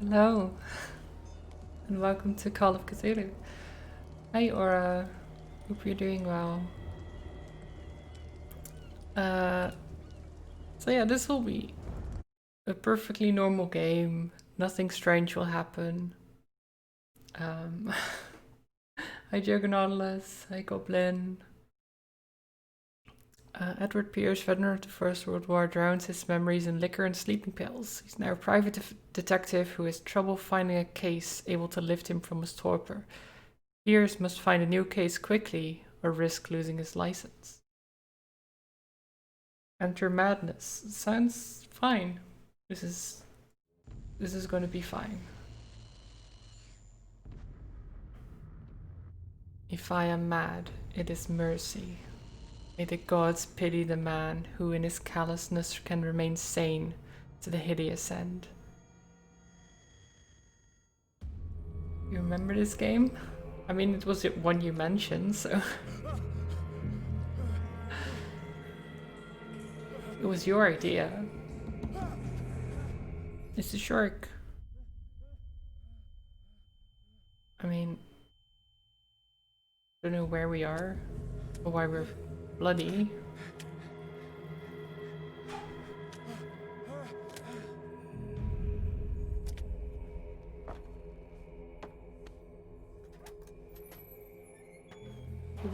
Hello, and welcome to Call of Cthulhu. Hi Aura, hope you're doing well. Uh, so yeah, this will be a perfectly normal game. Nothing strange will happen. Um, Hi Juggernautolus, hi Goblin. Edward Pierce, veteran of the First World War, drowns his memories in liquor and sleeping pills. He's now a private detective who has trouble finding a case able to lift him from his torpor. Pierce must find a new case quickly or risk losing his license. Enter madness. Sounds fine. This is going to be fine. If I am mad, it is mercy. May the gods pity the man who in his callousness can remain sane to the hideous end. You remember this game? I mean, it was the one you mentioned, so... It was your idea. It's a shark. I mean... I don't know where we are, or why we're bloody.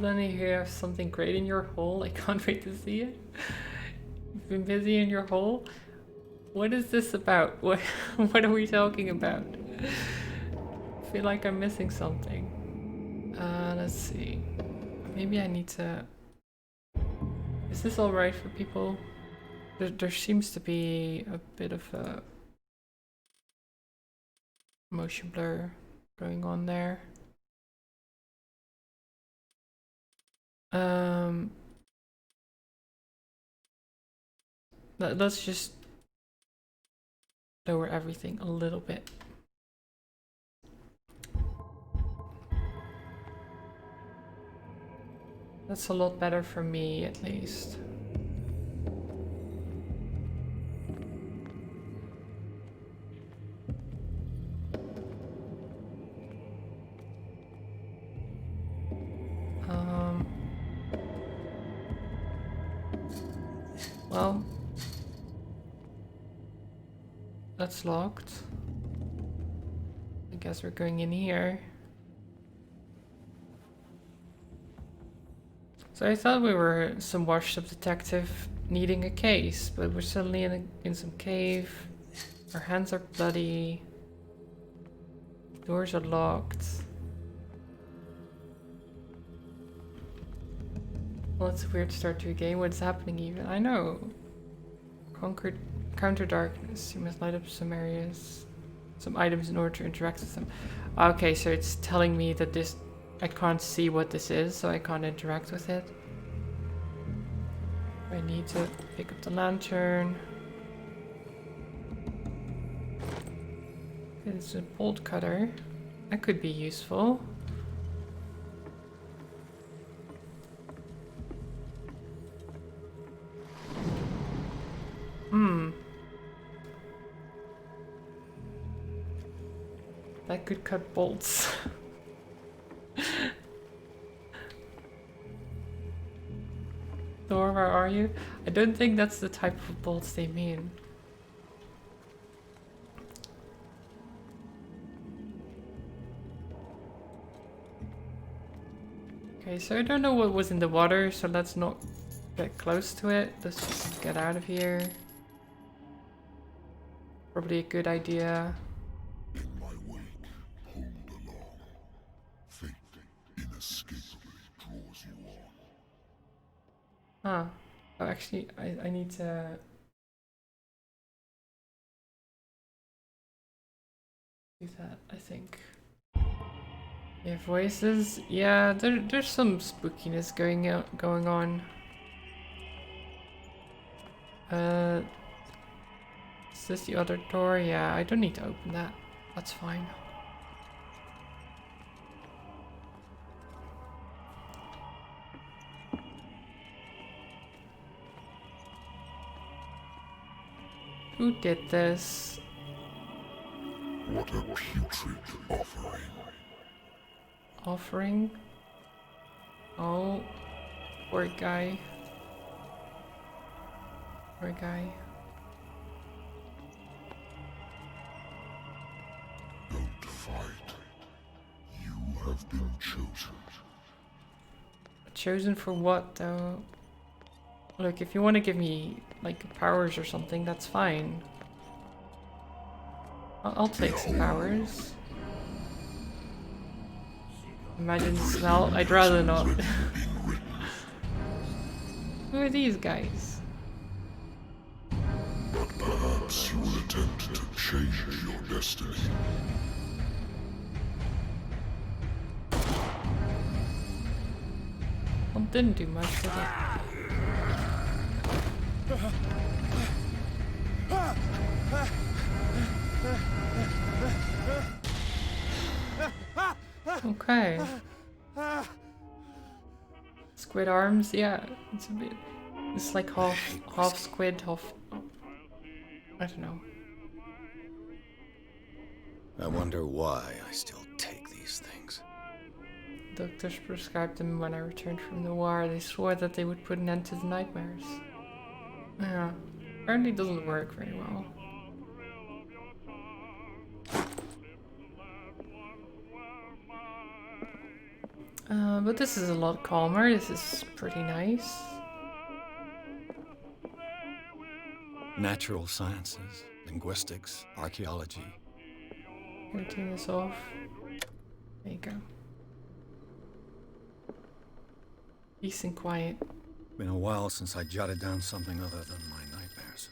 Lenny, you have something great in your hole. I can't wait to see it. You've been busy in your hole? What is this about? What are we talking about? I feel like I'm missing something. Let's see. Maybe I need to... Is this alright for people? There seems to be a bit of a motion blur going on there. Let's just lower everything a little bit. That's a lot better for me, at least. Well, that's locked. I guess we're going in here. So I thought we were some washed up detective needing a case, but we're suddenly in some cave. Our hands are bloody. Doors are locked. Well, it's a weird start to a game. What's happening even? I know. Counter darkness. You must light up some areas, some items in order to interact with them. Okay, so it's telling me that this... I can't see what this is, so I can't interact with it. I need to pick up the lantern. It's a bolt cutter. That could be useful. That could cut bolts. Thor, where are you? I don't think that's the type of bolts they mean. Okay, so I don't know what was in the water, so let's not get close to it. Let's just get out of here. Probably a good idea. In my wake, pulled along. Fate inescapably draws you on. Huh. Oh, actually, I need to... do that, I think. Yeah, voices. Yeah, there's some spookiness going on. Is this the other door? Yeah, I don't need to open that. That's fine. Who did this? Why What a putrid offering. Offering? Oh, poor guy. Poor guy. Don't fight. You have been chosen. Chosen for what, though? Look, if you want to give me, like, powers or something, that's fine. I'll take some powers. Imagine the smell. I'd rather not. Who are these guys? But perhaps you will attempt to change your destiny. Well, didn't do much, did it? Okay. Squid arms, yeah. It's a bit. It's like half squid, half. I don't know. I wonder why I still take these things. Doctors prescribed them when I returned from the war. They swore that they would put an end to the nightmares. Yeah, apparently it doesn't work very well. But this is a lot calmer. This is pretty nice. Natural sciences, linguistics, archaeology. Gonna turn this off. There you go. Peace and quiet. Been a while since I jotted down something other than my nightmares.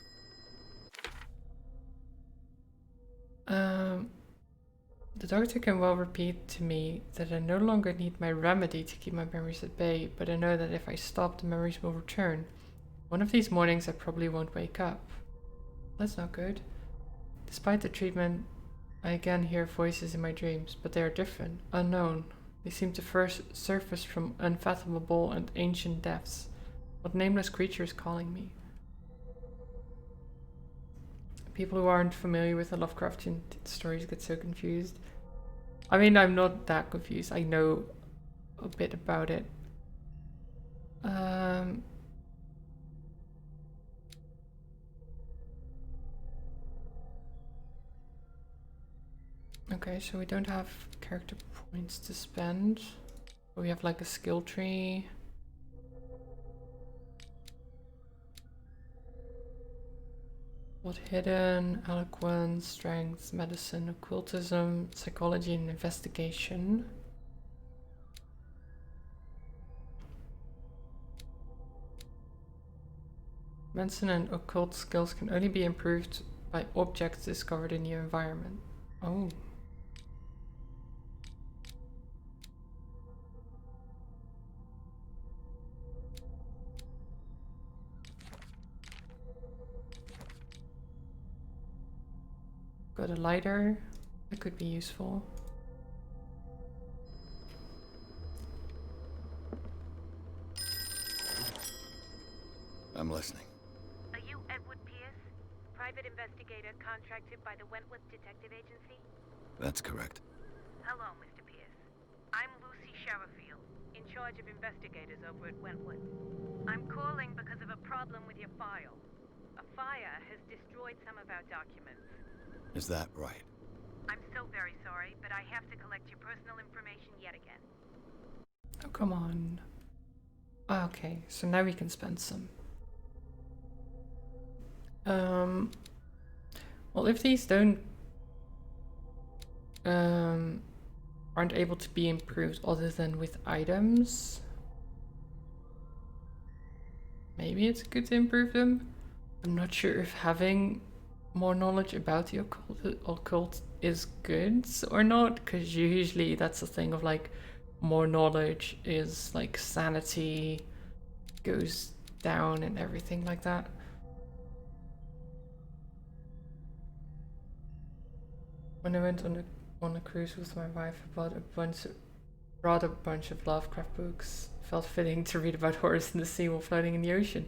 The doctor can well repeat to me that I no longer need my remedy to keep my memories at bay, but I know that if I stop, the memories will return. One of these mornings I probably won't wake up. That's not good. Despite the treatment, I again hear voices in my dreams, but they are different, unknown. They seem to first surface from unfathomable and ancient depths. What nameless creature is calling me? People who aren't familiar with the Lovecraftian stories get so confused. I mean, I'm not that confused. I know a bit about it. Okay, so we don't have character points to spend. We have like a skill tree. What hidden, eloquence, strength, medicine, occultism, psychology, and investigation. Medicine and occult skills can only be improved by objects discovered in the environment. Oh. Got a lighter. That could be useful. I'm listening. Are you Edward Pierce, private investigator contracted by the Wentworth Detective Agency? That's correct. Hello, Mr. Pierce. I'm Lucy Sherifield, in charge of investigators over at Wentworth. I'm calling because of a problem with your file. A fire has destroyed some of our documents. Is that right? I'm so very sorry, but I have to collect your personal information yet again. Oh, come on. Okay, so now we can spend some. Well, if these don't aren't able to be improved other than with items, maybe it's good to improve them. I'm not sure if having more knowledge about the occult is good or not, because usually that's the thing of like more knowledge is like sanity goes down and everything like that. When I went on a cruise with my wife, I brought a bunch of Lovecraft books. Felt fitting to read about horrors in the sea while floating in the ocean.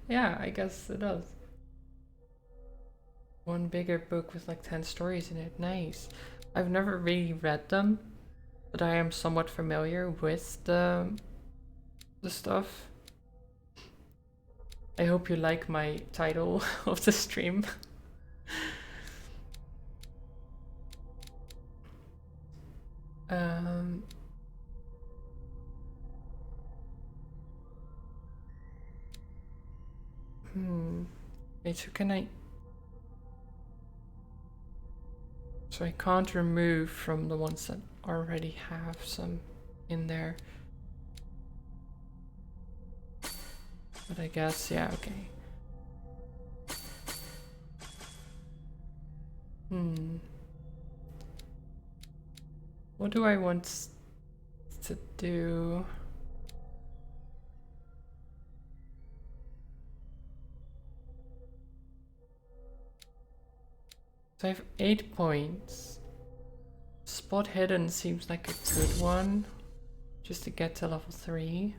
Yeah, I guess it does. One bigger book with like 10 stories in it. Nice. I've never really read them, but I am somewhat familiar with the stuff. I hope you like my title of the stream. um, wait, so can I? So I can't remove from the ones that already have some in there. But I guess, yeah, okay. What do I want to do? So I have 8 points. Spot hidden seems like a good one, just to get to level 3.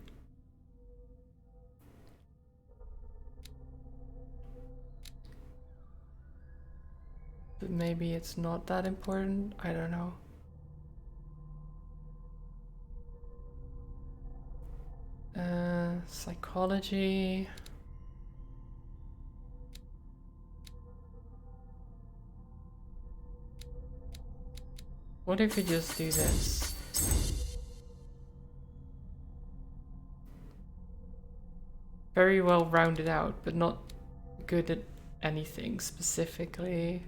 But maybe it's not that important, I don't know. Psychology. What if we just do this? Very well rounded out, but not good at anything specifically.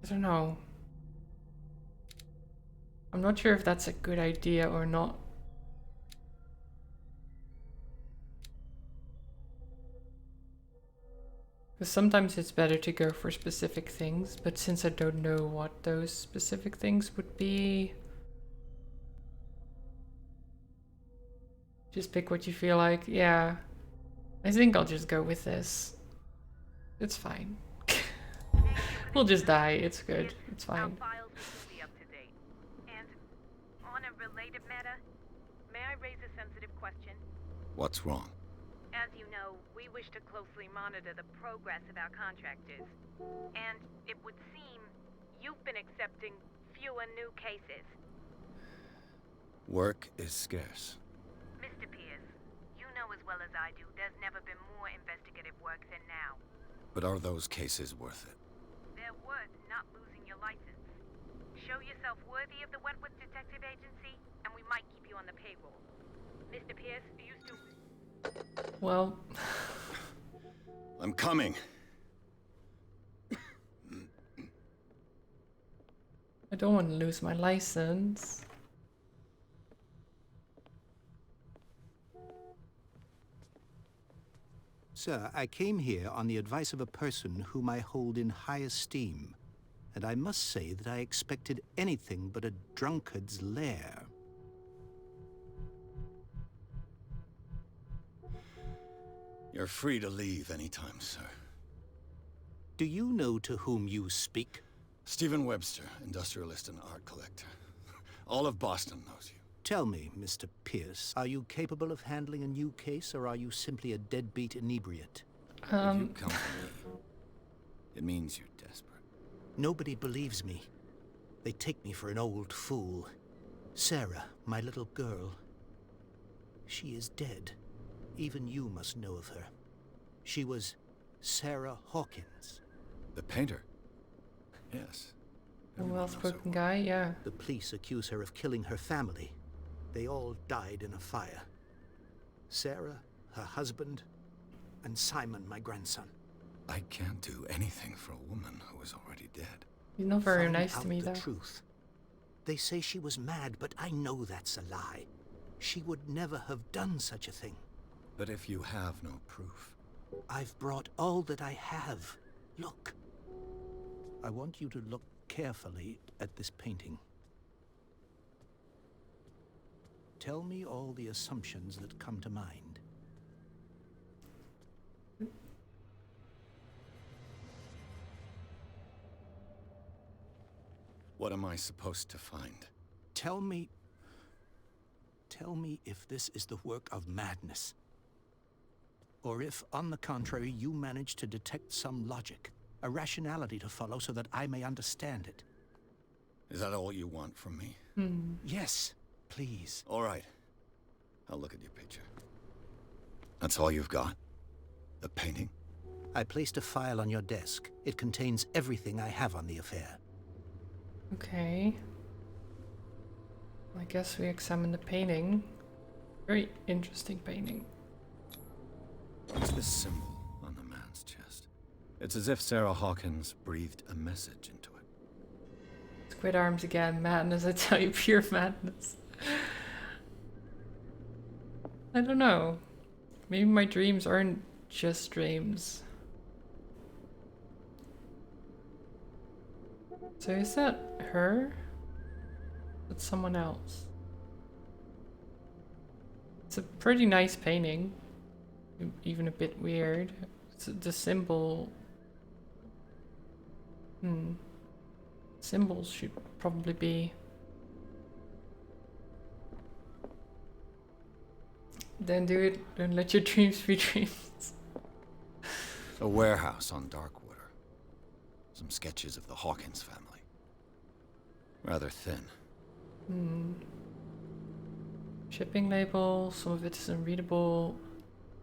I don't know. I'm not sure if that's a good idea or not. Because sometimes it's better to go for specific things, but since I don't know what those specific things would be, just pick what you feel like. Yeah, I think I'll just go with this. It's fine. We'll just die. It's good. It's fine. Our files will soon be up to date. And on a related matter, may I raise a sensitive question? What's wrong? As you know, we wish to closely monitor the progress of our contractors. And it would seem you've been accepting fewer new cases. Work is scarce. Mr. Pierce, you know as well as I do there's never been more investigative work than now. But are those cases worth it? They're worth not losing your license. Show yourself worthy of the Wentworth Detective Agency, and we might keep you on the payroll. Mr. Pierce, are you still... Well, I'm coming. I don't want to lose my license. Sir, I came here on the advice of a person whom I hold in high esteem, and I must say that I expected anything but a drunkard's lair. You're free to leave anytime, sir. Do you know to whom you speak? Stephen Webster, industrialist and art collector. All of Boston knows you. Tell me, Mr. Pierce, are you capable of handling a new case, or are you simply a deadbeat inebriate? If you come to me, it means you're desperate. Nobody believes me. They take me for an old fool. Sarah, my little girl, she is dead. Even you must know of her. She was Sarah Hawkins. The painter? Yes. A Everyone knows her well-spoken work. guy, yeah. The police accuse her of killing her family. They all died in a fire. Sarah, her husband, and Simon, my grandson. I can't do anything for a woman who is already dead. He's not very Find nice out to me, the though. truth. They say she was mad, but I know that's a lie. She would never have done such a thing. But if you have no proof... I've brought all that I have. Look. I want you to look carefully at this painting. Tell me all the assumptions that come to mind. What am I supposed to find? Tell me if this is the work of madness, or if, on the contrary, you manage to detect some logic, a rationality to follow so that I may understand it. Is that all you want from me? Yes, please. All right. I'll look at your picture. That's all you've got? The painting? I placed a file on your desk. It contains everything I have on the affair. Okay. I guess we examine the painting. Very interesting painting. What's this symbol on the man's chest? It's as if Sarah Hawkins breathed a message into it. Squid arms again. Madness, I tell you, pure madness. I don't know. Maybe my dreams aren't just dreams. So is that her? That's someone else. It's a pretty nice painting. Even a bit weird. It's the symbol. Symbols should probably be. Then do it. Don't let your dreams be dreams. A warehouse on Darkwater. Some sketches of the Hawkins family. Rather thin. Shipping label. Some of it is unreadable.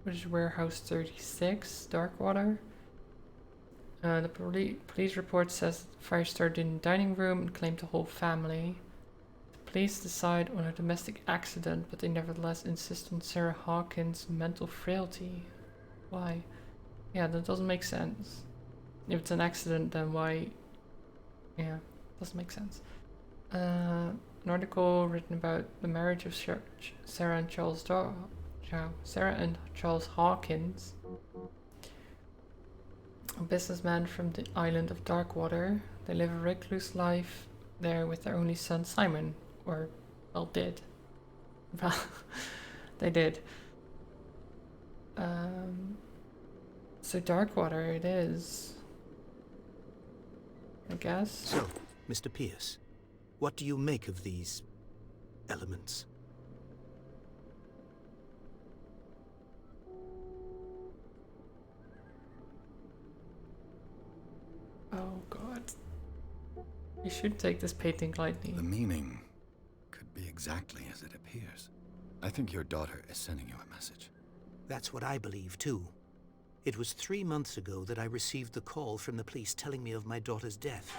Which is Warehouse 36, Darkwater. The police report says the fire started in the dining room and claimed the whole family. The police decide on a domestic accident, but they nevertheless insist on Sarah Hawkins' mental frailty. Why? Yeah, that doesn't make sense. If it's an accident, then why? Yeah, doesn't make sense. An article written about the marriage of Sarah and Sarah and Charles Hawkins, a businessman from the island of Darkwater. They live a recluse life there with their only son Simon, or, well, did. Well, they did. So Darkwater it is, I guess. So, Mr. Pierce, what do you make of these elements? Oh god. You should take this painting lightly. The meaning could be exactly as it appears. I think your daughter is sending you a message. That's what I believe, too. It was 3 months ago that I received the call from the police telling me of my daughter's death.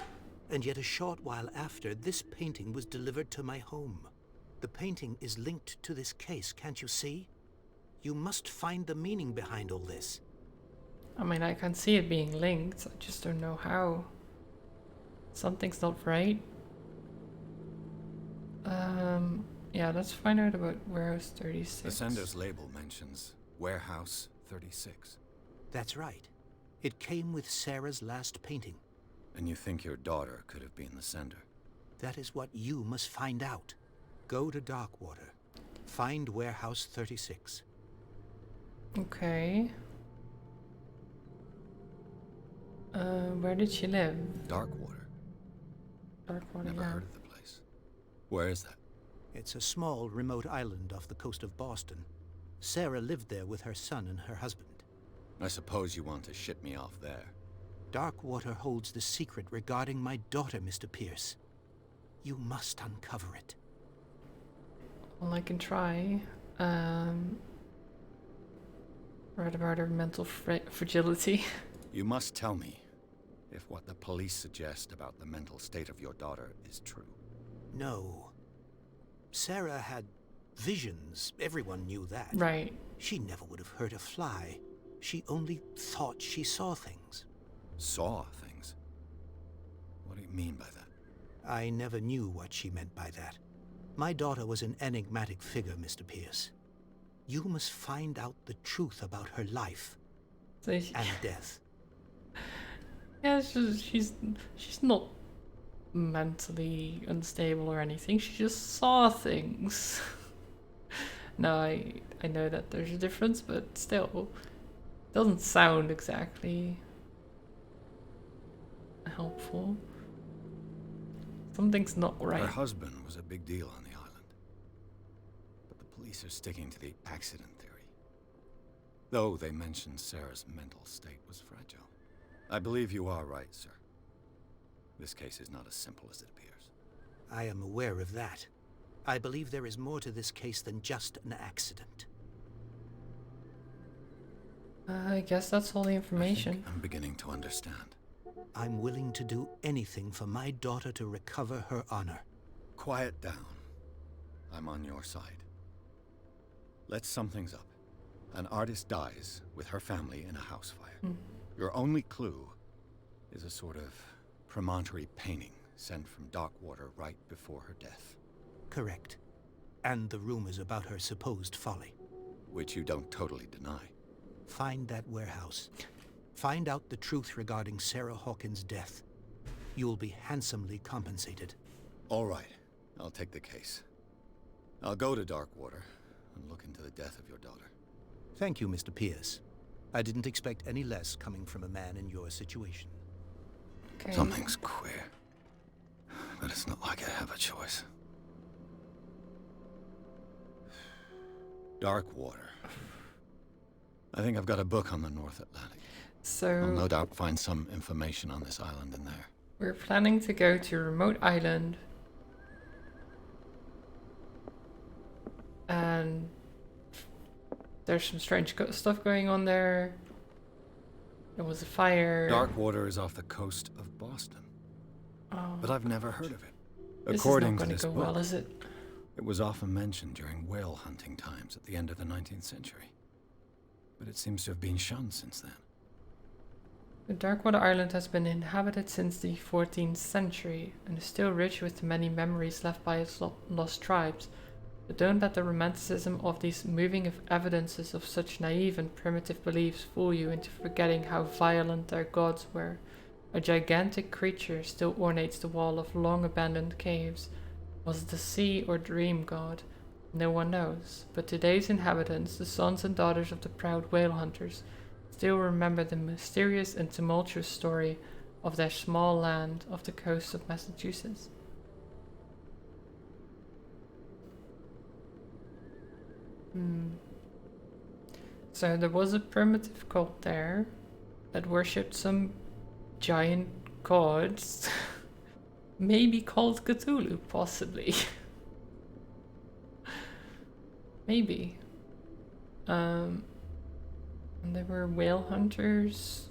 And yet a short while after, this painting was delivered to my home. The painting is linked to this case, can't you see? You must find the meaning behind all this. I mean, I can see it being linked, I just don't know how. Something's not right. Yeah, let's find out about Warehouse 36. The sender's label mentions Warehouse 36. That's right. It came with Sarah's last painting. And you think your daughter could have been the sender? That is what you must find out. Go to Darkwater. Find Warehouse 36. Okay. Where did she live? Darkwater. Darkwater, Never yeah. heard of the place. Where is that? It's a small, remote island off the coast of Boston. Sarah lived there with her son and her husband. I suppose you want to ship me off there. Darkwater holds the secret regarding my daughter, Mr. Pierce. You must uncover it. Well, I can try. Right about her mental fragility. You must tell me if what the police suggest about the mental state of your daughter is true. No. Sarah had visions. Everyone knew that. Right. She never would have hurt a fly. She only thought she saw things. Saw things? What do you mean by that? I never knew what she meant by that. My daughter was an enigmatic figure, Mr. Pierce. You must find out the truth about her life So she, and death. yeah, she's not mentally unstable or anything. She just saw things. No, I know that there's a difference, but still, doesn't sound exactly helpful. Something's not right. Her husband was a big deal on the island. But the police are sticking to the accident theory. though they mentioned Sarah's mental state was fragile. I believe you are right, sir. This case is not as simple as it appears. I am aware of that. I believe there is more to this case than just an accident. I guess that's all the information. I'm beginning to understand. I'm willing to do anything for my daughter to recover her honor. Quiet down. I'm on your side. Let's sum things up. An artist dies with her family in a house fire. Your only clue is a sort of promontory painting sent from Darkwater right before her death. Correct. And the rumors about her supposed folly. Which you don't totally deny. Find that warehouse. Find out the truth regarding Sarah Hawkins' death. You'll be handsomely compensated. All right. I'll take the case. I'll go to Darkwater and look into the death of your daughter. Thank you, Mr. Pierce. I didn't expect any less coming from a man in your situation. Okay. Something's queer. But it's not like I have a choice. Darkwater. I think I've got a book on the North Atlantic. So I'll no doubt find some information on this island in there. we're planning to go to a remote island. And there's some strange stuff going on there. There was a fire. Darkwater is off the coast of Boston. Oh, But I've never heard of it. this According is to not going this to go book, well, is it? it was often mentioned during whale hunting times at the end of the 19th century. But it seems to have been shunned since then. The Darkwater Island has been inhabited since the 14th century and is still rich with the many memories left by its lost tribes. But don't let the romanticism of these moving evidences of such naive and primitive beliefs fool you into forgetting how violent their gods were. A gigantic creature still ornates the wall of long-abandoned caves. Was it the sea or dream god? No one knows, but today's inhabitants, the sons and daughters of the proud whale hunters, still remember the mysterious and tumultuous story of their small land off the coast of Massachusetts. So there was a primitive cult there that worshipped some giant gods, maybe called Cthulhu, possibly. Maybe. And there were whale hunters.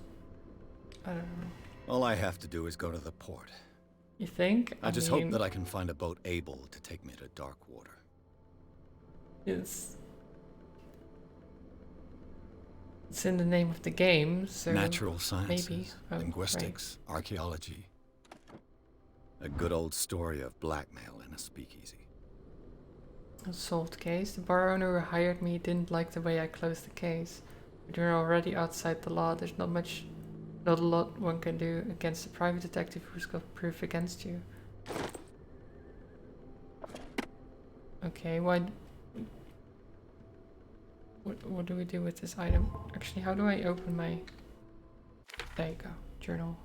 I don't know. All I have to do is go to the port. You think? I just hope that I can find a boat able to take me to Darkwater. It's in the name of the game, so Natural sciences, maybe. Oh, linguistics, archaeology. A good old story of blackmail in a speakeasy. A solved case. The bar owner who hired me didn't like the way I closed the case. But you're already outside the law. There's not a lot one can do against a private detective who's got proof against you. Okay, why? What do we do with this item? Actually, how do I open my... There you go. Journal.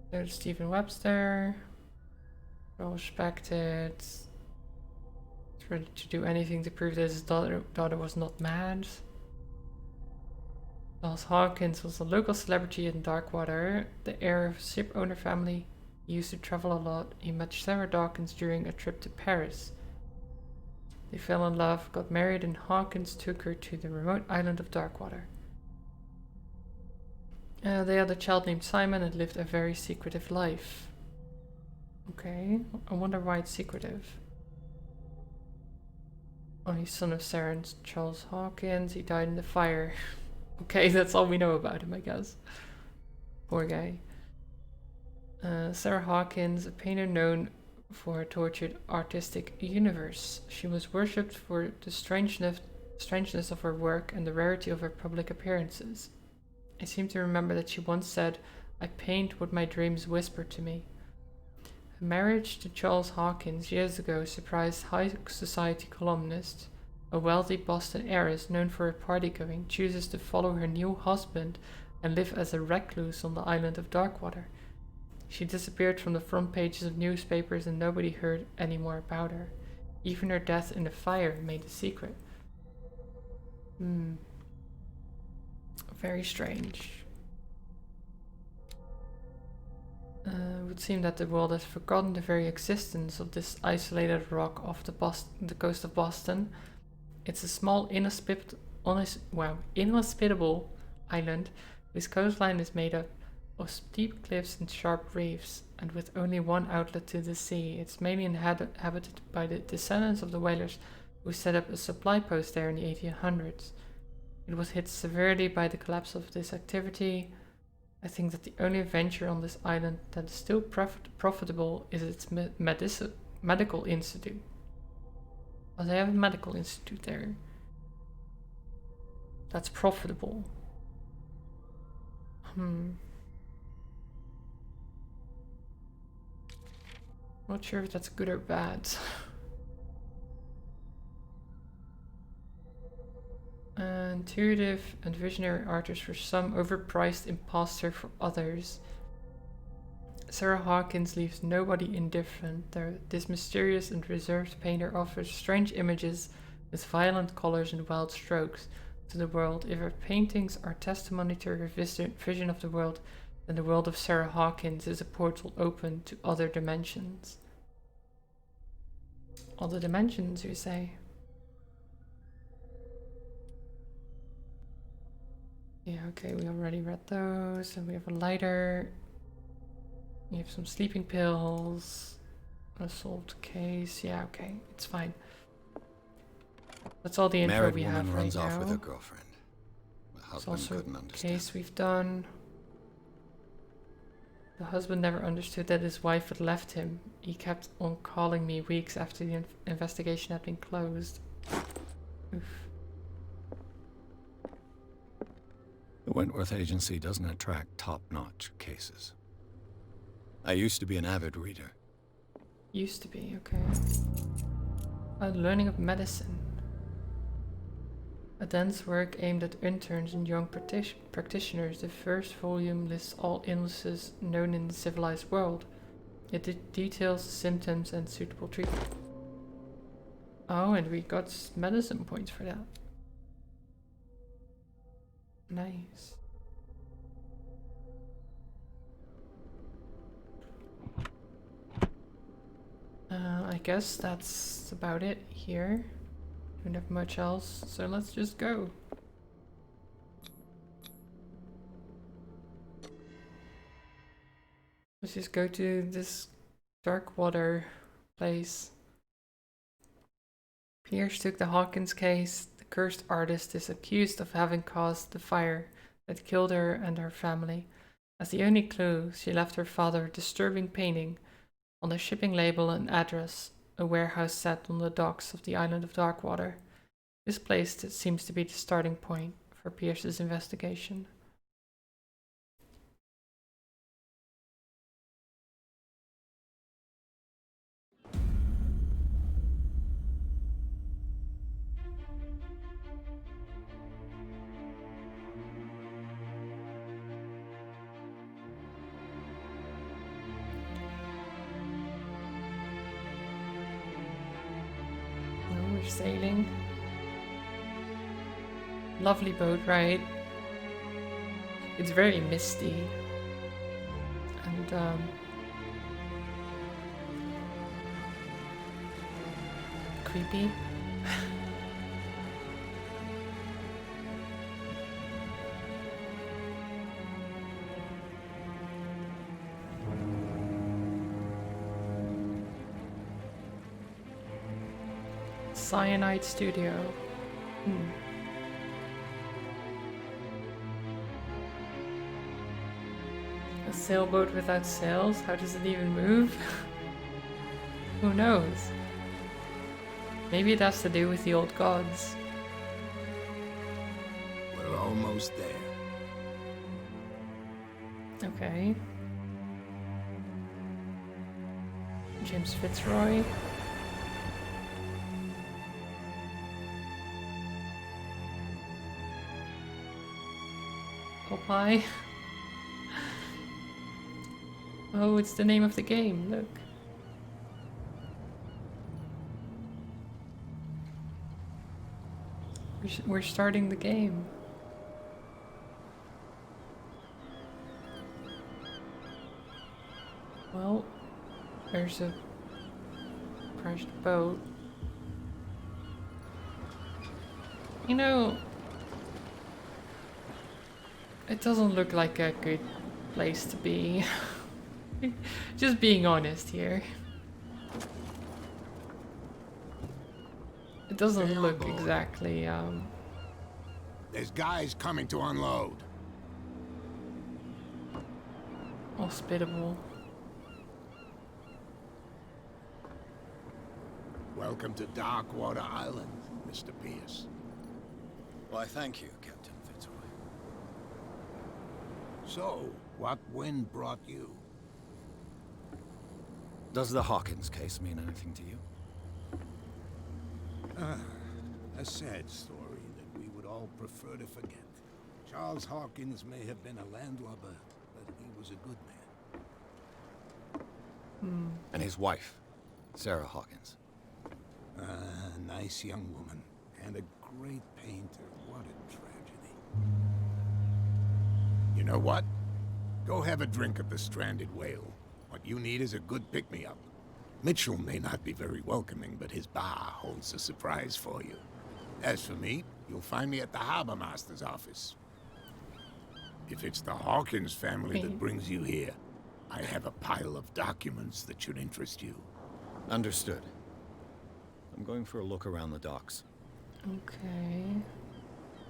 There's Stephen Webster. Well respected. He's ready to do anything to prove that his daughter was not mad. Charles Hawkins was a local celebrity in Darkwater, the heir of a ship owner family. He used to travel a lot. He met Sarah Dawkins during a trip to Paris. They fell in love, got married, and Hawkins took her to the remote island of Darkwater. They had a child named Simon and lived a very secretive life. Okay, I wonder why it's secretive. Oh, he's son of Sarah and Charles Hawkins. He died in the fire. Okay, that's all we know about him, I guess. Poor guy. Sarah Hawkins, a painter known for her tortured artistic universe. She was worshipped for the strangeness of her work and the rarity of her public appearances. I seem to remember that she once said, "I paint what my dreams whisper to me." Her marriage to Charles Hawkins years ago surprised high society columnist. A wealthy Boston heiress known for her party-going chooses to follow her new husband and live as a recluse on the island of Darkwater. She disappeared from the front pages of newspapers and nobody heard any more about her. Even her death in the fire made a secret. Very strange. It would seem that the world has forgotten the very existence of this isolated rock off the coast of Boston. It's a small, inhospitable island whose coastline is made up of steep cliffs and sharp reefs, and with only one outlet to the sea. It's mainly inhabited by the descendants of the whalers who set up a supply post there in the 1800s. It was hit severely by the collapse of this activity. I think that the only venture on this island that is still profitable is its medical institute. Oh, they have a medical institute there. That's profitable. Not sure if that's good or bad. Intuitive and visionary artists for some, overpriced imposter for others. Sarah Hawkins leaves nobody indifferent. This mysterious and reserved painter offers strange images with violent colors and wild strokes to the world. If her paintings are testimony to her vision of the world, then the world of Sarah Hawkins is a portal open to other dimensions. Other dimensions, you say? Yeah, okay, we already read those. And we have a lighter. We have some sleeping pills. A solved case. Yeah, okay, it's fine. That's all the info we have right now. Runs off with her girlfriend. The It's husband also couldn't a understand. case we've done. The husband never understood that his wife had left him. He kept on calling me weeks after the investigation had been closed. Oof. The Wentworth Agency doesn't attract top-notch cases. I used to be an avid reader. Used to be, okay. Learning of medicine. A dense work aimed at interns and young practitioners. The first volume lists all illnesses known in the civilized world. It details symptoms and suitable treatment. Oh, and we got medicine points for that. Nice. I guess that's about it here. Don't have much else, so let's just go. Let's just go to this dark water place. Pierce took the Hawkins case. The cursed artist is accused of having caused the fire that killed her and her family. As the only clue, she left her father a disturbing painting. On the shipping label and address, a warehouse set on the docks of the island of Darkwater. This place seems to be the starting point for Pierce's investigation. We're sailing. Lovely boat ride. It's very misty and creepy. Cyanide Studio. A sailboat without sails? How does it even move? Who knows? Maybe it has to do with the old gods. We're almost there. Okay. James Fitzroy. Popeye. Oh, it's the name of the game, look. We're starting the game. Well, there's a crashed boat. You know, it doesn't look like a good place to be. Just being honest here. It doesn't look exactly, There's guys coming to unload. hospitable. Welcome to Darkwater Island, Mr. Pierce. Why, thank you, Captain Fitzroy. So, what wind brought you? Does the Hawkins case mean anything to you? A sad story that we would all prefer to forget. Charles Hawkins may have been a landlubber, but he was a good man. And his wife, Sarah Hawkins. A nice young woman, and a great painter. What a tragedy. You know what? Go have a drink at the Stranded Whale. What you need is a good pick-me-up. Mitchell may not be very welcoming, but his bar holds a surprise for you. As for me, you'll find me at the Harbor Master's office. If it's the Hawkins family that brings you here, I have a pile of documents that should interest you. Understood. I'm going for a look around the docks. Okay.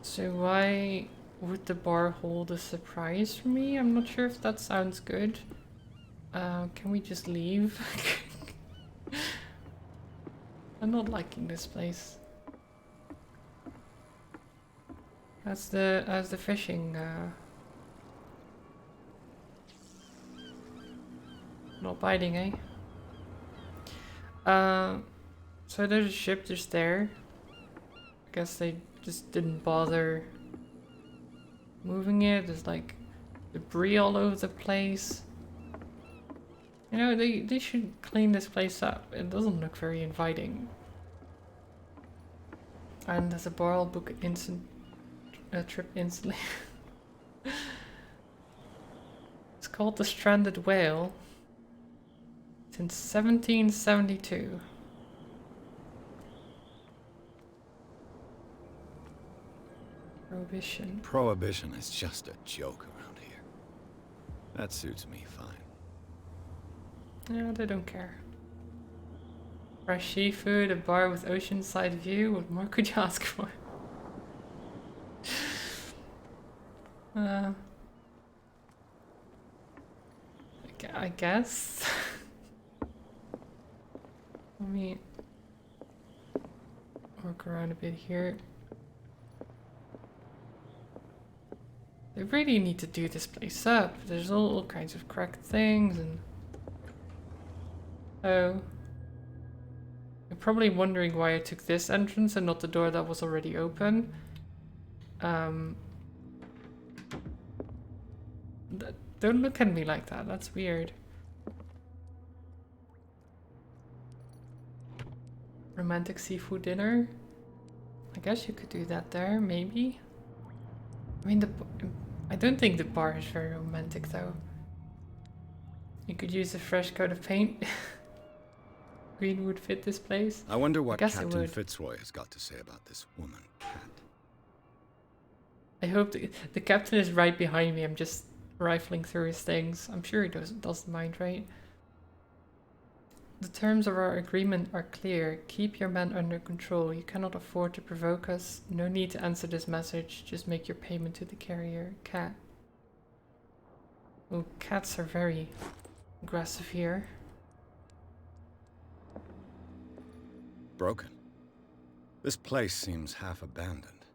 So why would the bar hold a surprise for me? I'm not sure if that sounds good. Can we just leave? I'm not liking this place. How's the fishing? Not biting, eh? So there's a ship just there. I guess they just didn't bother moving it. There's like debris all over the place. You know, they should clean this place up. It doesn't look very inviting. And there's a bar, I'll book a trip instantly. It's called the Stranded Whale. Since 1772. Prohibition. Prohibition is just a joke around here. That suits me fine. Yeah, they don't care. Fresh seafood, a bar with oceanside view. What more could you ask for? I guess. Let me work around a bit here. They really need to do this place up. There's all kinds of cracked things and... Oh. You're probably wondering why I took this entrance and not the door that was already open. Don't look at me like that. That's weird. Romantic seafood dinner. I guess you could do that there, maybe. I mean, I don't think the bar is very romantic, though. You could use a fresh coat of paint. Green would fit this place. I wonder what Captain Fitzroy has got to say about this woman, Cat. I hope the captain is right behind me. I'm just rifling through his things. I'm sure he doesn't mind, right? The terms of our agreement are clear. Keep your men under control. You cannot afford to provoke us. No need to answer this message. Just make your payment to the carrier. Cat. Oh, cats are very aggressive here. Broken. This place seems half abandoned.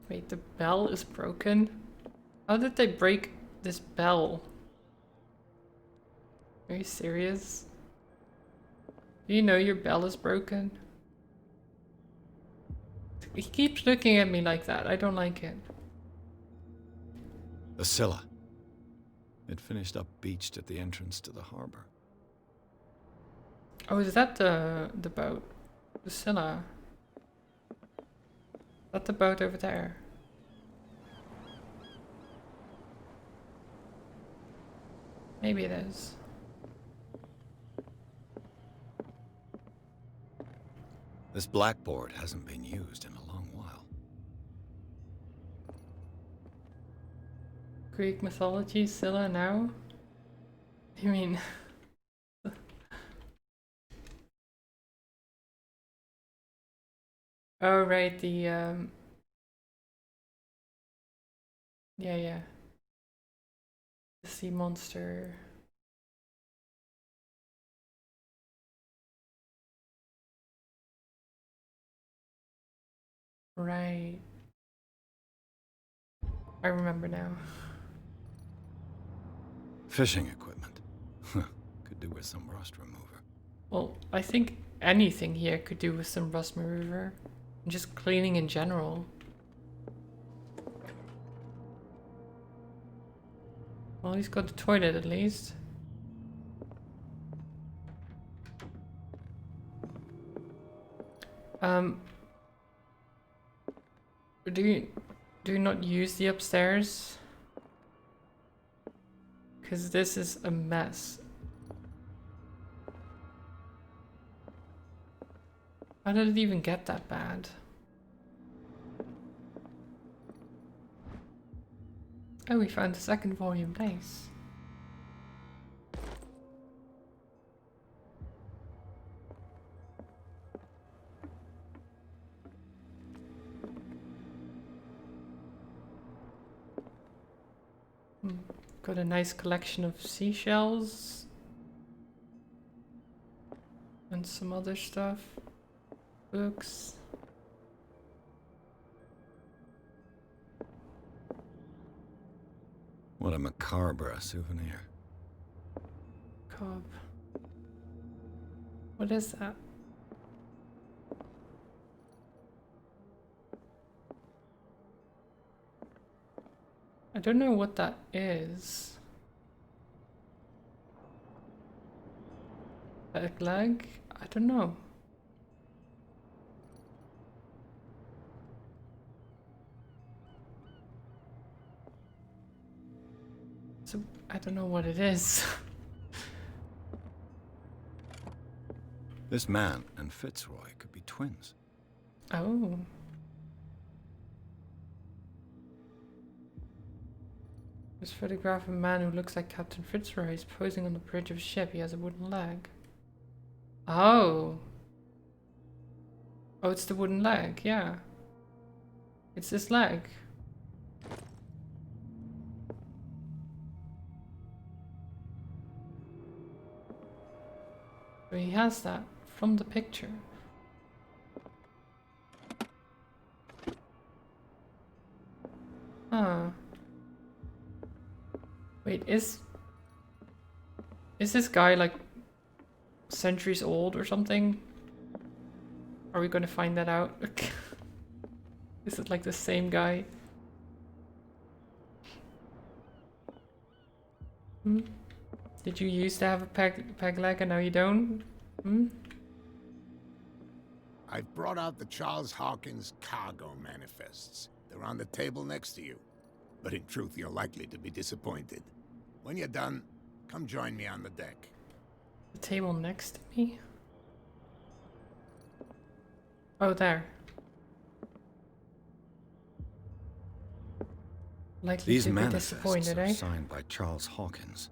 Wait, the bell is broken? How did they break this bell? Are you serious? Do you know your bell is broken? He keeps looking at me like that. I don't like it. The Scylla. It finished up beached at the entrance to the harbor. Oh, is that the boat? Priscilla. Is that the boat over there? Maybe it is. This blackboard hasn't been used in a long while. Greek mythology, Scylla now? You mean... Oh, right, the, yeah. The sea monster. Right. I remember now. Fishing equipment. Could do with some rust remover. Well, I think anything here could do with some rust remover. And just cleaning in general. Well, he's got the toilet at least. Do you not use the upstairs? Because this is a mess. How did it even get that bad? Oh, we found the second volume. Nice. Got a nice collection of seashells. And some other stuff. Books. What a macabre souvenir. Cob. What is that? I don't know what that is. A leg? I don't know. So I don't know what it is. This man and Fitzroy could be twins. Oh. This photograph of a man who looks like Captain Fitzroy is posing on the bridge of a ship. He has a wooden leg. Oh. Oh, it's the wooden leg, yeah. It's this leg. So he has that from the picture. Huh. Wait, is this guy like centuries old or something? Are we gonna find that out? Is it like the same guy? Hmm? Did you used to have a peg leg and now you don't? Hmm? I've brought out the Charles Hawkins cargo manifests. They're on the table next to you. But in truth, you're likely to be disappointed. When you're done, come join me on the deck. The table next to me? Oh, there. Likely These to be manifests disappointed, are eh? signed by Charles Hawkins.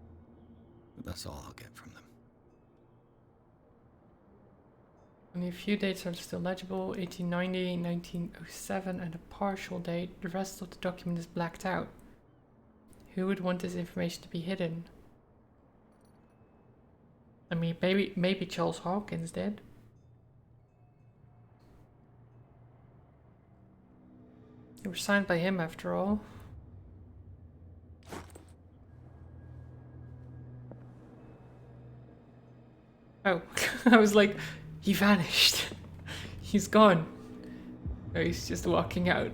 But that's all I'll get from them. Only a few dates are still legible, 1890, 1907, and a partial date. The rest of the document is blacked out. Who would want this information to be hidden? I mean, maybe Charles Hawkins did. They were signed by him after all. Oh, I was like, he vanished. He's gone. No, he's just walking out.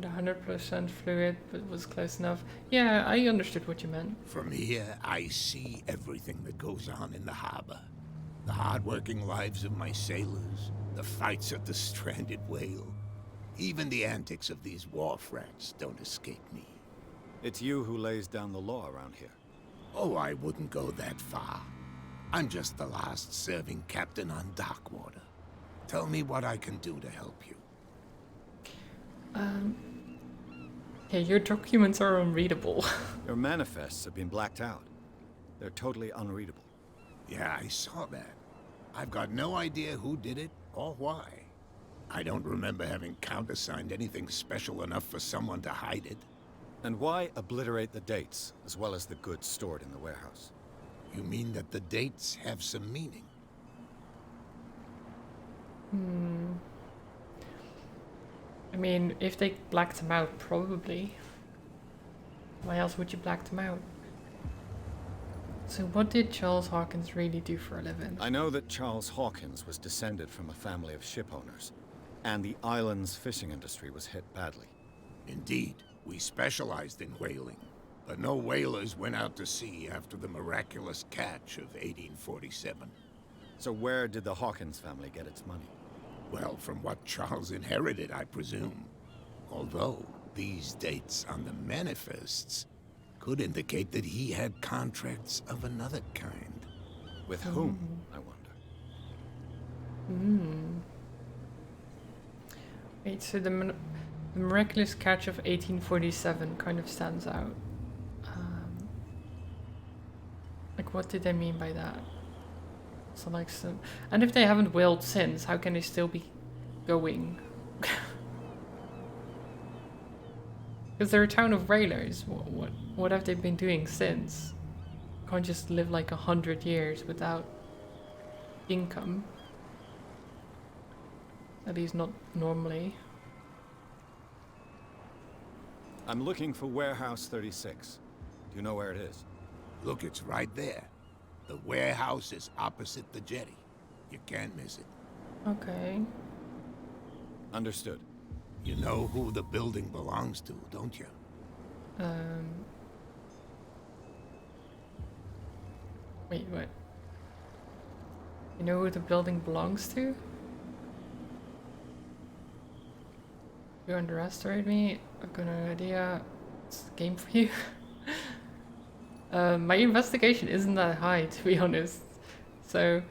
Not 100% fluid, but was close enough. Yeah, I understood what you meant. From here, I see everything that goes on in the harbor. The hard-working lives of my sailors, the fights at the stranded whale. Even the antics of these wharf rats don't escape me. It's you who lays down the law around here. Oh, I wouldn't go that far. I'm just the last serving captain on Darkwater. Tell me what I can do to help you. Yeah, your documents are unreadable. Your manifests have been blacked out. They're totally unreadable. Yeah, I saw that. I've got no idea who did it or why. I don't remember having countersigned anything special enough for someone to hide it. And why obliterate the dates, as well as the goods stored in the warehouse? You mean that the dates have some meaning? I mean, if they blacked them out, probably. Why else would you black them out? So what did Charles Hawkins really do for a living? I know that Charles Hawkins was descended from a family of ship owners, and the island's fishing industry was hit badly. Indeed, we specialized in whaling, but no whalers went out to sea after the miraculous catch of 1847. So where did the Hawkins family get its money? Well, from what Charles inherited, I presume. Although, these dates on the manifests could indicate that he had contracts of another kind. With whom, I wonder? Wait, so the miraculous catch of 1847 kind of stands out. Like, what did they mean by that? So, like, and if they haven't whaled since, how can they still be going? Because they're a town of whalers. What have they been doing since? Can't just live like 100 years without income. At least not normally. I'm looking for Warehouse 36. Do you know where it is? Look, it's right there. The warehouse is opposite the jetty. You can't miss it. Okay. Understood. You know who the building belongs to, don't you? Wait, what? You know who the building belongs to? You underestimate me? I've got no idea. It's a game for you. My investigation isn't that high, to be honest. So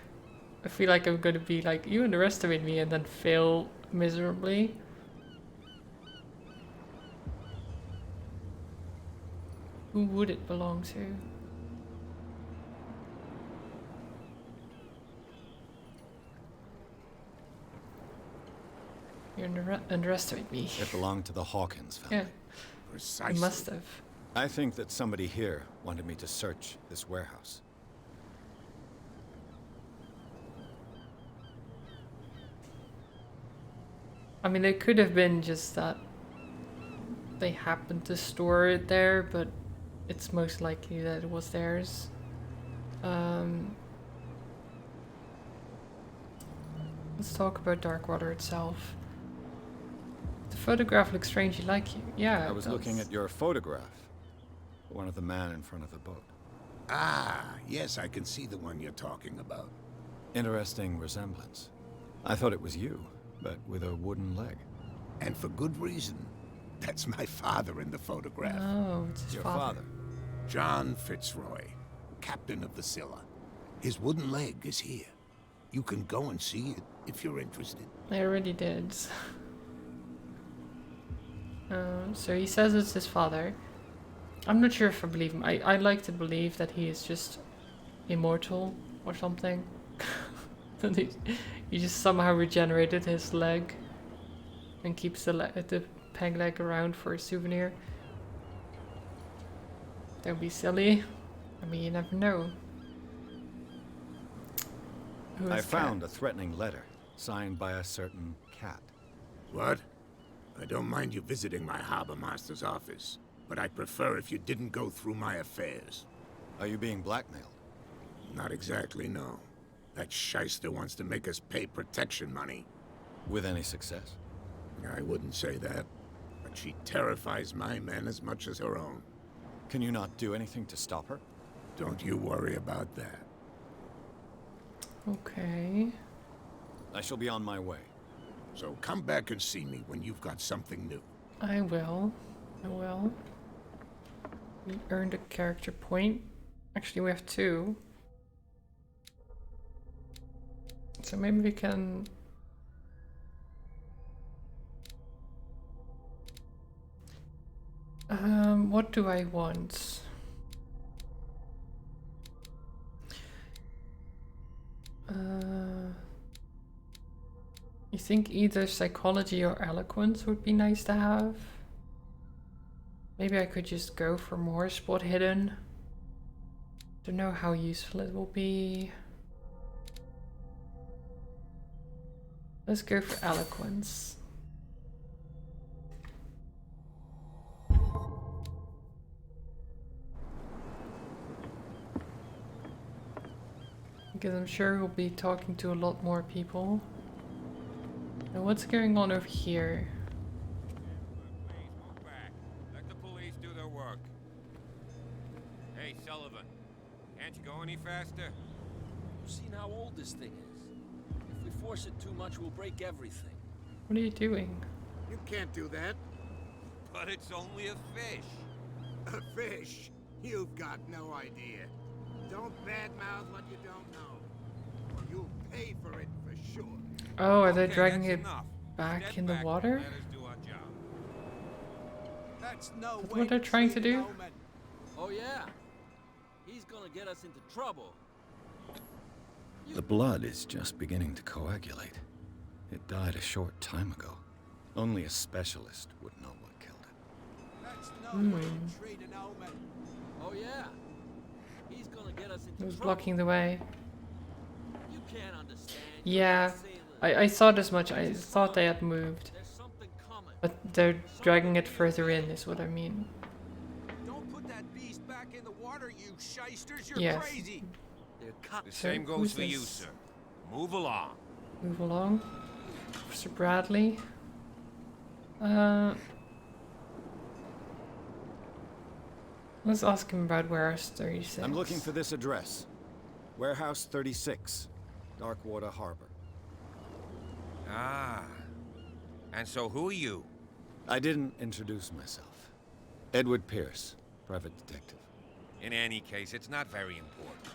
I feel like I'm gonna be like, you underestimate me, and then fail miserably. Who would it belong to? You underestimate me. It belonged to the Hawkins family. Yeah, Precisely. you must have. I think that somebody here wanted me to search this warehouse. I mean, it could have been just that they happened to store it there, but it's most likely that it was theirs. Let's talk about Darkwater itself. The photograph looks strangely like you. Yeah, I was looking at your photograph. One of the man in front of the boat. Ah, yes, I can see the one you're talking about. Interesting resemblance. I thought it was you, but with a wooden leg. And for good reason. That's my father in the photograph. Oh, it's his Your father. father. John Fitzroy, captain of the Scylla. His wooden leg is here. You can go and see it if you're interested. I already did. So he says it's his father. I'm not sure if I believe him. I like to believe that he is just immortal or something. That he just somehow regenerated his leg and keeps the peg leg around for a souvenir. Don't be silly. I mean, you never know. Who I is found Cat? a threatening letter signed by a certain cat. What? I don't mind you visiting my harbor master's office, but I'd prefer if you didn't go through my affairs. Are you being blackmailed? Not exactly, no. That shyster wants to make us pay protection money. With any success? I wouldn't say that. A but she terrifies my men as much as her own. Can you not do anything to stop her? Don't you worry about that. Okay. I shall be on my way. So come back and see me when you've got something new. I will. I will. We earned a character point. Actually, we have 2. So maybe we can... what do I want? You think either psychology or eloquence would be nice to have? Maybe I could just go for more spot hidden. Don't know how useful it will be. Let's go for eloquence. Because I'm sure we'll be talking to a lot more people. Now what's going on over here? Please move back. Let the police do their work. Hey, Sullivan. Can't you go any faster? You've seen how old this thing is. If we force it too much, we'll break everything. What are you doing? You can't do that. But it's only a fish. A fish? You've got no idea. Don't badmouth what you don't know, or you'll pay for it for sure. Oh, are they Okay, dragging that's it enough. back Step in the back and water? let us do our job. That's no That's way what they're to trying to treat an do? omen. Oh yeah? He's gonna get us into trouble. The blood is just beginning to coagulate. It died a short time ago. Only a specialist would know what killed it. That's no way to treat an omen. Oh yeah? He's gonna get us into It was trouble. blocking the way. You can't understand. You're Yeah, not sailors. I thought as much. I thought they had moved. There's something coming. But they're dragging it further in, is what I mean. Don't put that beast back in the water, you shysters. You're Yes. crazy. They're cops. The same who's goes for you, this? sir. Move along. Move along. Officer Bradley. Let's ask him about Warehouse 36. I'm looking for this address. Warehouse 36, Darkwater Harbor. Ah. And so who are you? I didn't introduce myself. Edward Pierce, private detective. In any case, it's not very important.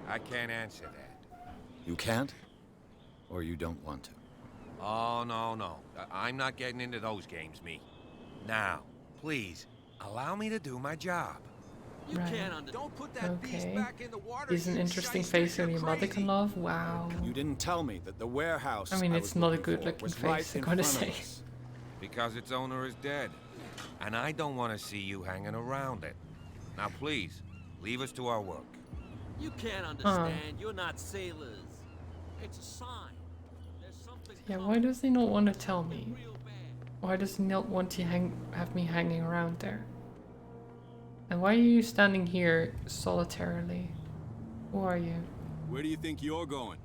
I can't answer that. You can't? Or you don't want to? Oh, no. I'm not getting into those games, me. Now, please, allow me to do my job. You Right. can't understand. Don't put that beast Okay. back in the water. He's an you interesting shysters. face You're only a mother crazy. can love. Wow. You didn't tell me that the warehouse I mean, I it's was not a looking good for looking was face, right I in gotta front of say. us. Because its owner is dead. And I don't want to see you hanging around it. Now, please, leave us to our work. You can't understand. You're not sailors. It's a sign. There's something Yeah, coming. why does he not want to tell me? Real bad. Why does he not want to have me hanging around there? And why are you standing here solitarily? Who are you? Where do you think you're going?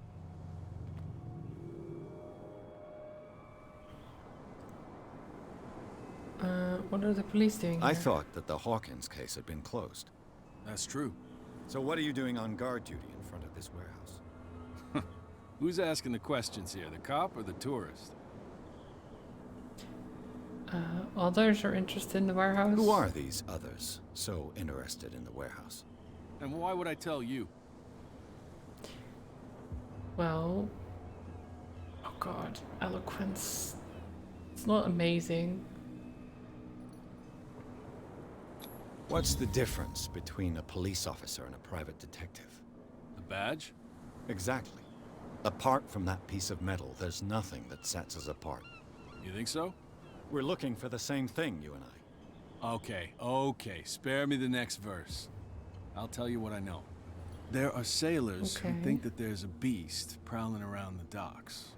What are the police doing I here? thought that the Hawkins case had been closed. That's true. So what are you doing on guard duty in front of this warehouse? Who's asking the questions here, the cop or the tourist? Others are interested in the warehouse? Who are these others so interested in the warehouse? And why would I tell you? Well... Oh god, eloquence. It's not amazing. What's the difference between a police officer and a private detective? The badge? Exactly. Apart from that piece of metal, there's nothing that sets us apart. You think so? We're looking for the same thing, you and I. Okay. Spare me the next verse. I'll tell you what I know. There are sailors who Okay. think that there's a beast prowling around the docks.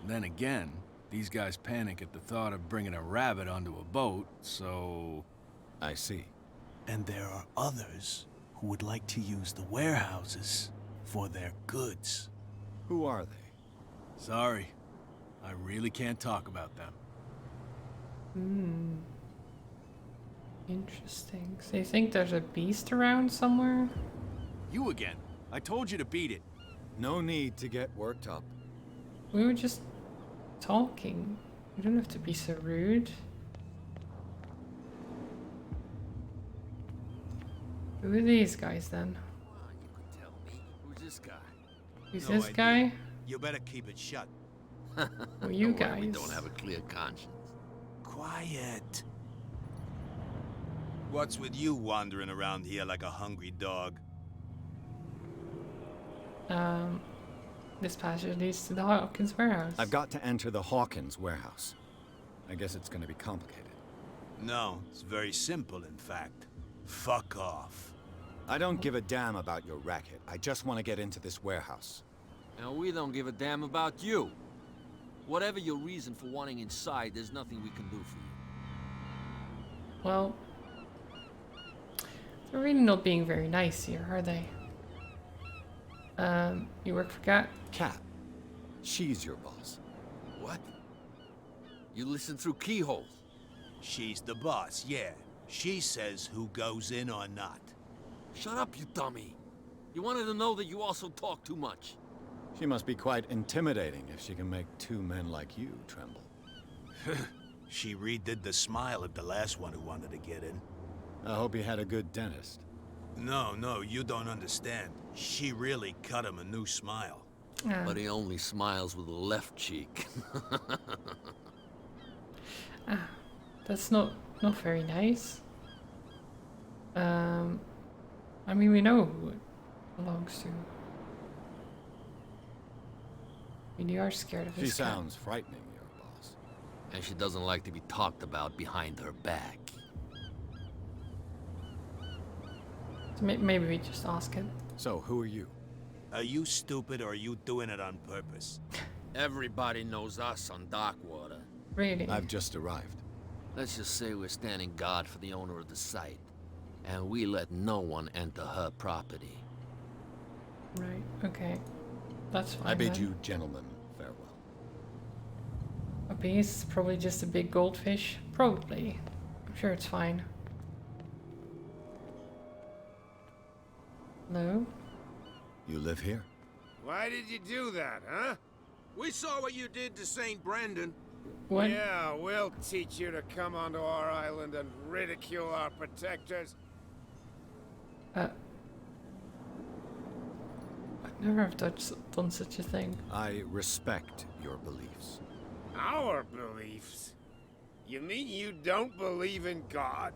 Then again, these guys panic at the thought of bringing a rabbit onto a boat, so... I see. And there are others who would like to use the warehouses for their goods. Who are they? Sorry. I really can't talk about them. Hmm. Interesting. So you think there's a beast around somewhere? You again. I told you to beat it. No need to get worked up. We were just talking. You don't have to be so rude. Who are these guys then? Well, you could tell me. Who's this guy? Who's No this idea. guy? You better keep it shut. Well, you Don't worry, we guys. don't have a clear conscience. Quiet. What's with you wandering around here like a hungry dog? This passage leads to the Hawkins warehouse. I've got to enter the Hawkins warehouse. I guess it's going to be complicated. No, it's very simple, in fact. Fuck off. I don't give a damn about your racket. I just want to get into this warehouse. And we don't give a damn about you. Whatever your reason for wanting inside, there's nothing we can do for you. Well, they're really not being very nice here, are they? You work for Cat? Cat, she's your boss. What? You listen through keyholes. She's the boss, yeah. She says who goes in or not. Shut up, you dummy. You wanted to know that you also talk too much. She must be quite intimidating if she can make two men like you tremble. She redid the smile of the last one who wanted to get in. I hope he had a good dentist. No, you don't understand. She really cut him a new smile. But he only smiles with the left cheek. That's not very nice. I mean, we know who it belongs to. We are scared of She this cat. sounds frightening, your boss. And she doesn't like to be talked about behind her back. So maybe we just ask it. So, who are you? Are you stupid or are you doing it on purpose? Everybody knows us on Darkwater. Really? I've just arrived. Let's just say we're standing guard for the owner of the site. And we let no one enter her property. Right, okay. That's fine. I bid then. you gentlemen farewell. A beast? Probably just a big goldfish? Probably. I'm sure it's fine. Hello? You live here? Why did you do that, huh? We saw what you did to St. Brendan. What? Yeah, we'll teach you to come onto our island and ridicule our protectors. I'd never have done such a thing. I respect your beliefs. Our beliefs? You mean you don't believe in God?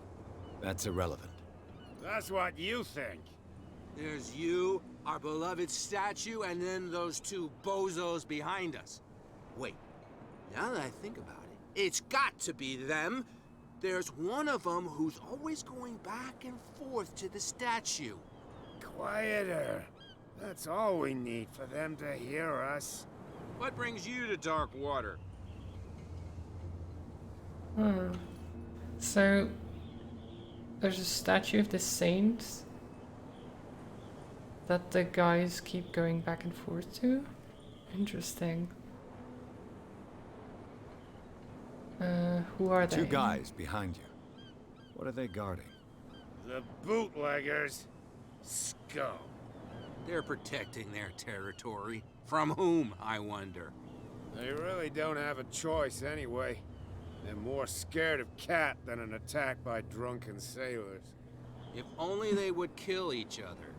That's irrelevant. That's what you think. There's you, our beloved statue, and then those two bozos behind us. Wait, now that I think about it, it's got to be them. There's one of them who's always going back and forth to the statue. Quieter. That's all we need for them to hear us. What brings you to Darkwater? So, there's a statue of the saint that the guys keep going back and forth to? Interesting. Who are they? Two guys behind you. What are they guarding? The bootleggers. Scum. They're protecting their territory. From whom, I wonder? They really don't have a choice anyway. They're more scared of Cat than an attack by drunken sailors. If only they would kill each other.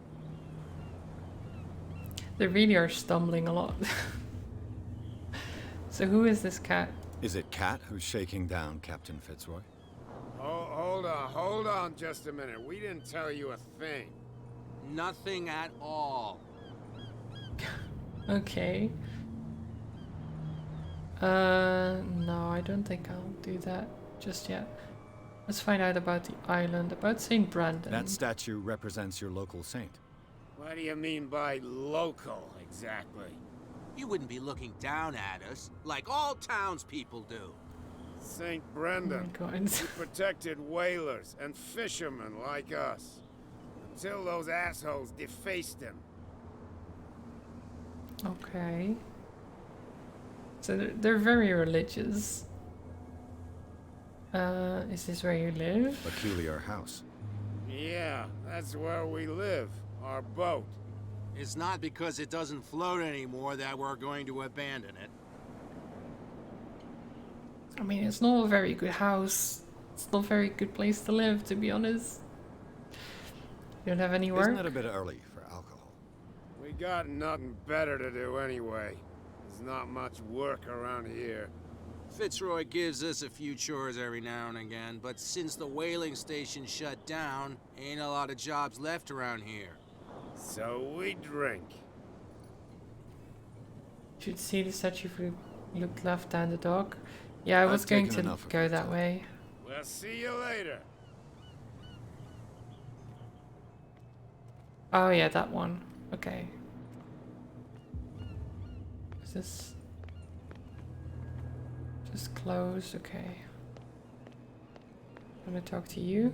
They really are stumbling a lot. So who is this cat? Is it Cat who's shaking down Captain Fitzroy? Oh, hold on just a minute. We didn't tell you a thing. Nothing at all. Okay. No, I don't think I'll do that just yet. Let's find out about the island, about St. Brendan. That statue represents your local saint. What do you mean by local, exactly? You wouldn't be looking down at us, like all townspeople do. St. Oh Brendan. my God. He protected whalers and fishermen like us. Until those assholes defaced him. Okay. So they're very religious. Is this where you live? Peculiar house. Yeah, that's where we live. Our boat. It's not because it doesn't float anymore that we're going to abandon it. I mean, it's not a very good house. It's not a very good place to live, to be honest. You don't have any work? Isn't it a bit early for alcohol? We got nothing better to do anyway. There's not much work around here. Fitzroy gives us a few chores every now and again, but since the whaling station shut down, ain't a lot of jobs left around here. So we drink. Should see the statue if we look left down the dock. Yeah, I was I've going taken to enough of go your that time. way. We'll see you later. Oh yeah, that one. Okay. Is this just closed? Okay. I'm gonna talk to you.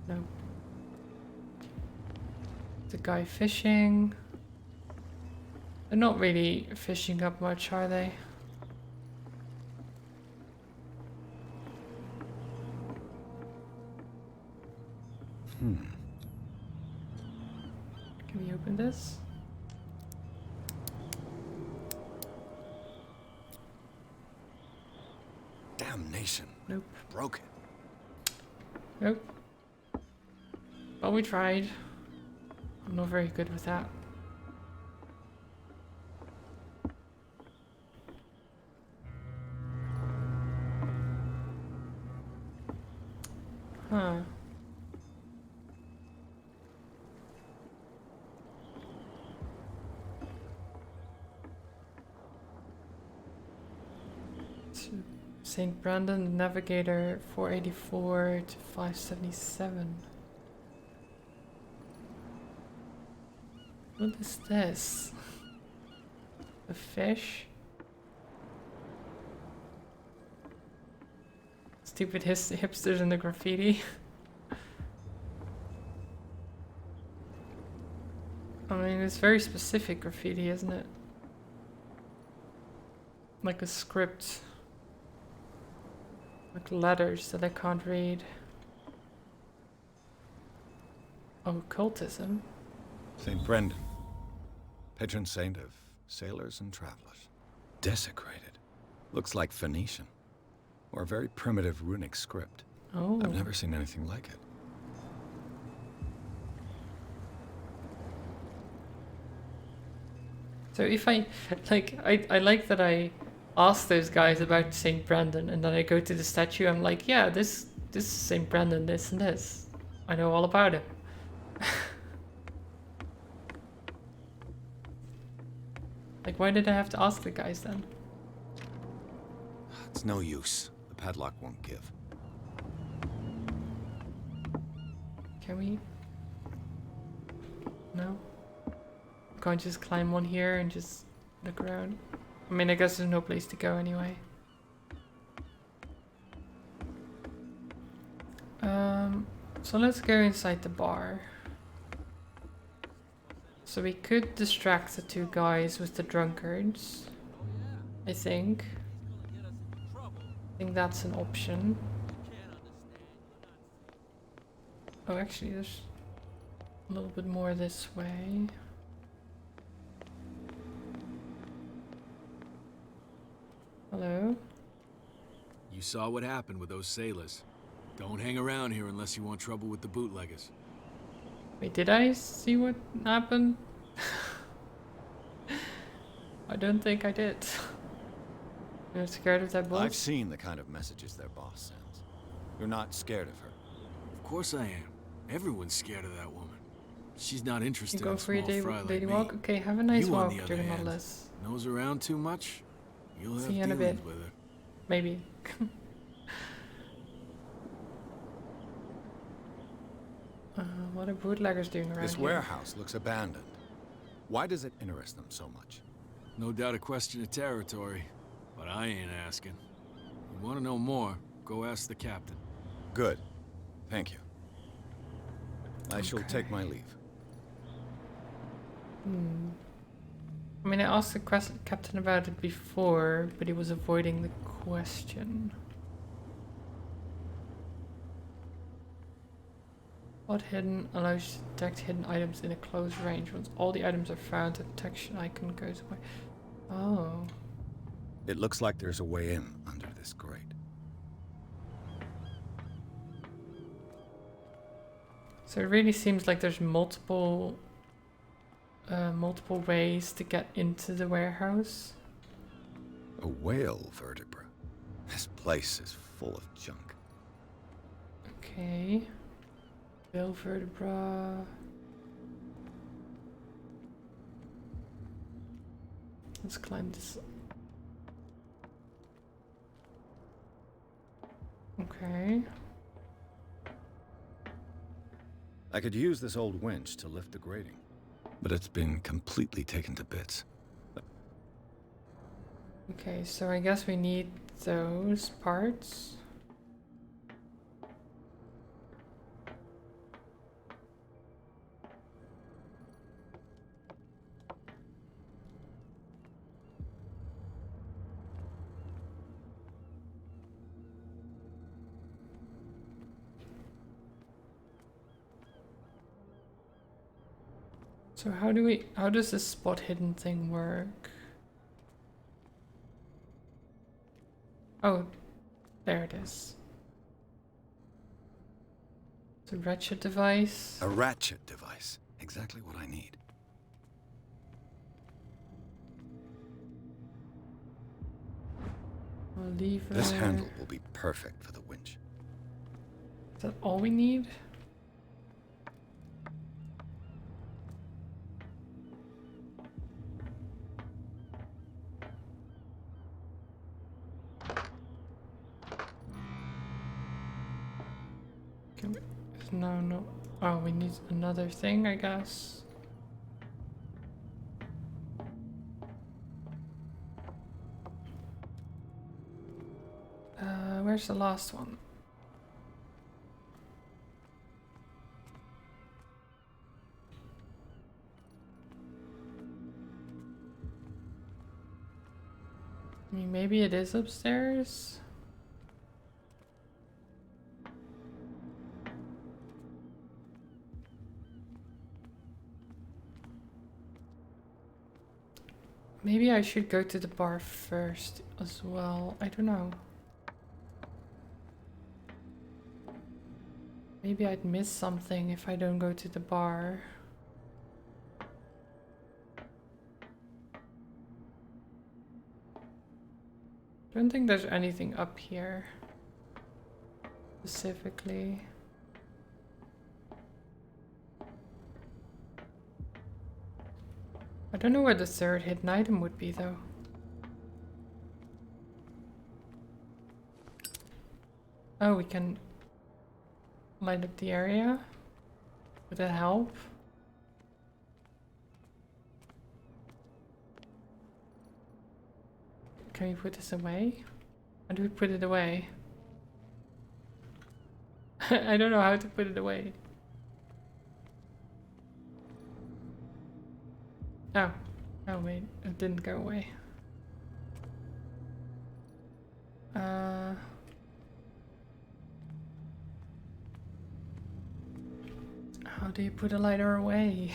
No. The guy fishing. They're not really fishing up much, are they? Can we open this? Damnation. Nope. Broke it. Nope. But we tried. I'm not very good with that. Huh. St. Brandon, Navigator 484 to 577. What is this? A fish? Stupid hipsters in the graffiti. I mean, it's very specific graffiti, isn't it? Like a script. Like letters that I can't read. Oh, occultism. St. Brendan. Patron saint of sailors and travelers. Desecrated. Looks like Phoenician. Or a very primitive runic script. Oh. I've never seen anything like it. So if I like that I ask those guys about St. Brendan and then I go to the statue, I'm like, yeah, this is St. Brendan, this and this. I know all about him. Like, why did I have to ask the guys then? It's no use. The padlock won't give. Can we? No? Can't just climb on here and just look around? I mean, I guess there's no place to go anyway. So let's go inside the bar. So we could distract the two guys with the drunkards. I think. I think that's an option. Oh, actually, there's a little bit more this way. Hello? You saw what happened with those sailors. Don't hang around here unless you want trouble with the bootleggers. Wait, did I see what happened? I don't think I did. You're scared of that boss? I've seen the kind of messages their boss sends. You're not scared of her. Of course I am. Everyone's scared of that woman. She's not You interested go in for your small fry like daily me. walk? Okay, have a nice You, on walk the other during all hand, this. Nose around too much? You'll have See you in a dealings bit. with her. Maybe. What are bootleggers doing around This here? warehouse looks abandoned. Why does it interest them so much? No doubt a question of territory, but I ain't asking. You want to know more, go ask the captain. Good. Thank you. I shall take my leave. I mean, I asked the captain about it before, but he was avoiding the question. Spot hidden allows you to detect hidden items in a close range. Once all the items are found, the detection icon goes away. Oh. It looks like there's a way in under this grate. So it really seems like there's multiple ways to get into the warehouse. A whale vertebra. This place is full of junk. Okay. Whale vertebra. Let's climb this. Okay. I could use this old winch to lift the grating, but it's been completely taken to bits. Okay, so I guess we need those parts. So how does this spot hidden thing work? Oh, there it is. It's a ratchet device. A ratchet device. Exactly what I need. A lever. This handle will be perfect for the winch. Is that all we need? No. Oh, we need another thing, I guess. Where's the last one? I mean, maybe it is upstairs? Maybe I should go to the bar first as well. I don't know. Maybe I'd miss something if I don't go to the bar. Don't think there's anything up here specifically. I don't know where the third hidden item would be though. Oh, we can light up the area. Would that help? Can we put this away? How do we put it away? I don't know how to put it away. Oh. Oh wait, it didn't go away. How do you put a lighter away?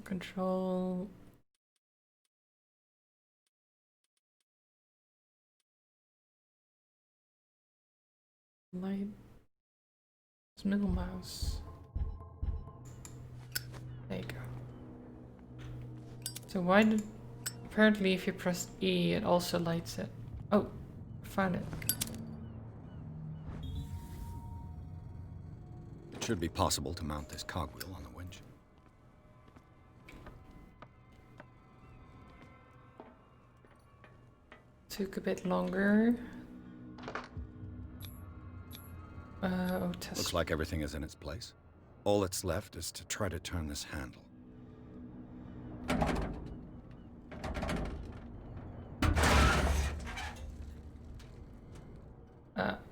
Control. Light. It's middle mouse. There you go. So why did... Apparently if you press E it also lights it. Oh, found it. It should be possible to mount this cogwheel on the winch. Took a bit longer. Oh, test. Looks like everything is in its place. All that's left is to try to turn this handle.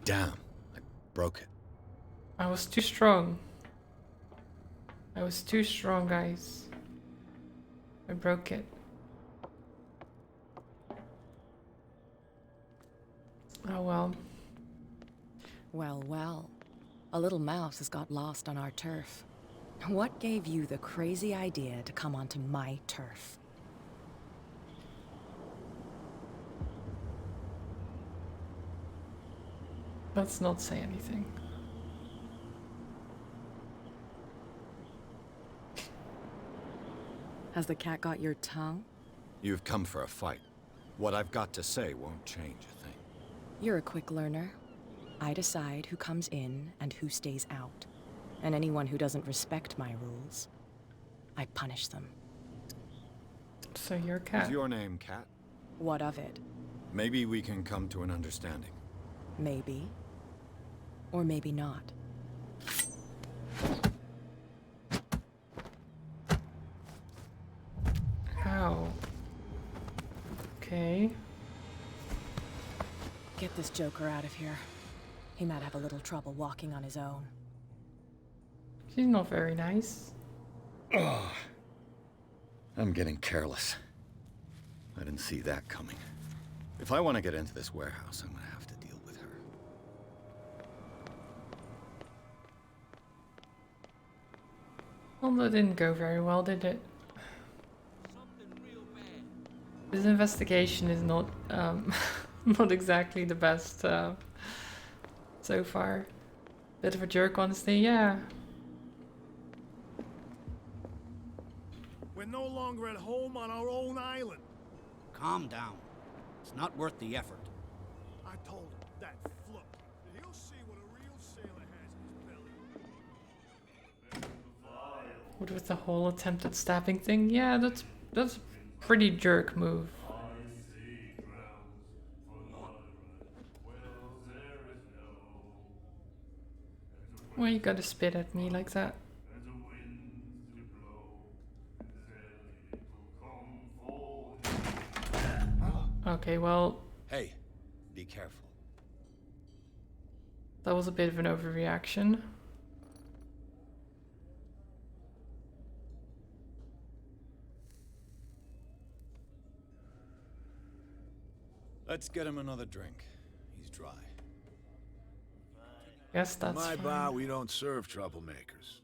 Damn, I broke it. I was too strong. I was too strong, guys. I broke it. Oh well. Well, well. A little mouse has got lost on our turf. What gave you the crazy idea to come onto my turf? Let's not say anything. Has the cat got your tongue? You've come for a fight. What I've got to say won't change a thing. You're a quick learner. I decide who comes in and who stays out. And anyone who doesn't respect my rules, I punish them. So you're a cat. Is your name Cat? What of it? Maybe we can come to an understanding. Maybe. Or maybe not. Ow. Okay. Get this joker out of here. He might have a little trouble walking on his own. She's not very nice. Oh, I'm getting careless. I didn't see that coming. If I want to get into this warehouse, I'm going to have to deal with her. Well, that didn't go very well, did it? This investigation is not, not exactly the best, so far. Bit of a jerk, honestly, yeah. We're no longer at home on our own island. Calm down. It's not worth the effort. I told him, that fluke. He'll see what a real sailor has in his belly. What with the whole attempted stabbing thing? Yeah, that's a pretty jerk move. Why you gotta spit at me like that? Okay, well, Hey, be careful. that was a bit of an overreaction. Let's get him another drink. He's dry. Guess that's My fine. bar, we don't serve troublemakers.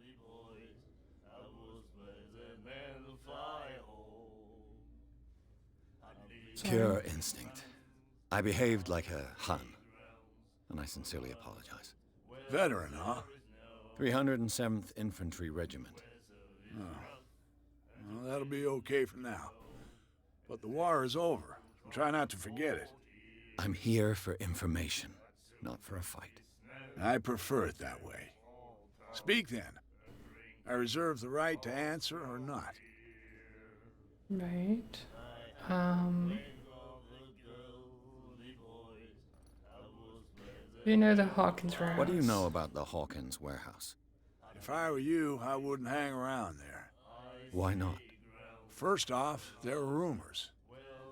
Pure instinct. I behaved like a Hun, and I sincerely apologize. Veteran, huh? 307th Infantry Regiment. Well, that'll be okay for now. But the war is over. Try not to forget it. I'm here for information, not for a fight. I prefer it that way. Speak then. I reserve the right to answer or not. Right. You know the Hawkins warehouse. What do you know about the Hawkins warehouse? If I were you, I wouldn't hang around there. Why not? First off, there are rumors.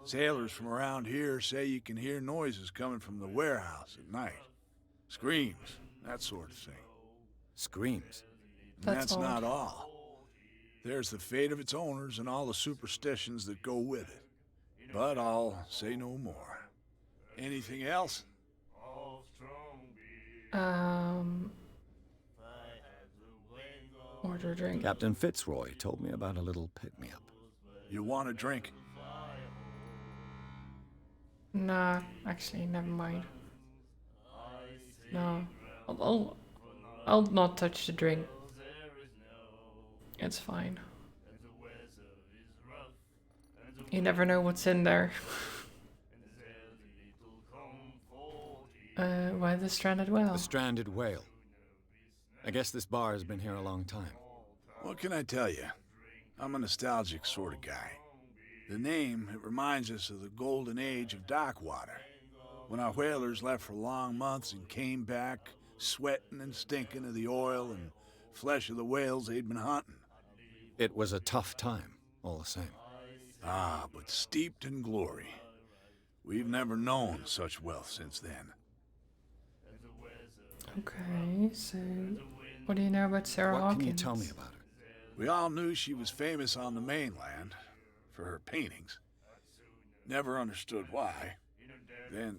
Sailors from around here say you can hear noises coming from the warehouse at night. Screams, that sort of thing. Screams? And That's that's odd. not all. There's the fate of its owners and all the superstitions that go with it. But I'll say no more. Anything else? Order a drink. Captain Fitzroy told me about a little pick-me-up. You want a drink? Nah, actually, never mind. No, I'll not touch the drink. It's fine. You never know what's in there. Why the stranded whale? The stranded whale. I guess this bar has been here a long time. What can I tell you? I'm a nostalgic sort of guy. The name, it reminds us of the golden age of dockwater, when our whalers left for long months and came back sweating and stinking of the oil and flesh of the whales they'd been hunting. It was a tough time, all the same. Ah, but steeped in glory. We've never known such wealth since then. Okay, so what do you know about Sarah What Hawkins? can you tell me about her? We all knew she was famous on the mainland for her paintings. Never understood why. Then,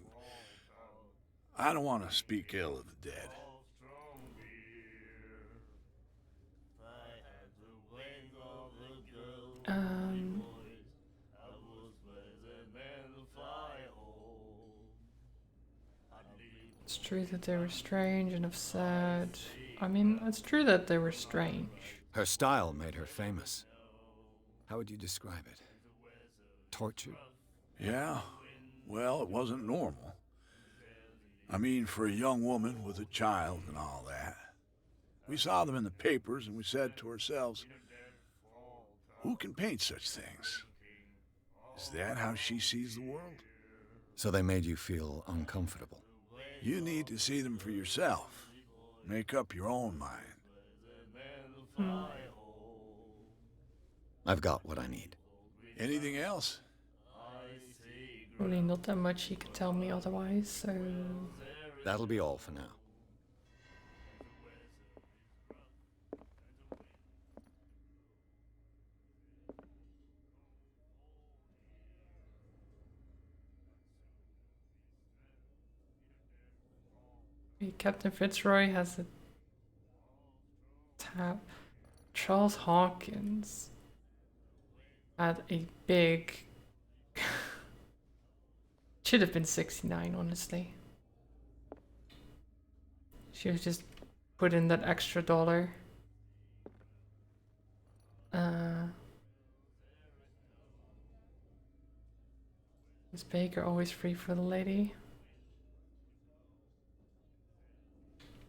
I don't want to speak ill of the dead. Um, it's true that they were strange and upset. I mean, it's true that they were strange. Her style made her famous. How would you describe it? Tortured? Yeah? Well, it wasn't normal. I mean, for a young woman with a child and all that. We saw them in the papers and we said to ourselves, who can paint such things? Is that how she sees the world? So they made you feel uncomfortable. You need to see them for yourself. Make up your own mind. I've got what I need. Anything else? Really not that much he could tell me otherwise, so... That'll be all for now. Captain Fitzroy has a tab. Charles Hawkins had a big... Should have been 69, honestly. She was just put in that extra dollar. Is Baker always free for the lady?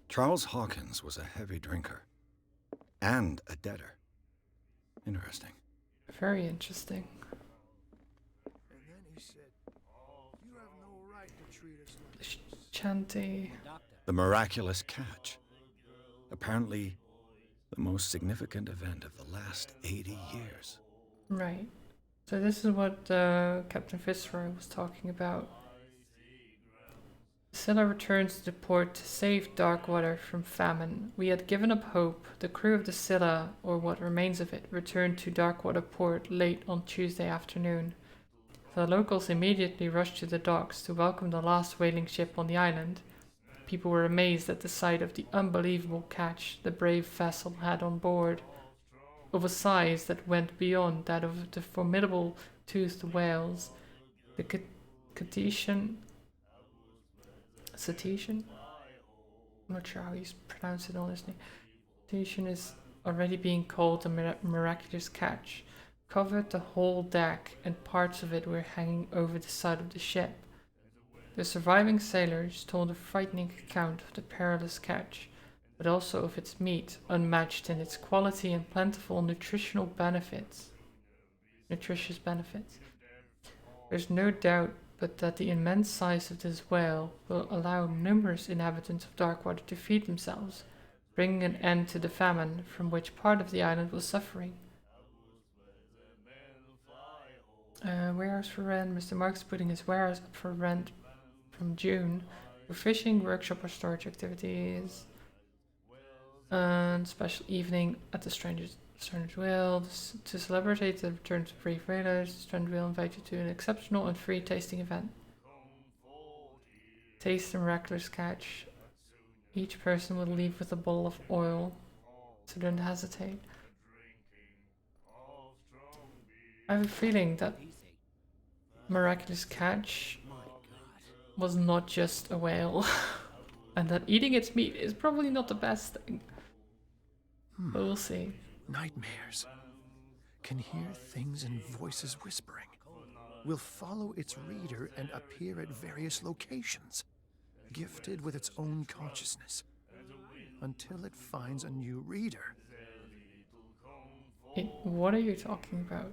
Charles Hawkins was a heavy drinker. And a debtor. Interesting. Very interesting. And then he said, you have no right to treat us like this. Chanty. The miraculous catch. Apparently, the most significant event of the last 80 years. Right. So this is what Captain Fitzroy was talking about. Scylla returns to the port to save Darkwater from famine. We had given up hope. The crew of the Scylla, or what remains of it, returned to Darkwater port late on Tuesday afternoon. The locals immediately rushed to the docks to welcome the last whaling ship on the island. People were amazed at the sight of the unbelievable catch the brave vessel had on board, of a size that went beyond that of the formidable toothed whales. The cetacean? I'm not sure how you pronounce it honestly. Cetacean is already being called a miraculous catch. Covered the whole deck, and parts of it were hanging over the side of the ship. The surviving sailors told a frightening account of the perilous catch, but also of its meat, unmatched in its quality and plentiful nutritious benefits. There's no doubt but that the immense size of this whale will allow numerous inhabitants of Darkwater to feed themselves, bringing an end to the famine from which part of the island was suffering. Warehouse for rent. Mr. Mark's putting his warehouse up for rent from June for fishing, workshop, or storage activities. And special evening at the Stranger's Whale to celebrate the return of free whalers. The Stranger's Whale invite you to an exceptional and free tasting event. Taste the miraculous catch. Each person will leave with a bowl of oil, so don't hesitate. I have a feeling that miraculous catch was not just a whale, and that eating its meat is probably not the best thing. But we'll see. Nightmares. Can hear things and voices whispering. Will follow its reader and appear at various locations, gifted with its own consciousness, until it finds a new reader. What are you talking about?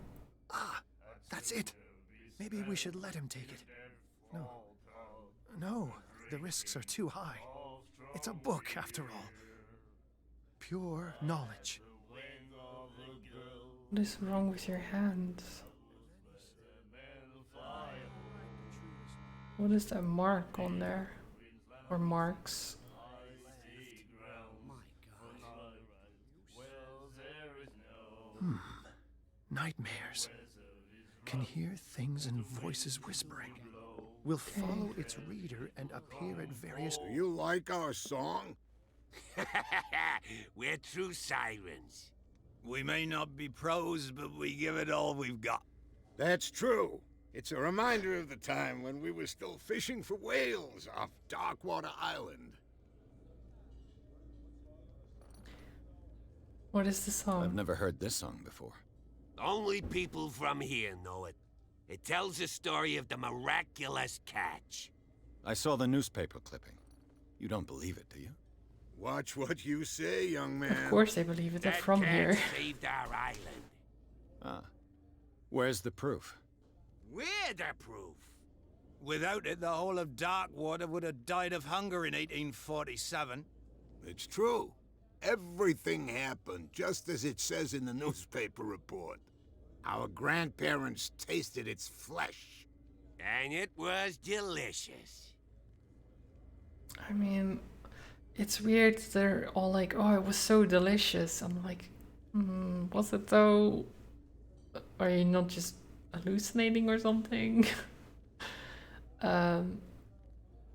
Ah, that's it. Maybe we should let him take it. No, the risks are too high. It's a book, after all. Pure knowledge. What is wrong with your hands? What is that mark on there? Or marks? Nightmares. Can hear things and voices whispering. will follow its reader and appear at various... Do you like our song? We're true sirens. We may not be pros, but we give it all we've got. That's true. It's a reminder of the time when we were still fishing for whales off Darkwater Island. What is the song? I've never heard this song before. Only people from here know it. It tells the story of the miraculous catch. I saw the newspaper clipping. You don't believe it, do you? Watch what you say, young man. Of course they believe it. They're That from catch here. saved our island. Ah. Where's the proof? We're the proof. Without it, the whole of Darkwater would have died of hunger in 1847. It's true. Everything happened just as it says in the newspaper report. Our grandparents tasted its flesh. And it was delicious. I mean, it's weird. They're all like, "Oh, it was so delicious." I'm like, was it though? Are you not just hallucinating or something? The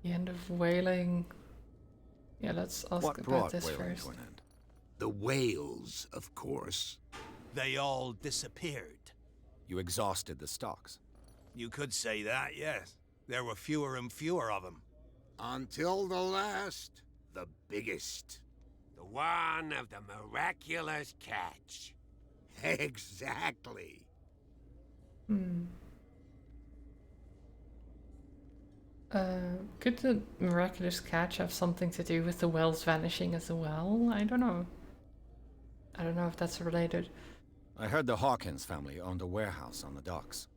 end of whaling. Yeah, let's ask What about brought this whaling first. to an end? The whales, of course. They all disappeared. You exhausted the stocks. You could say that, yes. There were fewer and fewer of them. Until the last, the biggest. The one of the miraculous catch. Exactly. Could the miraculous catch have something to do with the whales vanishing as well? I don't know. I don't know if that's related. I heard the Hawkins family owned a warehouse on the docks.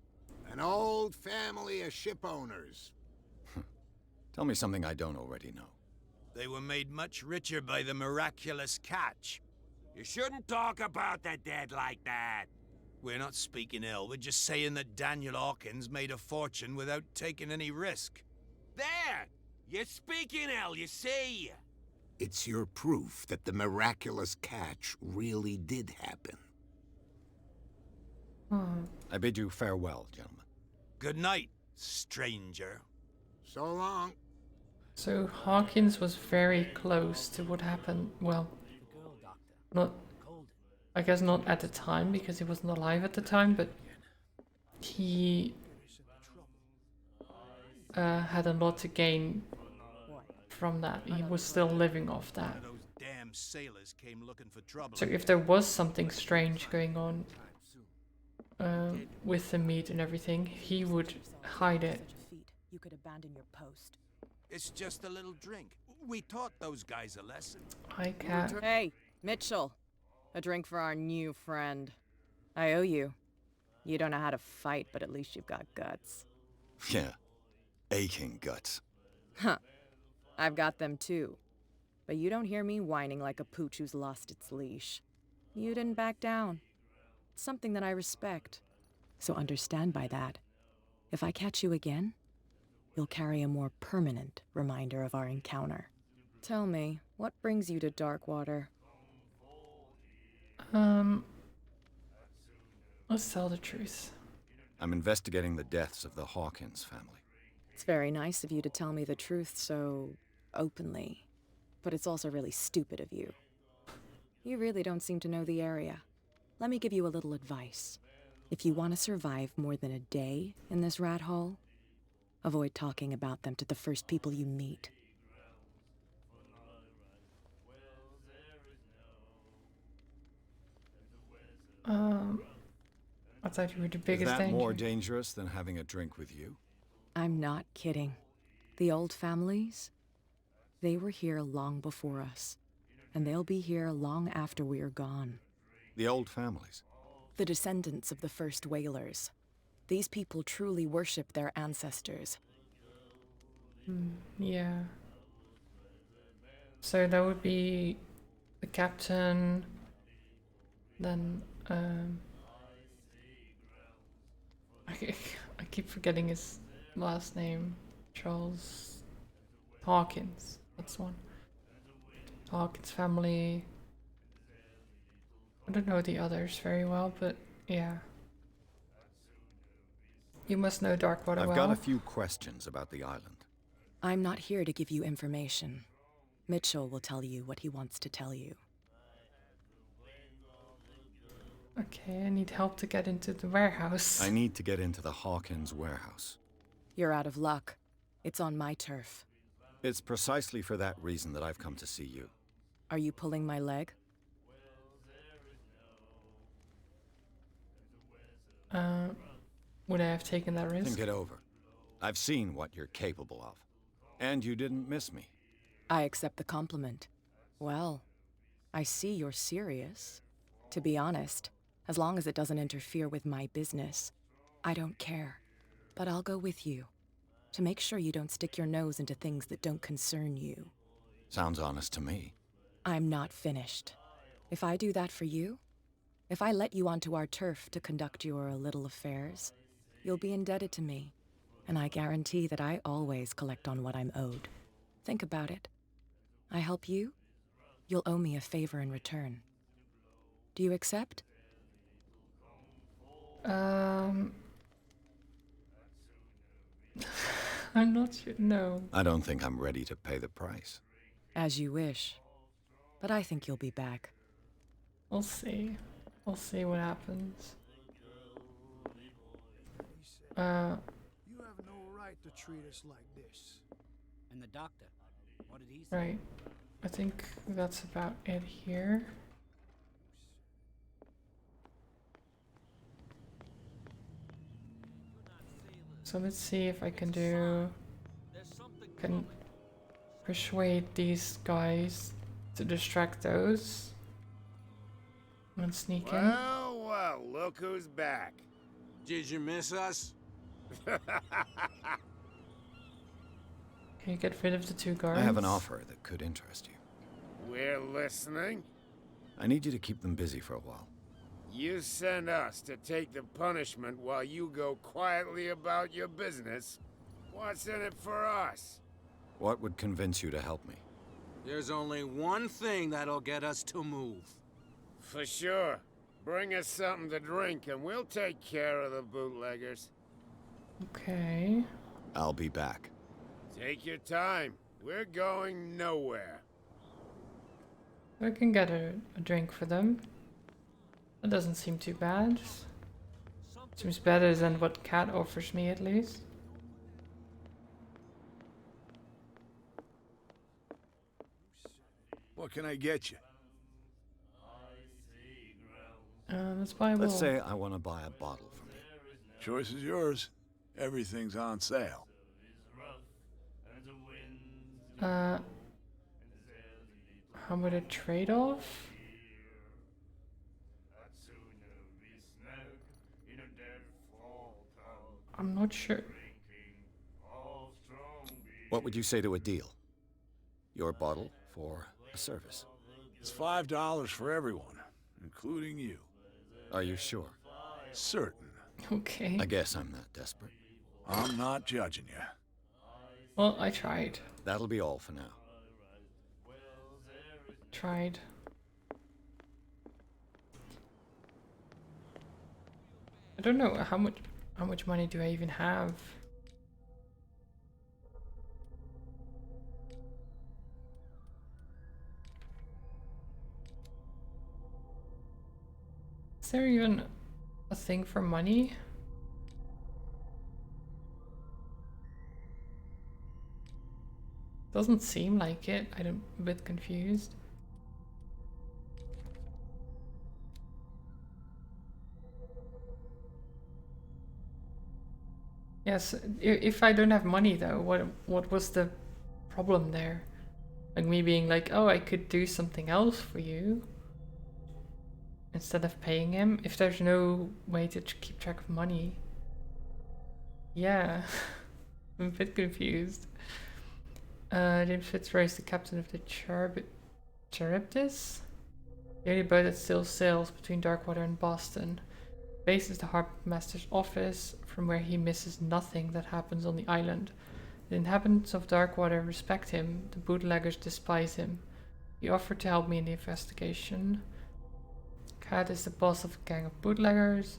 An old family of ship owners. Tell me something I don't already know. They were made much richer by the miraculous catch. You shouldn't talk about the dead like that. We're not speaking ill, we're just saying that Daniel Hawkins made a fortune without taking any risk. There! You're speaking ill, you see? It's your proof that the miraculous catch really did happen. I bid you farewell, gentlemen. Good night, stranger. So long. So Hawkins was very close to what happened. Well, not, I guess not at the time because he wasn't alive at the time, but he had a lot to gain from that. He was still living off that. Those damn sailors came looking for trouble. So if there was something strange going on with the meat and everything, he would hide it. You could abandon your post. It's just a little drink. We taught those guys a lesson. Hi, Cat. Hey, Mitchell. A drink for our new friend. I owe you. You don't know how to fight, but at least you've got guts. Yeah. Aching guts. Huh. I've got them too. But you don't hear me whining like a pooch who's lost its leash. You didn't back down. It's something that I respect. So understand by that. If I catch you again, you'll carry a more permanent reminder of our encounter. Tell me, what brings you to Darkwater? Let's tell the truth. I'm investigating the deaths of the Hawkins family. It's very nice of you to tell me the truth so openly, but it's also really stupid of you. You really don't seem to know the area. Let me give you a little advice. If you want to survive more than a day in this rat hole, avoid talking about them to the first people you meet. I thought you were the Is biggest that danger. more dangerous than having a drink with you? I'm not kidding. The old families, they were here long before us, and they'll be here long after we are gone. The old families? The descendants of the first whalers. These people truly worship their ancestors. Yeah. So that would be the captain, then, I keep forgetting his last name. Charles Hawkins. That's one. Hawkins family. I don't know the others very well, but yeah. You must know Darkwater well. I've got a few questions about the island. I'm not here to give you information. Mitchell will tell you what he wants to tell you. Okay, I need help to get into the warehouse. I need to get into the Hawkins warehouse. You're out of luck. It's on my turf. It's precisely for that reason that I've come to see you. Are you pulling my leg? Would I have taken that risk? Think it over. I've seen what you're capable of. And you didn't miss me. I accept the compliment. Well, I see you're serious. To be honest, as long as it doesn't interfere with my business, I don't care. But I'll go with you, to make sure you don't stick your nose into things that don't concern you. Sounds honest to me. I'm not finished. If I do that for you, if I let you onto our turf to conduct your little affairs, you'll be indebted to me, and I guarantee that I always collect on what I'm owed. Think about it. I help you, you'll owe me a favor in return. Do you accept? I'm not sure. No. I don't think I'm ready to pay the price. As you wish. But I think you'll be back. We'll see. We'll see what happens. You have no right to treat us like this. And the doctor, what did he say? Right. I think that's about it here. So let's see if I can persuade these guys to distract those and sneak in. Well, well, look who's back. Did you miss us? Can you get rid of the two guards? I have an offer that could interest you. We're listening. I need you to keep them busy for a while. You send us to take the punishment while you go quietly about your business. What's in it for us? What would convince you to help me? There's only one thing that'll get us to move. For sure. Bring us something to drink and we'll take care of the bootleggers. Okay. I'll be back. Take your time. We're going nowhere. I can get a drink for them. That doesn't seem too bad. Seems better than what Cat offers me, at least. What can I get you? Let's buy a Let's bowl. say I want to buy a bottle from you. Choice is yours. Everything's on sale. How about a trade-off? I'm not sure. What would you say to a deal? Your bottle for a service. It's $5 for everyone, including you. Are you sure? Certain. Okay. I guess I'm not desperate. I'm not judging you. Well, I tried. That'll be all for now. Tried. I don't know how much money do I even have? Is there even a thing for money? Doesn't seem like it. I'm a bit confused. Yes, if I don't have money though, what was the problem there? Like me being like, oh, I could do something else for you instead of paying him. If there's no way to keep track of money, yeah, I'm a bit confused. James Fitzroy is the captain of the Charybdis, the only boat that still sails between Darkwater and Boston. Base is the Harbour Master's office, from where he misses nothing that happens on the island. The inhabitants of Darkwater respect him, the bootleggers despise him. He offered to help me in the investigation. Cat is the boss of a gang of bootleggers.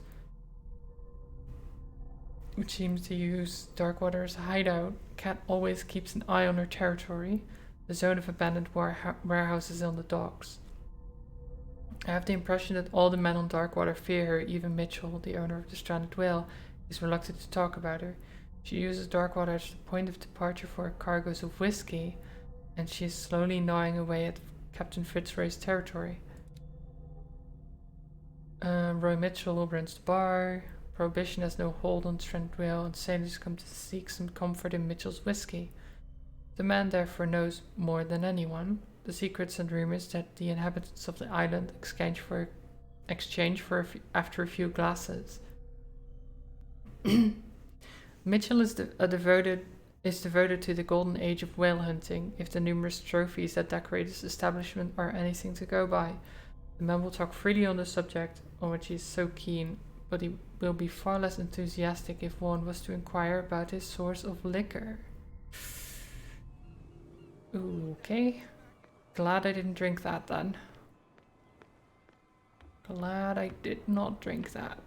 which seems to use Darkwater as a hideout. Cat always keeps an eye on her territory, the zone of abandoned warehouses on the docks. I have the impression that all the men on Darkwater fear her, even Mitchell, the owner of the stranded whale, is reluctant to talk about her. She uses Darkwater as the point of departure for her cargoes of whiskey, and she is slowly gnawing away at Captain Fitzroy's territory. Roy Mitchell runs the bar. Prohibition has no hold on stranded whale, and sailors come to seek some comfort in Mitchell's whiskey. The man therefore knows more than anyone the secrets and rumors that the inhabitants of the island exchange for after a few glasses. Mitchell is devoted to the golden age of whale hunting, if the numerous trophies that decorate his establishment are anything to go by. The man will talk freely on the subject on which he is so keen, but he will be far less enthusiastic if one was to inquire about his source of liquor. Okay. Glad I didn't drink that then. Glad I did not drink that.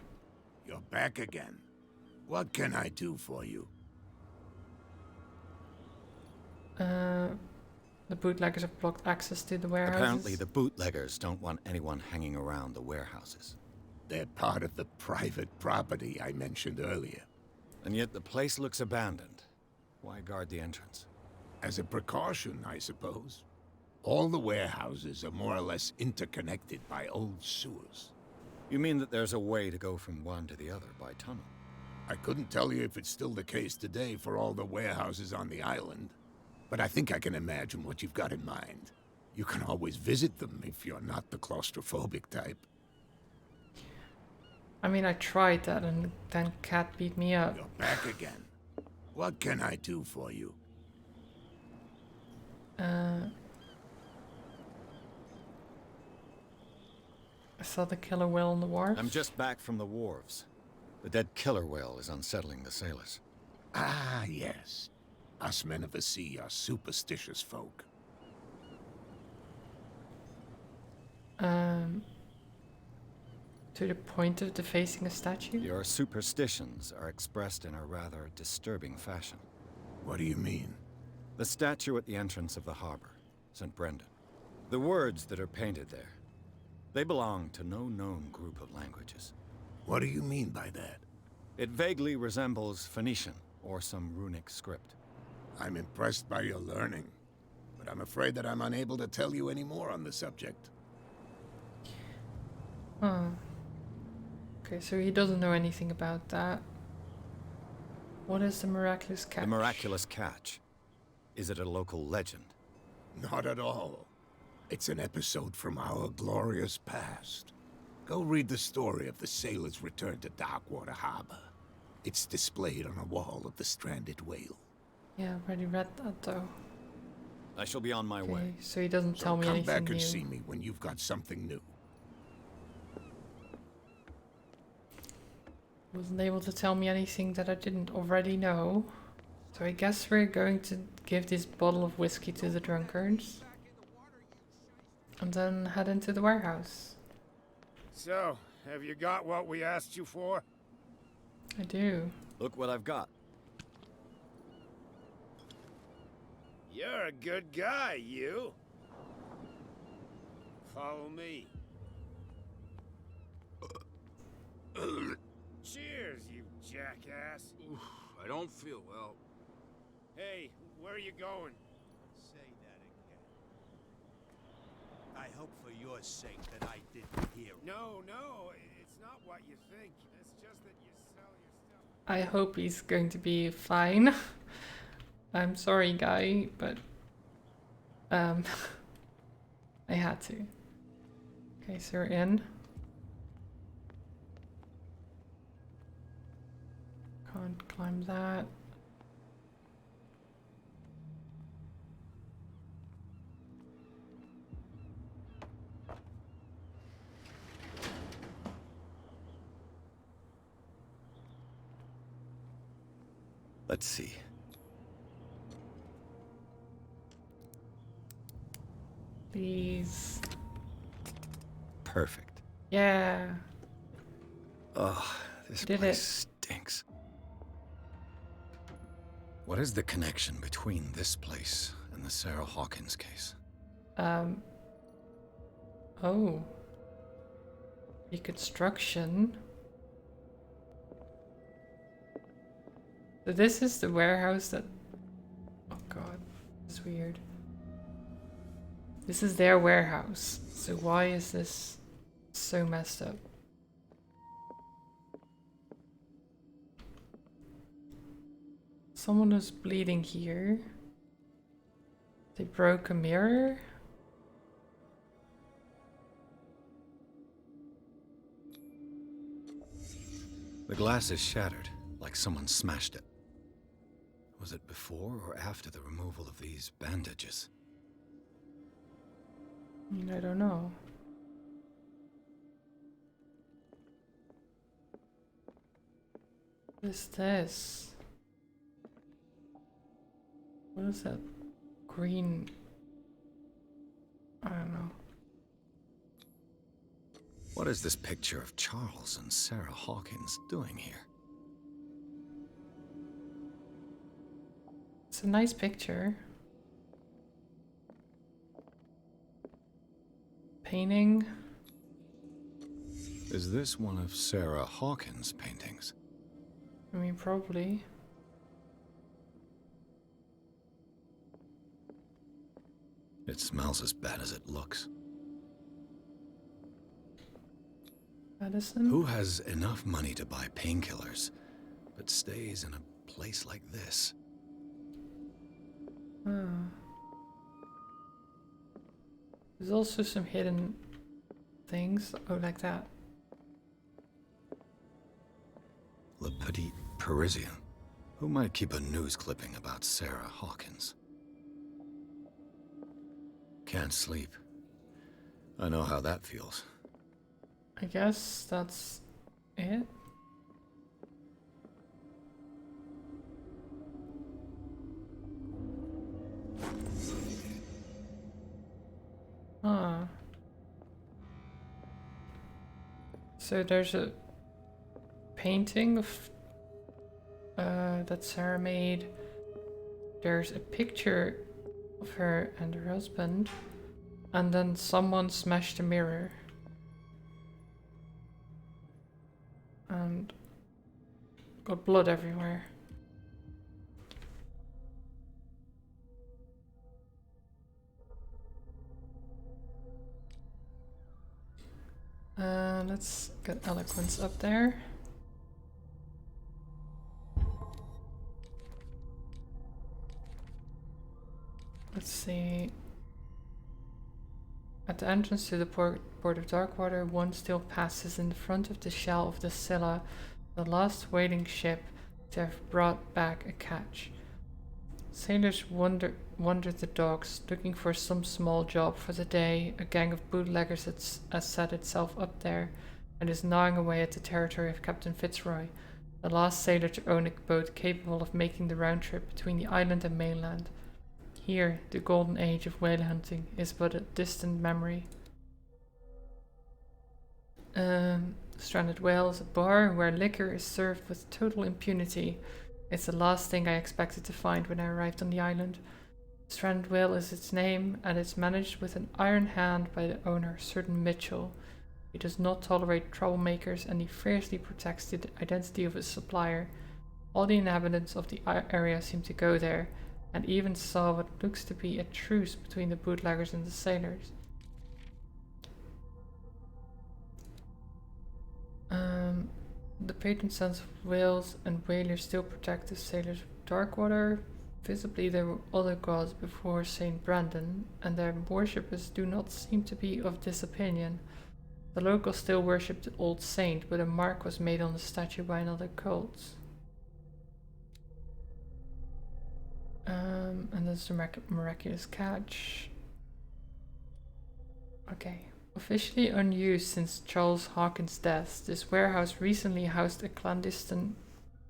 You're back again. What can I do for you? The bootleggers have blocked access to the warehouses. Apparently the bootleggers don't want anyone hanging around the warehouses. They're part of the private property I mentioned earlier. And yet the place looks abandoned. Why guard the entrance? As a precaution, I suppose. All the warehouses are more or less interconnected by old sewers. You mean that there's a way to go from one to the other by tunnel? I couldn't tell you if it's still the case today for all the warehouses on the island, but I think I can imagine what you've got in mind. You can always visit them if you're not the claustrophobic type. I mean, I tried that and then Cat beat me up. You're back again. What can I do for you? I saw the killer whale on the wharf. I'm just back from the wharves. The dead killer whale is unsettling the sailors. Ah, yes. Us men of the sea are superstitious folk. To the point of defacing a statue? Your superstitions are expressed in a rather disturbing fashion. What do you mean? The statue at the entrance of the harbor, St. Brendan. The words that are painted there, they belong to no known group of languages. What do you mean by that? It vaguely resembles Phoenician or some runic script. I'm impressed by your learning, but I'm afraid that I'm unable to tell you any more on the subject. Huh. Okay, so he doesn't know anything about that. What is the miraculous catch? The miraculous catch. Is it a local legend? Not at all. It's an episode from our glorious past. Go read the story of the sailor's return to Darkwater Harbor. It's displayed on a wall of the stranded whale. Yeah, I've already read that though. I shall be on my way. So he doesn't tell me anything new. Come back and see me when you've got something new. Wasn't able to tell me anything that I didn't already know. So I guess we're going to give this bottle of whiskey to the drunkards. And then head into the warehouse. So, have you got what we asked you for? I do. Look what I've got. You're a good guy, you. Follow me. Cheers, you jackass. Oof, I don't feel well. Hey, where are you going? Say that again. I hope for your sake that I didn't hear it. No, it's not what you think. It's just that you sell your stuff. I hope he's going to be fine. I'm sorry, guy, but I had to. Okay, so we're in. Can't climb that. Let's see. Please. Perfect. Yeah. Oh, this Did place stinks. What is the connection between this place and the Sarah Hawkins case? Oh. Reconstruction. So this is the warehouse that... Oh god, this is weird. This is their warehouse. So why is this so messed up? Someone is bleeding here. They broke a mirror. The glass is shattered, like someone smashed it. Was it before or after the removal of these bandages? I don't know. What is this? What is that green? I don't know. What is this picture of Charles and Sarah Hawkins doing here? It's a nice picture. Painting. Is this one of Sarah Hawkins' paintings? I mean, probably. It smells as bad as it looks. Medicine? Who has enough money to buy painkillers, but stays in a place like this? Oh. There's also some hidden things. Oh, like that. Le Petit Parisien. Who might keep a news clipping about Sarah Hawkins? Can't sleep. I know how that feels. I guess that's it. Huh. So there's a painting of that Sarah made. There's a picture of her and her husband, and then someone smashed a mirror. And got blood everywhere. Let's get eloquence up there. Let's see. At the entrance to the port of Darkwater, one still passes in the front of the shell of the Scylla, the last whaling ship to have brought back a catch. Sailors wandered the docks, looking for some small job for the day. A gang of bootleggers has set itself up there and is gnawing away at the territory of Captain Fitzroy, the last sailor to own a boat capable of making the round trip between the island and mainland. Here, the golden age of whale hunting is but a distant memory. Stranded Whale is a bar where liquor is served with total impunity. It's the last thing I expected to find when I arrived on the island. Stranded Whale is its name, and it's managed with an iron hand by the owner, certain Mitchell. He does not tolerate troublemakers, and he fiercely protects the identity of his supplier. All the inhabitants of the area seem to go there, and even saw what looks to be a truce between the bootleggers and the sailors. The patron saints of whales and whalers still protect the sailors of Darkwater. Visibly there were other gods before Saint Brandon, and their worshippers do not seem to be of this opinion. The locals still worship the old saint, but a mark was made on the statue by another cult. And there's the miraculous catch. Okay. Officially unused since Charles Hawkins' death, this warehouse recently housed a clandestine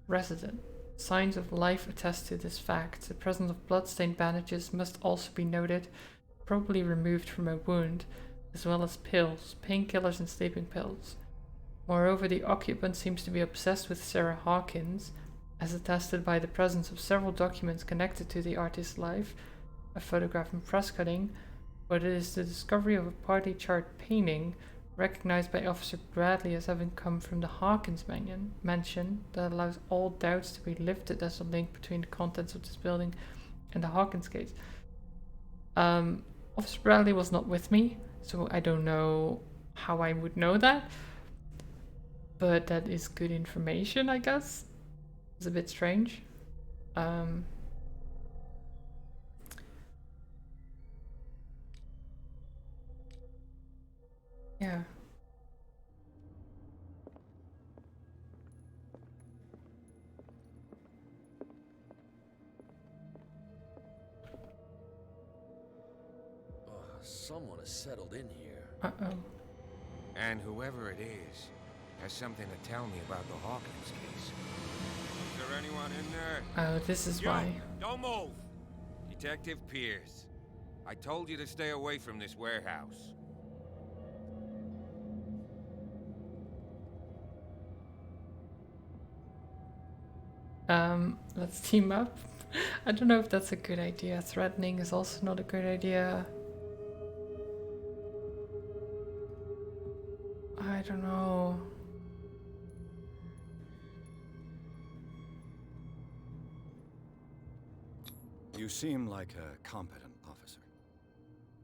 resident. Signs of life attest to this fact. The presence of bloodstained bandages must also be noted, probably removed from a wound, as well as pills, painkillers and sleeping pills. Moreover, the occupant seems to be obsessed with Sarah Hawkins, as attested by the presence of several documents connected to the artist's life, a photograph and press cutting, but it is the discovery of a partly charred painting recognized by Officer Bradley as having come from the Hawkins mansion that allows all doubts to be lifted as a link between the contents of this building and the Hawkins case. Officer Bradley was not with me, so I don't know how I would know that, but that is good information, I guess. It's a bit strange. Yeah. Someone has settled in here. Uh-oh. And whoever it is has something to tell me about the Hawkins case. Is there anyone in there? Oh, this is why. Don't move! Detective Pierce. I told you to stay away from this warehouse. Let's team up. I don't know if that's a good idea. Threatening is also not a good idea. I don't know. You seem like a competent officer.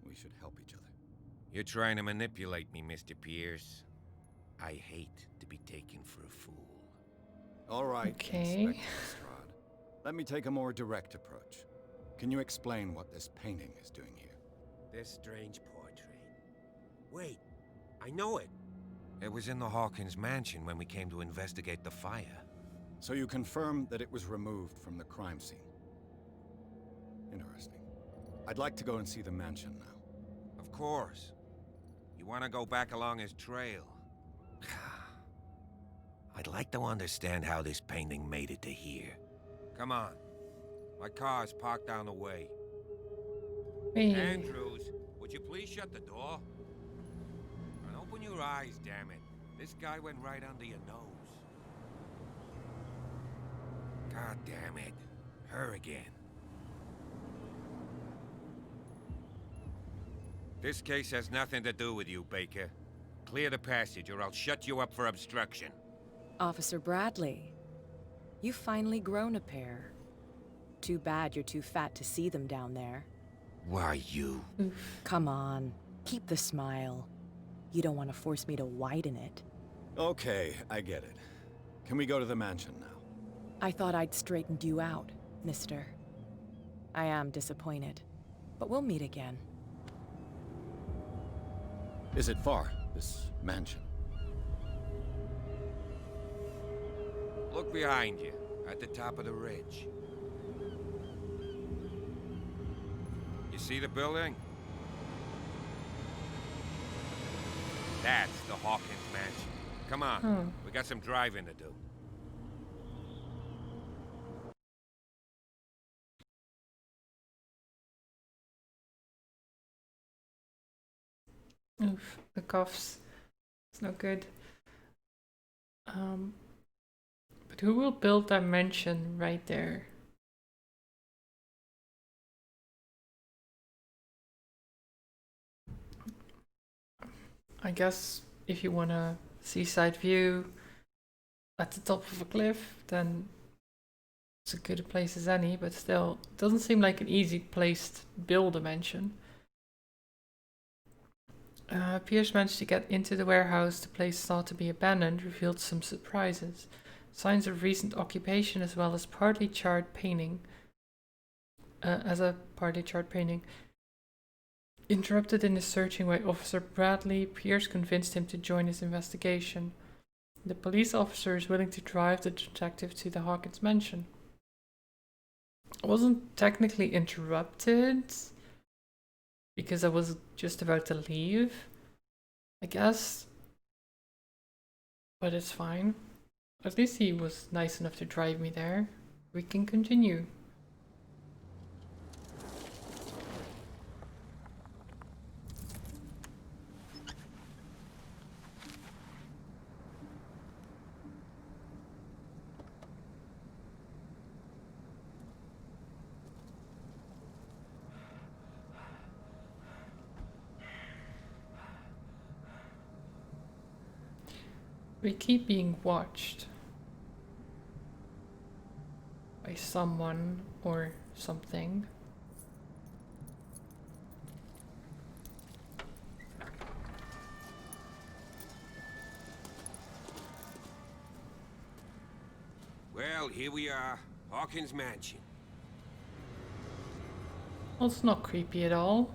We should help each other. You're trying to manipulate me, Mr. Pierce. I hate to be taken for a fool. All right, okay. Inspector Lestrade. Let me take a more direct approach. Can you explain what this painting is doing here? This strange portrait. Wait, I know it. It was in the Hawkins mansion when we came to investigate the fire. So you confirm that it was removed from the crime scene? Interesting. I'd like to go and see the mansion now. Of course. You want to go back along his trail? I'd like to understand how this painting made it to here. Come on. My car's parked down the way. Hey. Andrews, would you please shut the door? And open your eyes, damn it. This guy went right under your nose. God damn it. Her again. This case has nothing to do with you, Baker. Clear the passage or I'll shut you up for obstruction. Officer Bradley, you've finally grown a pair. Too bad you're too fat to see them down there. Why, you? Come on, keep the smile. You don't want to force me to widen it. Okay, I get it. Can we go to the mansion now? I thought I'd straightened you out, mister. I am disappointed, but we'll meet again. Is it far, this mansion? Look behind you, at the top of the ridge. You see the building? That's the Hawkins mansion. Come on, we got some driving to do. Oof, the coughs. It's not good. But who will build that mansion right there? I guess if you want a seaside view at the top of a cliff, then it's as good a place as any, but still, it doesn't seem like an easy place to build a mansion. Pierce managed to get into the warehouse. The place thought to be abandoned revealed some surprises. Signs of recent occupation as well as partly charred painting. Interrupted in his searching by Officer Bradley, Pierce convinced him to join his investigation. The police officer is willing to drive the detective to the Hawkins mansion. I wasn't technically interrupted because I was just about to leave, I guess. But it's fine. At least he was nice enough to drive me there. We can continue. We keep being watched by someone or something. Well, here we are. Hawkins Mansion. Well, it's not creepy at all.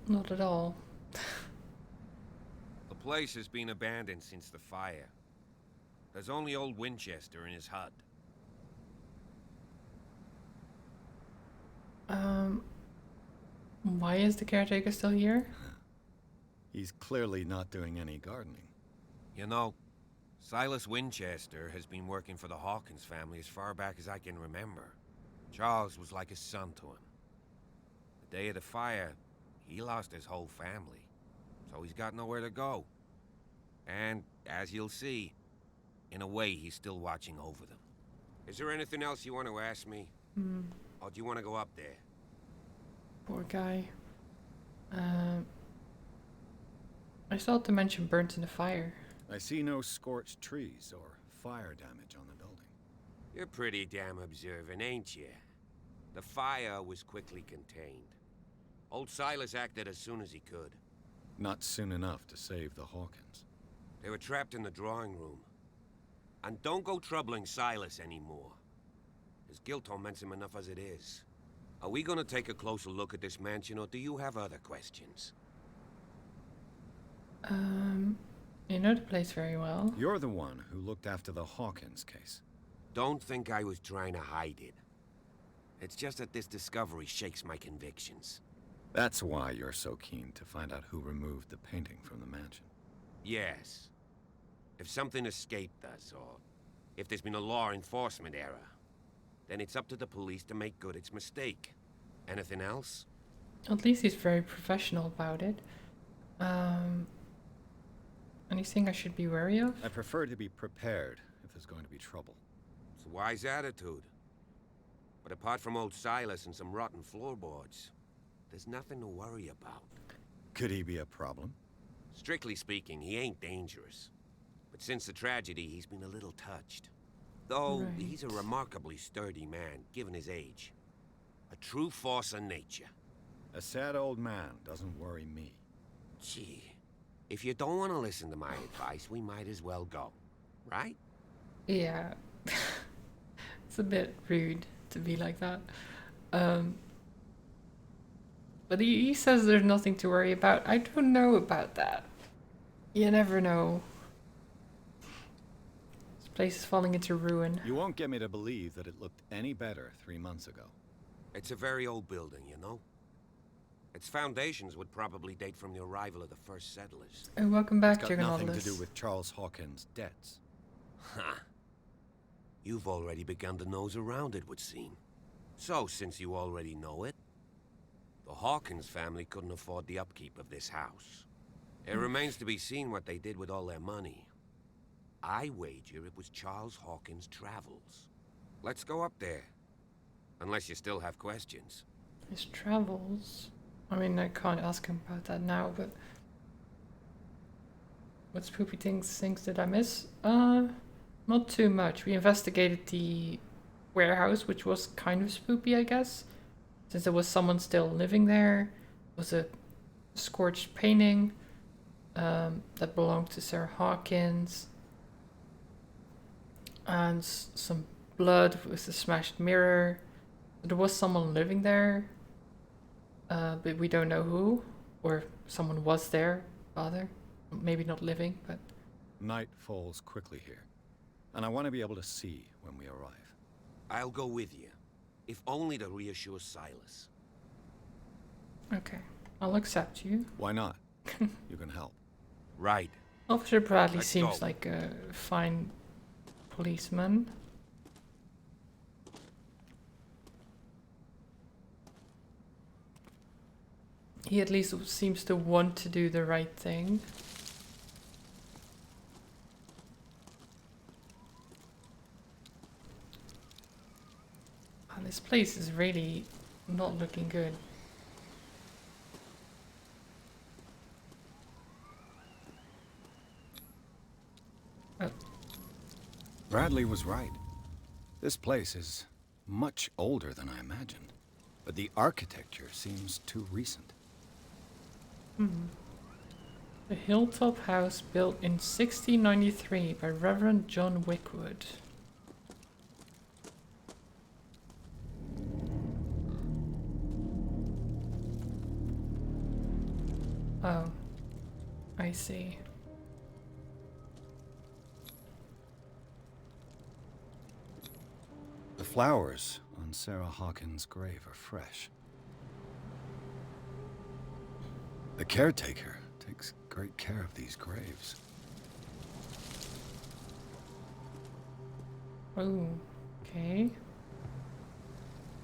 Not at all. The place has been abandoned since the fire. There's only old Winchester in his hut. Why is the caretaker still here? He's clearly not doing any gardening. You know, Silas Winchester has been working for the Hawkins family as far back as I can remember. Charles was like a son to him. The day of the fire, he lost his whole family, so he's got nowhere to go. And, as you'll see, in a way, he's still watching over them. Is there anything else you want to ask me? Or do you want to go up there? Poor guy. I saw the mansion burnt in the fire. I see no scorched trees or fire damage on the building. You're pretty damn observant, ain't you? The fire was quickly contained. Old Silas acted as soon as he could. Not soon enough to save the Hawkins. They were trapped in the drawing room. And don't go troubling Silas anymore. His guilt torments him enough as it is. Are we gonna take a closer look at this mansion, or do you have other questions? You know the place very well. You're the one who looked after the Hawkins case. Don't think I was trying to hide it. It's just that this discovery shakes my convictions. That's why you're so keen to find out who removed the painting from the mansion. Yes. If something escaped us, or if there's been a law enforcement error, then it's up to the police to make good its mistake. Anything else? At least he's very professional about it. Anything I should be wary of? I prefer to be prepared if there's going to be trouble. It's a wise attitude. But apart from old Silas and some rotten floorboards, there's nothing to worry about. Could he be a problem? Strictly speaking, he ain't dangerous. But since the tragedy, he's been a little touched. Though he's a remarkably sturdy man, given his age. A true force of nature. A sad old man doesn't worry me. Gee, if you don't want to listen to my advice, we might as well go. Right? Yeah. It's a bit rude to be like that. But he says there's nothing to worry about. I don't know about that. You never know. This place is falling into ruin. You won't get me to believe that it looked any better 3 months ago. It's a very old building, you know? Its foundations would probably date from the arrival of the first settlers. Oh, welcome back, It's got nothing Juggernaut. to do with Charles Hawkins' debts. Ha! You've already begun to nose around it, would seem. So, since you already know it, the Hawkins family couldn't afford the upkeep of this house. It remains to be seen what they did with all their money. I wager it was Charles Hawkins' travels. Let's go up there. Unless you still have questions. His travels. I mean, I can't ask him about that now, but what spooky things did I miss? Not too much. We investigated the warehouse, which was kind of spooky, I guess, since there was someone still living there. It was a scorched painting that belonged to Sarah Hawkins, and some blood with a smashed mirror. There was someone living there. But we don't know who, or someone was there, rather. Maybe not living, but... Night falls quickly here, and I want to be able to see when we arrive. I'll go with you, if only to reassure Silas. Okay, I'll accept you. Why not? You can help. Right. Officer Bradley Let's seems go. like a fine policeman. He at least seems to want to do the right thing. Oh, this place is really not looking good. Bradley was right. This place is much older than I imagined, but the architecture seems too recent. The hilltop house built in 1693 by Reverend John Wickwood. Oh, I see. The flowers on Sarah Hawkins' grave are fresh. The caretaker takes great care of these graves. Oh, okay.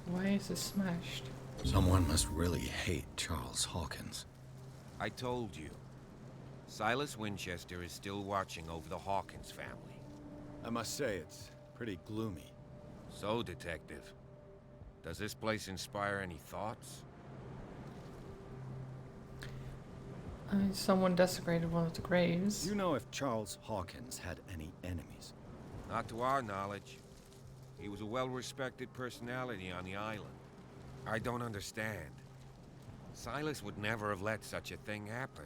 Why is it smashed? Someone must really hate Charles Hawkins. I told you. Silas Winchester is still watching over the Hawkins family. I must say, it's pretty gloomy. So, Detective, does this place inspire any thoughts? Someone desecrated one of the graves. Do you know if Charles Hawkins had any enemies? Not to our knowledge. He was a well-respected personality on the island. I don't understand. Silas would never have let such a thing happen.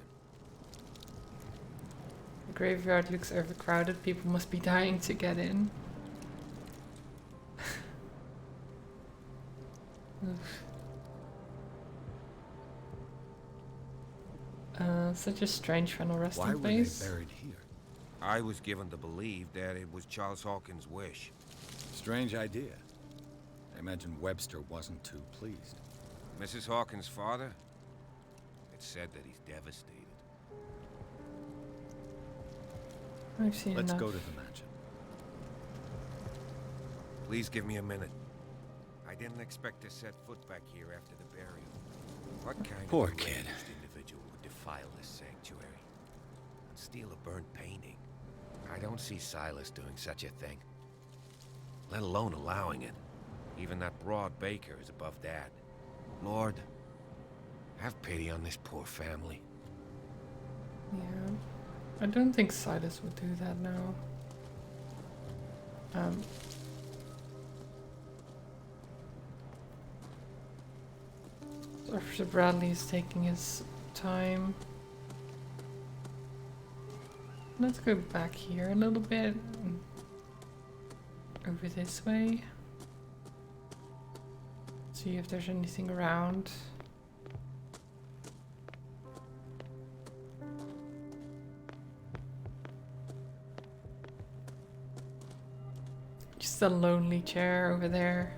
The graveyard looks overcrowded. People must be dying to get in. Such a strange final resting Why were place. they buried here? I was given to believe that it was Charles Hawkins' wish. Strange idea. I imagine Webster wasn't too pleased. Mrs. Hawkins' father? It's said that he's devastated. I've seen Let's enough. go to the mansion. Please give me a minute. I didn't expect to set foot back here after the burial. What kind Poor of kid. deranged individual would defile this sanctuary and steal a burnt painting? I don't see Silas doing such a thing, let alone allowing it. Even that broad baker is above that. Lord, have pity on this poor family. Yeah. I don't think Silas would do that now. Officer Bradley is taking his time. Let's go back here a little bit. Over this way. See if there's anything around. Just a lonely chair over there.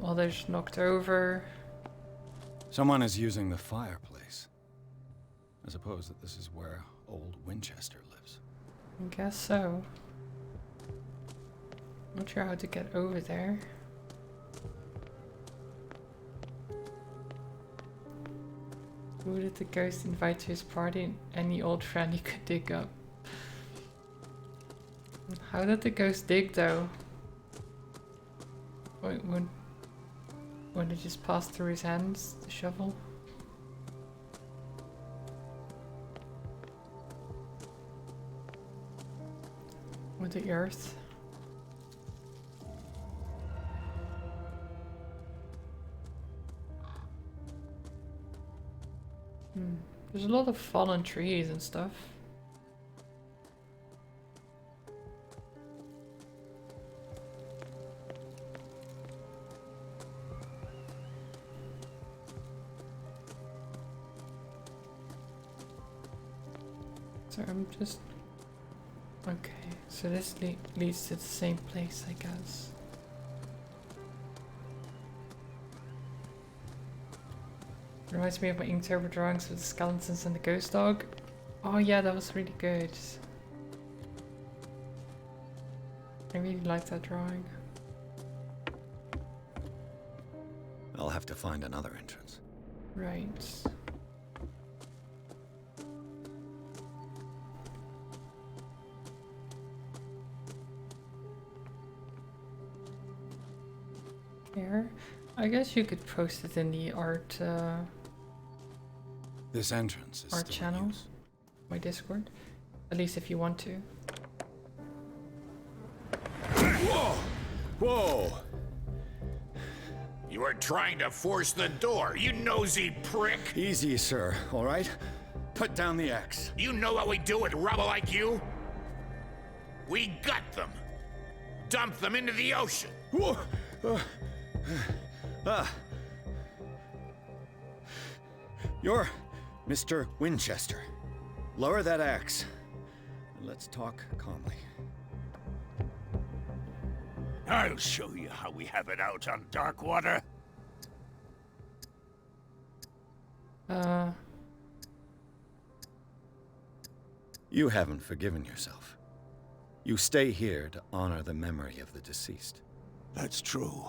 Others knocked over. Someone is using the fireplace. I suppose that this is where old Winchester lives. I guess so. Not sure how to get over there. Who did the ghost invite to his party? Any old friend he could dig up. How did the ghost dig though? Wait, when it just passed through his hands, the shovel? With the earth? There's a lot of fallen trees and stuff. So I'm just... Okay, so this leads to the same place, I guess. Reminds me of my Inktober drawings with the skeletons and the ghost dog. Oh yeah, that was really good. I really like that drawing. I'll have to find another entrance. Right. There. I guess you could post it in the art This entrance is art still channel, in use. my Discord. At least if you want to. Whoa! You were trying to force the door, you nosy prick! Easy, sir, all right? Put down the axe. You know what we do with rubble like you? We gut them. Dump them into the ocean. Whoa! You're Mr. Winchester. Lower that axe. And let's talk calmly. I'll show you how we have it out on Darkwater. You haven't forgiven yourself. You stay here to honor the memory of the deceased. That's true.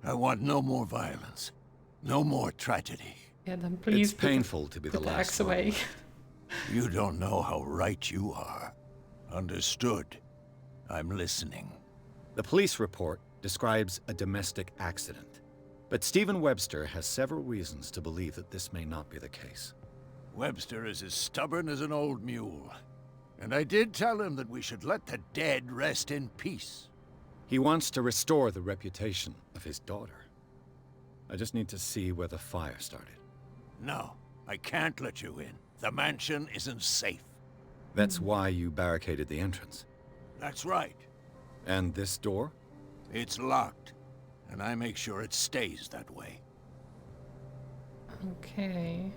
I want no more violence. No more tragedy. Yeah, then please it's painful to be the last axe away. You don't know how right you are. Understood. I'm listening. The police report describes a domestic accident, but Stephen Webster has several reasons to believe that this may not be the case. Webster is as stubborn as an old mule. And I did tell him that we should let the dead rest in peace. He wants to restore the reputation of his daughter. I just need to see where the fire started. No, I can't let you in. The mansion isn't safe. That's why you barricaded the entrance. That's right. And this door? It's locked, and I make sure it stays that way. Okay.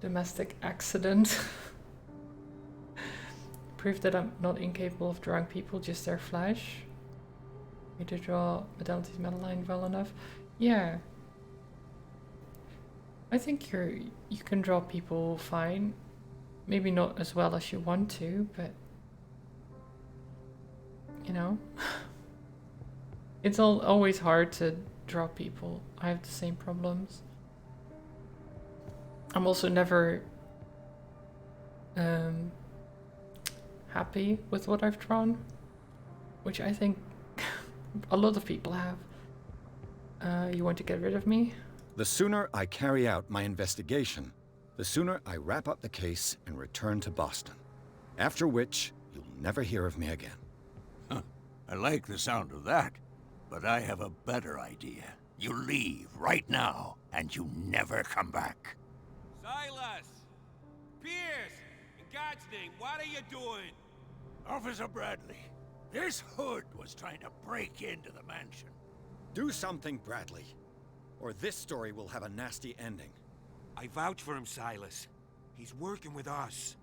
Domestic accident. Proof that I'm not incapable of drawing people, just their flesh. Need to draw Medallity's metal line well enough. Yeah. I think you can draw people fine. Maybe not as well as you want to, but you know. It's always hard to draw people. I have the same problems. I'm also never happy with what I've drawn, which I think a lot of people have. You want to get rid of me? The sooner I carry out my investigation, the sooner I wrap up the case and return to Boston. After which, you'll never hear of me again. Huh. I like the sound of that, but I have a better idea. You leave right now, and you never come back. Silas! Pierce! In God's name, what are you doing? Officer Bradley, this hood was trying to break into the mansion. Do something, Bradley, or this story will have a nasty ending. I vouch for him, Silas. He's working with us.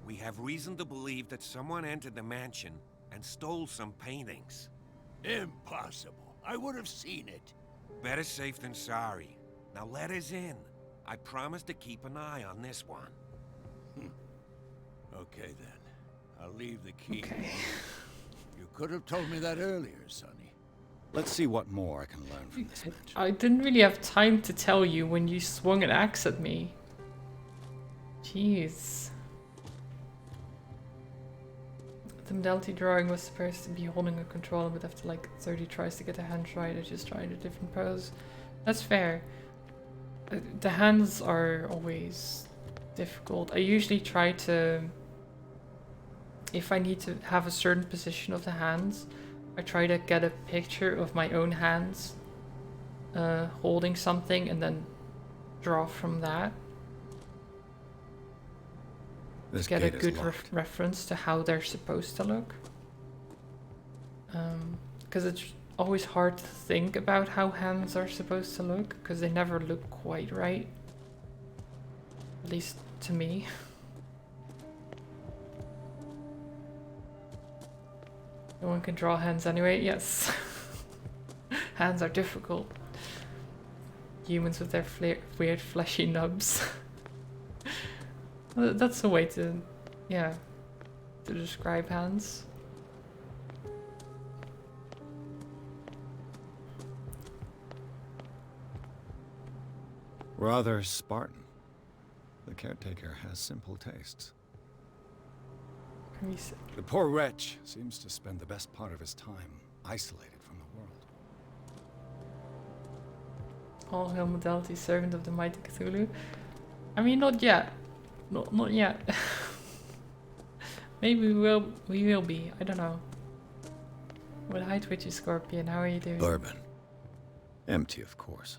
We have reason to believe that someone entered the mansion and stole some paintings. Impossible. I would have seen it. Better safe than sorry. Now let us in. I promise to keep an eye on this one. Okay then. I'll leave the key. Okay. You could have told me that earlier, Sonny. Let's see what more I can learn from this mansion. I didn't really have time to tell you when you swung an axe at me. Jeez. The Medality drawing was supposed to be holding a control and would have to like 30 tries to get the hands right. I just tried a different pose. That's fair. The hands are always difficult. I usually try to, if I need to have a certain position of the hands, I try to get a picture of my own hands holding something and then draw from that. This Get a gate is good locked. reference to how they're supposed to look. Because it's always hard to think about how hands are supposed to look, because they never look quite right. At least to me. No one can draw hands anyway, yes. Hands are difficult. Humans with their weird fleshy nubs. That's a way to, yeah, to describe hands. Rather Spartan. The caretaker has simple tastes. The poor wretch seems to spend the best part of his time isolated from the world. All hail Medality, servant of the mighty Cthulhu. I mean, not yet. Not yet. Maybe we will be. I don't know. Well, hi Twitchy Scorpion, how are you doing? Bourbon. Empty, of course.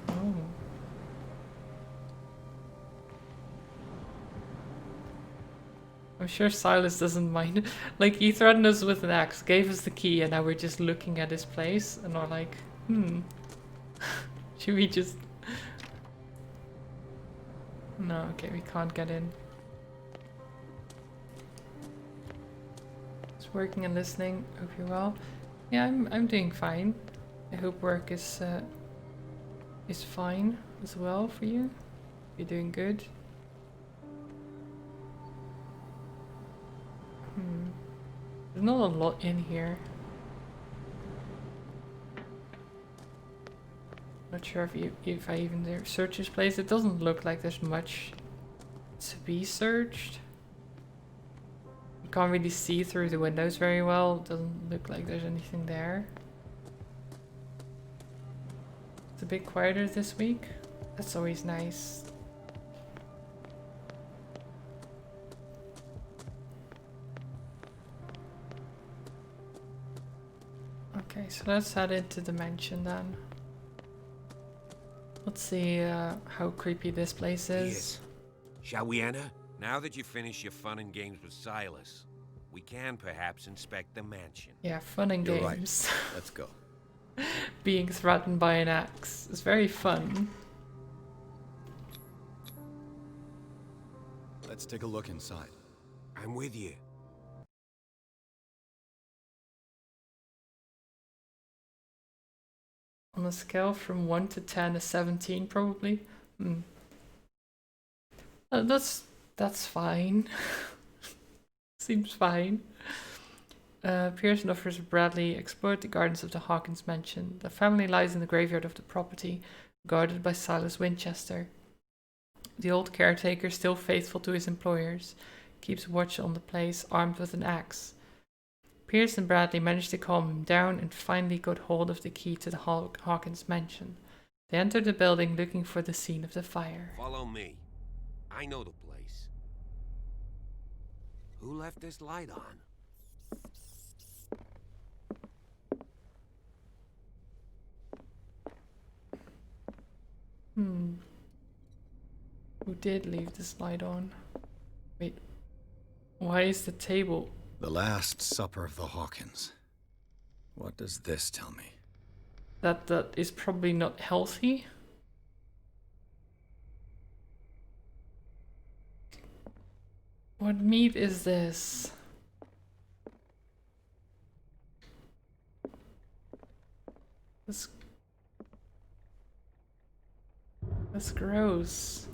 Oh. I'm sure Silas doesn't mind. Like, he threatened us with an axe, gave us the key, and now we're just looking at his place, and we're like, should we just... No, okay, we can't get in. Just working and listening. Hope you're well. Yeah, I'm doing fine. I hope work is fine as well for you. You're doing good. There's not a lot in here. Not sure if I even search this place. It doesn't look like there's much to be searched. You can't really see through the windows very well. It doesn't look like there's anything there. It's a bit quieter this week. That's always nice. Okay, so let's head into the mansion then. Let's see how creepy this place is. Yes. Shall we enter? Now that you've finished your fun and games with Silas, we can perhaps inspect the mansion. Yeah, fun and You're games. Right. Let's go. Being threatened by an axe is very fun. Let's take a look inside. I'm with you. On a scale from 1 to 10, a 17 probably. That's fine. Seems fine. Pearson offers Bradley explored the gardens of the Hawkins mansion. The family lies in the graveyard of the property, guarded by Silas Winchester. The old caretaker, still faithful to his employers, keeps watch on the place, armed with an axe. Pierce and Bradley managed to calm him down and finally got hold of the key to the Hawkins mansion. They entered the building looking for the scene of the fire. Follow me. I know the place. Who left this light on? Who did leave this light on? Wait. Why is the table... The Last Supper of the Hawkins. What does this tell me? That is probably not healthy. What meat is this? That's gross.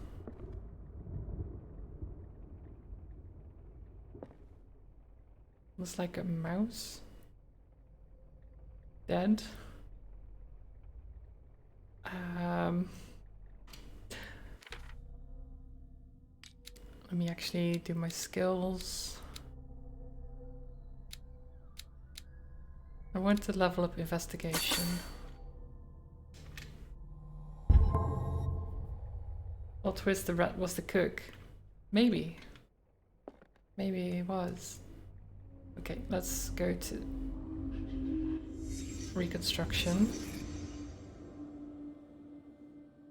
Looks like a mouse. Dead. Let me actually do my skills. I want to level up investigation. What twist the rat was the cook? Maybe. Maybe it was. Okay, let's go to reconstruction.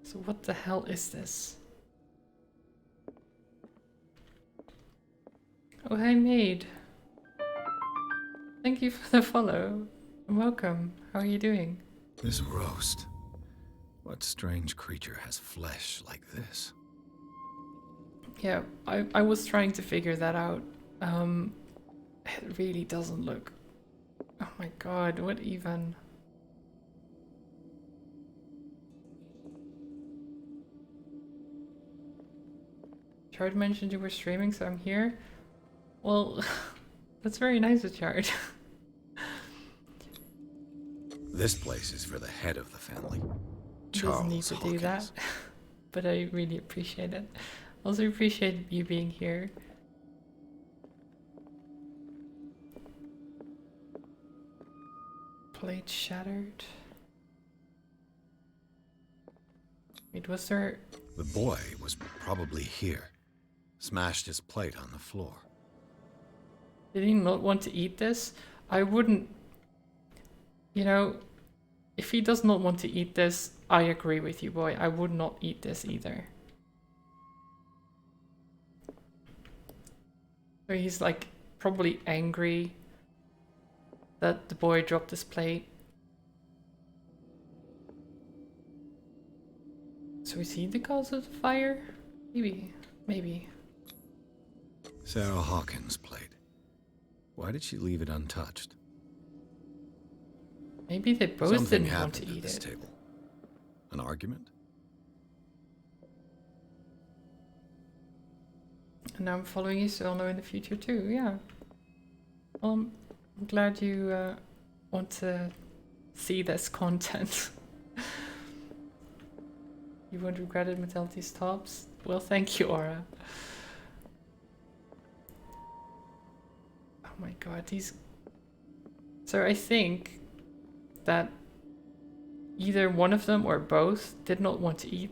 So what the hell is this? Oh, hey maid. Thank you for the follow. And welcome. How are you doing? This roast. What strange creature has flesh like this? Yeah, I was trying to figure that out. It really doesn't look... Oh my god, what even... Chard mentioned you were streaming, so I'm here. Well, that's very nice of Chard. This place is for the head of the family. Doesn't need to do that, but I really appreciate it. Also appreciate you being here. Plate shattered. Wait, was there... The boy was probably here. Smashed his plate on the floor. Did he not want to eat this? I wouldn't... You know, if he does not want to eat this, I agree with you, boy. I would not eat this either. So he's like probably angry that the boy dropped his plate. So is he the cause of the fire? Maybe. Maybe. Sarah Hawkins' plate. Why did she leave it untouched? Maybe they both Something didn't want to happened eat at this it. table. An argument? And now I'm following you, so I'll know in the future too, yeah. I'm glad you want to see this content. You won't regret it, Metallity's tops. Well, thank you, Aura. Oh my god, these... So I think that either one of them or both did not want to eat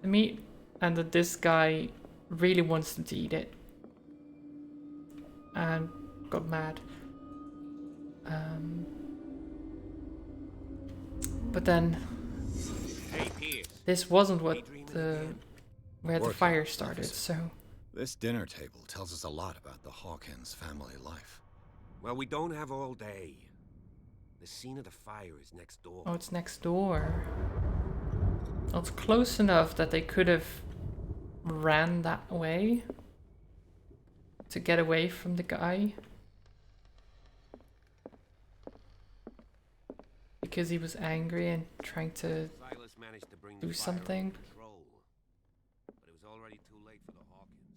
the meat, and that this guy really wants them to eat it. And got mad. But then... This wasn't what where the fire started, so... This dinner table tells us a lot about the Hawkins family life. Well, we don't have all day. The scene of the fire is next door. Oh, it's next door. Well, it's close enough that they could have ran that way to get away from the guy. Because he was angry and trying to do something. Control, but it was already too late for the Hawkins.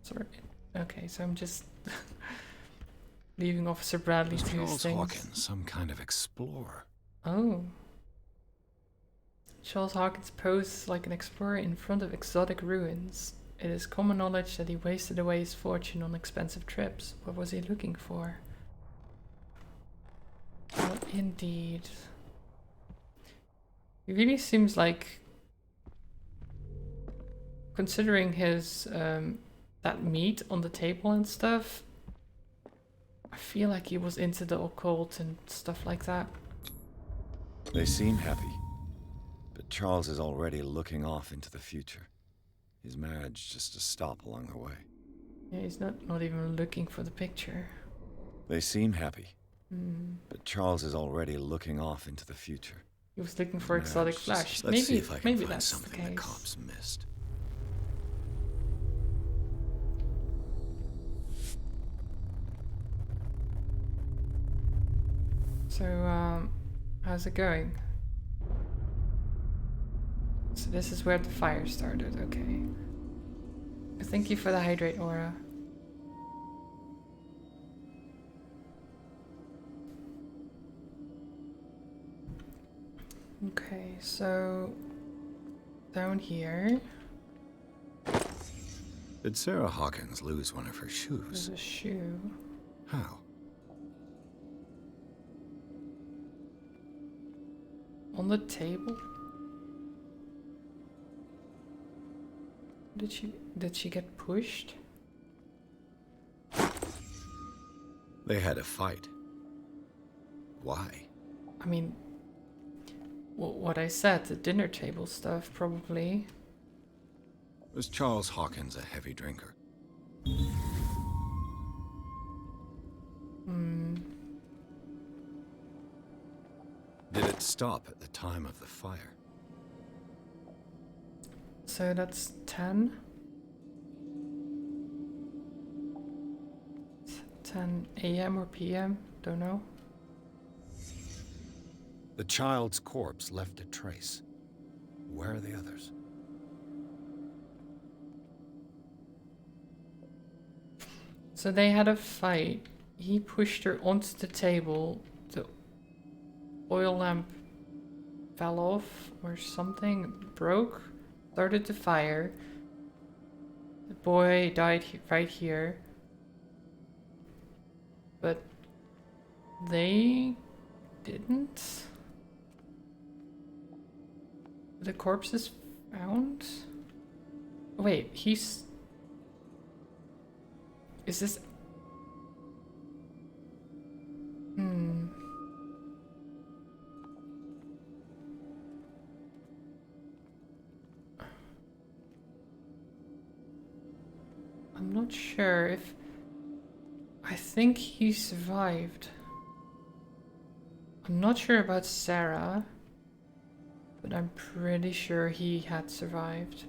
Sorry. Okay, so I'm just leaving Officer Bradley to his Charles things. Hawkins, some kind of explorer. Oh. Charles Hawkins posed like an explorer in front of exotic ruins. It is common knowledge that he wasted away his fortune on expensive trips. What was he looking for? Well, indeed. He really seems like, considering his that meat on the table and stuff, I feel like he was into the occult and stuff like that. They seem happy, but Charles is already looking off into the future. His marriage just to stop along the way. Yeah, he's not even looking for the picture. They seem happy, but Charles is already looking off into the future. He was looking for exotic flesh. Let's see if I can maybe find that's something the the case. cops missed. So, how's it going? So this is where the fire started, okay. Thank you for the hydrate, Aura. Okay, so down here. Did Sarah Hawkins lose one of her shoes? There's a shoe. How? On the table? Did she get pushed? They had a fight. Why? I mean, what I said, the dinner table stuff, probably. Was Charles Hawkins a heavy drinker? Did it stop at the time of the fire? So that's 10. 10 a.m. or p.m., don't know. The child's corpse left a trace. Where are the others? So they had a fight. He pushed her onto the table. The oil lamp fell off or something, broke, started the fire. The boy died right here. But they didn't? The corpse is found? Wait, he's... Is this... I'm not sure if... I think he survived. I'm not sure about Sarah, but I'm pretty sure he had survived.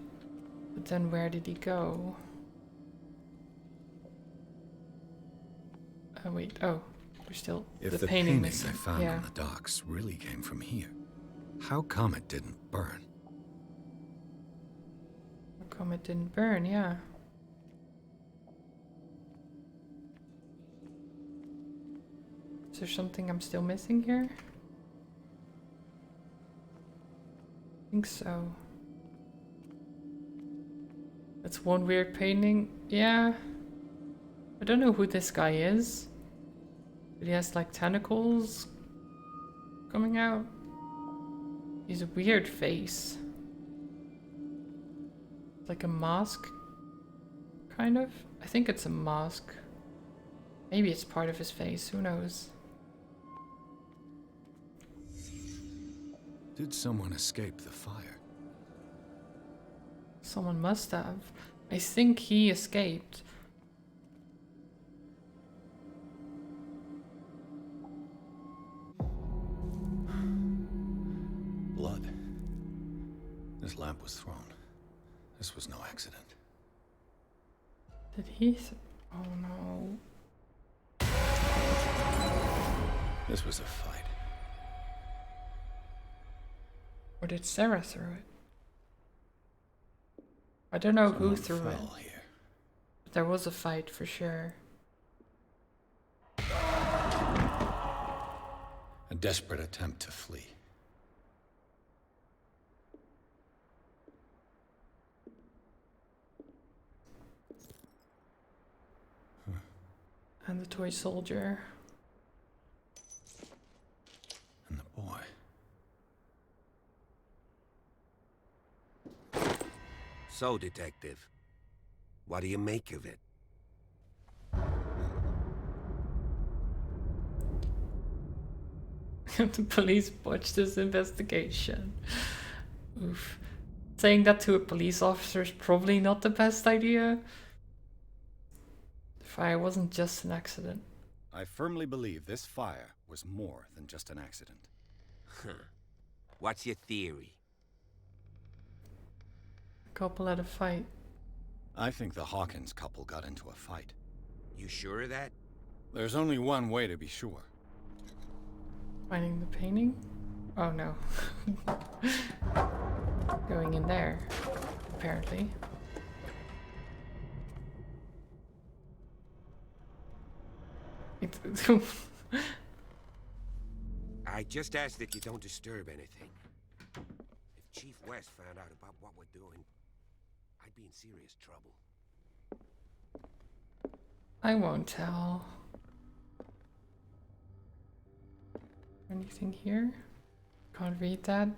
But then where did he go? Oh wait, oh, there's still If the the painting I missing. found on the docks really came from here, how come it didn't burn? How come it didn't burn? Yeah. Is there something I'm still missing here? I think so. That's one weird painting. Yeah. I don't know who this guy is. But he has like tentacles coming out. He's a weird face. Like a mask. Kind of. I think it's a mask. Maybe it's part of his face. Who knows? Did someone escape the fire? Someone must have. I think he escaped. Blood. This lamp was thrown. This was no accident. Did he? Oh no. This was a fight. Or did Sarah throw it? I don't know who Someone threw it. fell here. But there was a fight for sure. A desperate attempt to flee. And the toy soldier. And the boy. So, Detective, what do you make of it? The police botched this investigation. Oof. Saying that to a police officer is probably not the best idea. The fire wasn't just an accident. I firmly believe this fire was more than just an accident. What's your theory? A couple had a fight. I think the Hawkins couple got into a fight. You sure of that? There's only one way to be sure. Finding the painting? Oh no. Going in there, apparently. I just ask that you don't disturb anything. If Chief West found out about what we're doing, I'd be in serious trouble. I won't tell. Anything here? Can't read that.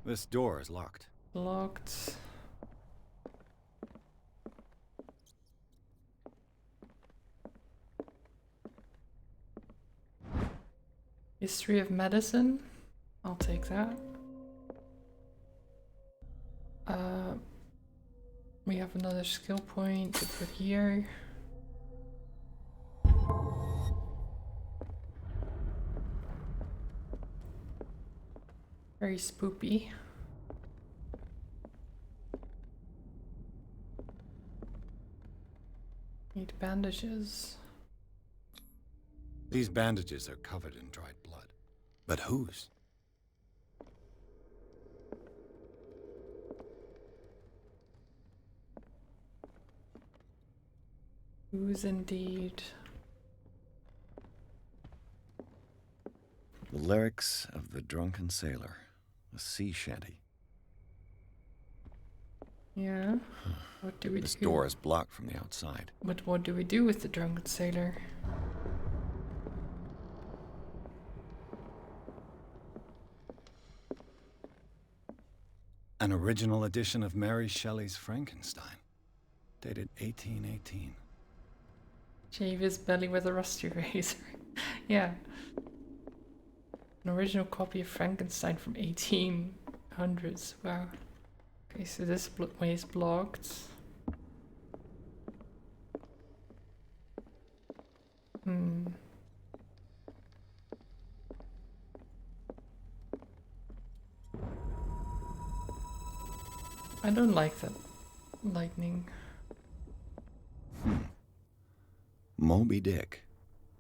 This door is locked. Locked. History of medicine? I'll take that. We have another skill point to put here. Very spoopy. Need bandages. These bandages are covered in dried blood. But whose? Whose indeed? The lyrics of the drunken sailor. A sea shanty. Yeah. What do we This do? door is blocked from the outside. But what do we do with the drunken sailor? An original edition of Mary Shelley's Frankenstein, dated 1818. Shave his belly with a rusty razor. Yeah. An original copy of Frankenstein from 1800s. Wow. Okay, so this way is blocked. I don't like that lightning. Moby Dick,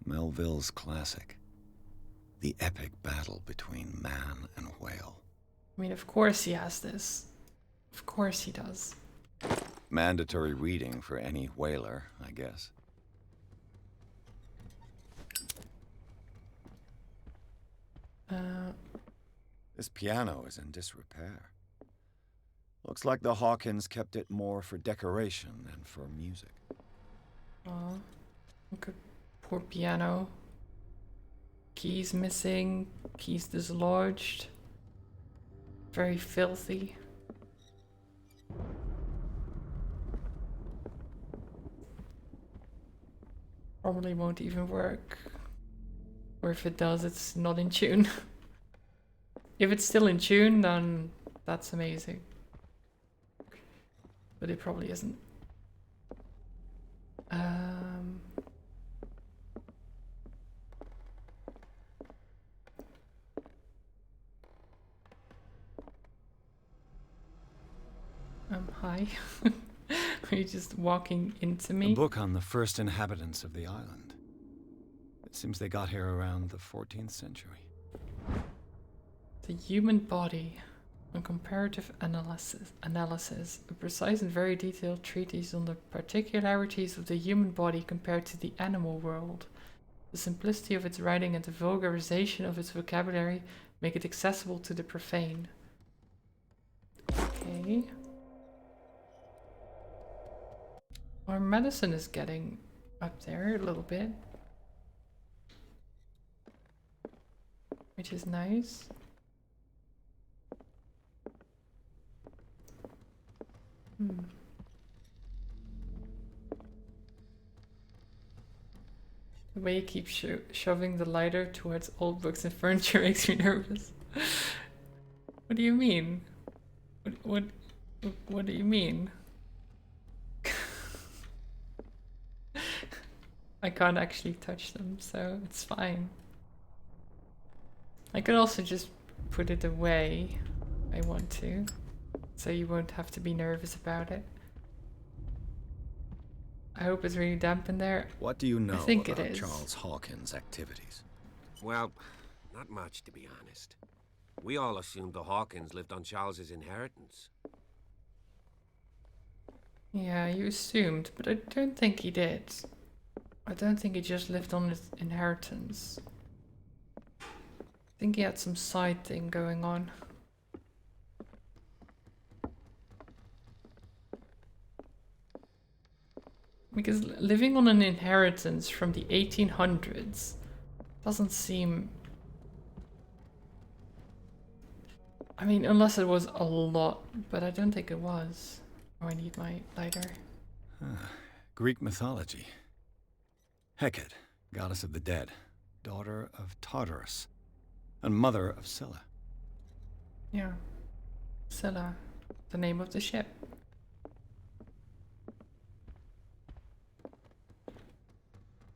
Melville's classic. The epic battle between man and whale. I mean, of course he has this. Of course he does. Mandatory reading for any whaler, I guess. This piano is in disrepair. Looks like the Hawkins kept it more for decoration than for music. Aw. Look at poor piano. Keys missing, keys dislodged. Very filthy. Probably won't even work. Or if it does, it's not in tune. If it's still in tune, then that's amazing. But it probably isn't. Hi. Are you just walking into me? A book on the first inhabitants of the island. It seems they got here around the 14th century. The human body, a comparative analysis, a precise and very detailed treatise on the particularities of the human body compared to the animal world. The simplicity of its writing and the vulgarization of its vocabulary make it accessible to the profane. Okay. Our medicine is getting up there a little bit, which is nice. The way you keep shoving the lighter towards old books and furniture makes me nervous. What do you mean? What do you mean? I can't actually touch them, so it's fine. I could also just put it away if I want to, so you won't have to be nervous about it. I hope it's really damp in there. What do you know I think about it is. Charles Hawkins' activities? Well, not much, to be honest. We all assumed the Hawkins lived on Charles's inheritance. Yeah, you assumed, but I don't think he did. I don't think he just lived on his inheritance. I think he had some side thing going on. Because living on an inheritance from the 1800s doesn't seem... I mean, unless it was a lot, but I don't think it was. Oh, I need my lighter. Greek mythology. Hecate, goddess of the dead, daughter of Tartarus, and mother of Scylla. Yeah. Scylla, the name of the ship.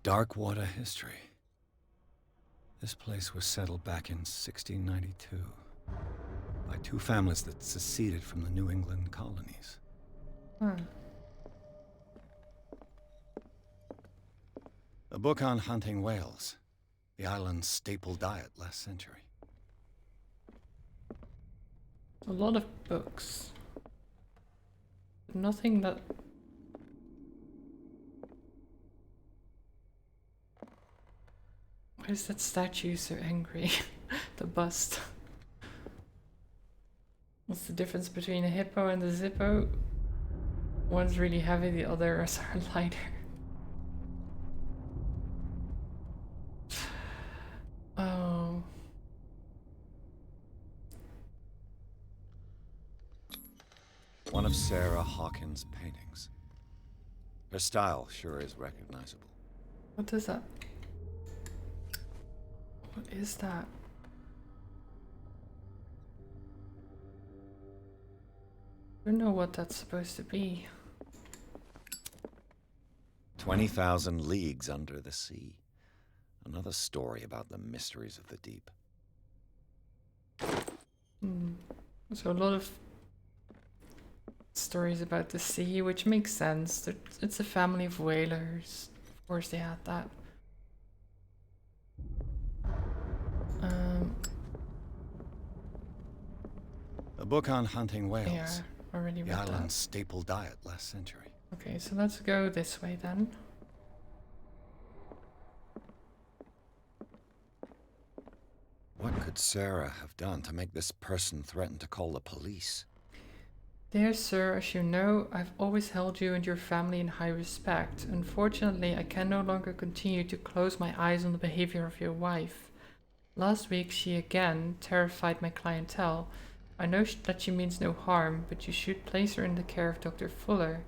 Darkwater history. This place was settled back in 1692 by two families that seceded from the New England colonies. A book on hunting whales, the island's staple diet last century. A lot of books. Nothing that... Why is that statue so angry? The bust. What's the difference between a hippo and a zippo? One's really heavy, the others are lighter. Oh. of Sarah Hawkins' paintings. Her style sure is recognizable. What is that? What is that? I don't know what that's supposed to be. 20,000 Leagues Under the Sea. Another story about the mysteries of the deep. So a lot of stories about the sea, which makes sense. It's a family of whalers. Of course they had that. A book on hunting whales. Yeah, already The read that. island's staple diet last century. Okay, so let's go this way then. What could Sarah have done to make this person threaten to call the police? Dear sir, as you know, I've always held you and your family in high respect. Unfortunately, I can no longer continue to close my eyes on the behavior of your wife. Last week, she again terrified my clientele. I know that she means no harm, but you should place her in the care of Dr. Fuller.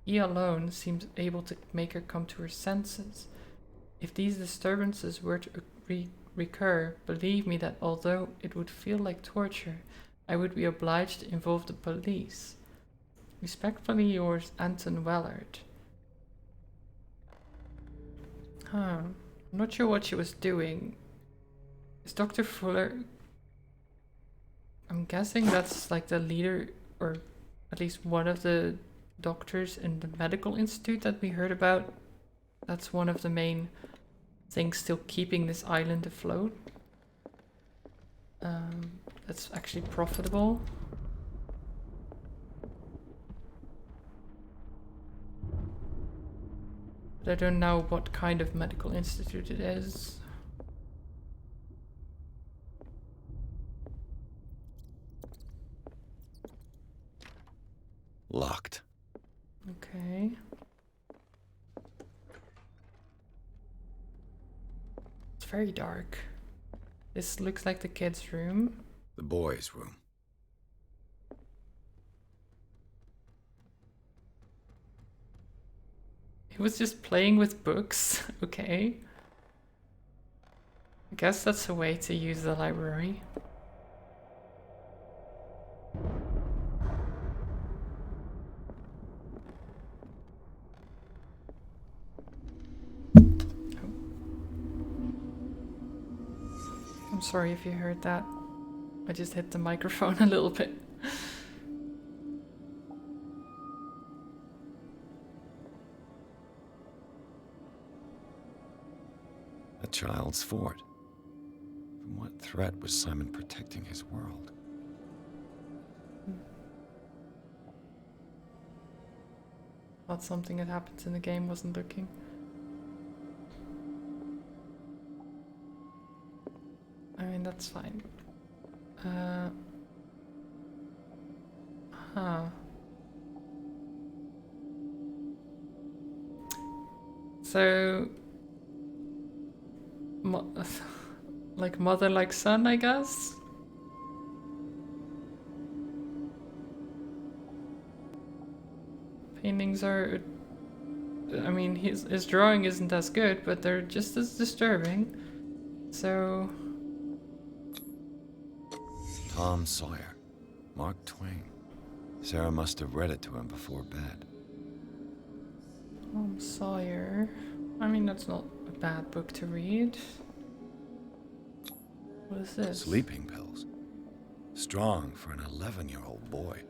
He alone seems able to make her come to her senses. If these disturbances were to recur, believe me that although it would feel like torture, I would be obliged to involve the police. Respectfully yours, Anton Wellard. I'm not sure what she was doing. Is Dr. Fuller... I'm guessing that's like the leader, or at least one of the doctors in the medical institute that we heard about. That's one of the main things still keeping this island afloat. That's actually profitable. But I don't know what kind of medical institute it is. Locked. Okay. It's very dark. This looks like the kids' room. The boys' room. He was just playing with books. Okay. I guess that's a way to use the library. I'm sorry if you heard that. I just hit the microphone a little bit. A child's fort. From what threat was Simon protecting his world? Thought something had happened in the game, wasn't looking. I mean, that's fine. So, like mother, like son, I guess? Paintings are... I mean, his drawing isn't as good, but they're just as disturbing. So... Tom Sawyer. Mark Twain. Sarah must have read it to him before bed. Tom Sawyer. I mean, that's not a bad book to read. What is this? Sleeping pills. Strong for an 11-year-old boy.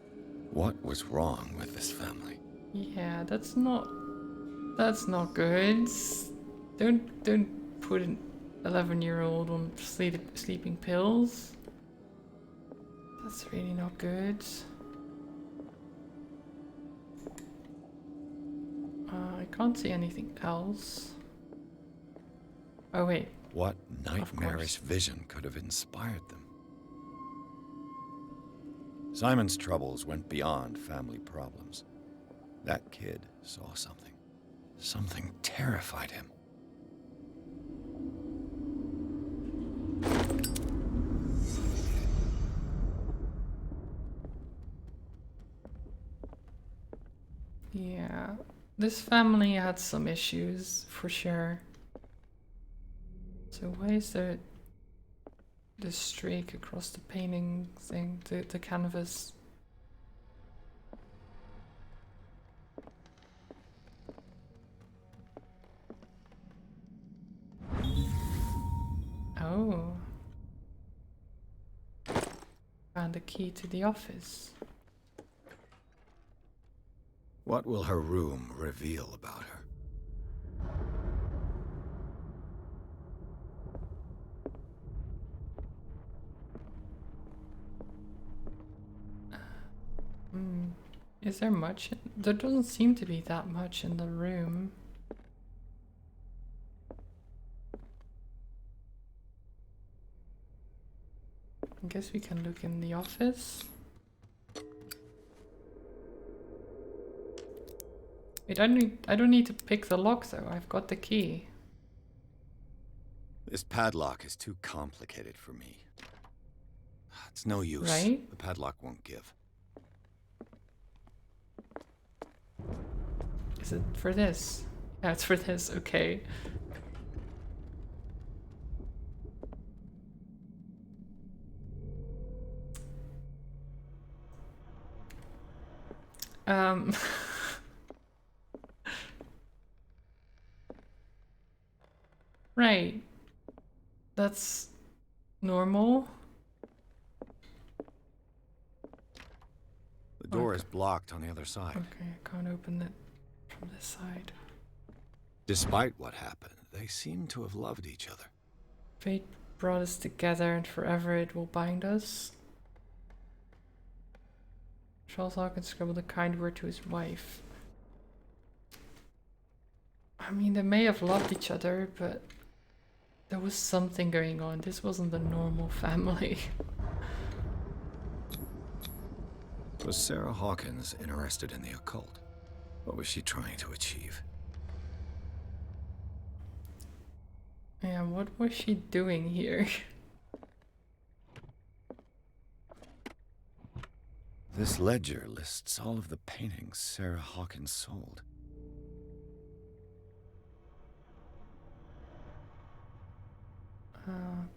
What was wrong with this family? Yeah, that's not good. Don't put an 11-year-old on sleeping pills. That's really not good. I can't see anything else. Oh wait. What nightmarish vision could have inspired them? Simon's troubles went beyond family problems. That kid saw something. Something terrified him. Yeah, this family had some issues for sure. So why is there this streak across the painting thing, the canvas? Oh. Found the key to the office. What will her room reveal about her? Is there much? There doesn't seem to be that much in the room. I guess we can look in the office. Wait, I don't need to pick the lock though. I've got the key. This padlock is too complicated for me. It's no use. Right? The padlock won't give. Is it for this? Yeah, it's for this. Okay. Right. That's normal. The door is blocked on the other side. Okay, I can't open it from this side. Despite what happened, they seem to have loved each other. Fate brought us together and forever it will bind us. Charles Hawkins scribbled a kind word to his wife. I mean, they may have loved each other, but there was something going on. This wasn't the normal family. Was Sarah Hawkins interested in the occult? What was she trying to achieve? Yeah, what was she doing here? This ledger lists all of the paintings Sarah Hawkins sold.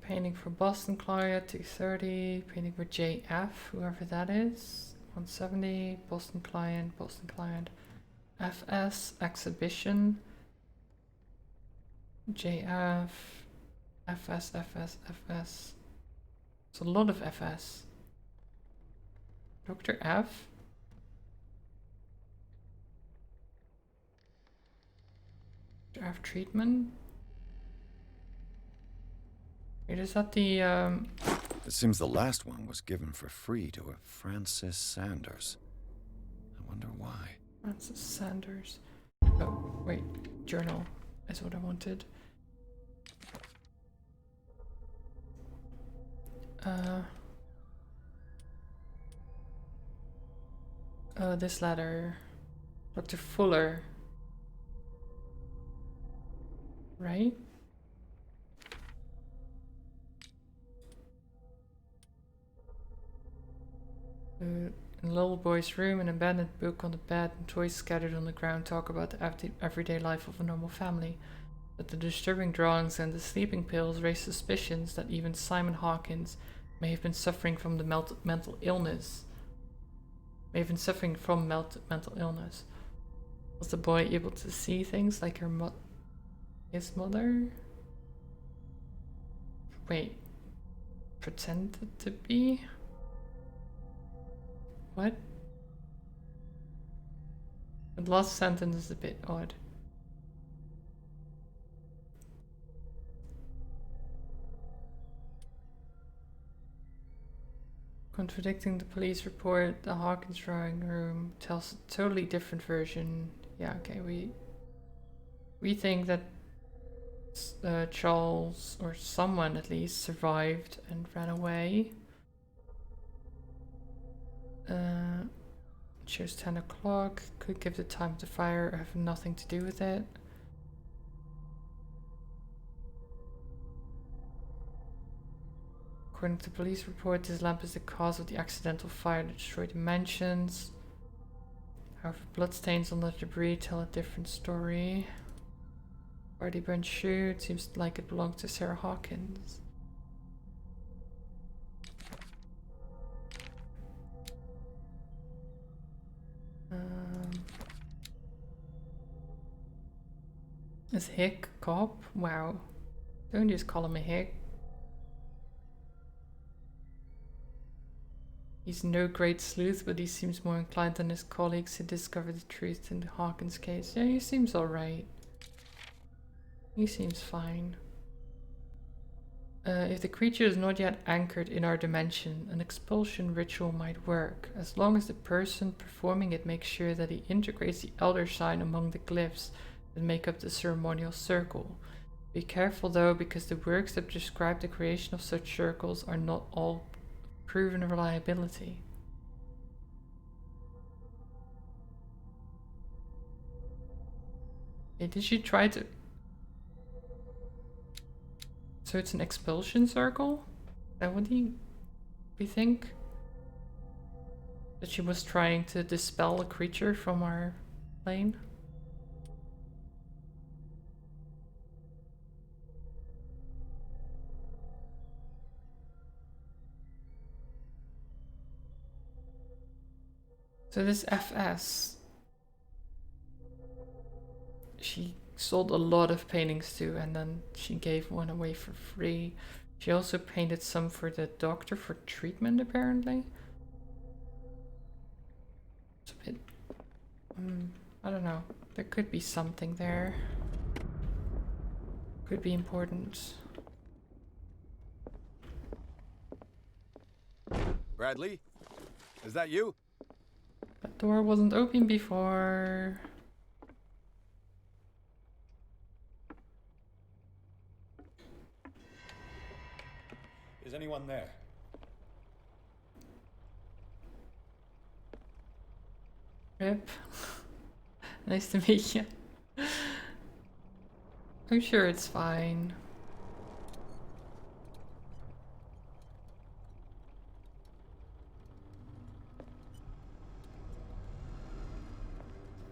Painting for Boston Client, 230. Painting for JF, whoever that is. 170. Boston Client, FS, Exhibition. JF, FS. It's a lot of FS. Dr. F. Dr. F treatment. Wait, is that the It seems the last one was given for free to a Francis Sanders. I wonder why. Francis Sanders. Oh, wait, journal is what I wanted. This letter. Dr. Fuller. Right? In the little boy's room, an abandoned book on the bed and toys scattered on the ground talk about the everyday life of a normal family. But the disturbing drawings and the sleeping pills raise suspicions that even Simon Hawkins may have been suffering from the mental illness. Mental illness. Was the boy able to see things like his mother? Wait. Pretended to be? What? The last sentence is a bit odd. Contradicting the police report, the Hawkins drawing room tells a totally different version. Yeah, okay, we think that Charles, or someone at least, survived and ran away. Shows 10 o'clock. Could give the time of the fire or have nothing to do with it. According to the police report, this lamp is the cause of the accidental fire that destroyed the mansions. However, bloodstains on the debris tell a different story. Already burnt shoe. It seems like it belonged to Sarah Hawkins. Is Hick cop? Wow. Don't just call him a Hick. He's no great sleuth, but he seems more inclined than his colleagues to discover the truth in the Hawkins case. Yeah, he seems alright. He seems fine. If the creature is not yet anchored in our dimension, an expulsion ritual might work, as long as the person performing it makes sure that he integrates the elder sign among the glyphs that make up the ceremonial circle. Be careful though, because the works that describe the creation of such circles are not all proven reliability. Hey, did she try to... So it's an expulsion circle? Is that what we think? That she was trying to dispel a creature from our plane? So this FS, she sold a lot of paintings to, and then she gave one away for free. She also painted some for the doctor for treatment, apparently. It's a bit... I don't know. There could be something there. Could be important. Bradley? Is that you? That door wasn't open before. Is anyone there? Rip. Nice to meet you. I'm sure it's fine.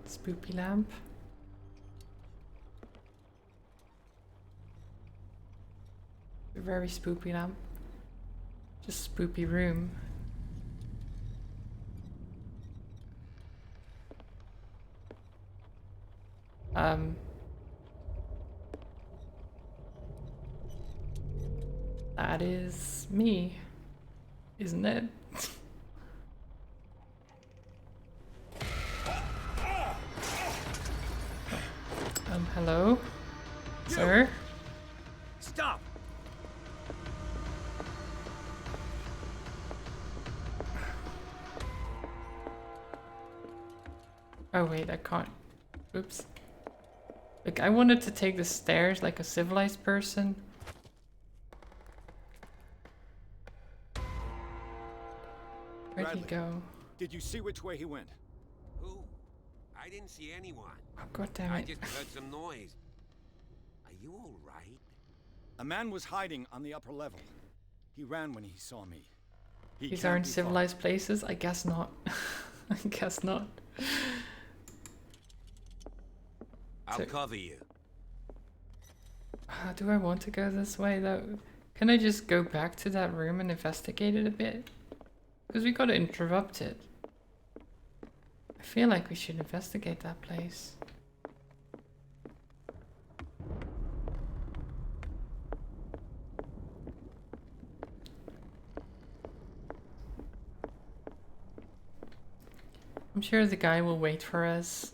Spoopy lamp. A very spoopy lamp. Just spoopy room. That is me, isn't it? Hello? Sir? Stop! Oh wait, I can't. Oops. Look, I wanted to take the stairs like a civilized person. Where'd he go? Did you see which way he went? Who? I didn't see anyone. Oh, God damn I it. just heard some noise. Are you all right? A man was hiding on the upper level. He ran when he saw me. These aren't civilized places? I guess not. I guess not. I'll cover you. Do I want to go this way though? Can I just go back to that room and investigate it a bit? Because we gotta interrupt it. I feel like we should investigate that place. I'm sure the guy will wait for us.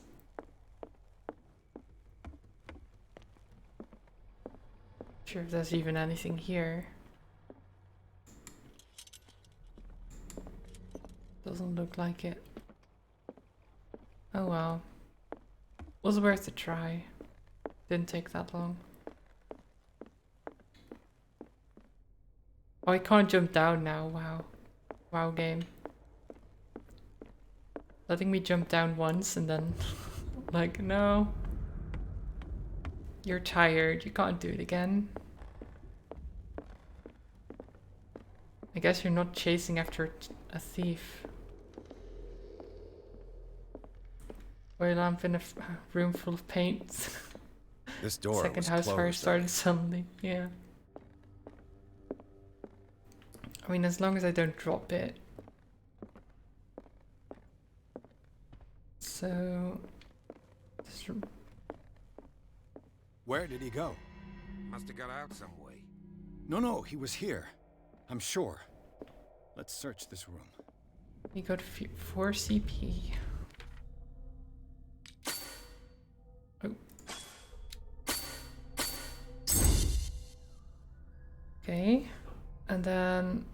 Sure if there's even anything here. Doesn't look like it. Oh well. Was worth a try. Didn't take that long. Oh, I can't jump down now. Wow. Wow, game. Letting me jump down once and then like, no. You're tired. You can't do it again. I guess you're not chasing after a thief. oil lamp in a room full of paint. This door Second was house fire closed, started suddenly. Yeah. I mean, as long as I don't drop it. So... this room. Where did he go? Must have got out some way. No, he was here. I'm sure. Let's search this room. We got 4 CP. Oh. Okay. And then...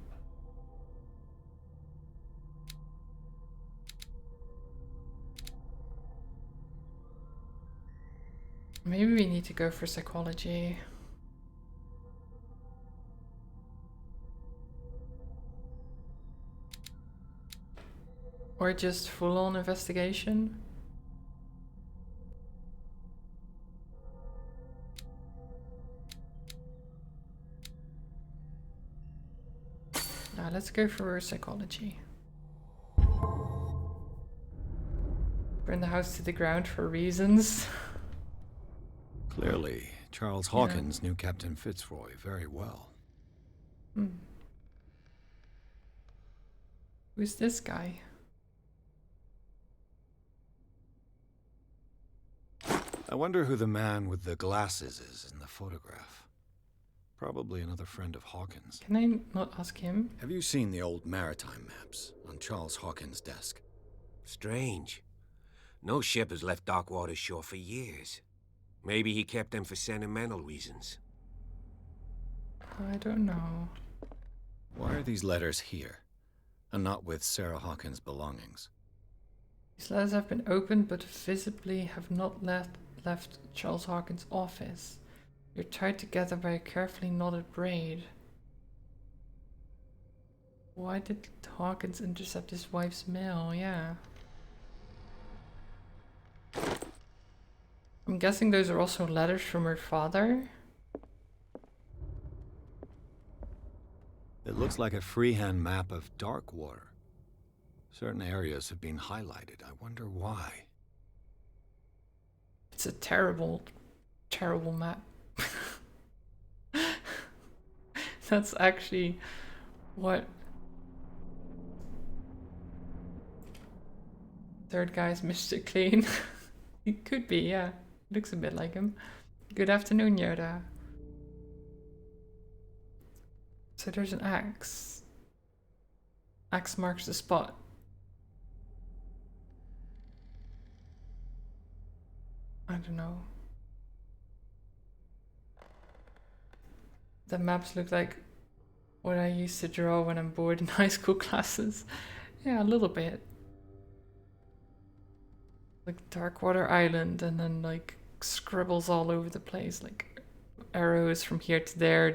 maybe we need to go for psychology. Or just full-on investigation. Now let's go for psychology. Burn the house to the ground for reasons. Clearly, Charles Hawkins knew Captain Fitzroy very well. Who's this guy? I wonder who the man with the glasses is in the photograph. Probably another friend of Hawkins. Can I not ask him? Have you seen the old maritime maps on Charles Hawkins' desk? Strange. No ship has left Darkwater shore for years. Maybe he kept them for sentimental reasons. I don't know. Why are these letters here, and not with Sarah Hawkins' belongings? These letters have been opened, but visibly have not left Charles Hawkins' office. They're tied together by a carefully knotted braid. Why did Hawkins intercept his wife's mail? Yeah. I'm guessing those are also letters from her father. It looks like a freehand map of Darkwater. Certain areas have been highlighted. I wonder why. It's a terrible, terrible map. That's actually what... third guy's Mr. Clean. He could be, yeah. Looks a bit like him. Good afternoon, Yoda. So there's an axe. Axe marks the spot. I don't know. The maps look like what I used to draw when I'm bored in high school classes. Yeah, a little bit. Like Darkwater Island, and then like scribbles all over the place, like arrows from here to there,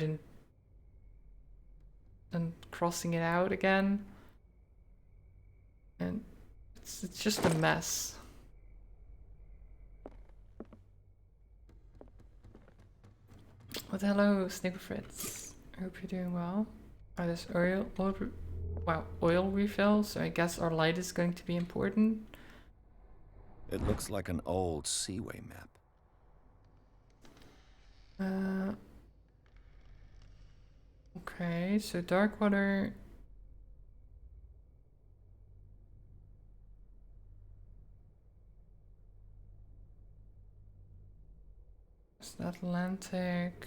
then crossing it out again. And it's just a mess. But hello, Snicker Fritz. I hope you're doing well. Oh, there's oil refill, so I guess our light is going to be important. It looks like an old seaway map. Okay, so Darkwater. It's Atlantic.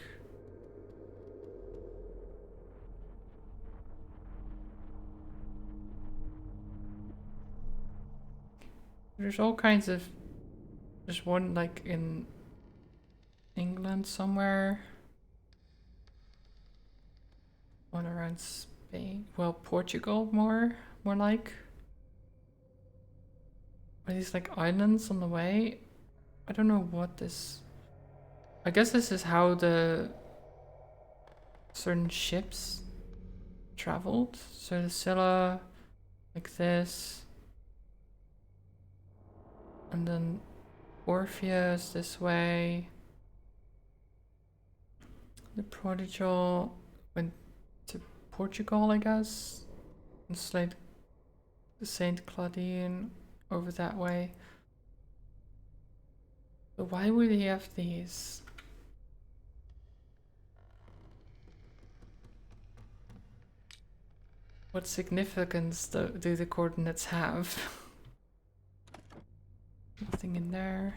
There's all kinds of... there's one like in England somewhere. One around Spain. Well, Portugal more like. Are these like islands on the way? I don't know what this... I guess this is how the certain ships traveled. So the Scylla, like this. And then Orpheus this way. The Prodigal went to Portugal, I guess. And the Saint Claudine over that way. But why would he have these? What significance do the coordinates have? Nothing in there.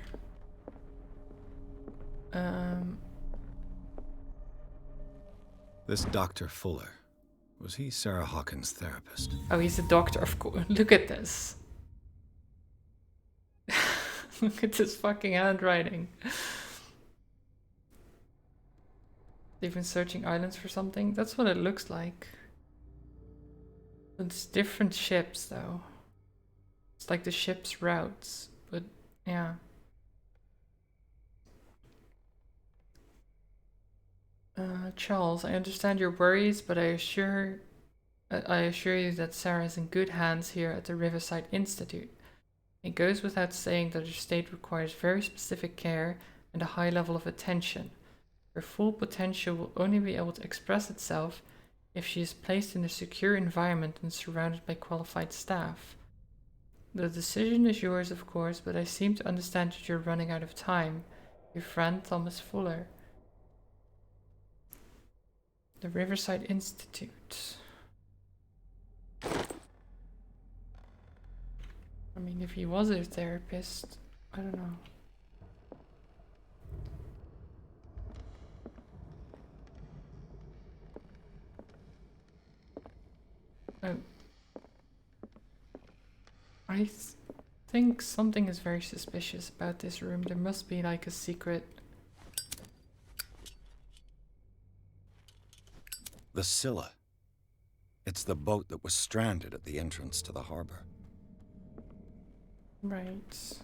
This Dr. Fuller, was he Sarah Hawkins' therapist? Oh, he's a doctor, of course. Look at this. Look at this fucking handwriting. They've been searching islands for something. That's what it looks like. It's different ships, though. It's like the ship's routes, but yeah. Charles, I understand your worries, but I assure you that Sarah is in good hands here at the Riverside Institute. It goes without saying that her state requires very specific care and a high level of attention. Her full potential will only be able to express itself if she is placed in a secure environment and surrounded by qualified staff. The decision is yours, of course, but I seem to understand that you're running out of time. Your friend, Thomas Fuller. The Riverside Institute. I mean, if he was a therapist, I don't know. I think something is very suspicious about this room. There must be like a secret. The Scylla. It's the boat that was stranded at the entrance to the harbor. Right.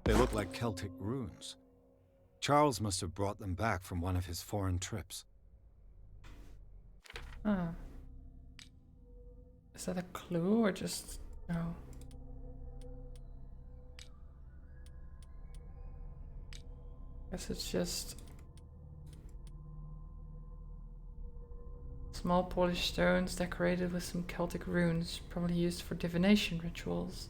They look like Celtic runes. Charles must have brought them back from one of his foreign trips. Ah. Is that a clue or just no? Guess it's just small polished stones decorated with some Celtic runes, probably used for divination rituals.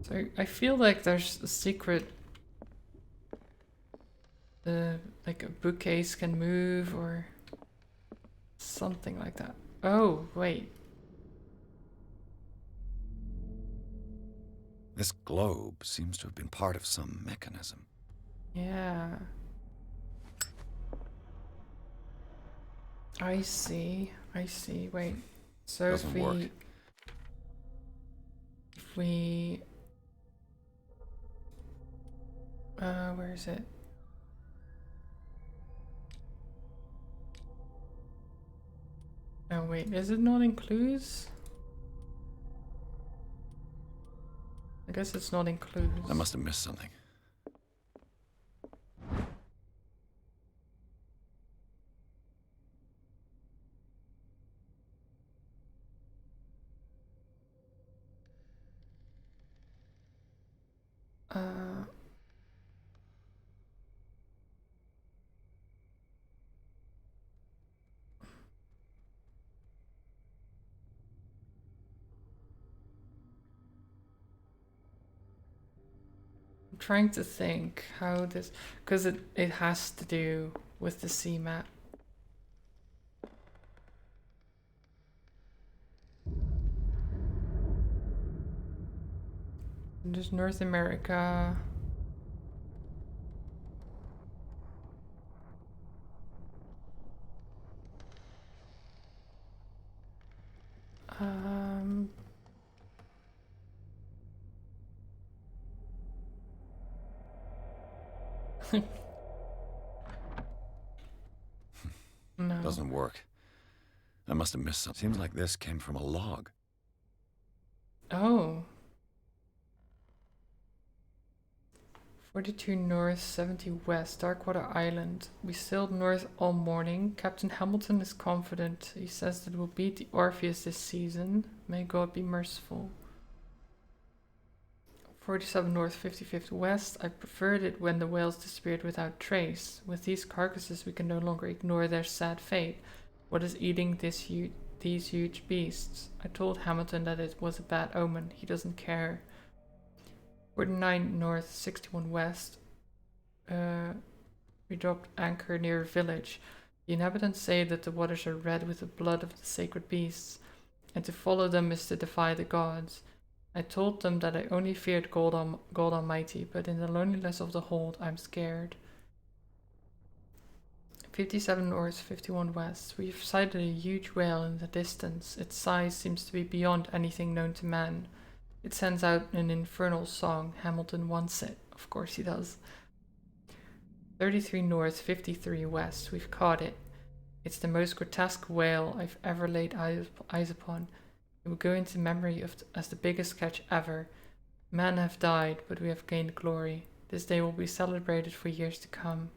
So I feel like there's a secret, like a bookcase can move or something like that. Oh, wait. This globe seems to have been part of some mechanism. Yeah. I see. Wait. So Doesn't work. If we where is it? Oh wait, is it not in clues? I guess it's not in clues. I must have missed something. I'm trying to think how this, because it has to do with the sea map. There's North America. No. Doesn't work. I must have missed something. Seems like this came from a log. Oh. 42 north, 70 west, Darkwater Island. We sailed north all morning. Captain Hamilton is confident. He says that we'll beat the Orpheus this season. May God be merciful. 47 north, 55th west. I preferred it when the whales disappeared without trace. With these carcasses, we can no longer ignore their sad fate. What is eating these huge beasts? I told Hamilton that it was a bad omen. He doesn't care. 49 north, 61 west. We dropped anchor near a village. The inhabitants say that the waters are red with the blood of the sacred beasts, and to follow them is to defy the gods. I told them that I only feared God Almighty, but in the loneliness of the hold, I'm scared. 57 north, 51 west. We've sighted a huge whale in the distance. Its size seems to be beyond anything known to man. It sends out an infernal song. Hamilton wants it. Of course he does. 33 north, 53 west. We've caught it. It's the most grotesque whale I've ever laid eyes upon. It will go into memory as the biggest catch ever. Men have died, but we have gained glory. This day will be celebrated for years to come.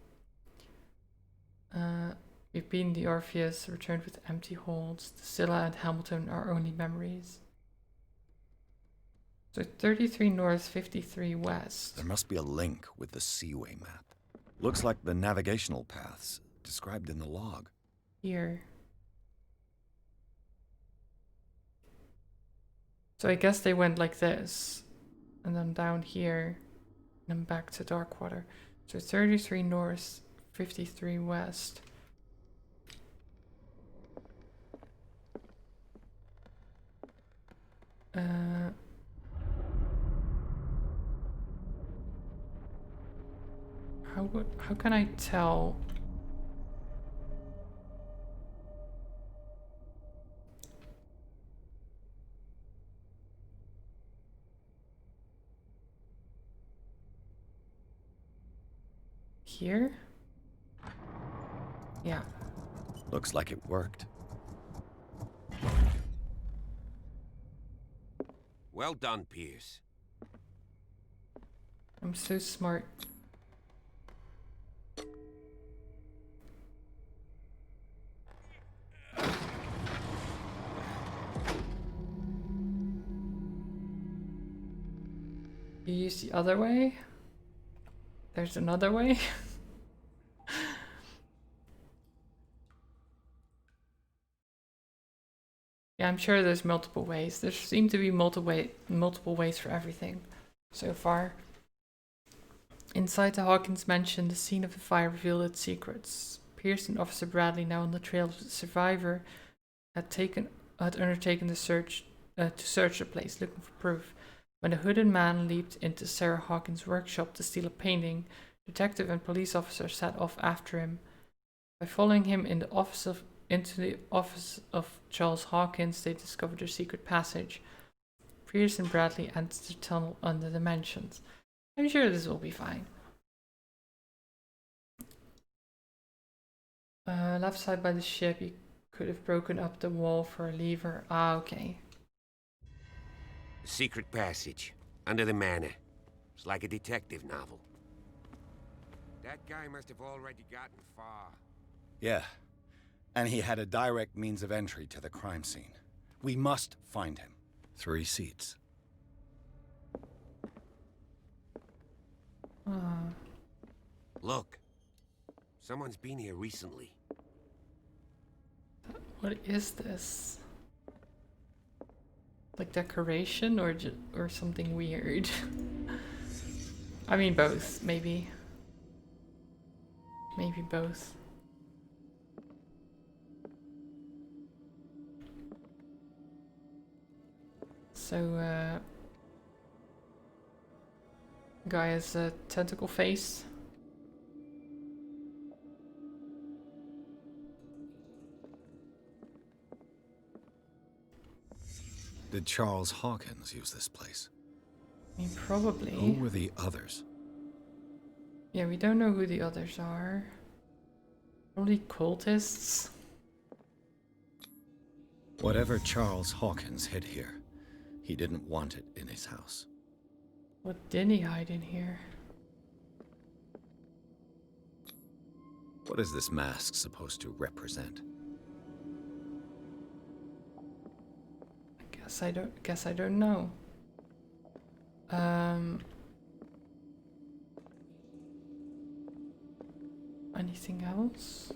We've been the Orpheus, returned with empty holds. The Scylla and Hamilton are only memories. So 33 north, 53 west. There must be a link with the Seaway map. Looks like the navigational paths described in the log. Here. So I guess they went like this, and then down here, and then back to Darkwater. So 33 north, 53 west. How can I tell? Here? Yeah. Looks like it worked. Well done, Pierce. I'm so smart. You use the other way? There's another way? Yeah, I'm sure there's multiple ways. There seem to be multiple ways for everything so far. Inside the Hawkins mansion, the scene of the fire revealed its secrets. Pierce and Officer Bradley, now on the trail of the survivor, had undertaken the search to search the place, looking for proof. When the hooded man leaped into Sarah Hawkins' workshop to steal a painting, detective and police officers set off after him. By following him into the office of Charles Hawkins, they discovered a secret passage. Pierce and Bradley entered the tunnel under the mansions. I'm sure this will be fine. Left side by the ship, you could have broken up the wall for a lever. Ah, okay. A secret passage under the manor. It's like a detective novel. That guy must have already gotten far. Yeah, and he had a direct means of entry to the crime scene. We must find him. 3 seats. Look, someone's been here recently. What is this? Like decoration or something weird? I mean both, maybe. Maybe both. So, guy has a tentacle face. Did Charles Hawkins use this place? I mean, probably. Who were the others? Yeah, we don't know who the others are. Probably cultists. Whatever Charles Hawkins hid here, he didn't want it in his house. What did he hide in here? What is this mask supposed to represent? Guess I don't know. Anything else?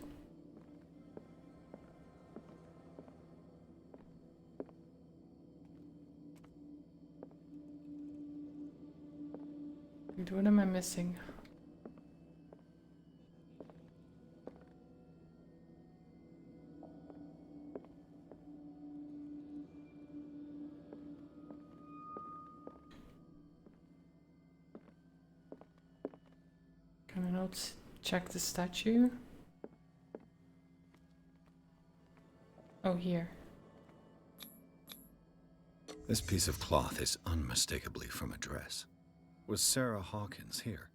What am I missing? Can I not check the statue? Oh, here. This piece of cloth is unmistakably from a dress. Was Sarah Hawkins here?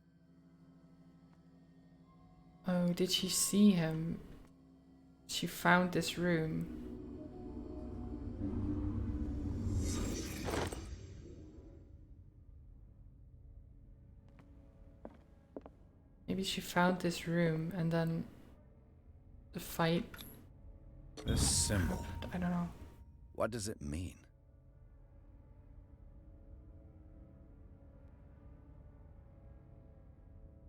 Oh, did she see him? She found this room. Maybe she found this room and then the fight. This symbol. I don't know. What does it mean?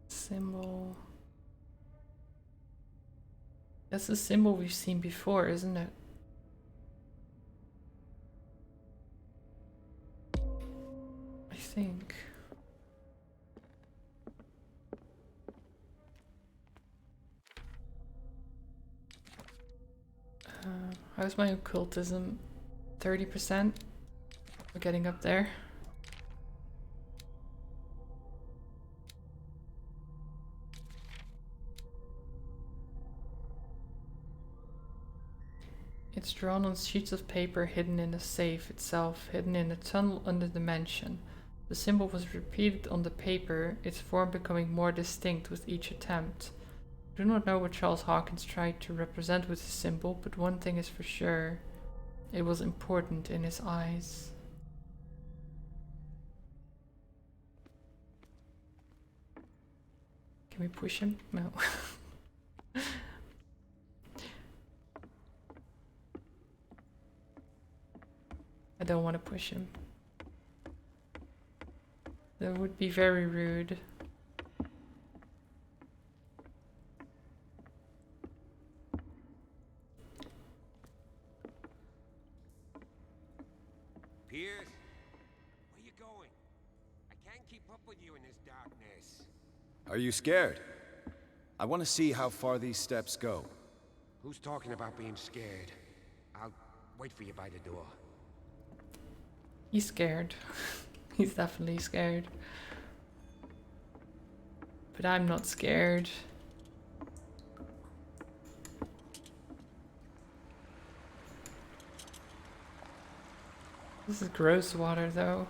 Symbol. That's the symbol we've seen before, isn't it? I think. How's my occultism? 30%? We're getting up there. It's drawn on sheets of paper hidden in the safe itself, hidden in a tunnel under the mansion. The symbol was repeated on the paper, its form becoming more distinct with each attempt. I do not know what Charles Hawkins tried to represent with the symbol, but one thing is for sure. It was important in his eyes. Can we push him? No. I don't want to push him. That would be very rude. Pierce, where you going? I can't keep up with you in this darkness. Are you scared? I want to see how far these steps go. Who's talking about being scared? I'll wait for you by the door. He's scared. He's definitely scared. But I'm not scared. This is gross water though.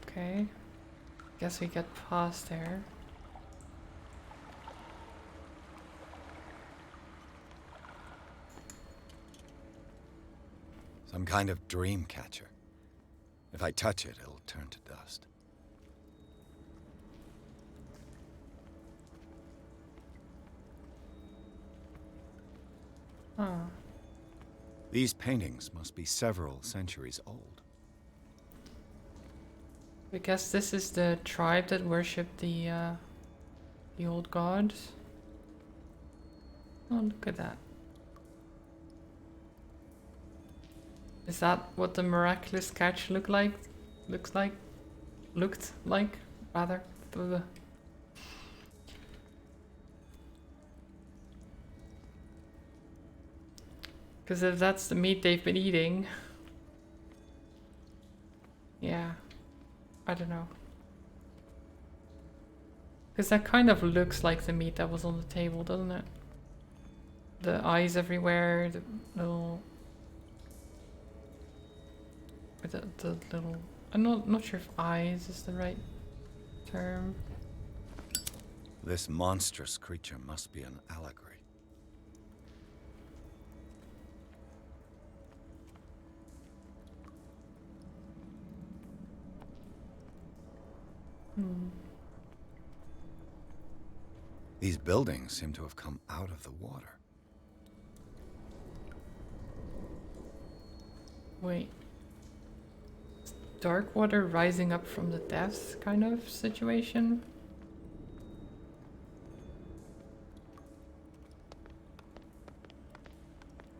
Okay. Guess we get past there. Some kind of dream catcher. If I touch it, it'll turn to dust. Huh. These paintings must be several centuries old. I guess this is the tribe that worshipped the old gods. Oh, look at that. Is that what the miraculous catch looked like? Looked like, rather. Because if that's the meat they've been eating, yeah, I don't know. Because that kind of looks like the meat that was on the table, doesn't it? The eyes everywhere, the little... The little... I'm not sure if eyes is the right term. This monstrous creature must be an allegory. These buildings seem to have come out of the water. Wait. Dark water rising up from the depths kind of situation?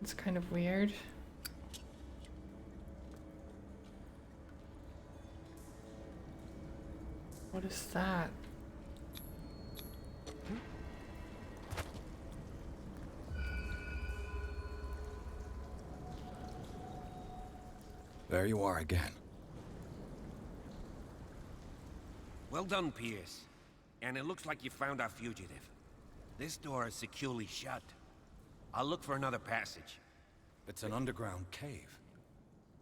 It's kind of weird. What is that? There you are again. Well done, Pierce. And it looks like you found our fugitive. This door is securely shut. I'll look for another passage. It's an underground cave.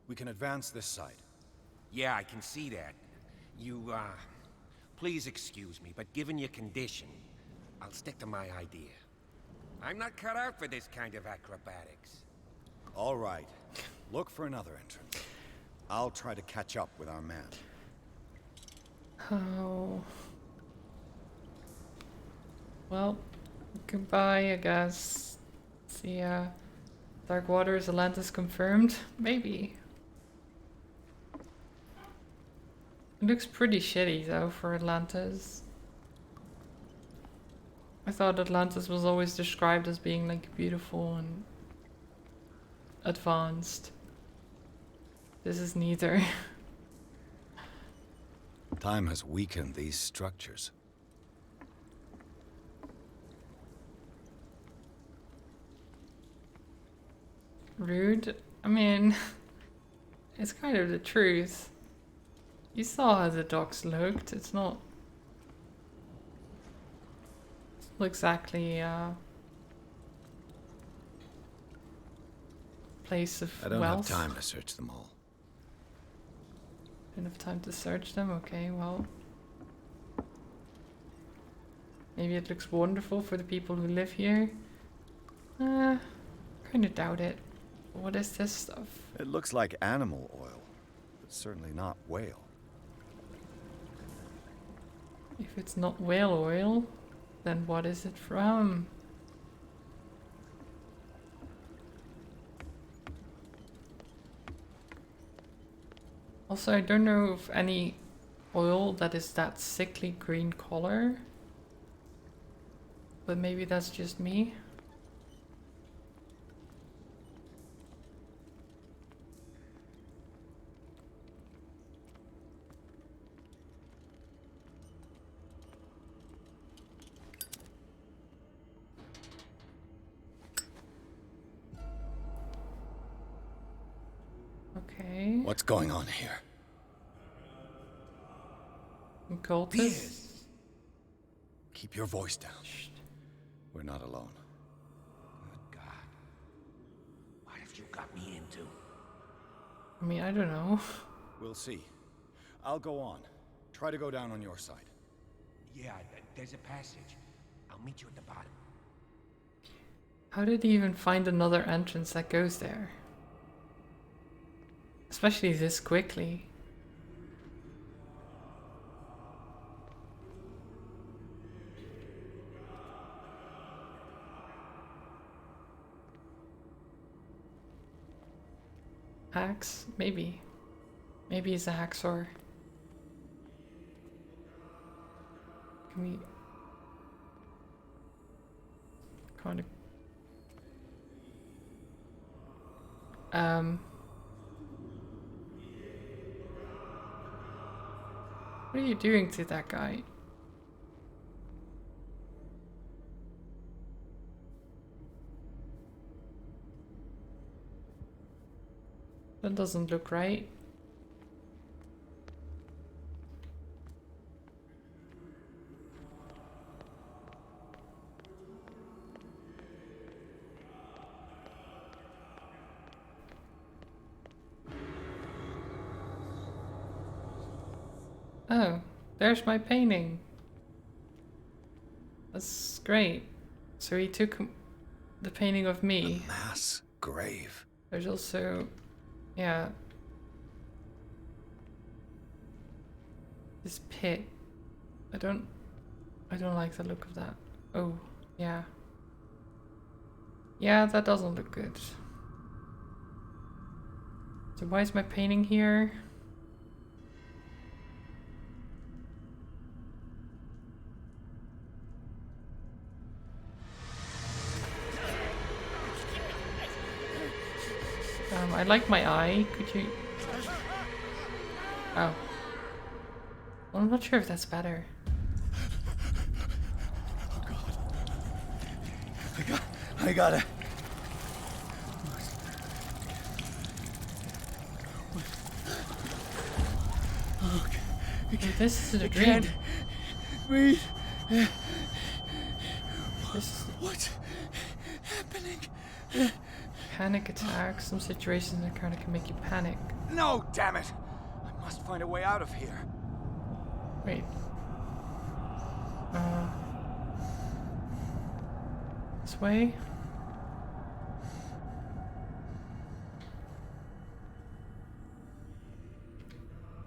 We can advance this side. Yeah, I can see that. You, please excuse me, but given your condition, I'll stick to my idea. I'm not cut out for this kind of acrobatics. All right. Look for another entrance. I'll try to catch up with our man. Oh. Well, goodbye, I guess. See ya. Dark Waters, Atlantis confirmed? Maybe. It looks pretty shitty though for Atlantis. I thought Atlantis was always described as being like beautiful and advanced. This is neither. Time has weakened these structures. Rude? I mean, it's kind of the truth. You saw how the docks looked. It's not exactly a place of I don't wealth. have time to search them all. Don't have time to search them? Okay, well. Maybe it looks wonderful for the people who live here. Kinda doubt it. What is this stuff? It looks like animal oil, but certainly not whale. If it's not whale oil, then what is it from? Also, I don't know of any oil that is that sickly green color. But maybe that's just me. Okay. What's going on here? Cultists? Keep your voice down. Shh. We're not alone. Good God. What have you got me into? I mean, I don't know. We'll see. I'll go on. Try to go down on your side. Yeah, there's a passage. I'll meet you at the bottom. How did he even find another entrance that goes there? Especially this quickly. Axe? Maybe. Maybe he's a hacksaw. Can we... kind of... What are you doing to that guy? That doesn't look right. Oh, there's my painting. That's great. So he took the painting of me. A mass grave. There's also, yeah, this pit. I don't like the look of that. Oh, yeah. Yeah, that doesn't look good. So why is my painting here? I like my eye. Could you... Oh. Well, I'm not sure if that's better. I gotta... Okay, this is a dream. Breathe. What's happening? Panic attacks. Some situations in encounter can make you panic. No, damn it! I must find a way out of here. Wait. This way?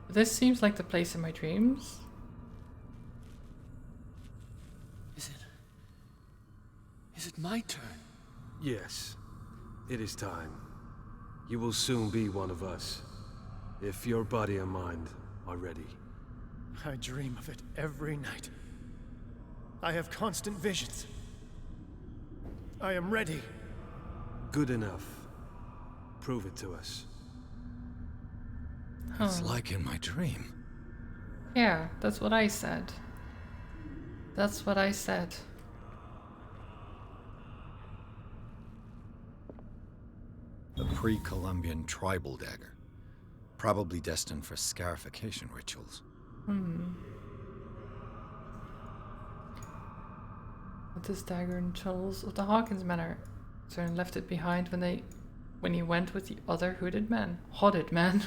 This seems like the place in my dreams. Is it my turn? Yes. It is time. You will soon be one of us. If your body and mind are ready. I dream of it every night. I have constant visions. I am ready. Good enough. Prove it to us. It's like in my dream. Yeah, that's what I said. That's what I said. A pre-Columbian tribal dagger. Probably destined for scarification rituals. With this dagger and tools of the Hawkins manor. Someone left it behind when he went with the other hooded man. Hooded man.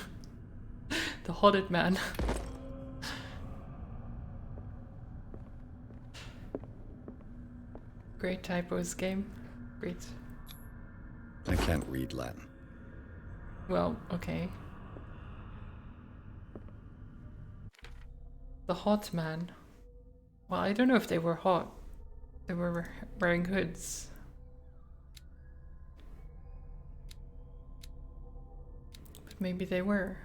The hooded man. Great typos game. Great. I can't read Latin. Well, okay. The hot man. Well, I don't know if they were hot. They were wearing hoods. But maybe they were.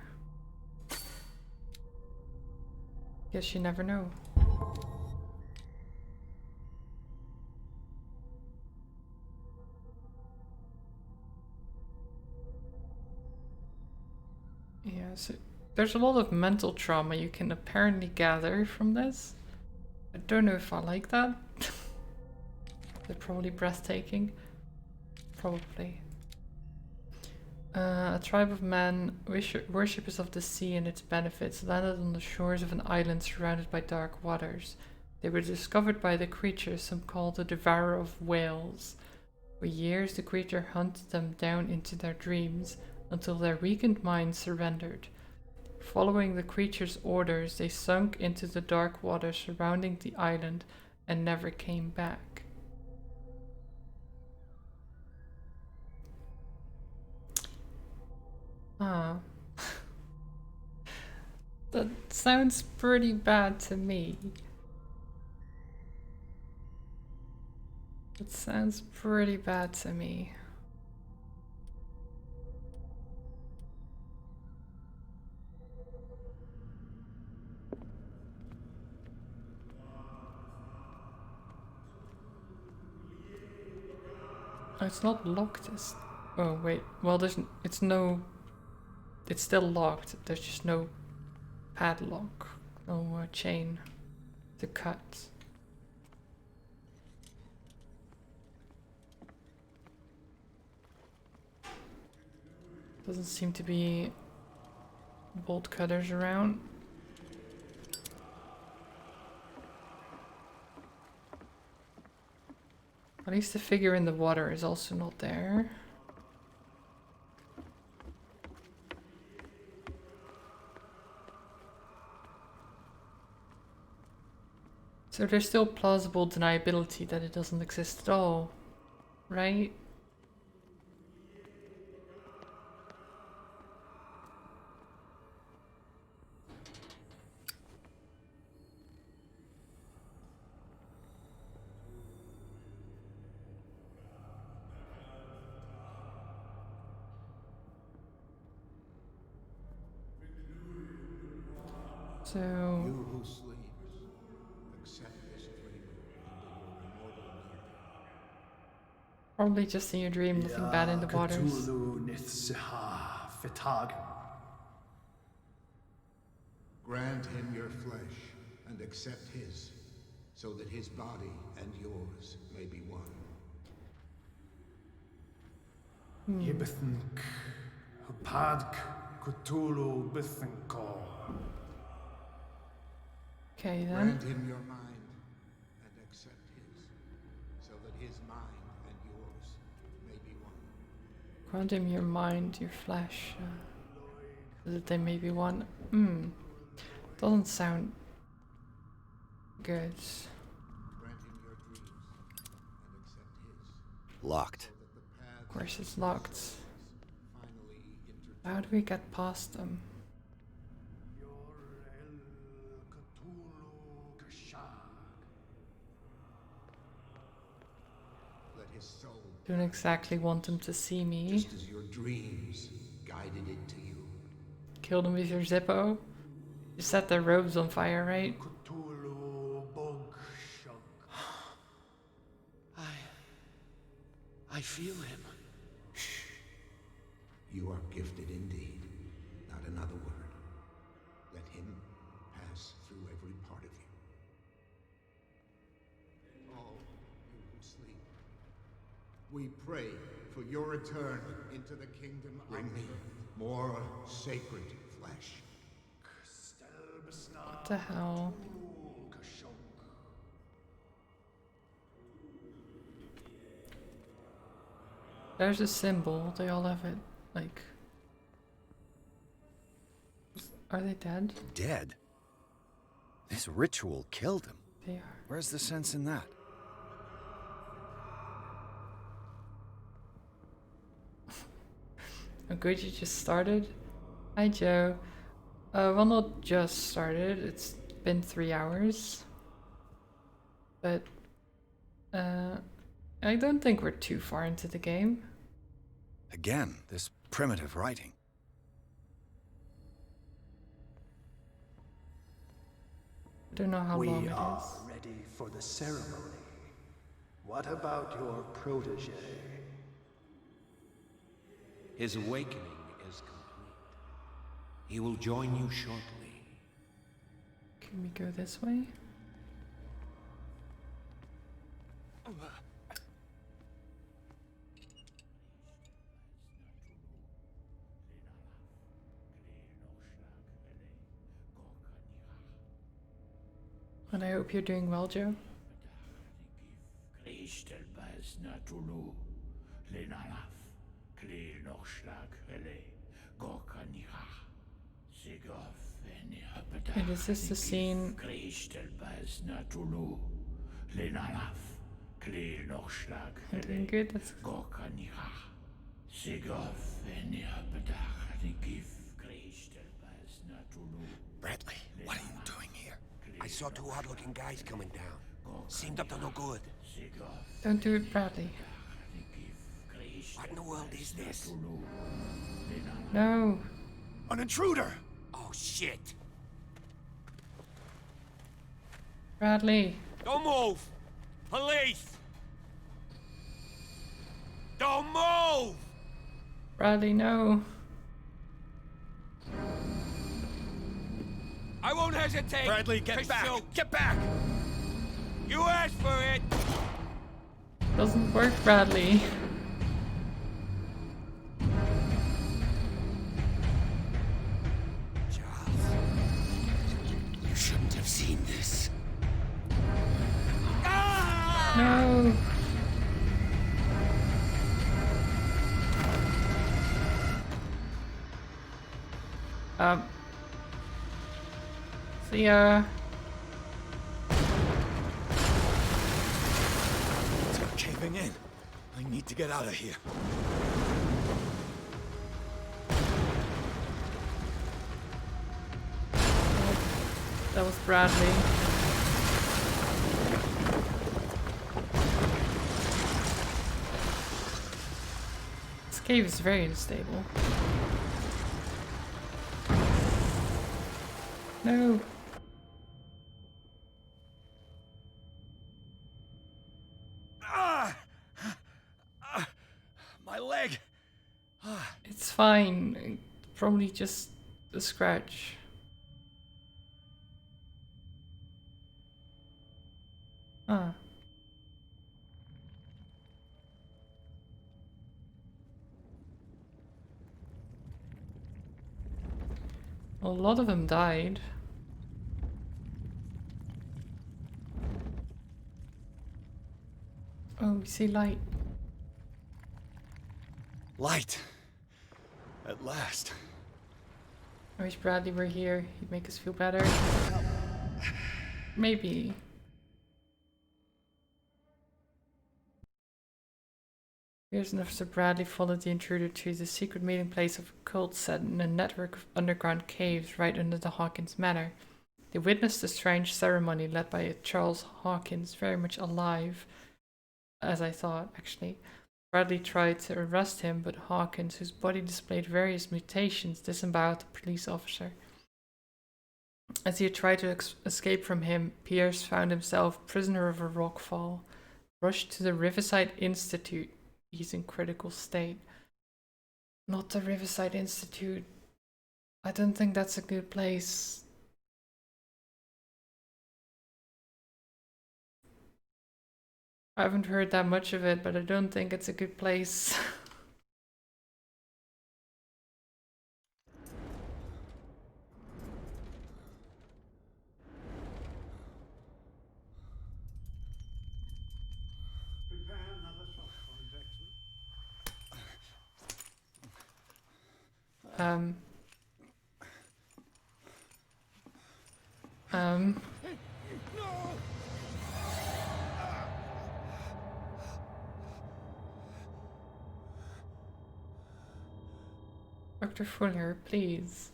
Guess you never know. Yeah, so there's a lot of mental trauma you can apparently gather from this. I don't know if I like that. They're probably breathtaking. Probably. A tribe of men, worshippers of the sea and its benefits, landed on the shores of an island surrounded by dark waters. They were discovered by the creature some call the devourer of whales. For years the creature hunted them down into their dreams, until their weakened minds surrendered. Following the creature's orders, they sunk into the dark water surrounding the island and never came back. Ah. That sounds pretty bad to me. It sounds pretty bad to me. Oh, it's not locked. Oh wait. Well, it's still locked. There's just no padlock, no chain to cut. Doesn't seem to be bolt cutters around. At least the figure in the water is also not there. So there's still plausible deniability that it doesn't exist at all, right? So... You who sleeps, accept this dream into your immortal being. Probably just in your dream, nothing bad in the waters. Cthulhu nithsiha fitagen. Grant him your flesh and accept his, so that his body and yours may be one. Yibithink, Padk, Cthulhu Bithinko. Okay then. Grant him your mind and accept his, so that his mind and yours may be one. Grant him your mind, your flesh, so that they may be one. Doesn't sound good. Grant him your dreams and accept his. Locked. Of course it's locked. How do we get past them? Let his soul, Don't exactly want them to see me. just as your dreams guided it to you. Kill them with your Zippo. You set their robes on fire, right? I feel him. You are gifted indeed. Not another word. Let him pass through every part of you. All you who sleep, we pray for your return into the kingdom. Bring me more sacred flesh. What the hell? There's a symbol. They all have it. Like... Are they dead? Dead? This ritual killed him. They are. Where's the sense in that? Oh good, you just started? Hi Joe. Well, not just started. It's been 3 hours. But... I don't think we're too far into the game. Again, this primitive writing. I don't know how long We it are is. ready for the ceremony. What about your protege? His awakening is complete. He will join you shortly. Can we go this way? And I hope you're doing well, Joe. And is this the scene? Doing good. That's Bradley, what are you doing here? I saw two odd-looking guys coming down. Seemed up to no good. Don't do it, Bradley. What in the world is this? No. An intruder! Oh, shit! Bradley. Don't move! Police! Don't move! Bradley, no. I won't hesitate! Bradley, get back! Shoot. Get back! You asked for it! Doesn't work, Bradley. Charles, you shouldn't have seen this. No. See ya. It's caving in. I need to get out of here. That was Bradley. This cave is very unstable. No. fine. Probably just a scratch. Ah. A lot of them died. Oh, we see light. Light! At last. I wish Bradley were here. He'd make us feel better. Maybe. Here's an Officer Bradley followed the intruder to the secret meeting place of a cult set in a network of underground caves right under the Hawkins Manor. They witnessed a strange ceremony led by a Charles Hawkins, very much alive, as I thought, actually. Bradley tried to arrest him, but Hawkins, whose body displayed various mutations, disemboweled the police officer. As he had tried to escape from him, Pierce found himself prisoner of a rockfall, rushed to the Riverside Institute. He's in critical state. Not the Riverside Institute. I don't think that's a good place. I haven't heard that much of it, but I don't think it's a good place. Um. Dr. Fuller, please.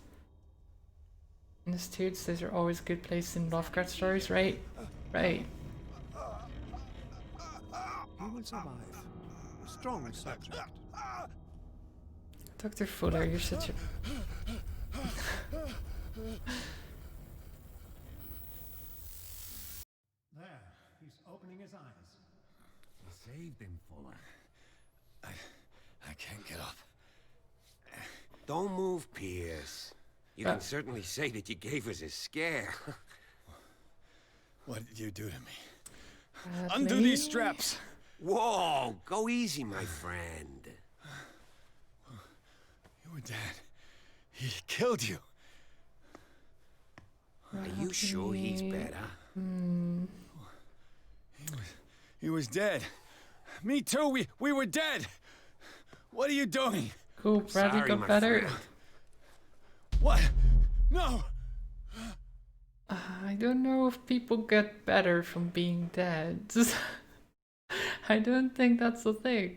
Institutes, those are always a good place in Lovecraft stories, right? Right. He will survive. A strong subject. Dr. Fuller, you're such a... There, he's opening his eyes. You saved him, Fuller. I can't get up. Don't move, Pierce. You can certainly say that you gave us a scare. What did you do to me? Bradley? Undo these straps! Whoa, go easy, my friend. You were dead. He killed you. Are you sure he's better? He was dead. Me too. We were dead. What are you doing? Cool, Bradley Sorry, got my better. friend. What? No! I don't know if people get better from being dead. I don't think that's the thing.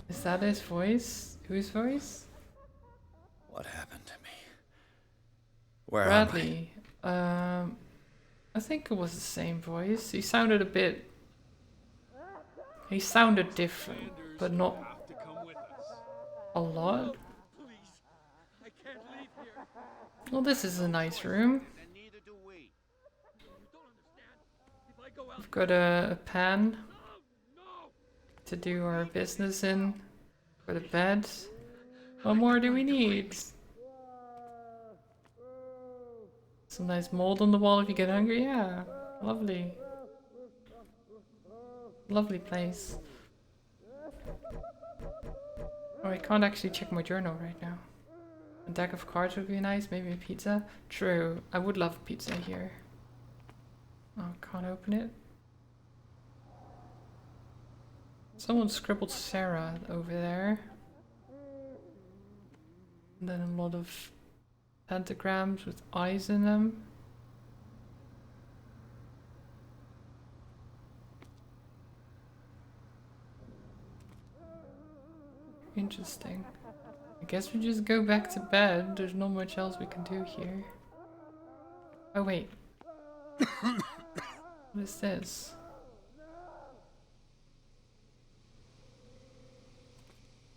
Is that his voice? Whose voice? What happened to me? Where Bradley. I think it was the same voice. He sounded a bit... He sounded different, but not a lot. Well, this is a nice room. We've got a pan to do our business in for the bed. What more do we need? Some nice mold on the wall if you get hungry. Yeah, lovely. Lovely place. Oh, I can't actually check my journal right now. A deck of cards would be nice, maybe a pizza. True, I would love pizza here. Oh, can't open it. Someone scribbled Sarah over there. And then a lot of pentagrams with eyes in them. Interesting. I guess we just go back to bed. There's not much else we can do here. Oh wait. What is this?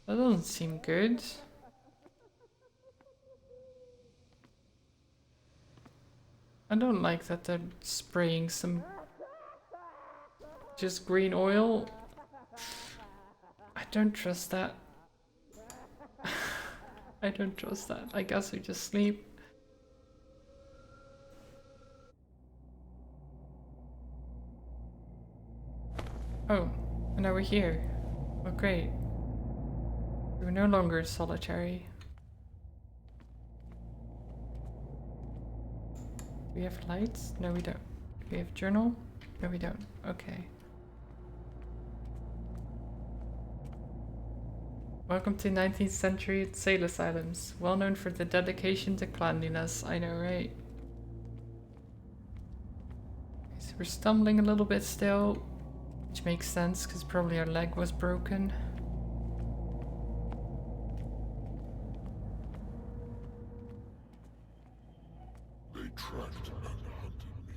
That doesn't seem good. I don't like that they're spraying some Just green oil? I don't trust that. I don't trust that. I guess we just sleep. Oh, and now we're here. Oh, great. We're no longer solitary. Do we have lights? No, we don't. Do we have journal? No, we don't. Okay. Welcome to 19th century sail asylums, well known for the dedication to cleanliness. I know, right? Okay, so we're stumbling a little bit still, which makes sense because probably our leg was broken. They tracked and hunted me,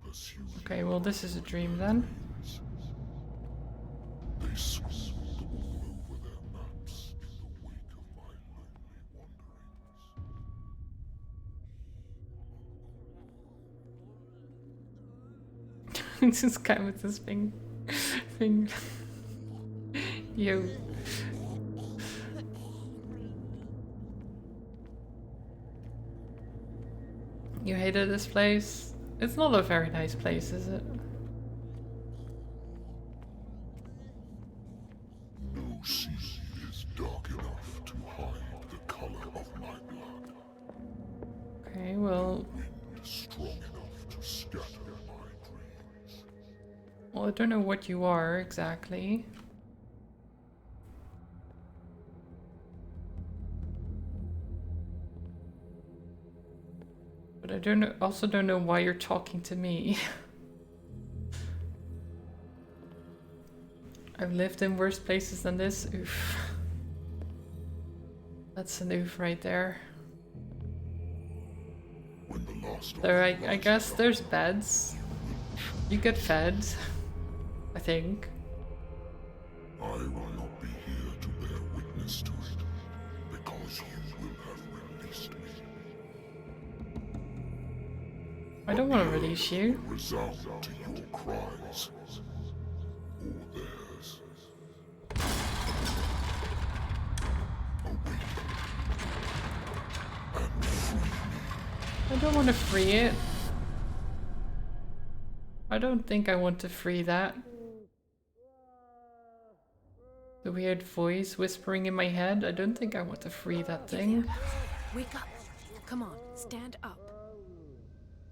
pursued Okay, well this is a dream then. They scribbled all over their maps in the wake of my lonely wanderings. This guy with this thing. Yo. You hated this place? It's not a very nice place, is it? No sea is dark enough to hide the color of my blood. Okay, well... Wind strong enough to scatter my dreams. Well, I don't know what you are exactly. But I don't know, also don't know why you're talking to me. I've lived in worse places than this. Oof. That's an oof right there. When the last There, I guess there's beds. You get fed, I think. I will not be here to bear witness to it, because you will have released me. I don't want to release you. Resound to your cries, or theirs. I don't want to free it. I don't think I want to free that. The weird voice whispering in my head. I don't think I want to free that thing. Wake up. Come on, stand up.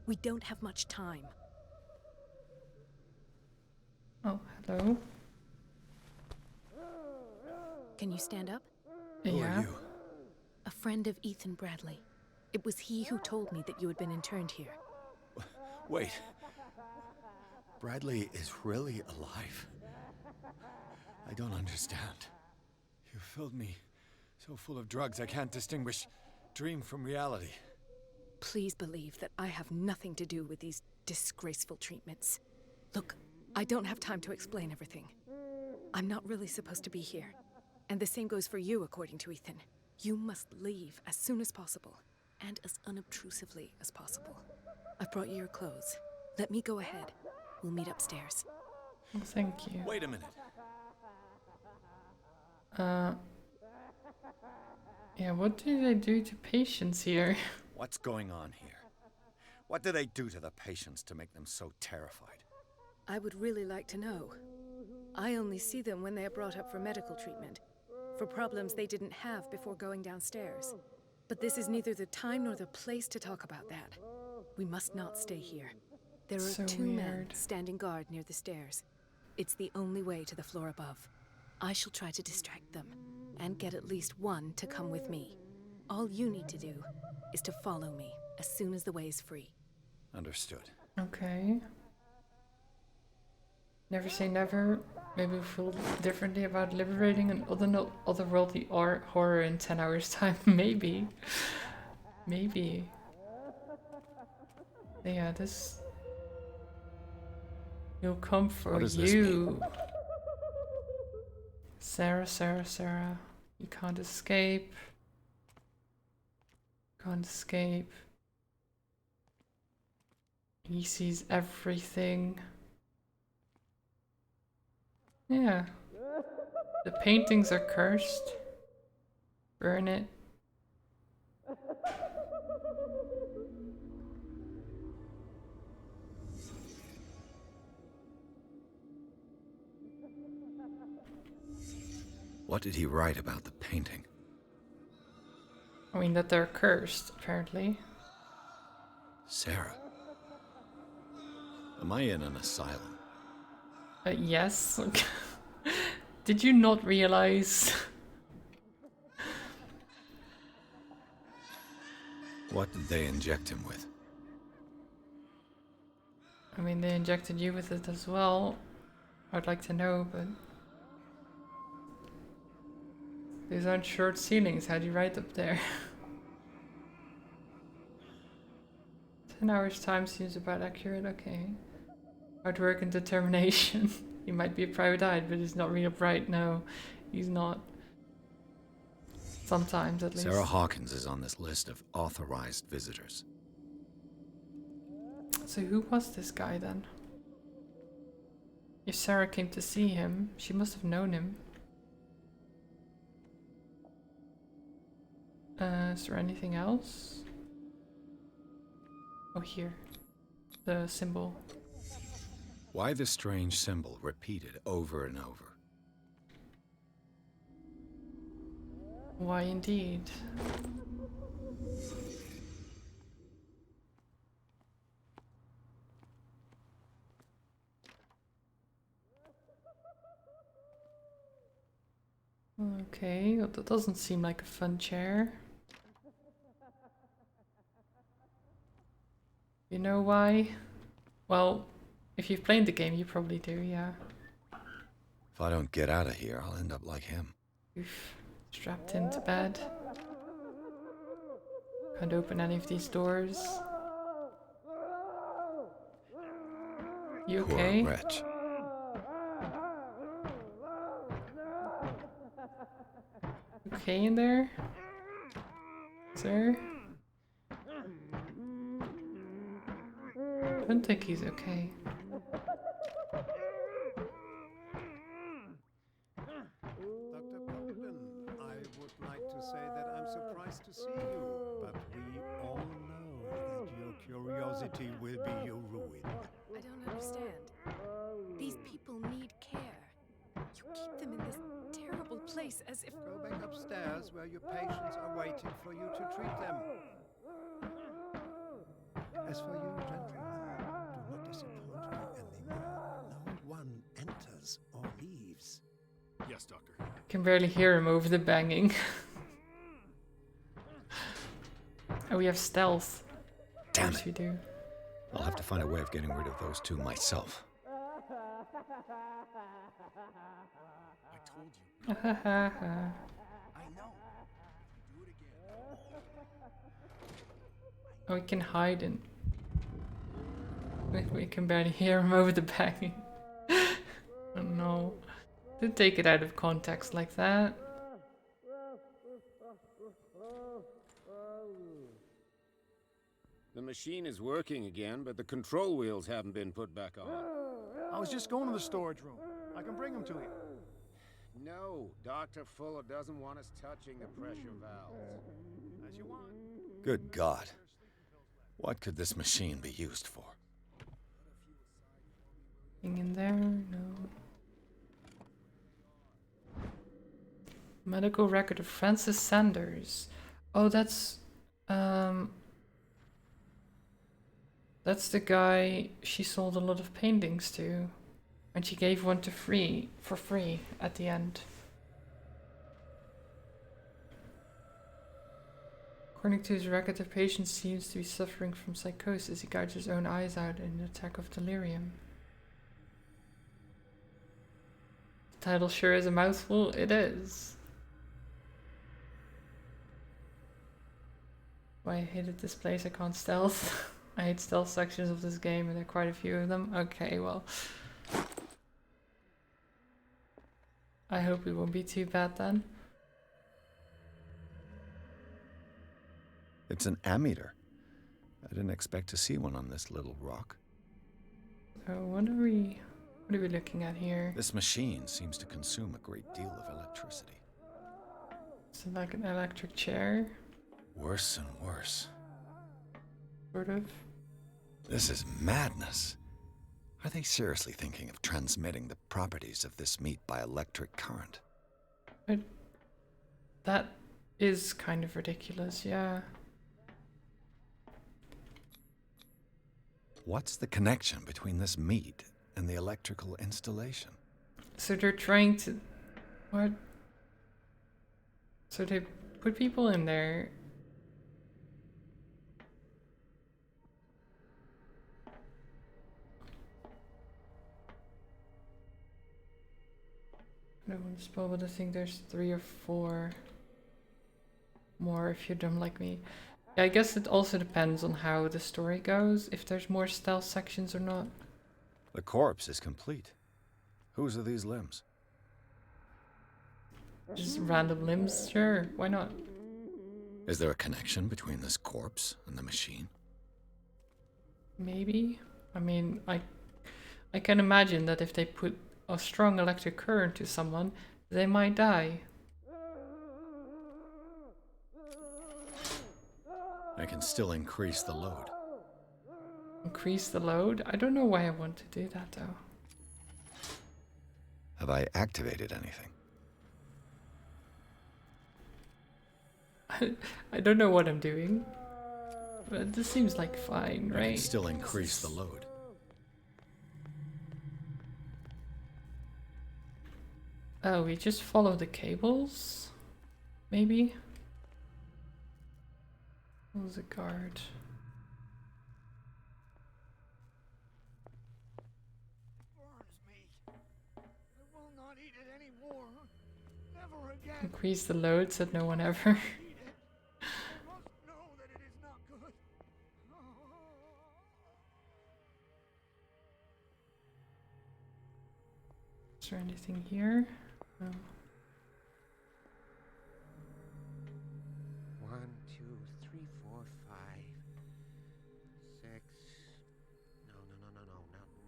We don't have much time. Oh, hello. Can you stand up? Who are you? A friend of Ethan Bradley. It was he who told me that you had been interned here. Wait. Bradley is really alive? I don't understand. You filled me so full of drugs I can't distinguish dream from reality. Please believe that I have nothing to do with these disgraceful treatments. Look, I don't have time to explain everything. I'm not really supposed to be here. And the same goes for you, according to Ethan. You must leave as soon as possible, and as unobtrusively as possible. I've brought you your clothes. Let me go ahead. We'll meet upstairs. Oh, thank you. Wait a minute. Yeah, what do they do to patients here? What's going on here? What do they do to the patients to make them so terrified? I would really like to know. I only see them when they are brought up for medical treatment, for problems they didn't have before going downstairs. But this is neither the time nor the place to talk about that. We must not stay here. There are So two men weird. standing guard near the stairs. It's the only way to the floor above. I shall try to distract them, and get at least one to come with me. All you need to do is to follow me as soon as the way is free. Understood. Okay. Never say never. Maybe we'll feel differently about liberating an otherworldly horror in 10 hours time. Maybe. Maybe. Yeah, this... He'll come for What does this you. Sarah, Sarah, Sarah. You can't escape. Can't escape. He sees everything. Yeah. The paintings are cursed. Burn it. What did he write about the painting? I mean, that they're cursed, apparently. Sarah. Am I in an asylum? Yes. Did you not realize? What did they inject him with? I mean, they injected you with it as well. I'd like to know, but... These aren't short ceilings, how do you write up there? 10 hours time seems about accurate, okay. Hard work and determination. He might be a private eye, but he's not real bright, no. He's not. Sometimes, at least. Sarah Hawkins is on this list of authorized visitors. So who was this guy then? If Sarah came to see him, she must have known him. Is there anything else? Oh, here. The symbol. Why the strange symbol repeated over and over? Why indeed? Okay, well, that doesn't seem like a fun chair. You know why? Well, if you've played the game, you probably do, yeah. If I don't get out of here, I'll end up like him. Oof. Strapped into bed. Can't open any of these doors. You okay? Poor wretch. Okay in there? Sir? I don't think he's okay. Dr. Buckland, I would like to say that I'm surprised to see you, but we all know that your curiosity will be your ruin. I don't understand. These people need care. You keep them in this terrible place as if... Go back upstairs where your patients are waiting for you to treat them. As for you, gentlemen, do not disappoint me anymore. No one enters or leaves. Yes, Doctor. I can barely hear him over the banging. Oh, we have stealth. Damn it. We do. I'll have to find a way of getting rid of those two myself. I told you. I know. Do it again. Oh, we can hide in. We can barely hear him over the banging. Oh no. Don't take it out of context like that. The machine is working again, but the control wheels haven't been put back on. I was just going to the storage room. I can bring them to you. No, Dr. Fuller doesn't want us touching the pressure valves. As you want. Good God. What could this machine be used for? Anything in there? No. Medical record of Francis Sanders. Oh, that's the guy she sold a lot of paintings to. And she gave one for free at the end. According to his record, the patient seems to be suffering from psychosis. He gouged his own eyes out in an attack of delirium. The title sure is a mouthful. It is. Why I hated this place, I can't stealth. I hate stealth sections of this game, and there are quite a few of them. Okay, well. I hope it won't be too bad then. It's an ammeter. I didn't expect to see one on this little rock. So what are we What are we looking at here? This machine seems to consume a great deal of electricity. Is it like an electric chair? Worse and worse. Sort of. This is madness. Are they seriously thinking of transmitting the properties of this meat by electric current? That is kind of ridiculous, yeah. What's the connection between this meat and the electrical installation? So they're trying to... What? So they put people in there. I don't want to spoil, but I think there's 3 or 4 more if you're dumb like me. Yeah, I guess it also depends on how the story goes, if there's more stealth sections or not. The corpse is complete. Whose are these limbs? Just random limbs, sure, why not? Is there a connection between this corpse and the machine? Maybe. I mean, I can imagine that if they put a strong electric current to someone, they might die. I can still increase the load. Increase the load? I don't know why I want to do that though. Have I activated anything? I don't know what I'm doing, but this seems like fine, right? I can still increase the load. Oh, we just follow the cables? Maybe? What was a guard? Increase the load, said no one ever. Is there anything here? No. 1, 2, 3, 4, 5, 6. No,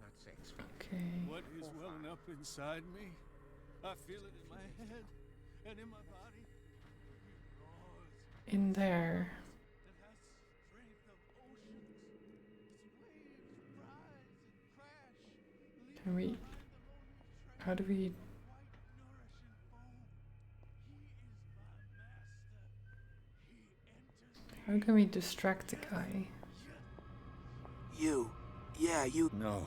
not 6. Okay. What is welling up inside me? I feel it in my head and in my body. In there. Can we... How do we... How can we distract the guy? You. Yeah, you. No.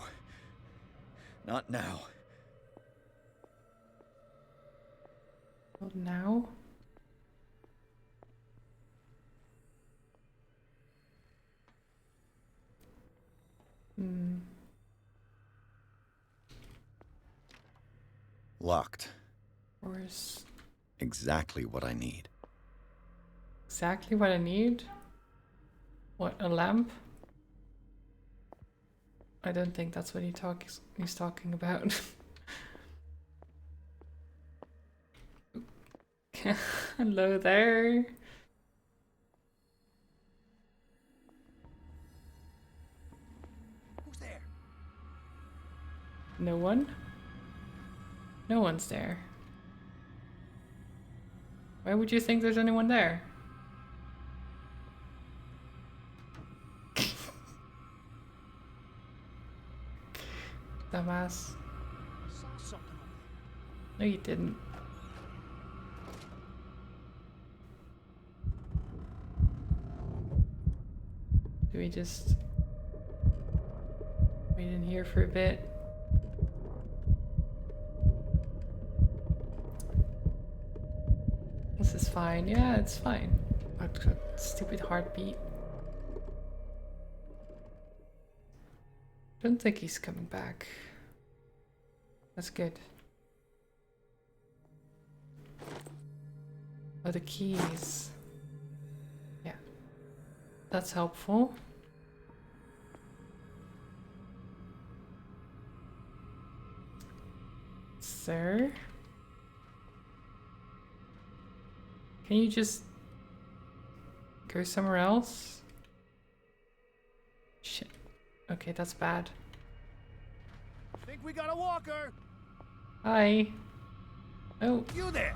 Not now. Not now? Hmm. Locked. Where's... Exactly what I need. Exactly what I need? What, a lamp? I don't think that's what he's talking about. Hello there. Who's there? No one? No one's there. Why would you think there's anyone there? Dumbass. Saw something over there. No, you didn't. Do we just wait in here for a bit? This is fine. Yeah, it's fine. But stupid heartbeat. Don't think he's coming back. That's good. Oh, the keys. Yeah. That's helpful. Sir? Can you just go somewhere else? Shit. Okay, that's bad. Think think we got a walker. Hi. Oh. You there.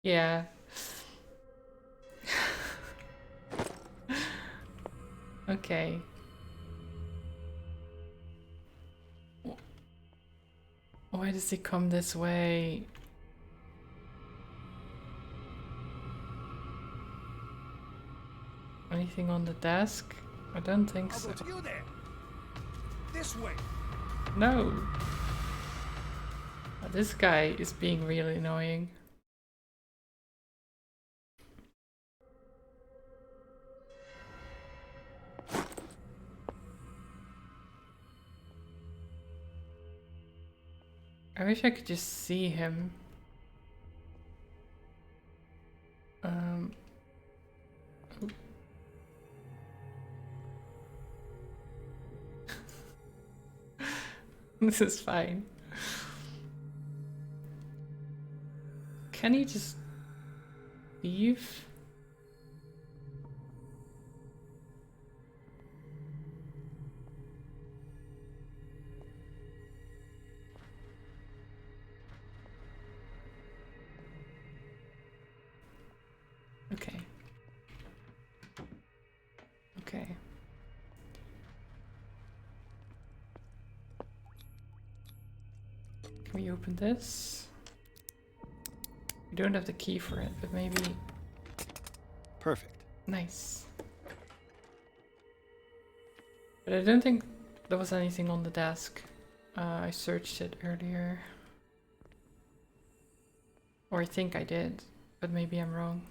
Yeah. Okay. Why does he come this way? Anything on the desk? I don't think so. You there. This way. No. Oh, this guy is being really annoying. I wish I could just see him. Oh. This is fine. Can he just leave? Okay. Okay. Can we open this? We don't have the key for it, but maybe... Perfect. Nice. But I don't think there was anything on the desk. I searched it earlier. Or I think I did, but maybe I'm wrong.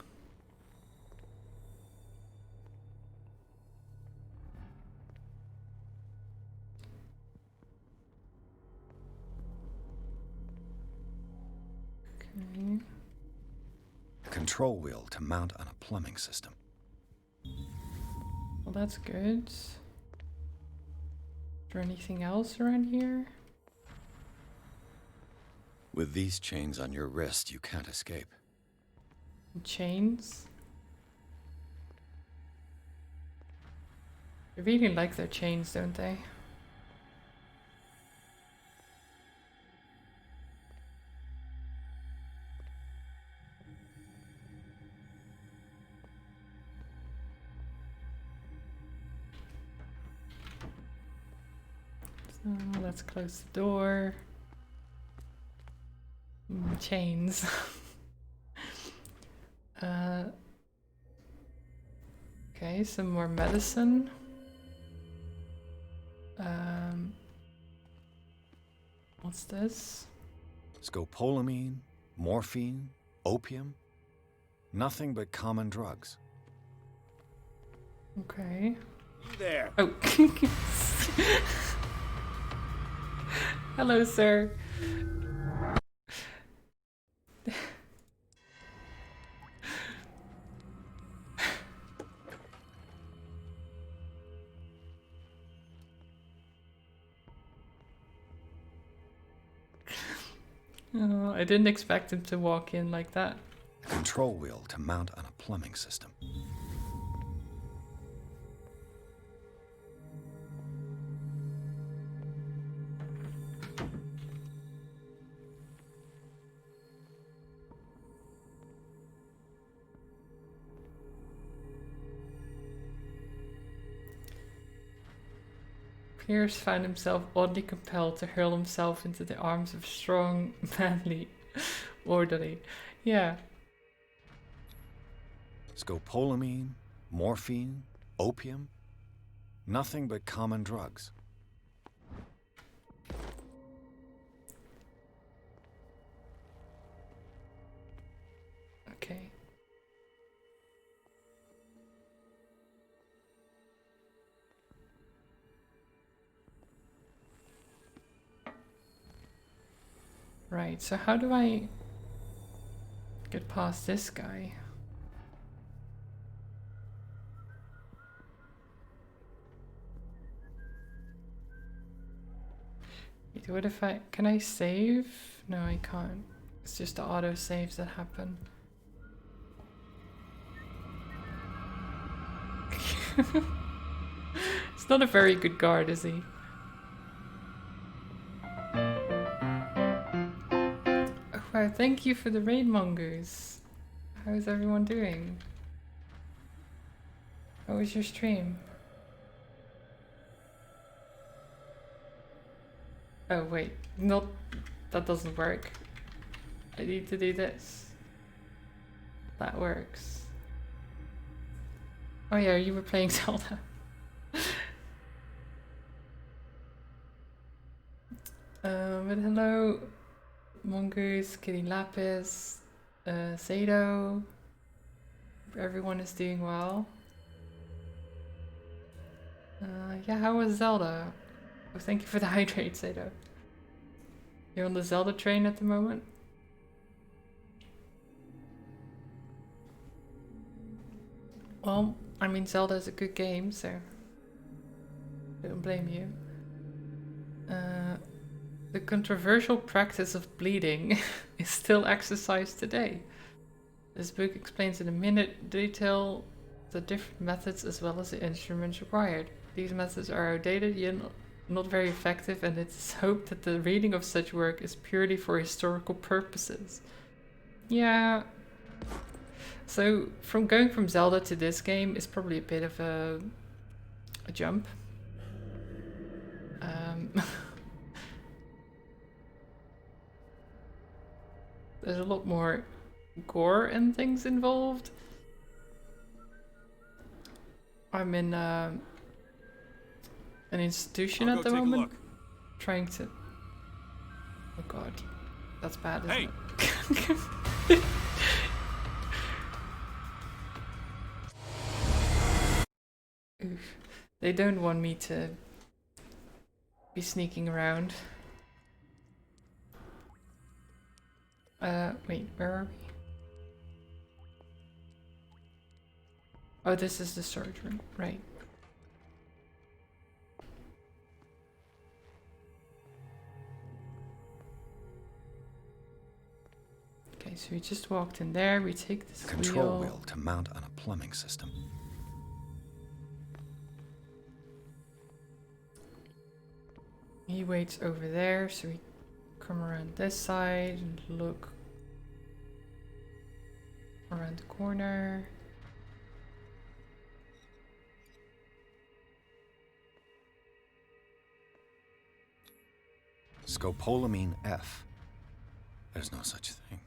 Okay. A control wheel to mount on a plumbing system. Well, that's good. Is there anything else around here? With these chains on your wrist, you can't escape. Chains? They really like their chains, don't they? So let's close the door. Chains. Okay, some more medicine. What's this? Scopolamine, morphine, opium. Nothing but common drugs. Okay. You there. Oh. Hello, sir. Oh, I didn't expect him to walk in like that. A control wheel to mount on a plumbing system. Pierce found himself oddly compelled to hurl himself into the arms of a strong, manly orderly. Yeah. Scopolamine, morphine, opium. Nothing but common drugs. Okay. Right, so how do I get past this guy? Wait, what if can I save? No, I can't. It's just the auto saves that happen. He's not a very good guard, is he? Oh, wow, thank you for the raid, Mongoose. How is everyone doing? How was your stream? Oh wait, not that doesn't work. I need to do this. That works. Oh yeah, you were playing Zelda. But hello, Mongoose, Kitty Lapis, Sado. Everyone is doing well. Yeah, how was Zelda? Oh, thank you for the hydrate, Sado. You're on the Zelda train at the moment? Well, I mean, Zelda is a good game, so I don't blame you. The controversial practice of bleeding is still exercised today. This book explains in a minute detail the different methods as well as the instruments required. These methods are outdated, yet not very effective, and it's hoped that the reading of such work is purely for historical purposes. Yeah. So, going from Zelda to this game is probably a bit of a jump. There's a lot more gore and things involved. I'm in an institution at the moment, trying to. Oh god, that's bad, isn't it? Oof. They don't want me to be sneaking around. Wait, where are we? Oh, this is the storage room, right. Okay, so we just walked in there, we take this control wheel to mount on a plumbing system. He waits over there, so we come around this side and look around the corner. Scopolamine F. There's no such thing.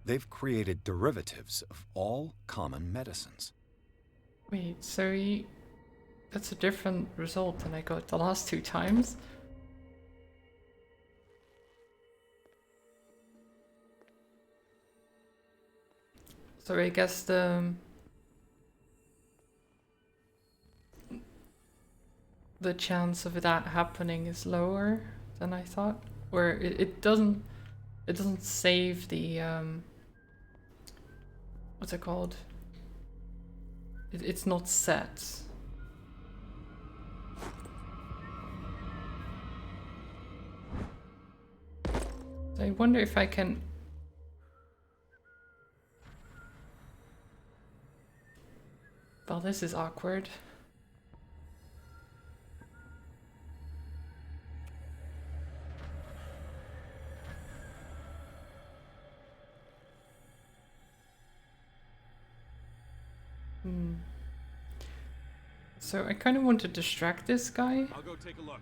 They've created derivatives of all common medicines. Wait, so that's a different result than I got the last 2 times? So I guess the chance of that happening is lower than I thought, or it doesn't save the what's it called? It's not set. So I wonder if I can. Well, this is awkward. So I kind of want to distract this guy. I'll go take a look.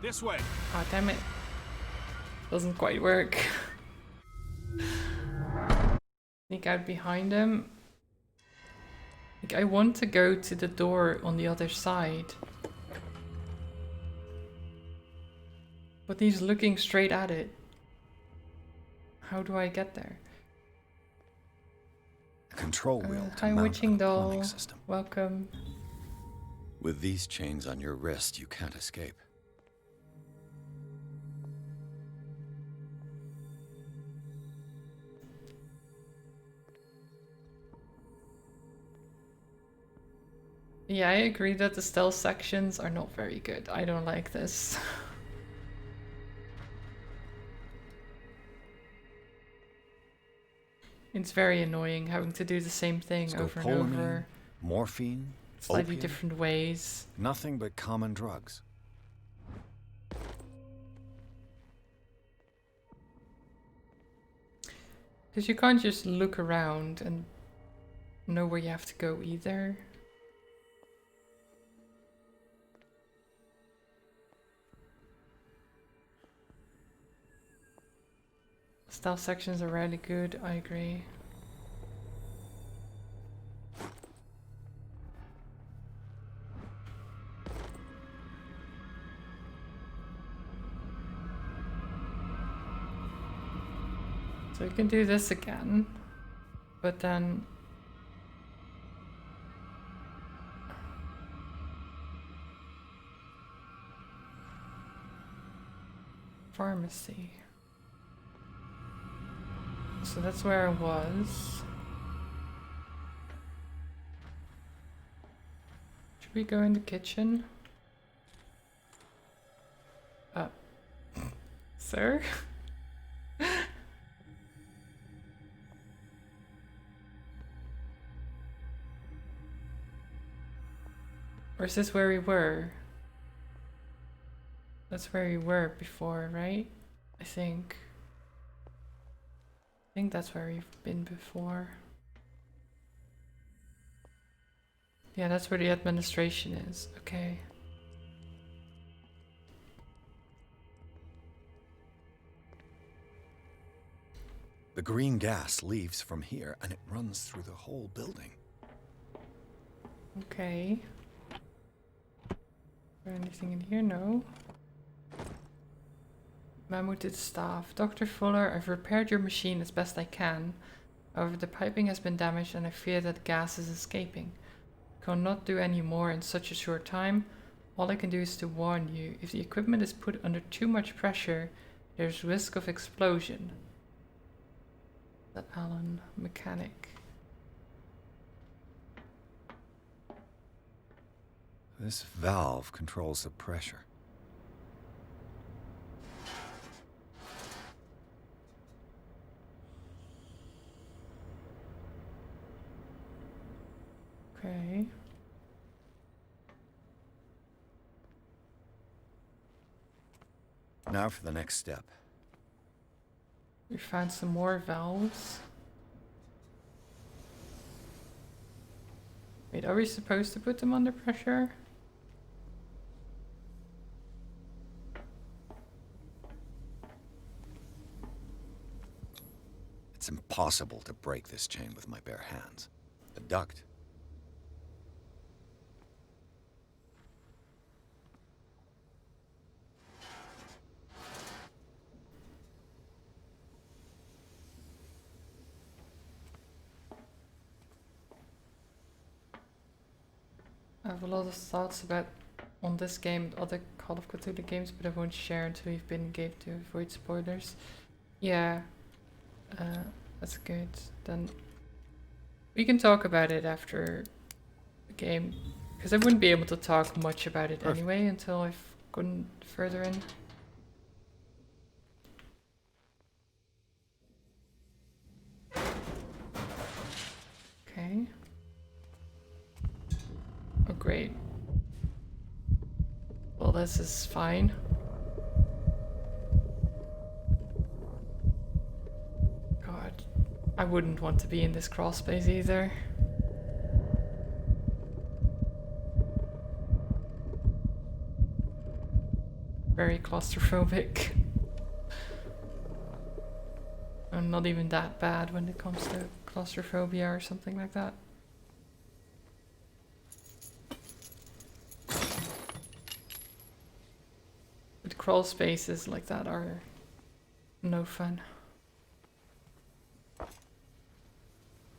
This way. Oh, damn it. Doesn't quite work. Sneak out behind him. Like, I want to go to the door on the other side. But he's looking straight at it. How do I get there? Control wheel to hi, mount witching on a doll. plumbing system. Welcome. With these chains on your wrist, you can't escape. Yeah, I agree that the stealth sections are not very good. I don't like this. It's very annoying having to do the same thing over and over. Morphine, Slightly opium, different ways. nothing but common drugs. Because you can't just look around and know where you have to go either. Stealth sections are really good, I agree. So we can do this again, but then pharmacy. So that's where I was. Should we go in the kitchen? Sir? Or is this where we were? That's where we were before, right? I think that's where we've been before. Yeah, that's where the administration is. Okay. The green gas leaves from here and it runs through the whole building. Okay. Is there anything in here? No. Mammuted staff. Dr. Fuller, I've repaired your machine as best I can. However, the piping has been damaged and I fear that gas is escaping. I cannot do any more in such a short time. All I can do is to warn you. If the equipment is put under too much pressure, there's risk of explosion. That Alan, mechanic. This valve controls the pressure. Okay. Now for the next step. We found some more valves. Wait, are we supposed to put them under pressure? It's impossible to break this chain with my bare hands. The duct. I have a lot of thoughts on this game, other Call of Cthulhu games, but I won't share until we've been engaged to avoid spoilers. Yeah, that's good. Then we can talk about it after the game, because I wouldn't be able to talk much about it anyway until I've gone further in. Okay. Oh, great. Well, this is fine. God, I wouldn't want to be in this crawl space either. Very claustrophobic. I'm not even that bad when it comes to claustrophobia or something like that. But crawl spaces like that are no fun.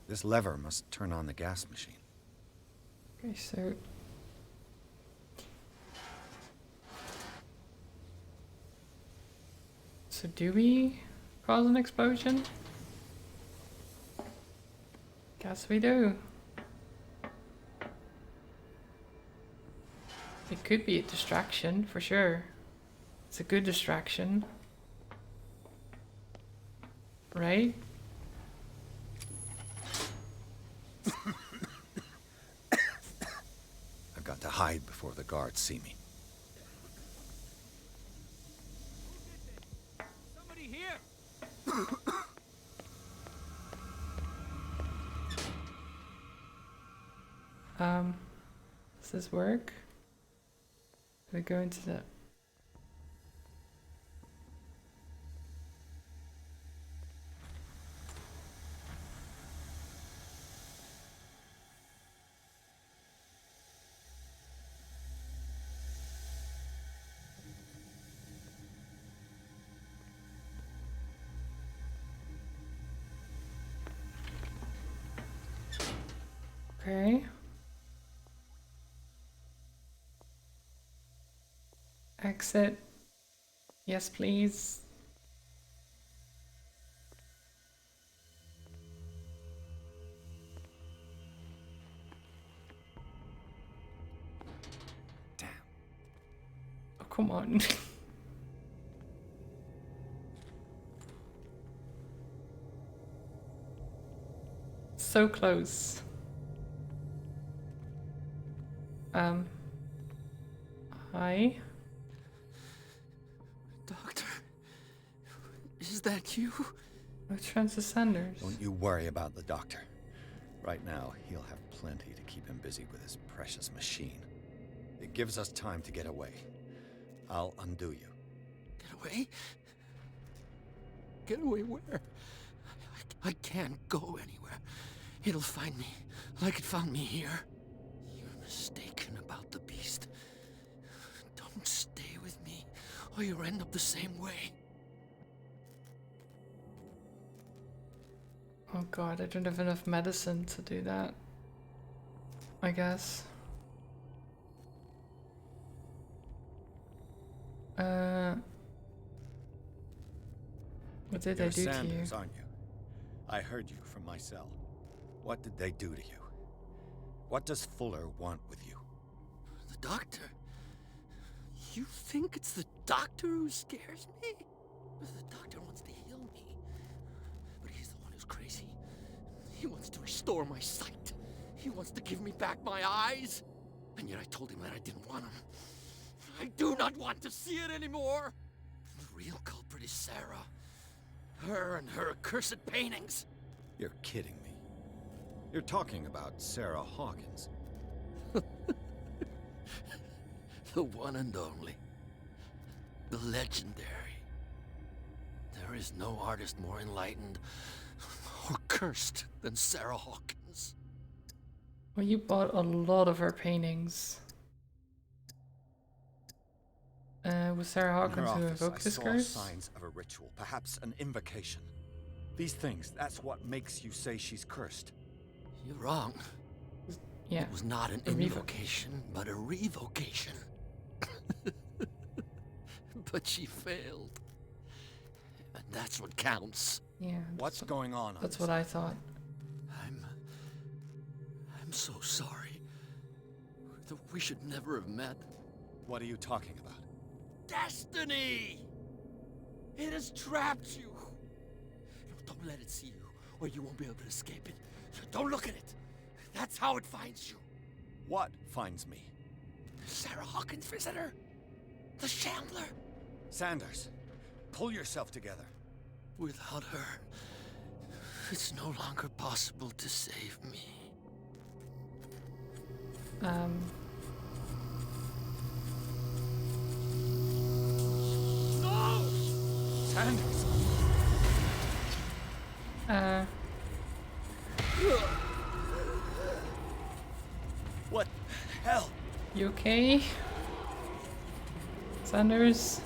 This lever must turn on the gas machine. Okay, so do we cause an explosion? Guess we do. It could be a distraction, for sure. It's a good distraction. Right? hide before the guards see me. Somebody here! Does this work? Do I go into the... Okay. Exit. Yes, please. Damn. Oh, come on. So close. Hi. Doctor, is that you? Francis Sanders. Don't you worry about the doctor. Right now, he'll have plenty to keep him busy with his precious machine. It gives us time to get away. I'll undo you. Get away? Get away where? I can't go anywhere. It'll find me, like it found me here. You're mistaken about the beast. Don't stay with me, or you'll end up the same way. Oh god, I don't have enough medicine to do that. I guess. What did they do Sanders, to you? aren't you? I heard you from my cell. What did they do to you? What does Fuller want with you? The doctor? You think it's the doctor who scares me? The doctor wants to heal me. But he's the one who's crazy. He wants to restore my sight. He wants to give me back my eyes. And yet I told him that I didn't want him. I do not want to see it anymore. The real culprit is Sarah. Her and her accursed paintings. You're kidding me. You're talking about Sarah Hawkins. The one and only. The legendary. There is no artist more enlightened or cursed than Sarah Hawkins. Well, you bought a lot of her paintings. Was Sarah Hawkins who invoked this curse? Signs of a ritual, perhaps an invocation. These things, that's what makes you say she's cursed. You're wrong. Yeah. It was not an invocation, but a revocation. But she failed. And that's what counts. Yeah. What's going on? That's what I thought. I'm so sorry. We should never have met. What are you talking about? Destiny! It has trapped you. Don't let it see you, or you won't be able to escape it. Don't look at it. That's how it finds you. What finds me? Sarah Hawkins' visitor. The Shambler. Sanders, pull yourself together. Without her, it's no longer possible to save me. No! Sanders! What the hell? You okay? Sanders?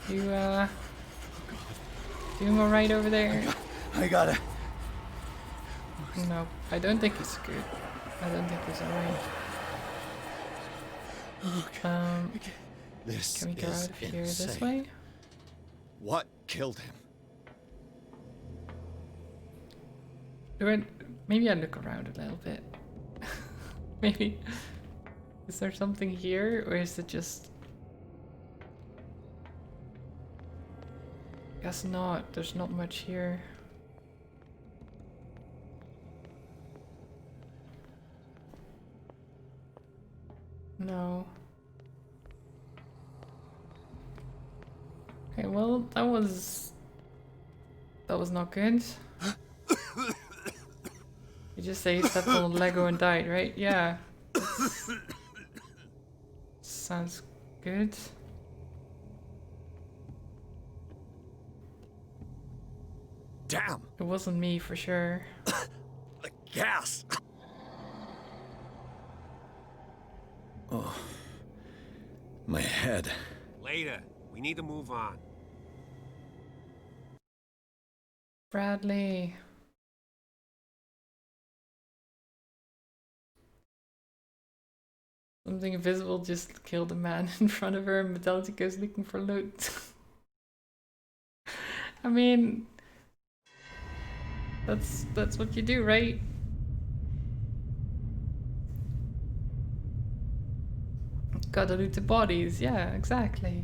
You, doing alright over there? I gotta... No, I don't think he's good. I don't think he's alright. This can we go is out of here insane. this way? What killed him? Maybe I look around a little bit. Maybe. Is there something here, or is it just... Guess not. There's not much here. No. Okay, well, that was not good. You just say you stepped on a Lego and died, right? Yeah. Sounds good. Damn! It wasn't me for sure. The gas! Oh. My head. Later. We need to move on. Bradley. Something invisible just killed a man in front of her and Metallica is looking for loot. I mean, that's what you do, right? Gotta loot the bodies, yeah, exactly.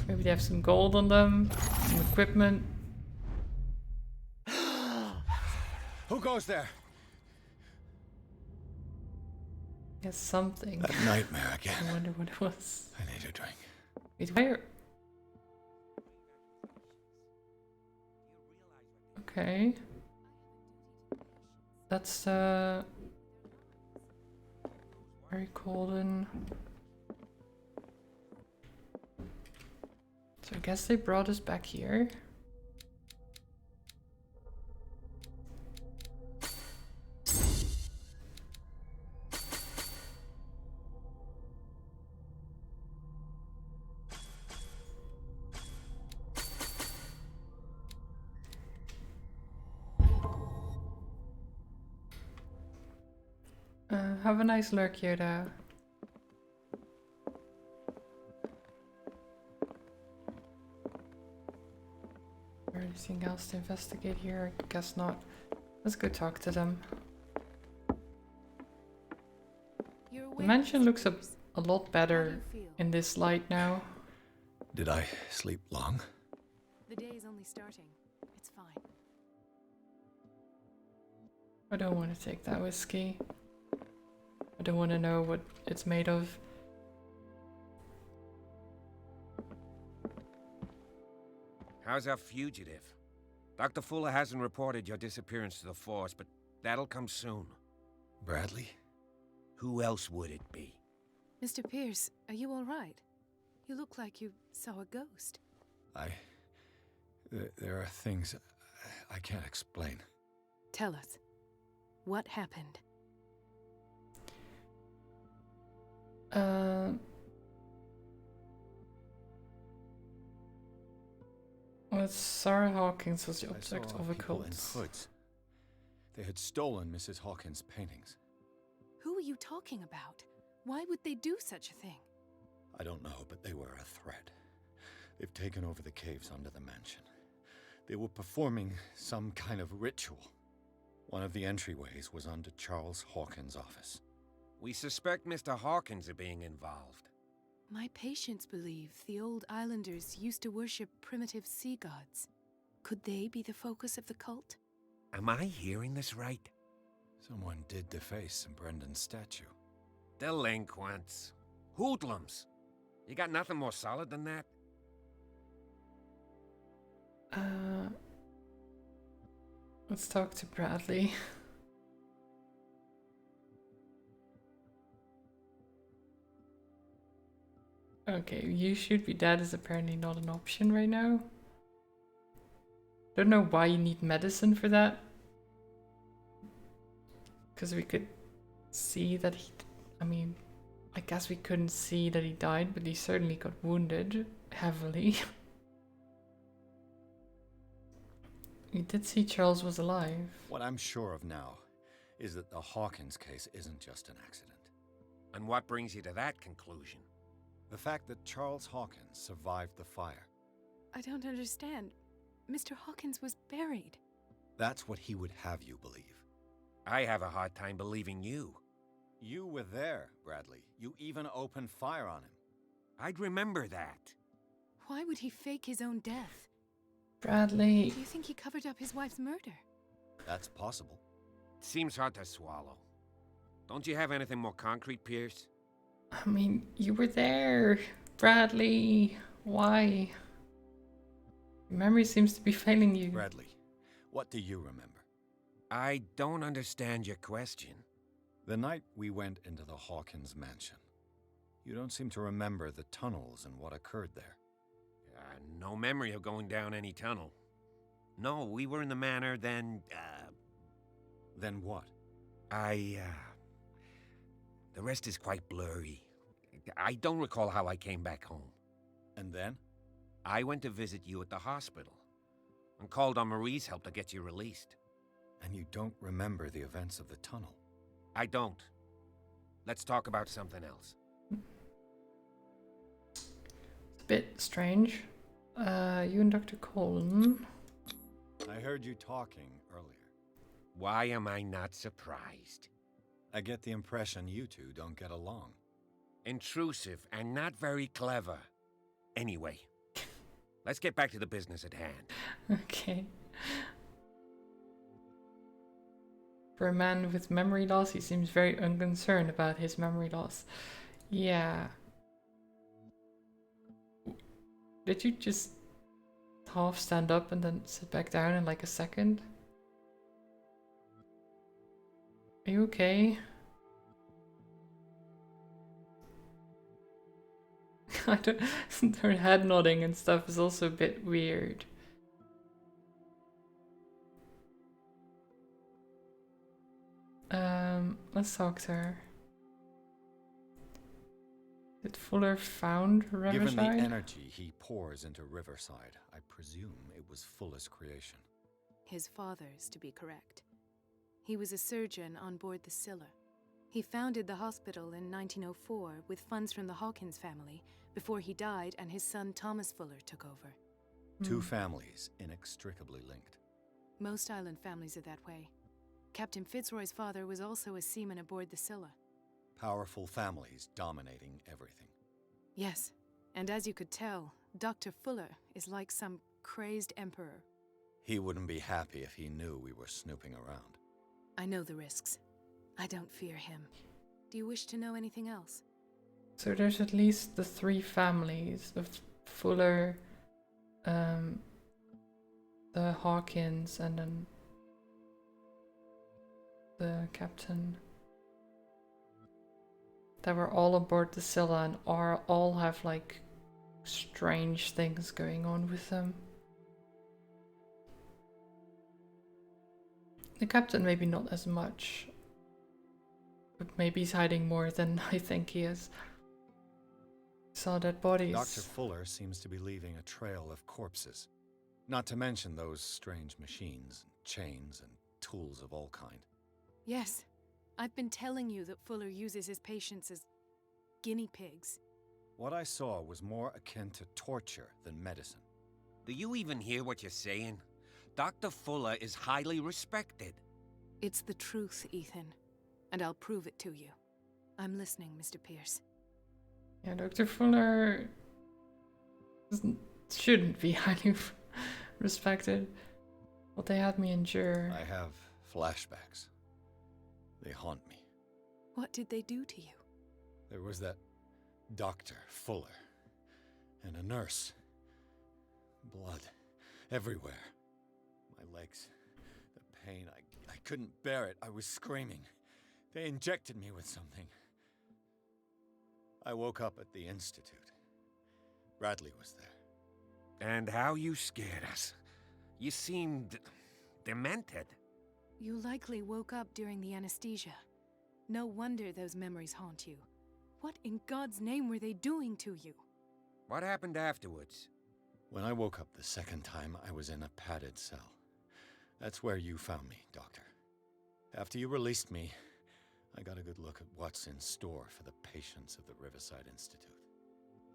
Maybe they have some gold on them, some equipment. Who goes there? Yeah, something. That nightmare again. I wonder what it was. I need a drink. Wait, where? Okay. That's very golden. So I guess they brought us back here. Have a nice lurk, Yoda. Anything else to investigate here? I guess not. Let's go talk to them. The mansion looks a lot better in this light now. Did I sleep long? The day is only starting. It's fine. I don't want to take that whiskey. I don't want to know what it's made of. How's our fugitive? Dr. Fuller hasn't reported your disappearance to the Force, but that'll come soon. Bradley? Who else would it be? Mr. Pierce, are you all right? You look like you saw a ghost. There are things I can't explain. Tell us. What happened? Well, Sarah Hawkins was the object of a People in cult. hoods. They had stolen Mrs. Hawkins' paintings. Who are you talking about? Why would they do such a thing? I don't know, but they were a threat. They've taken over the caves under the mansion. They were performing some kind of ritual. One of the entryways was under Charles Hawkins' office. We suspect Mr. Hawkins of being involved. My patients believe the old islanders used to worship primitive sea gods. Could they be the focus of the cult? Am I hearing this right? Someone did deface Brendan's statue. Delinquents. Hoodlums. You got nothing more solid than that? Let's talk to Bradley. Okay, you should be dead is apparently not an option right now. Don't know why you need medicine for that. Because we could see that he... I mean, I guess we couldn't see that he died, but he certainly got wounded heavily. We did see Charles was alive. What I'm sure of now is that the Hawkins case isn't just an accident. And what brings you to that conclusion? The fact that Charles Hawkins survived the fire. I don't understand. Mr. Hawkins was buried. That's what he would have you believe. I have a hard time believing you. You were there, Bradley. You even opened fire on him. I'd remember that. Why would he fake his own death? Bradley... Do you think he covered up his wife's murder? That's possible. Seems hard to swallow. Don't you have anything more concrete, Pierce? I mean, you were there, Bradley. Why? Your memory seems to be failing you. Bradley, what do you remember? I don't understand your question. The night we went into the Hawkins mansion. You don't seem to remember the tunnels and what occurred there. No memory of going down any tunnel. No, we were in the manor, then, Then what? The rest is quite blurry. I don't recall how I came back home. And then? I went to visit you at the hospital and called on Marie's help to get you released. And you don't remember the events of the tunnel? I don't. Let's talk about something else. It's a bit strange. You and Dr. Colin. I heard you talking earlier. Why am I not surprised? I get the impression you two don't get along. Intrusive and not very clever. Anyway, let's get back to the business at hand. Okay. For a man with memory loss, he seems very unconcerned about his memory loss. Yeah. Did you just half stand up and then sit back down in like a second? Are you okay? I don't, her head nodding and stuff is also a bit weird. Let's talk to her. Did Fuller found Riverside? Given the energy he pours into Riverside, I presume it was Fuller's creation. His father's, to be correct. He was a surgeon on board the Scylla. He founded the hospital in 1904 with funds from the Hawkins family before he died and his son Thomas Fuller took over. Two families inextricably linked. Most island families are that way. Captain Fitzroy's father was also a seaman aboard the Scylla. Powerful families dominating everything. Yes, and as you could tell, Dr. Fuller is like some crazed emperor. He wouldn't be happy if he knew we were snooping around. I know the risks. I don't fear him. Do you wish to know anything else? So there's at least the three families of Fuller, the Hawkins, and then the captain, that were all aboard the Scylla and all have like strange things going on with them. The captain maybe not as much, but maybe he's hiding more than I think he is. Saw dead bodies. Dr. Fuller seems to be leaving a trail of corpses. Not to mention those strange machines, chains, and tools of all kind. Yes, I've been telling you that Fuller uses his patients as guinea pigs. What I saw was more akin to torture than medicine. Do you even hear what you're saying? Dr. Fuller is highly respected. It's the truth, Ethan, and I'll prove it to you. I'm listening, Mr. Pierce. Yeah, Dr. Fuller shouldn't be highly respected. What they had me endure. I have flashbacks. They haunt me. What did they do to you? There was that Dr. Fuller and a nurse. Blood everywhere. My legs, the pain, I couldn't bear it. I was screaming. They injected me with something. I woke up at the Institute. Bradley was there. And how you scared us. You seemed demented. You likely woke up during the anesthesia. No wonder those memories haunt you. What in God's name were they doing to you? What happened afterwards? When I woke up the second time, I was in a padded cell. That's where you found me, Doctor. After you released me, I got a good look at what's in store for the patients of the Riverside Institute.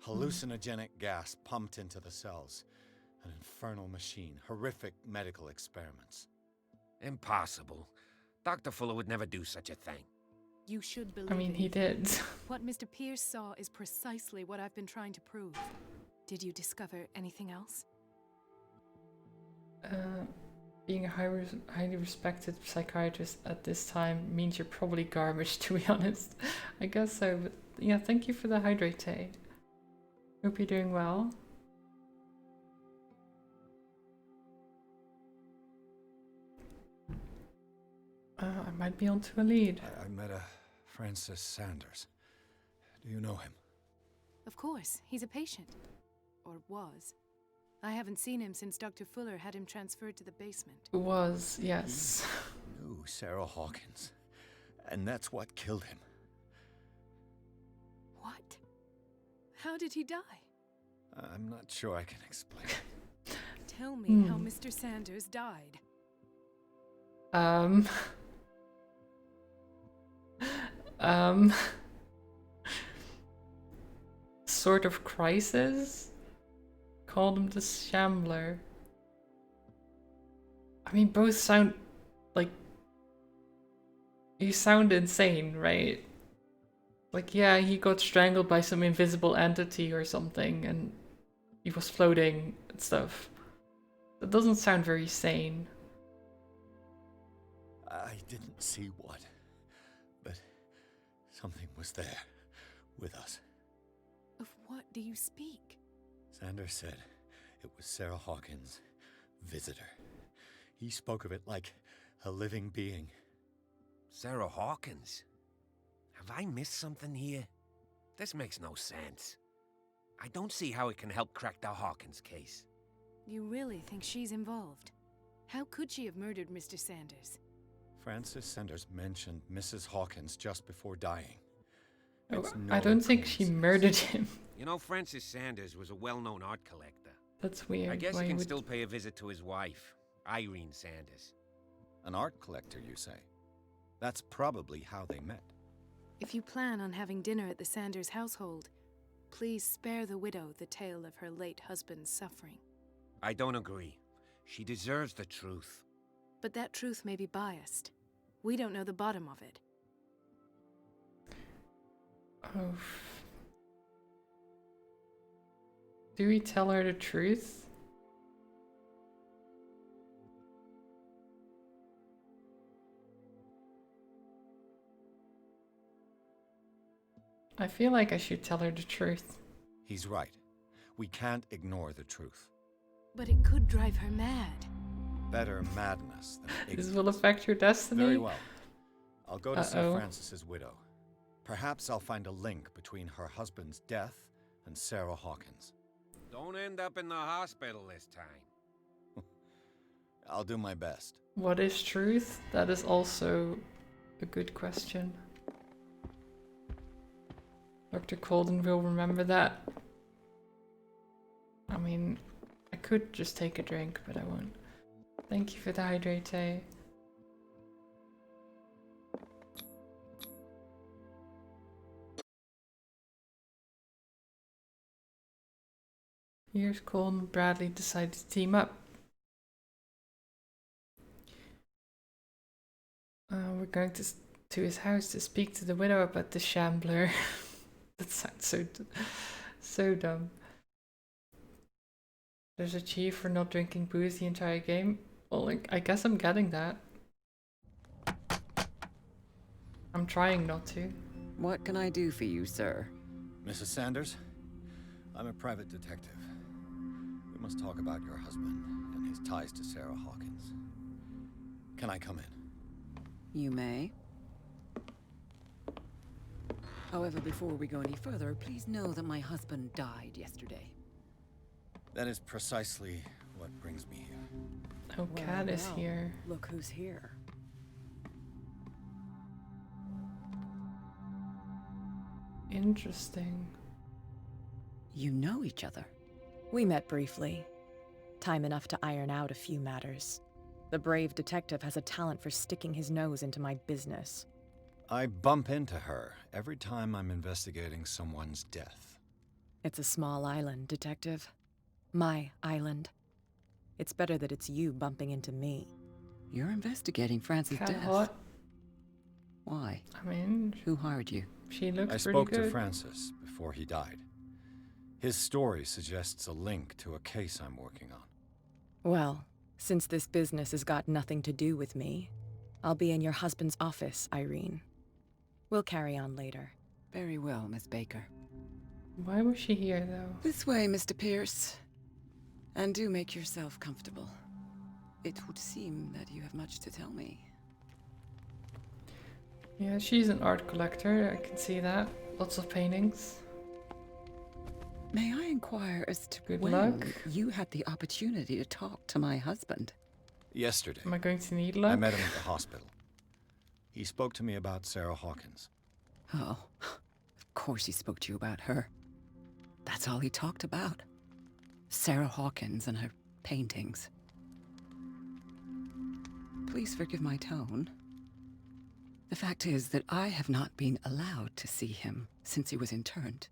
Hallucinogenic gas pumped into the cells. An infernal machine. Horrific medical experiments. Impossible. Dr. Fuller would never do such a thing. You should believe I mean, it. he did. What Mr. Pierce saw is precisely what I've been trying to prove. Did you discover anything else? being a highly respected psychiatrist at this time means you're probably garbage, to be honest. I guess so, but yeah, thank you for the hydrate, Tay. Hope you're doing well. I might be onto a lead. I met a Francis Sanders. Do you know him? Of course, he's a patient. Or was. I haven't seen him since Dr. Fuller had him transferred to the basement. Was, yes. He knew Sarah Hawkins. And that's what killed him. What? How did he die? I'm not sure I can explain. Tell me how Mr. Sanders died. Sort of crisis? Called him the Shambler. I mean, both sound like... You sound insane, right? Like, yeah, he got strangled by some invisible entity or something, and he was floating and stuff. That doesn't sound very sane. I didn't see what, but something was there with us. Of what do you speak? Sanders said it was Sarah Hawkins' visitor. He spoke of it like a living being. Sarah Hawkins? Have I missed something here? This makes no sense. I don't see how it can help crack the Hawkins case. You really think she's involved? How could she have murdered Mr. Sanders? Francis Sanders mentioned Mrs. Hawkins just before dying. Oh, I don't think she murdered him. You know, Francis Sanders was a well-known art collector. That's weird. I guess Why he can would... still pay a visit to his wife, Irene Sanders. An art collector, you say? That's probably how they met. If you plan on having dinner at the Sanders household, please spare the widow the tale of her late husband's suffering. I don't agree. She deserves the truth. But that truth may be biased. We don't know the bottom of it. Oh. Do we tell her the truth? I feel like I should tell her the truth. He's right. We can't ignore the truth. But it could drive her mad. Better madness than ignorance. This will affect your destiny? Very well. I'll go to see Francis's widow. Perhaps I'll find a link between her husband's death and Sarah Hawkins. Don't end up in the hospital this time. I'll do my best. What is truth? That is also a good question. Dr. Colden will remember that. I mean, I could just take a drink, but I won't. Thank you for the hydrate. Here's Colton and Bradley decide to team up. We're going to his house to speak to the widow about the Shambler. That sounds so dumb. There's a chief for not drinking booze the entire game. Well, like, I guess I'm getting that. I'm trying not to. What can I do for you, sir? Mrs. Sanders, I'm a private detective. We must talk about your husband and his ties to Sarah Hawkins. Can I come in? You may. However, before we go any further, please know that my husband died yesterday. That is precisely what brings me here. Oh, Cat is here. Look who's here. Interesting. You know each other? We met briefly. Time enough to iron out a few matters. The brave detective has a talent for sticking his nose into my business. I bump into her every time I'm investigating someone's death. It's a small island, Detective. My island. It's better that it's you bumping into me. You're investigating Francis' death. Hot. Why? I mean, who hired you? She looks I pretty spoke good. to Francis before he died. His story suggests a link to a case I'm working on. Well, Since this business has got nothing to do with me, I'll be in your husband's office, Irene. We'll carry on later. Very well, Miss Baker. Why was she here, though? This way, Mr. Pierce. And do make yourself comfortable. It would seem that you have much to tell me. Yeah, she's an art collector, I can see that. Lots of paintings. May I inquire as to Good when luck. you had the opportunity to talk to my husband? Yesterday. Am I going to need luck? I met him at the hospital. He spoke to me about Sarah Hawkins. Oh, of course he spoke to you about her. That's all he talked about. Sarah Hawkins and her paintings. Please forgive my tone. The fact is that I have not been allowed to see him since he was interned.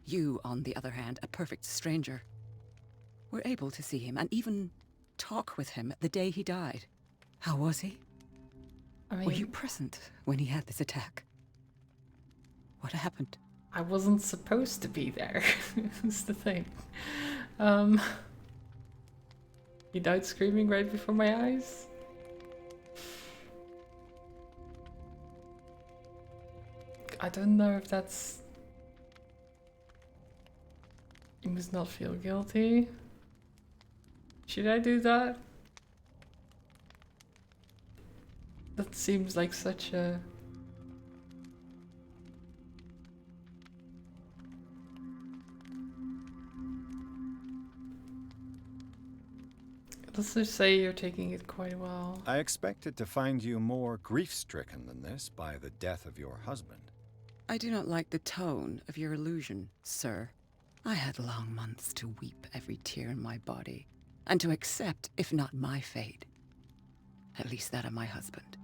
You, on the other hand, a perfect stranger, were able to see him and even talk with him the day he died. How was he? Were you present when he had this attack? What happened? I wasn't supposed to be there. That's the thing. He died screaming right before my eyes. I don't know if that's... You must not feel guilty. Should I do that? That seems like such a... Let's just say you're taking it quite well. I expected to find you more grief-stricken than this by the death of your husband. I do not like the tone of your allusion, sir. I had long months to weep every tear in my body, and to accept, if not my fate, at least that of my husband.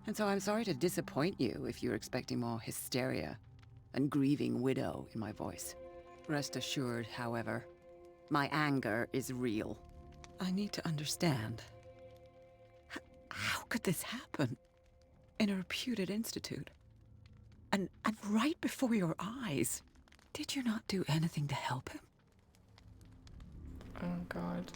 And so I'm sorry to disappoint you if you're expecting more hysteria and grieving widow in my voice. Rest assured, however, my anger is real. I need to understand. How could this happen? In a reputed institute? And right before your eyes? Did you not do anything to help him? Oh god.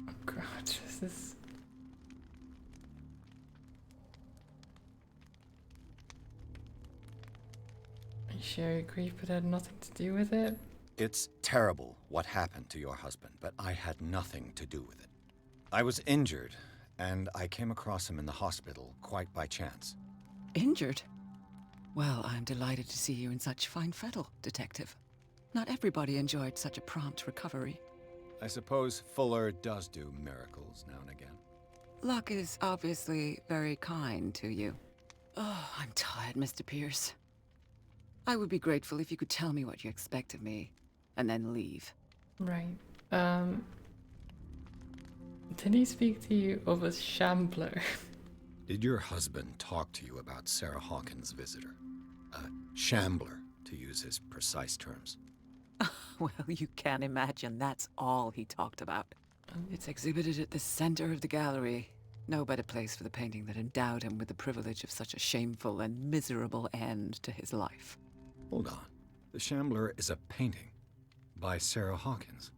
Oh god, this is... Are you sure you agree but had nothing to do with it? It's terrible what happened to your husband, but I had nothing to do with it. I was injured, and I came across him in the hospital quite by chance. Injured? Well, I'm delighted to see you in such fine fettle, Detective. Not everybody enjoyed such a prompt recovery. I suppose Fuller does do miracles now and again. Luck is obviously very kind to you. Oh, I'm tired, Mr. Pierce. I would be grateful if you could tell me what you expect of me, and then leave. Right. Did he speak to you of a shambler? Did your husband talk to you about Sarah Hawkins' visitor? A shambler, to use his precise terms. Well, you can imagine that's all he talked about. It's exhibited at the center of the gallery. No better place for the painting that endowed him with the privilege of such a shameful and miserable end to his life. Hold on. The Shambler is a painting by Sarah Hawkins.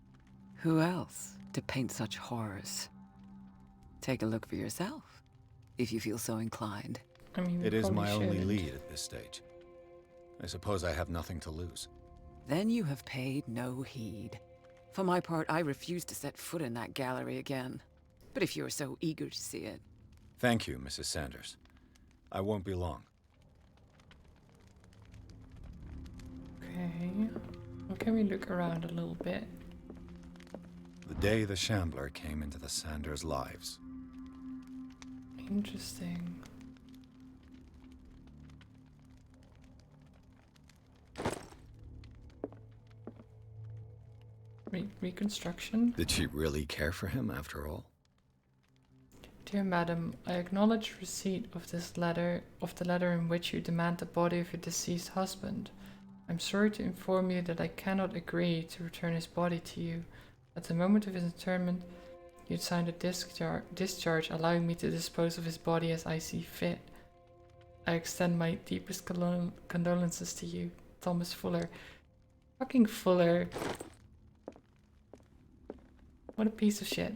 Who else to paint such horrors? Take a look for yourself, if you feel so inclined. I mean, it is my only lead at this stage. I suppose I have nothing to lose. Then you have paid no heed. For my part, I refuse to set foot in that gallery again. But if you're so eager to see it... Thank you, Mrs. Sanders. I won't be long. Okay. Well, can we look around a little bit? The day the Shambler came into the Sanders' lives. Interesting. Reconstruction? Did she really care for him after all? Dear Madam, I acknowledge receipt of this letter, the letter in which you demand the body of your deceased husband. I'm sorry to inform you that I cannot agree to return his body to you. At the moment of his interment, you'd signed a discharge allowing me to dispose of his body as I see fit. I extend my deepest condolences to you. Thomas Fuller. Fucking Fuller. What a piece of shit.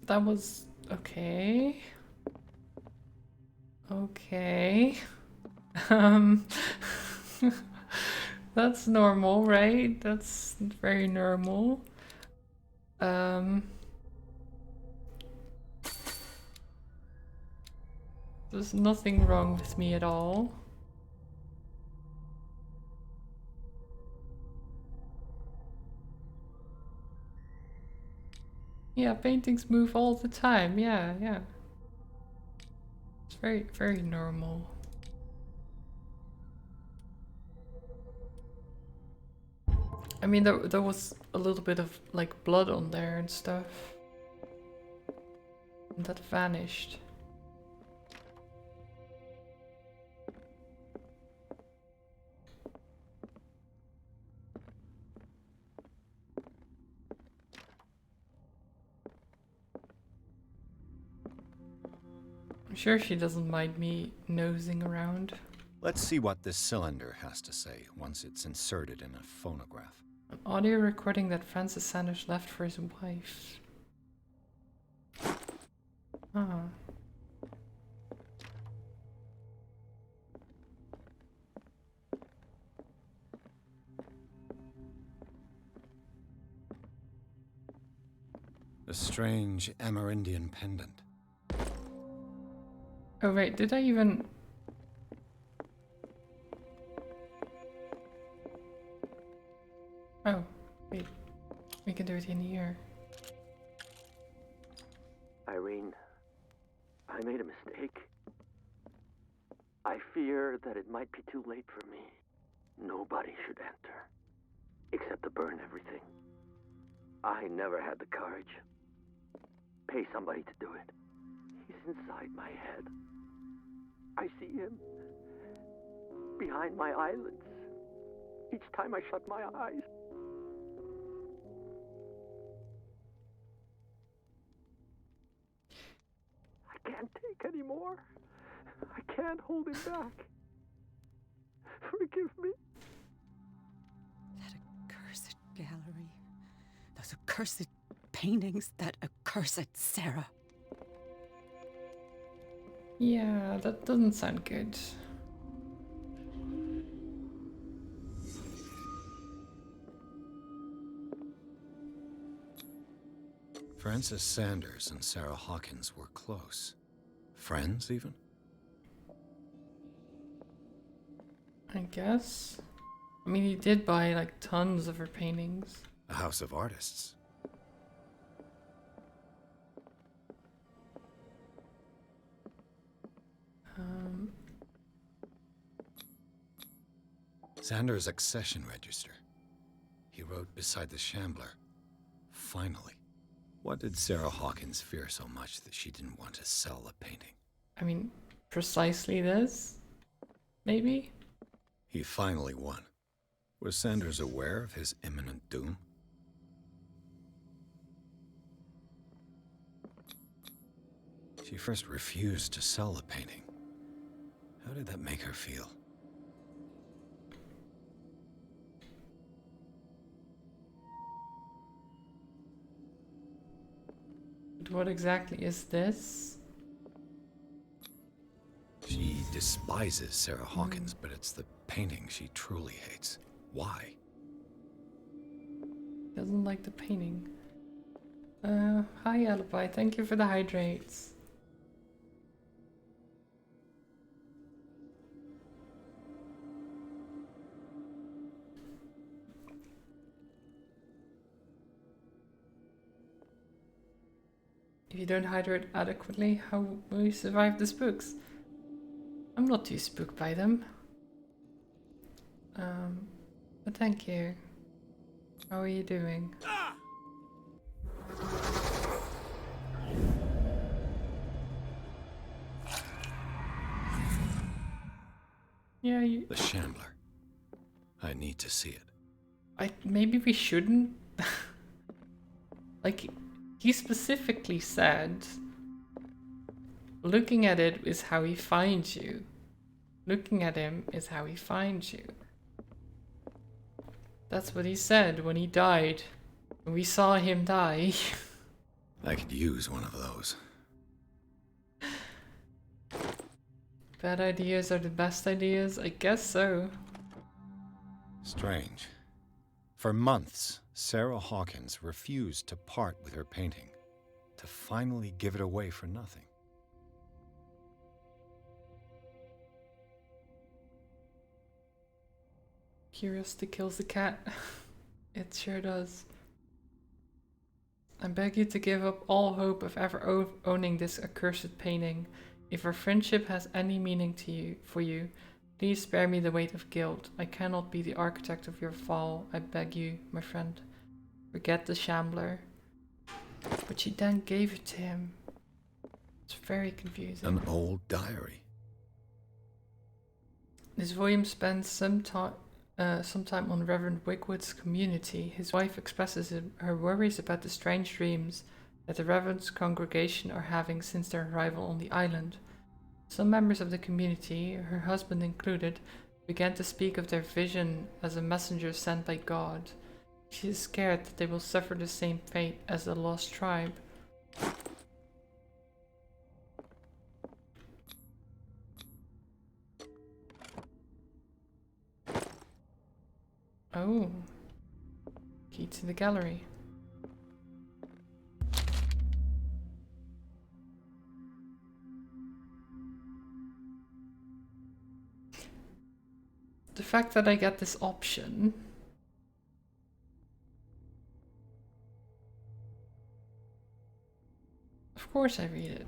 That was okay. Okay. Um, that's normal, right? That's very normal. There's nothing wrong with me at all. Yeah, paintings move all the time. Yeah, yeah. It's very, very normal. I mean, there was a little bit of like blood on there and stuff. And that vanished. I'm sure she doesn't mind me nosing around. Let's see what this cylinder has to say once it's inserted in a phonograph. An audio recording that Francis Sanders left for his wife. Ah. A strange Amerindian pendant. Oh wait, did I even... Oh, wait. We can do it in here. Irene, I made a mistake. I fear that it might be too late for me. Nobody should enter, except to burn everything. I never had the courage. Pay somebody to do it. He's inside my head. I see him behind my eyelids each time I shut my eyes. I can't take any more. I can't hold him back. Forgive me. That accursed gallery. Those accursed paintings. That accursed Sarah. Yeah, that doesn't sound good. Francis Sanders and Sarah Hawkins were close. Friends, even? I guess. I mean, he did buy like tons of her paintings. A house of artists. Sanders' accession register. He wrote beside the Shambler, "Finally." What did Sarah Hawkins fear so much that she didn't want to sell the painting? I mean, precisely this? Maybe? He finally won. Was Sanders aware of his imminent doom? She first refused to sell the painting. How did that make her feel? But what exactly is this? She despises Sarah Hawkins, but it's the painting she truly hates. Why? Doesn't like the painting. Hi Alibi, thank you for the hydrates. If you don't hydrate adequately, how will you survive the spooks? I'm not too spooked by them. But thank you. How are you doing? Yeah, The Shambler. I need to see it. Maybe we shouldn't. Like, he specifically said, looking at it is how he finds you. Looking at him is how he finds you. That's what he said when he died. When we saw him die. I could use one of those. Bad ideas are the best ideas? I guess so. Strange. For months, Sarah Hawkins refused to part with her painting, to finally give it away for nothing. Curiosity kills the cat. It sure does. I beg you to give up all hope of ever owning this accursed painting. If our friendship has any meaning to you, please spare me the weight of guilt. I cannot be the architect of your fall. I beg you, my friend. Forget the Shambler. But she then gave it to him. It's very confusing. An old diary. This volume spends some time on Reverend Wigwood's community. His wife expresses her worries about the strange dreams that the Reverend's congregation are having since their arrival on the island. Some members of the community, her husband included, began to speak of their vision as a messenger sent by God. She is scared that they will suffer the same fate as the lost tribe. Oh. Key to the gallery. The fact that I get this option. Of course I read it.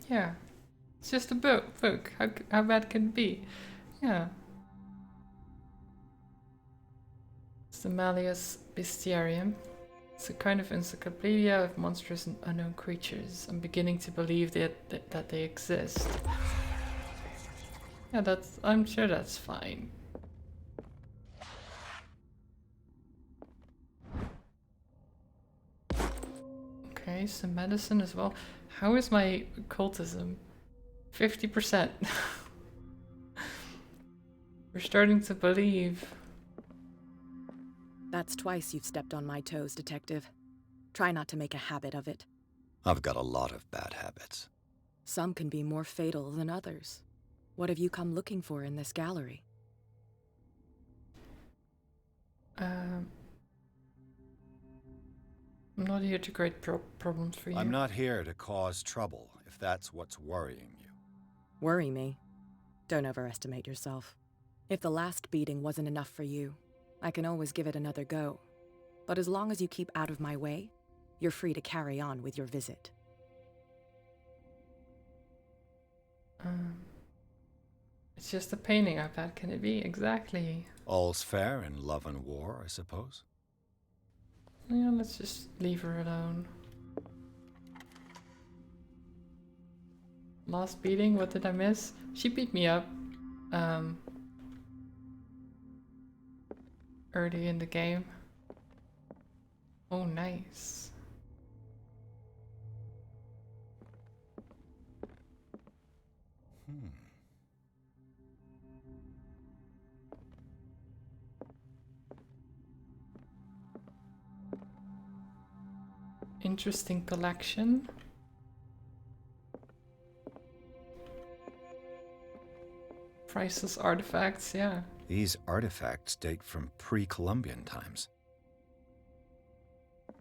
Yeah. It's just a book. How bad can it be? Yeah. It's the Malleus Bestiarium. It's a kind of encyclopedia of monstrous and unknown creatures. I'm beginning to believe that they exist. Yeah, I'm sure that's fine. Okay, some medicine as well. How is my occultism? 50%. We're starting to believe. That's twice you've stepped on my toes, Detective. Try not to make a habit of it. I've got a lot of bad habits. Some can be more fatal than others. What have you come looking for in this gallery? I'm not here to create problems for you. I'm not here to cause trouble, if that's what's worrying you. Worry me? Don't overestimate yourself. If the last beating wasn't enough for you, I can always give it another go. But as long as you keep out of my way, you're free to carry on with your visit. It's just a painting. How bad can it be? Exactly. All's fair in love and war, I suppose. Yeah, let's just leave her alone. Last beating, what did I miss? She beat me up. Early in the game. Oh, nice. Interesting collection. Priceless artifacts, yeah. These artifacts date from pre-Columbian times.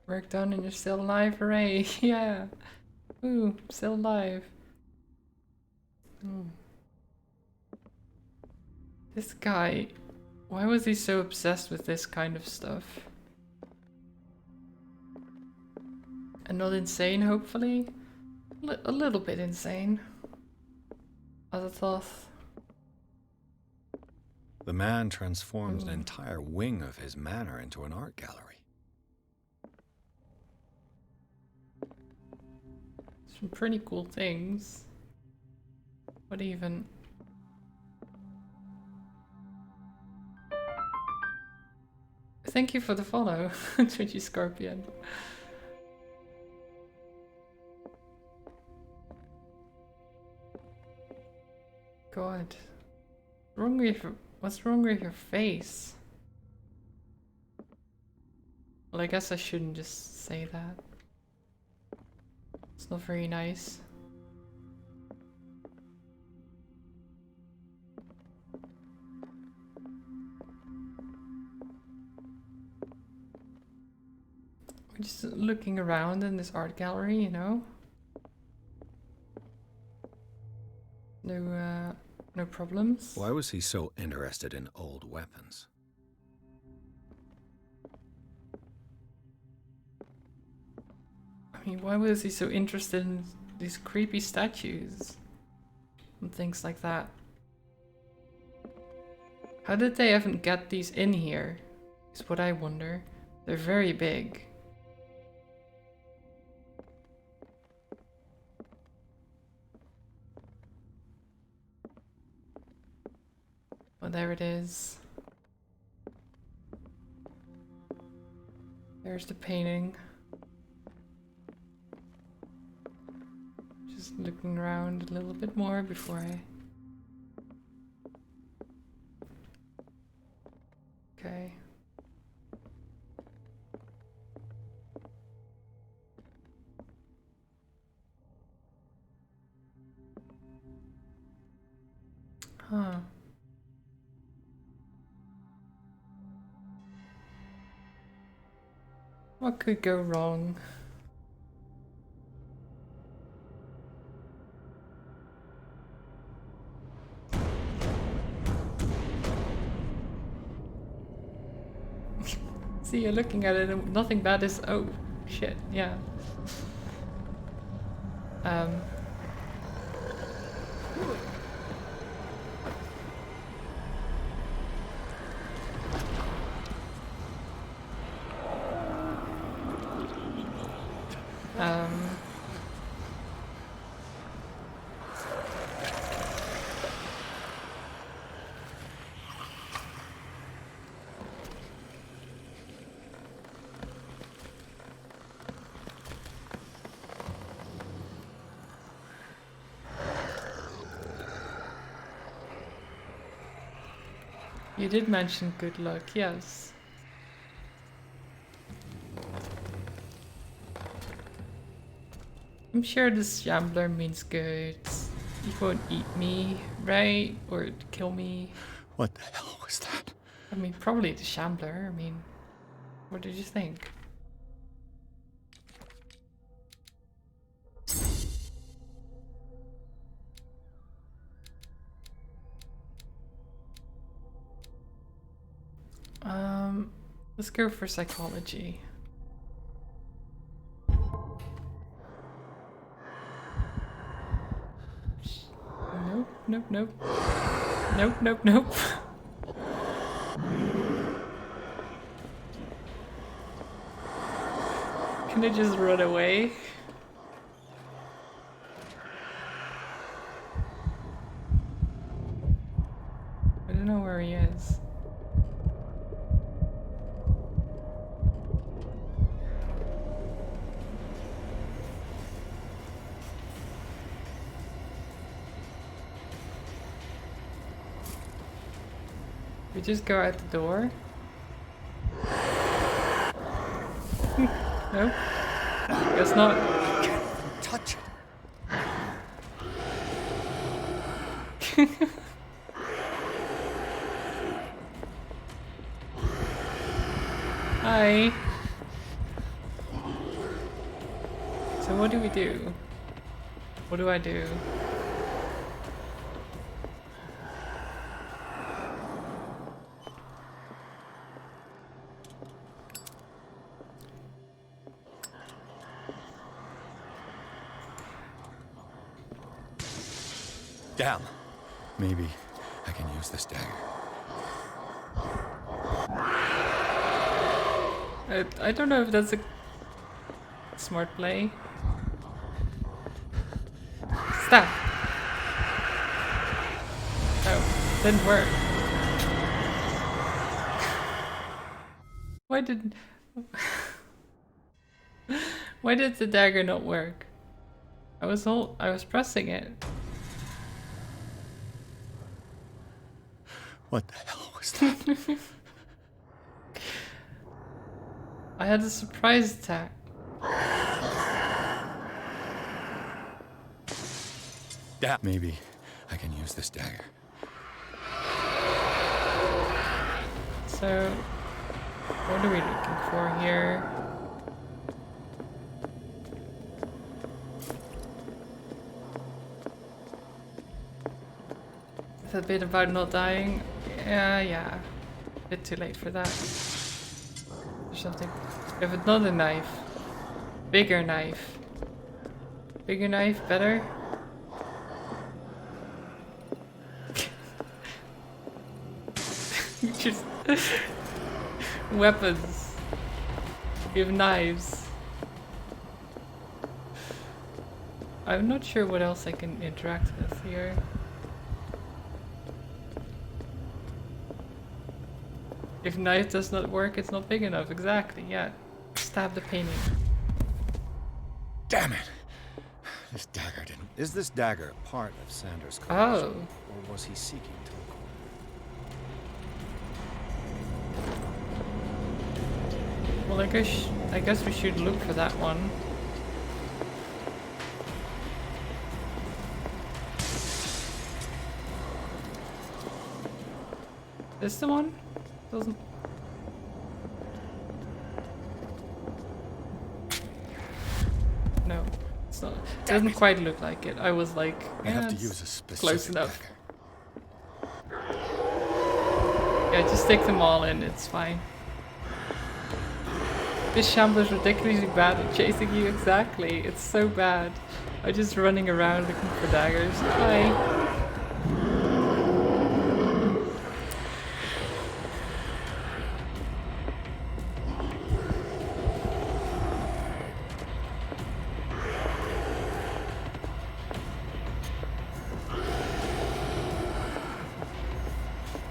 Work done and you're still alive, hooray! Yeah. Ooh, still alive. This guy, why was he so obsessed with this kind of stuff? And not insane, hopefully? A little bit insane. As I thought. The man transforms an entire wing of his manor into an art gallery. It's Some pretty cool things. What even? Thank you for the follow, Twitchy Scorpion. God. What's wrong with your face? Well, I guess I shouldn't just say that. It's not very nice. We're just looking around in this art gallery, you know? No problems. Why was he so interested in old weapons? I mean, why was he so interested in these creepy statues and things like that? How did they even get these in here? Is what I wonder. They're very big. Well, there it is. There's the painting. Just looking around a little bit more before I... Okay. Huh. What could go wrong? See, you're looking at it and nothing bad is... Oh, shit, yeah. You did mention good luck, yes. I'm sure this shambler means good. He won't eat me, right? Or kill me. What the hell was that? I mean, probably the shambler. I mean, what did you think? Let's go for psychology. Nope, nope, nope. Nope, nope, nope. Can I just run away? I don't know where he is. We just go out the door? Nope. Guess not. I can't even touch it. Hi. So what do we do? What do I do? Damn. Maybe I can use this dagger. I don't know if that's a smart play. Stab. Oh, didn't work. Why did... Why did the dagger not work? I was pressing it. What the hell was that? I had a surprise attack. Maybe I can use this dagger. So, what are we looking for here? The bit about not dying. Yeah. A bit too late for that. Or something. We have another knife. Bigger knife. Bigger knife, better? Just weapons. We have knives. I'm not sure what else I can interact with here. If knife does not work, it's not big enough. Exactly, yeah. Stab the painting. Damn it! This dagger didn't... Is this dagger part of Sanders' collection? Oh. Or was he seeking to acquire? Well, I guess we should look for that one. This the one? Doesn't... No, it's not. It doesn't quite look like it. I was like, I have to it's use a specific close enough. dagger. Yeah, just stick them all in, it's fine. This shambler is ridiculously bad at chasing you, exactly. It's so bad. I'm just running around looking for daggers. Hi.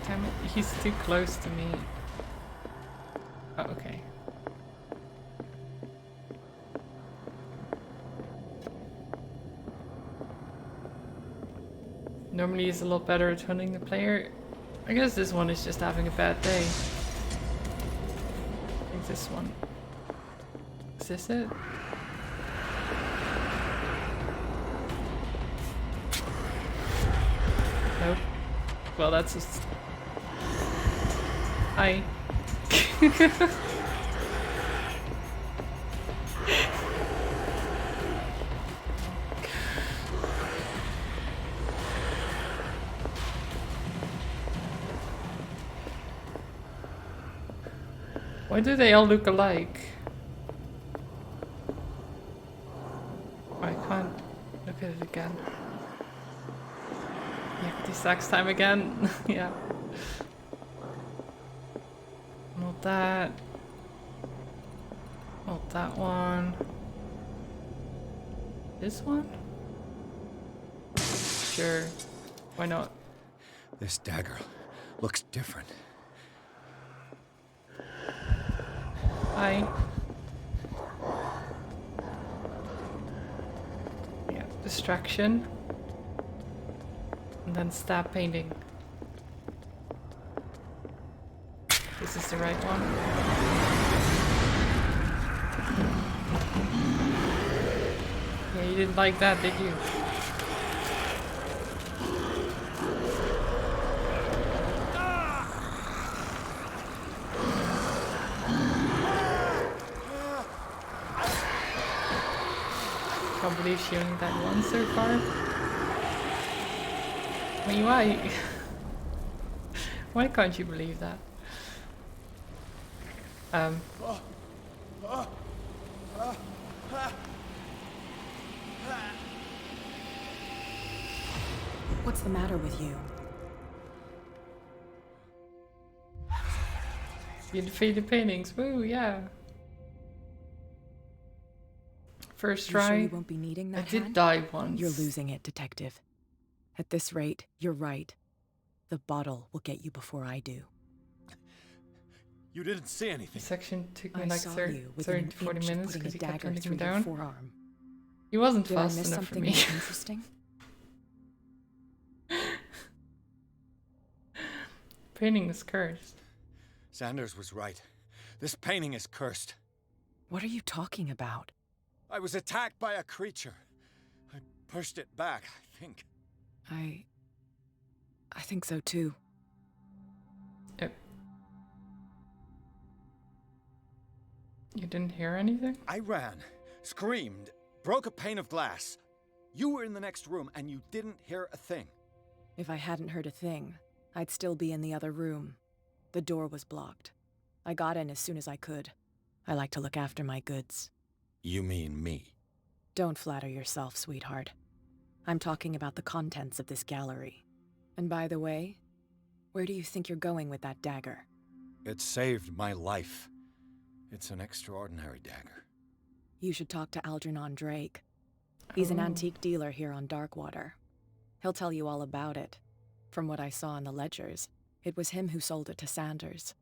Damn it, he's too close to me. Oh, okay. Normally he's a lot better at hunting the player. I guess this one is just having a bad day. I think this one. Is this it? Nope. Well, that's just... Hi. Why do they all look alike? I can't look at it again. Yakety sax time again. Yeah. Not that. Not that one. This one? Sure. Why not? This dagger looks different. Hi. Yeah, distraction. And then stab painting. This is the right one. Yeah, you didn't like that, did you? Can't believe she only died once so far. Wait, why? Why can't you believe that? What's the matter with you? You defeated paintings. Woo, yeah. first You sure try. you won't be needing that I did hand? die once. You're losing it, Detective. At this rate, you're right. The bottle will get you before I do. You didn't see anything. This section took me I like saw 30 you within an to 40 inch of minutes putting a because he kept dagger hunting through him your down. forearm. He wasn't Did I fast miss enough for something me. more interesting? Painting is cursed. Sanders was right. This painting is cursed. What are you talking about? I was attacked by a creature. I pushed it back, I think. I think so too. Yep. You didn't hear anything? I ran, screamed, broke a pane of glass. You were in the next room and you didn't hear a thing. If I hadn't heard a thing, I'd still be in the other room. The door was blocked. I got in as soon as I could. I like to look after my goods. You mean me? Don't flatter yourself, sweetheart. I'm talking about the contents of this gallery. And by the way, where do you think you're going with that dagger? It saved my life. It's an extraordinary dagger. You should talk to Algernon Drake. He's an antique dealer here on Darkwater. He'll tell you all about it. From what I saw in the ledgers, it was him who sold it to Sanders.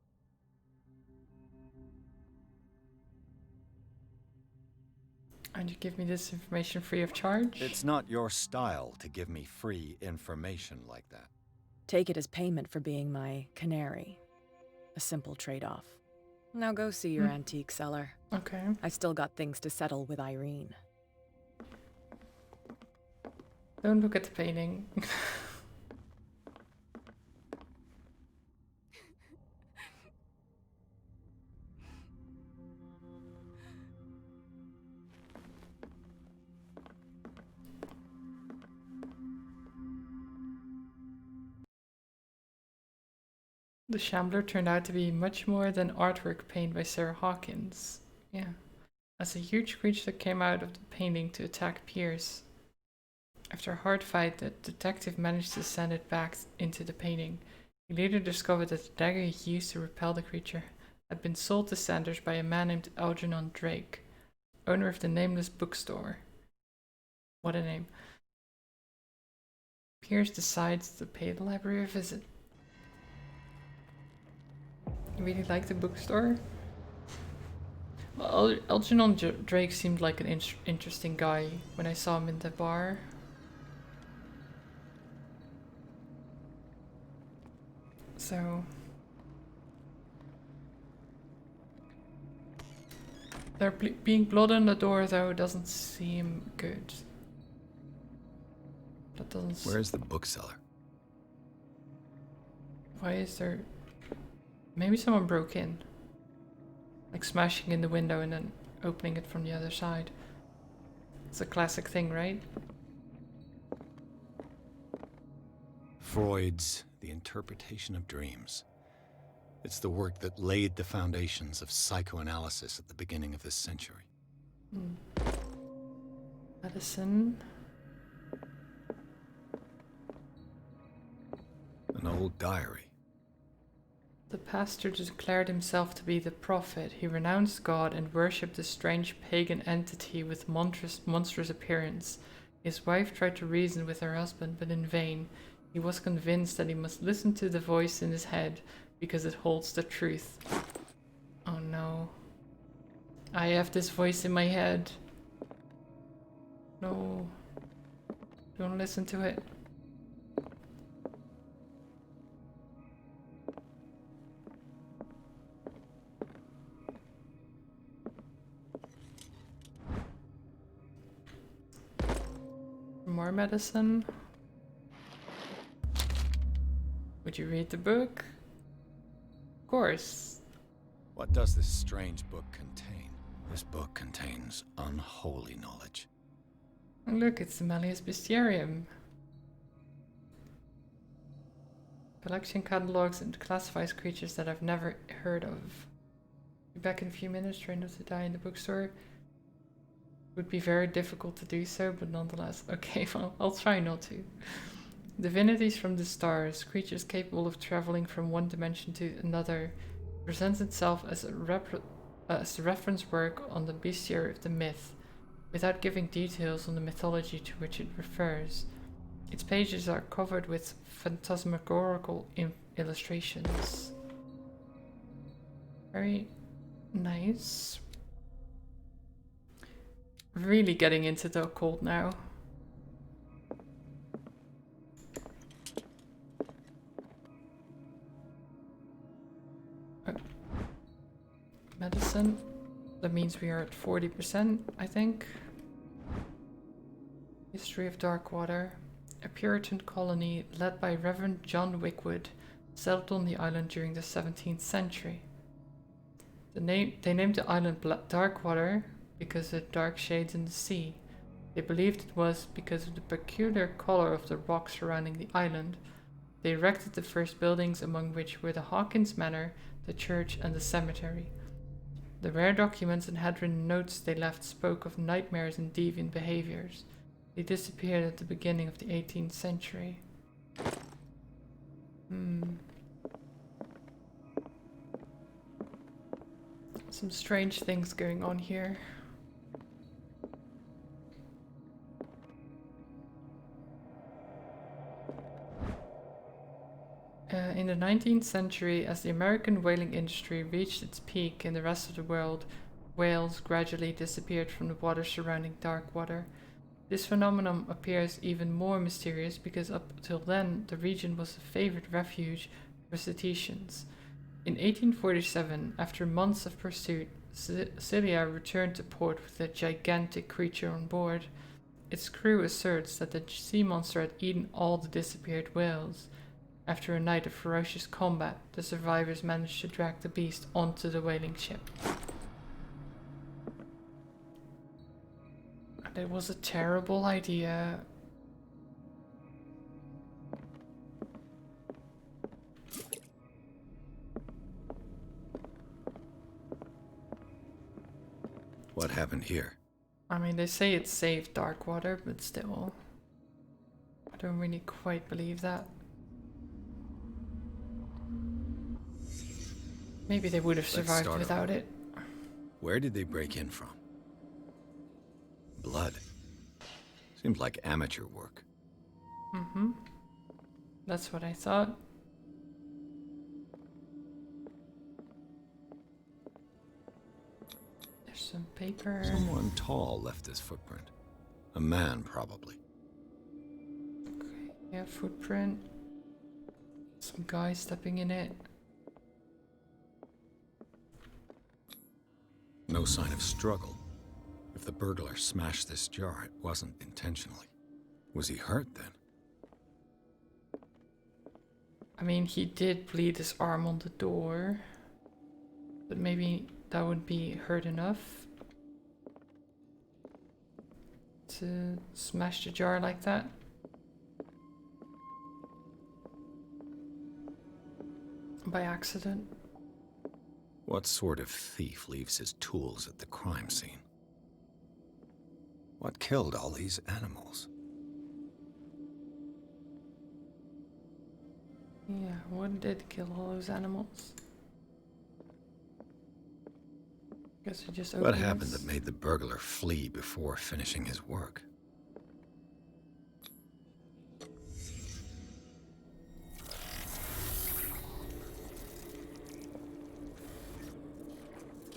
And you give me this information free of charge? It's not your style to give me free information like that. Take it as payment for being my canary. A simple trade-off. Now go see your antique seller. Okay. I still got things to settle with Irene. Don't look at the painting. The Shambler turned out to be much more than artwork painted by Sarah Hawkins. Yeah. As a huge creature that came out of the painting to attack Pierce. After a hard fight, the detective managed to send it back into the painting. He later discovered that the dagger he used to repel the creature had been sold to Sanders by a man named Algernon Drake, owner of the nameless bookstore. What a name. Pierce decides to pay the library a visit. You really like the bookstore? Well, Algernon Drake seemed like an interesting guy when I saw him in the bar. So there being blood on the door though doesn't seem good. That doesn't. Where's the bookseller? Why is there? Maybe someone broke in. Like smashing in the window and then opening it from the other side. It's a classic thing, right? Freud's The Interpretation of Dreams. It's the work that laid the foundations of psychoanalysis at the beginning of this century. Medicine. An old diary. The pastor declared himself to be the prophet. He renounced God and worshipped a strange pagan entity with monstrous appearance. His wife tried to reason with her husband, but in vain. He was convinced that he must listen to the voice in his head because it holds the truth. Oh no. I have this voice in my head. No. Don't listen to it. More medicine. Would you read the book? Of course. What does this strange book contain? This book contains unholy knowledge. Oh, look, it's the Malleus Bestiarium. Collection catalogs and classifies creatures that I've never heard of. Be back in a few minutes, try not to die in the bookstore. Would be very difficult to do so, but nonetheless. Okay, well, I'll try not to. Divinities from the stars, creatures capable of traveling from one dimension to another, presents itself as a reference work on the bestiary of the myth. without giving details on the mythology to which it refers. Its pages are covered with phantasmagorical illustrations. Very nice. Really getting into the occult now. Medicine. That means we are at 40%, I think. History of Darkwater. A Puritan colony led by Reverend John Wickwood settled on the island during the 17th century. They named the island Darkwater because of the dark shades in the sea. They believed it was because of the peculiar color of the rocks surrounding the island. They erected the first buildings, among which were the Hawkins Manor, the church, and the cemetery. The rare documents and handwritten notes they left spoke of nightmares and deviant behaviors. They disappeared at the beginning of the 18th century. Some strange things going on here. In the 19th century, as the American whaling industry reached its peak in the rest of the world, whales gradually disappeared from the water surrounding Darkwater. This phenomenon appears even more mysterious because up till then the region was a favorite refuge for cetaceans. In 1847, after months of pursuit, Celia returned to port with a gigantic creature on board. Its crew asserts that the sea monster had eaten all the disappeared whales. After a night of ferocious combat, the survivors managed to drag the beast onto the whaling ship. And it was a terrible idea. What happened here? I mean, they say it saved Darkwater, but still. I don't really quite believe that. Maybe they would have survived without it. Where did they break in from? Blood. Seemed like amateur work. Mm-hmm. That's what I thought. There's some paper. Someone tall left this footprint. A man, probably. Okay, yeah, footprint. Some guy stepping in it. No sign of struggle. If the burglar smashed this jar, it wasn't intentionally. Was he hurt then? I mean, he did bleed his arm on the door. But maybe that would be hurt enough to smash the jar like that. By accident. What sort of thief leaves his tools at the crime scene? What killed all these animals? Yeah, what did kill all those animals? Guess we just What happened that made the burglar flee before finishing his work?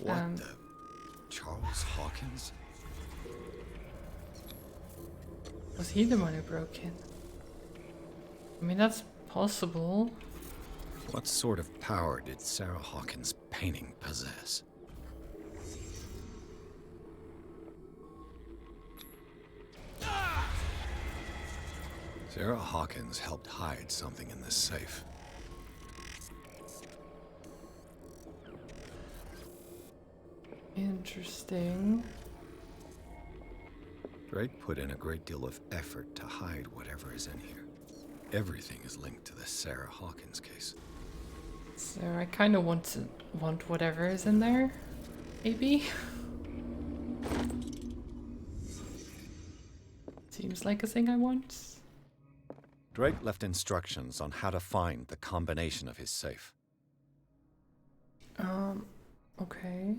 What the? Charles Hawkins? Was he the one who broke in? I mean, that's possible. What sort of power did Sarah Hawkins' painting possess? Sarah Hawkins helped hide something in this safe. Interesting. Drake put in a great deal of effort to hide whatever is in here. Everything is linked to the Sarah Hawkins case. So I kind of want whatever is in there, maybe. Seems like a thing I want. Drake left instructions on how to find the combination of his safe. Okay.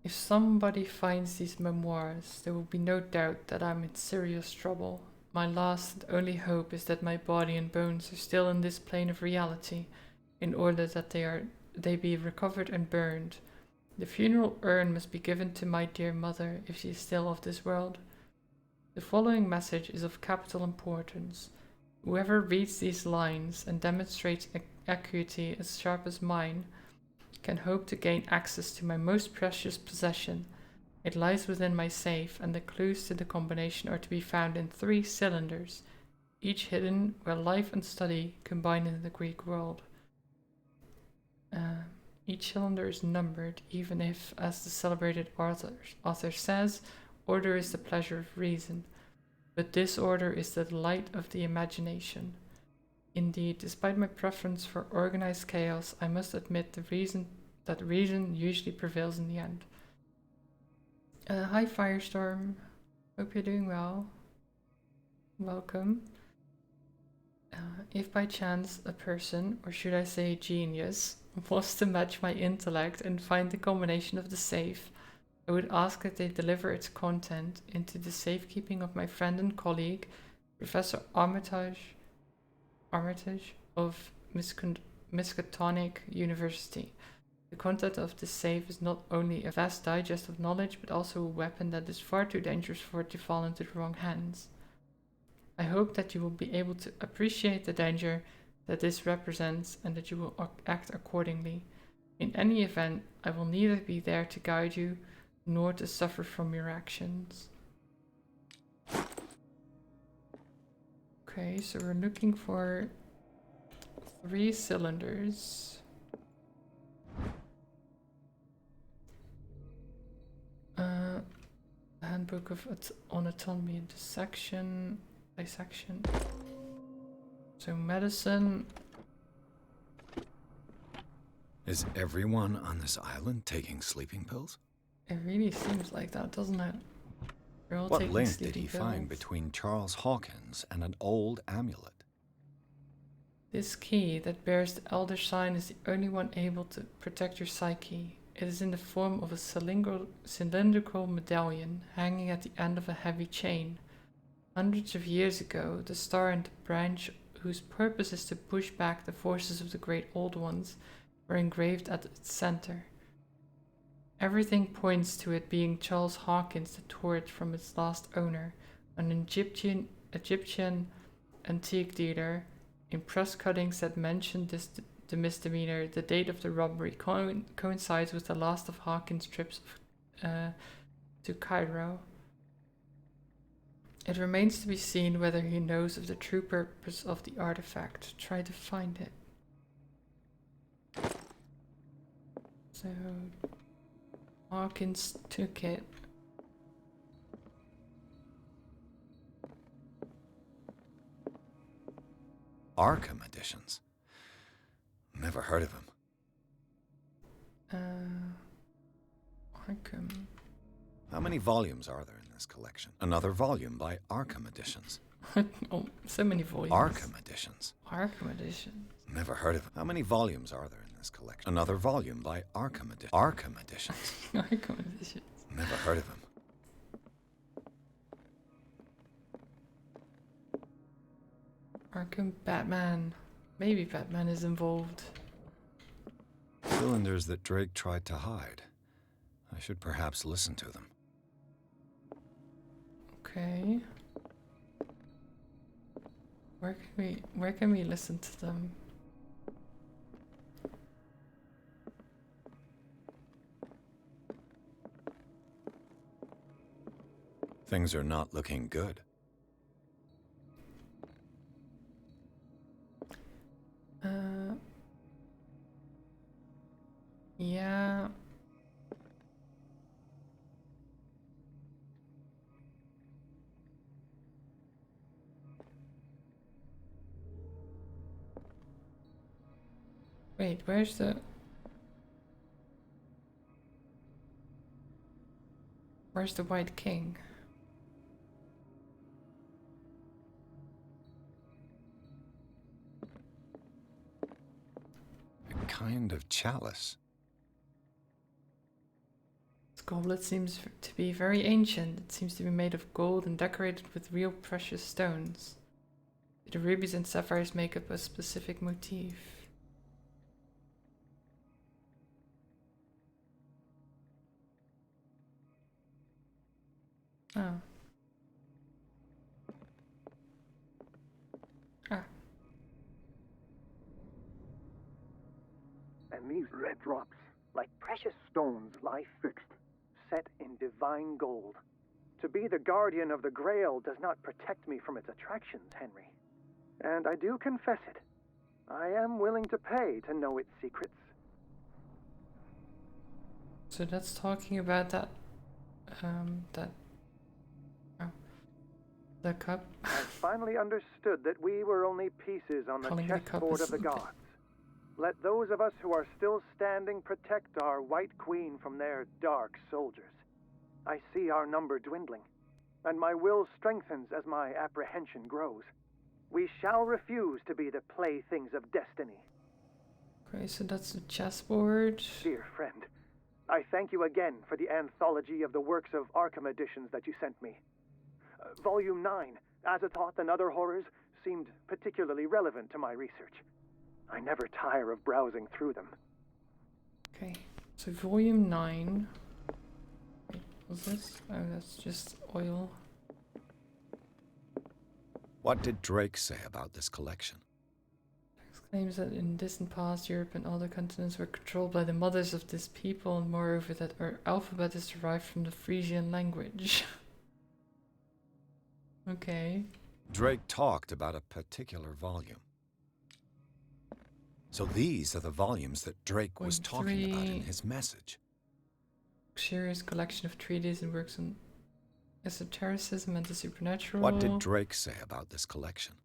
If somebody finds these memoirs, there will be no doubt that I'm in serious trouble. My last and only hope is that my body and bones are still in this plane of reality, in order that they be recovered and burned. The funeral urn must be given to my dear mother, if she is still of this world. The following message is of capital importance. Whoever reads these lines and demonstrates acuity as sharp as mine can hope to gain access to my most precious possession. It lies within my safe, and the clues to the combination are to be found in 3 cylinders, each hidden where life and study combine in the Greek world. Each cylinder is numbered, even if, as the celebrated author says, order is the pleasure of reason, but disorder is the delight of the imagination. Indeed, despite my preference for organized chaos, I must admit that reason usually prevails in the end. Hi Firestorm, hope you're doing well. Welcome. If by chance a person, or should I say genius, was to match my intellect and find the combination of the safe, I would ask that they deliver its content into the safekeeping of my friend and colleague, Professor Armitage of Miskatonic University. The content of this safe is not only a vast digest of knowledge, but also a weapon that is far too dangerous for it to fall into the wrong hands. I hope that you will be able to appreciate the danger that this represents and that you will act accordingly. In any event, I will neither be there to guide you nor to suffer from your actions. Okay, so we're looking for 3 cylinders. Handbook of Anatomy and Dissection. So medicine. Is everyone on this island taking sleeping pills? It really seems like that, doesn't it? They're all What taking link did sleeping he pills. find between Charles Hawkins and an old amulet? This key that bears the Elder Sign is the only one able to protect your psyche. It is in the form of a cylindrical medallion hanging at the end of a heavy chain. Hundreds of years ago, the star and the branch whose purpose is to push back the forces of the Great Old Ones were engraved at its center. Everything points to it being Charles Hawkins that tore it from its last owner, an Egyptian antique dealer. In press cuttings that mention the misdemeanor, the date of the robbery coincides with the last of Hawkins' trips to Cairo. It remains to be seen whether he knows of the true purpose of the artifact. Try to find it. So, Hawkins took it. Arkham editions. Never heard of him. Arkham. How many volumes are there in this collection? Another volume by Arkham Editions. Oh, so many volumes. Arkham Editions. Arkham Editions. Never heard of him. How many volumes are there in this collection? Another volume by Arkham Editions. Arkham Editions. Arkham Editions. Never heard of him. Arkham Batman. Maybe Batman is involved. Cylinders that Drake tried to hide. I should perhaps listen to them. Okay. Where can we listen to them? Things are not looking good. Yeah. Wait, where's the White King? A kind of chalice. It's goblet seems to be very ancient. It seems to be made of gold and decorated with real precious stones. The rubies and sapphires make up a specific motif. Oh. Ah. And these red drops, like precious stones, lie fixed, set in divine gold. To be the guardian of the Grail does not protect me from its attractions, Henry. And I do confess it. I am willing to pay to know its secrets. So that's talking about that, the cup. I finally understood that we were only pieces on the chessboard of the gods. Let those of us who are still standing protect our White Queen from their dark soldiers. I see our number dwindling, and my will strengthens as my apprehension grows. We shall refuse to be the playthings of destiny. Okay, so that's the chessboard. Dear friend, I thank you again for the anthology of the works of Arkham editions that you sent me. Volume 9, Azathoth and Other Horrors, seemed particularly relevant to my research. I never tire of browsing through them. Okay, so volume 9. Wait, what's this? Oh, that's just oil. What did Drake say about this collection? Claims that in distant past, Europe and other continents were controlled by the mothers of this people, and moreover that our alphabet is derived from the Frisian language. Okay. Drake talked about a particular volume. So these are the volumes that Drake was talking about in his message. Luxurious collection of treatises and works on esotericism and the supernatural. What did Drake say about this collection?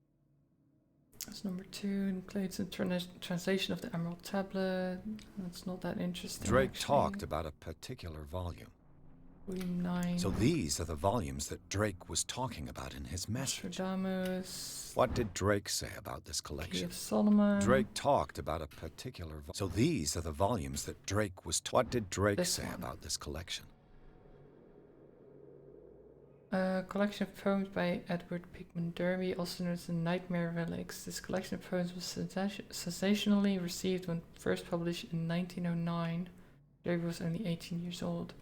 That's number 2. Includes a translation of the Emerald Tablet. That's not that interesting. Drake talked about a particular volume. Volume 9. So these are the volumes that Drake was talking about in his message. Nostradamus. What did Drake say about this collection? Key of Solomon. Drake talked about a particular So these are the volumes that Drake was What did Drake say about this collection? A collection of poems by Edward Pickman Derby, also known as the Nightmare Relics. This collection of poems was sensationally received when first published in 1909. Derby was only 18 years old.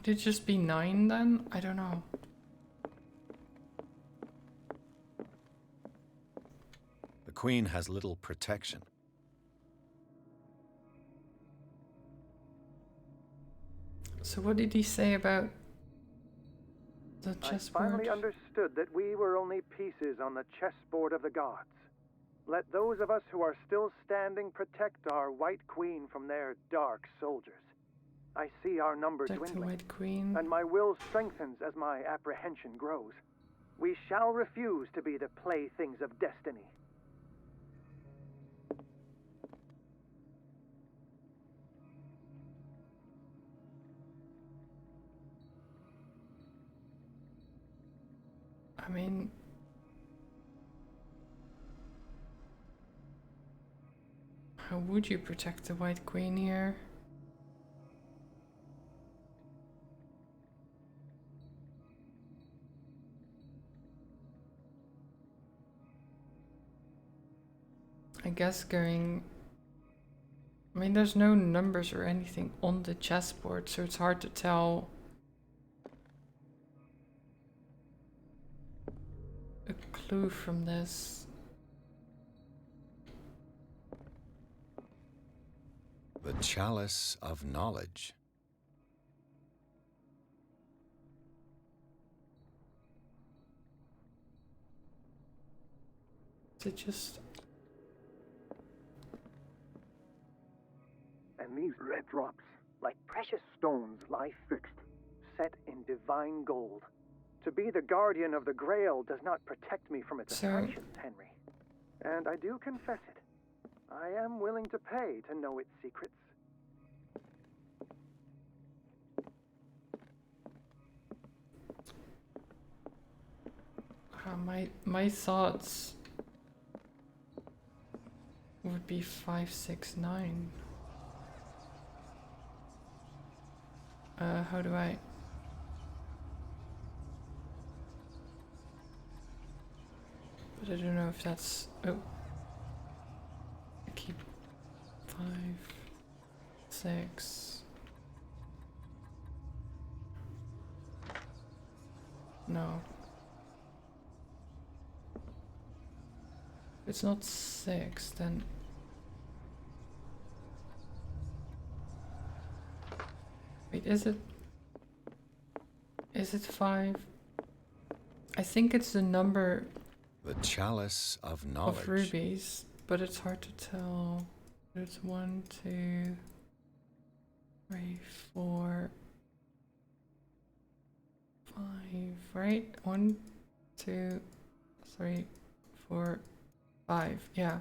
Would it just be 9 then? I don't know. The Queen has little protection. So what did he say about the chessboard? I finally understood that we were only pieces on the chessboard of the gods. Let those of us who are still standing protect our White Queen from their dark soldiers. I see our number dwindling, White Queen. And my will strengthens as my apprehension grows. We shall refuse to be the playthings of destiny. I mean, how would you protect the White Queen here? I guess going... I mean, there's no numbers or anything on the chessboard, so it's hard to tell a clue from this. The Chalice of Knowledge. Is it just... And these red drops, like precious stones, lie fixed, set in divine gold. To be the guardian of the Grail does not protect me from its attractions, Henry. And I do confess it. I am willing to pay to know its secrets. My thoughts would be 569. How do I? But I don't know if that's. Oh. I keep 5, 6. No. If it's not 6, then. Wait, is it 5? I think it's the number The chalice of knowledge. of rubies, but it's hard to tell. There's 1, 2, 3, 4, 5, right? 1, 2, 3, 4, 5. Yeah.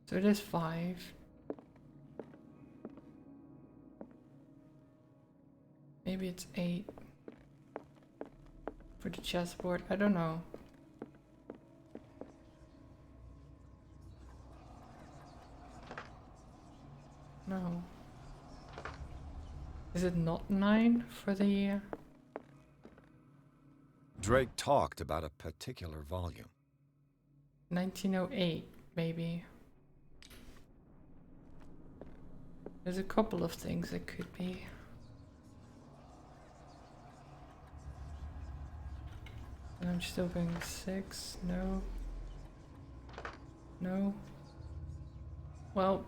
So it is 5. Maybe it's 8 for the chessboard. I don't know. No. Is it not 9 for the... Drake talked about a particular volume. 1908, maybe. There's a couple of things it could be. And I'm still going 6. No. No. Well.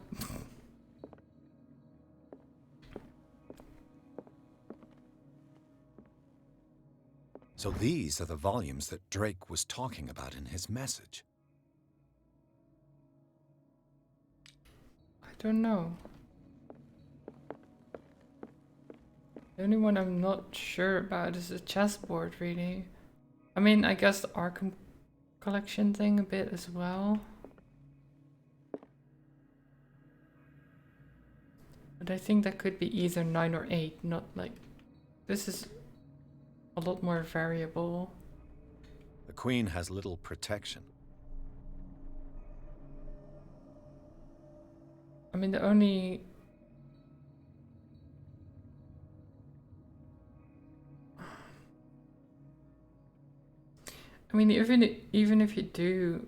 So these are the volumes that Drake was talking about in his message. I don't know. The only one I'm not sure about is the chessboard, really. I mean, I guess the Arkham collection thing a bit as well. But I think that could be either 9 or 8, not like... This is a lot more variable. The Queen has little protection. I mean, the only... I mean, even if you do...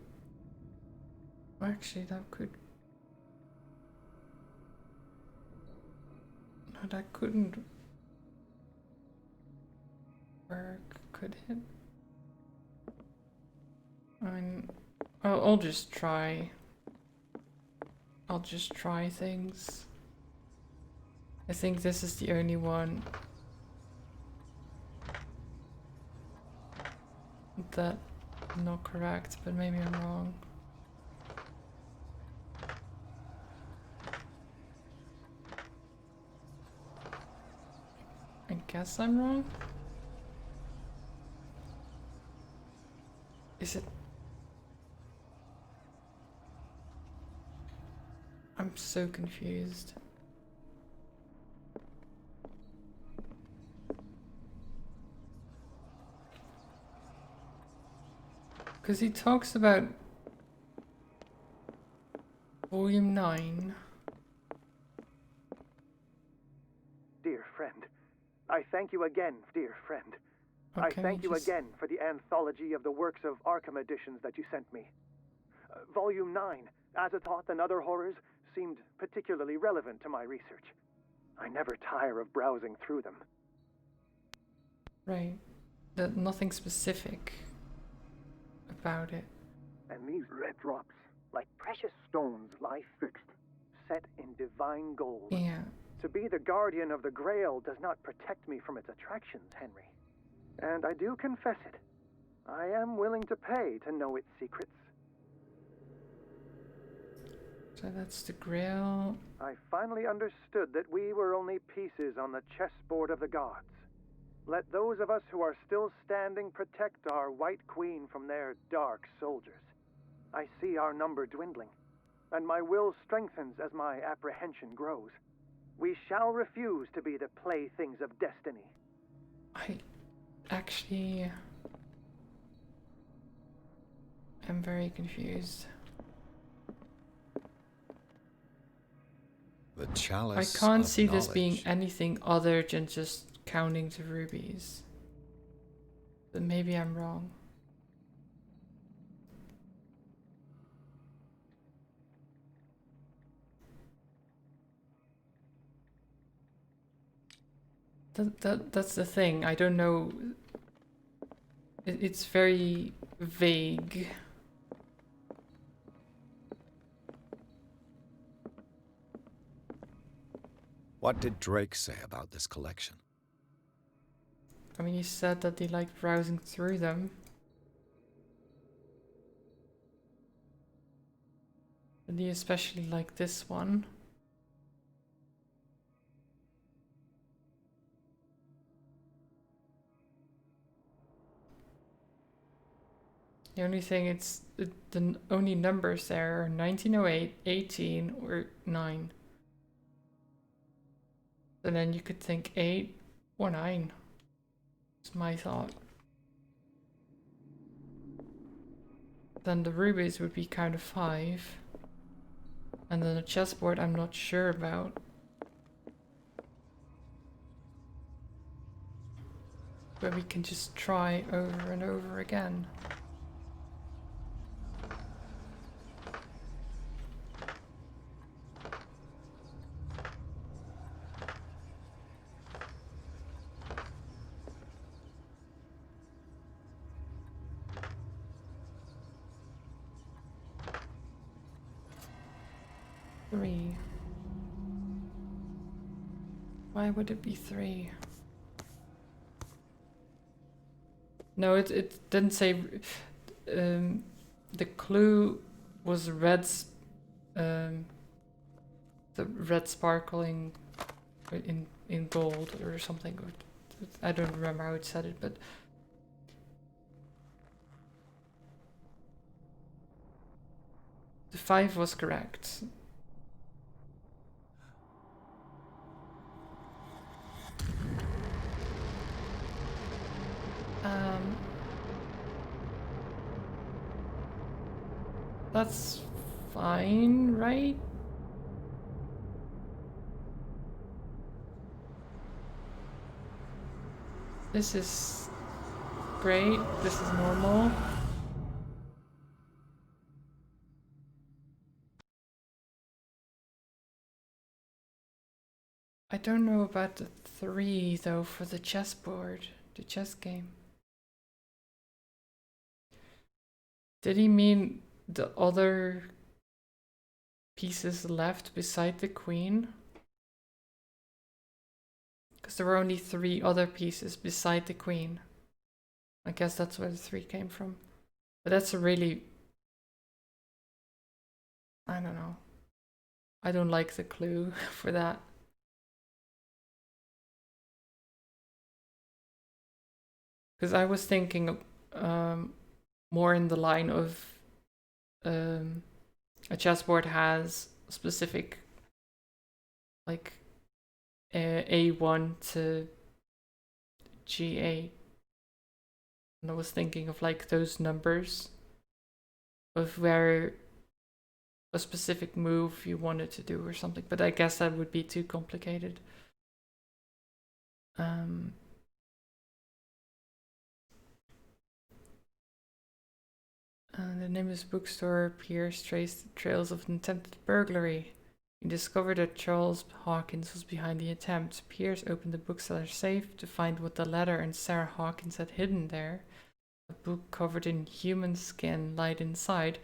Actually, that could... No, that couldn't work, could it? I mean, I'll just try. I'll just try things. I think this is the only one that I'm not correct, but maybe I'm wrong. I guess I'm wrong. Is it? I'm so confused. Because he talks about Volume 9. Dear friend, I thank you again, dear friend. I thank you again for the anthology of the works of Arkham editions that you sent me. Volume 9, Azathoth and Other Horrors, seemed particularly relevant to my research. I never tire of browsing through them. Right. Nothing specific about it. And these red drops, like precious stones, lie fixed, set in divine gold. Yeah. To be the guardian of the Grail does not protect me from its attractions, Henry. And I do confess it. I am willing to pay to know its secrets. So that's the Grail. I finally understood that we were only pieces on the chessboard of the gods. Let those of us who are still standing protect our White Queen from their dark soldiers. I see our number dwindling, and my will strengthens as my apprehension grows. We shall refuse to be the playthings of destiny. I actually... I'm very confused. The chalice I can't of see this being knowledge. anything other than just counting the rubies. But maybe I'm wrong. That's the thing. I don't know. It's very vague. What did Drake say about this collection? I mean, he said that he liked browsing through them. And he especially liked this one. The only thing, the only numbers there are 1908, 18, or 9. So then you could think 8 or 9. That's my thought. Then the rubies would be kind of 5. And then the chessboard I'm not sure about. But we can just try over and over again. Three. Why would it be 3? No, it didn't say. The clue was red. The red sparkling in gold or something. I don't remember how it said it, but the 5 was correct. That's fine, right? This is great. This is normal. I don't know about the 3 though for the chessboard, the chess game. Did he mean the other pieces left beside the queen? Because there were only 3 other pieces beside the queen. I guess that's where the 3 came from. But that's a really... I don't know. I don't like the clue for that. Because I was thinking more in the line of a chessboard has specific like A1 to G8. And I was thinking of like those numbers of where a specific move you wanted to do or something, but I guess that would be too complicated. The Nimbus bookstore Pierce traced the trails of an attempted burglary. He discovered that Charles Hawkins was behind the attempt. Pierce opened the bookseller's safe to find what the letter and Sarah Hawkins had hidden there. A book covered in human skin lied inside.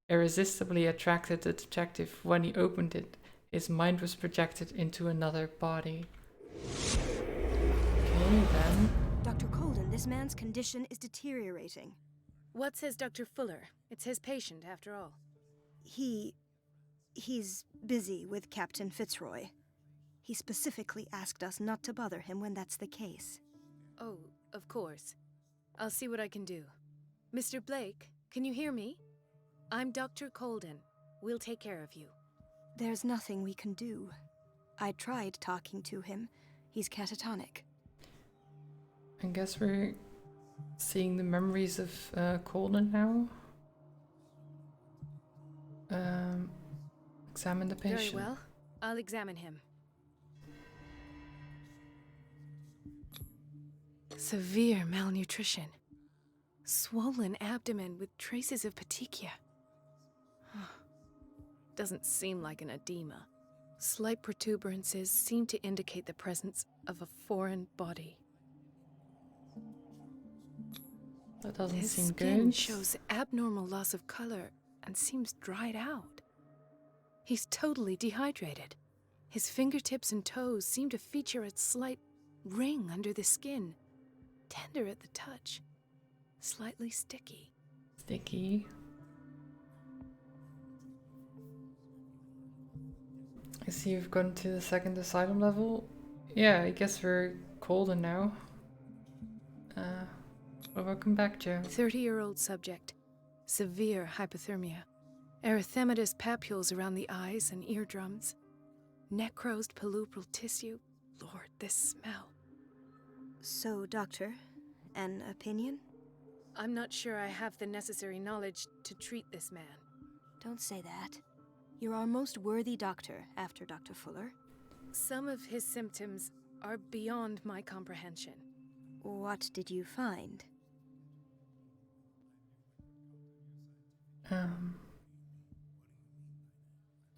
Irresistibly attracted the detective when he opened it. His mind was projected into another body. Okay then. Dr. Colden, this man's condition is deteriorating. What says Dr. Fuller? It's his patient, after all. He's busy with Captain Fitzroy. He specifically asked us not to bother him when that's the case. Oh, of course. I'll see what I can do. Mr. Blake, can you hear me? I'm Dr. Colden. We'll take care of you. There's nothing we can do. I tried talking to him. He's catatonic. I guess we're seeing the memories of Colden now. Examine the patient. Very well. I'll examine him. Severe malnutrition. Swollen abdomen with traces of petechia. Doesn't seem like an edema. Slight protuberances seem to indicate the presence of a foreign body. That doesn't His seem skin good. shows abnormal loss of color and seems dried out. He's totally dehydrated. His fingertips and toes seem to feature a slight ring under the skin. Tender at the touch. Slightly sticky. Sticky. I see you've gone to the second asylum level. Yeah, I guess we're golden now. Well, welcome back, Joe. 30-year-old subject. Severe hypothermia. Erythematous papules around the eyes and eardrums. Necrosed palpebral tissue. Lord, this smell. So, Doctor, an opinion? I'm not sure I have the necessary knowledge to treat this man. Don't say that. You're our most worthy doctor after Dr. Fuller. Some of his symptoms are beyond my comprehension. What did you find?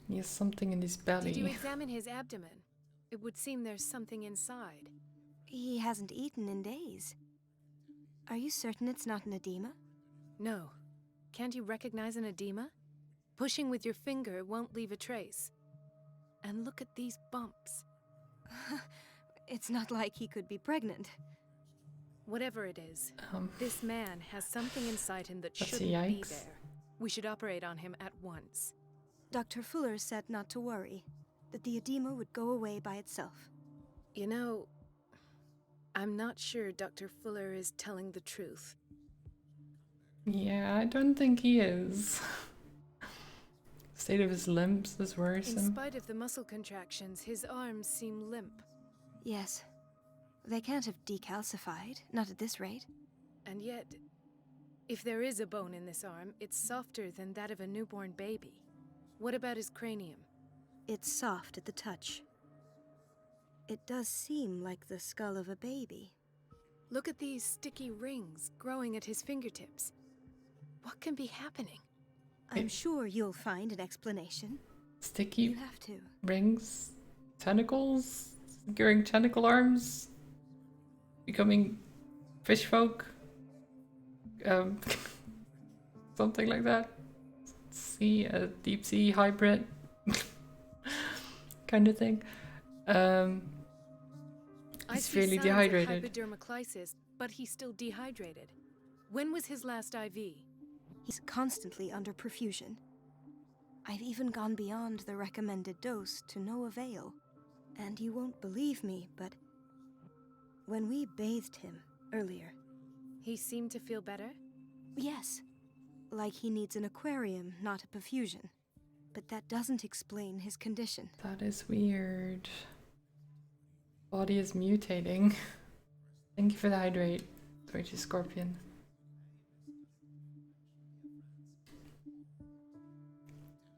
He has something in his belly. Did you examine his abdomen? It would seem there's something inside. He hasn't eaten in days. Are you certain it's not an edema? No. Can't you recognize an edema? Pushing with your finger won't leave a trace. And look at these bumps. It's not like he could be pregnant. Whatever it is, this man has something inside him that That's shouldn't be yikes. there. We should operate on him at once. Dr. Fuller said not to worry, that the edema would go away by itself. You know, I'm not sure Dr. Fuller is telling the truth. Yeah, I don't think he is. State of his limbs is In worrisome. spite of the muscle contractions, his arms seem limp. Yes. They can't have decalcified, not at this rate. And yet, if there is a bone in this arm, it's softer than that of a newborn baby. What about his cranium? It's soft at the touch. It does seem like the skull of a baby. Look at these sticky rings growing at his fingertips. What can be happening? I'm sure you'll find an explanation. Sticky You have to. rings, tentacles, growing tentacle arms, becoming fish folk, something like that. Sea, a deep sea hybrid kind of thing. I He's see fairly signs dehydrated. of hypodermiclisis, but he's still dehydrated. When was his last IV? He's constantly under perfusion. I've even gone beyond the recommended dose to no avail. And you won't believe me, but when we bathed him earlier... He seemed to feel better? Yes. Like he needs an aquarium, not a perfusion. But that doesn't explain his condition. That is weird. Body is mutating. Thank you for the hydrate, Twitchy Scorpion.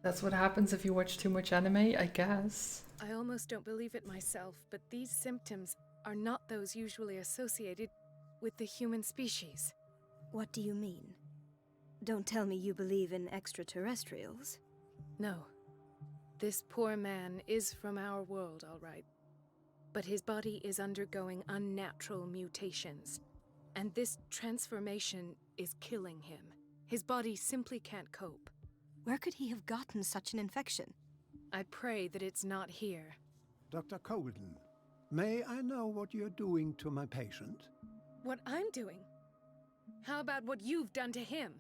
That's what happens if you watch too much anime, I guess. I almost don't believe it myself, but these symptoms are not those usually associated with the human species. What do you mean? Don't tell me you believe in extraterrestrials. No. This poor man is from our world, all right. But his body is undergoing unnatural mutations. And this transformation is killing him. His body simply can't cope. Where could he have gotten such an infection? I pray that it's not here. Dr. Colden, may I know what you're doing to my patient? What I'm doing? How about what you've done to him?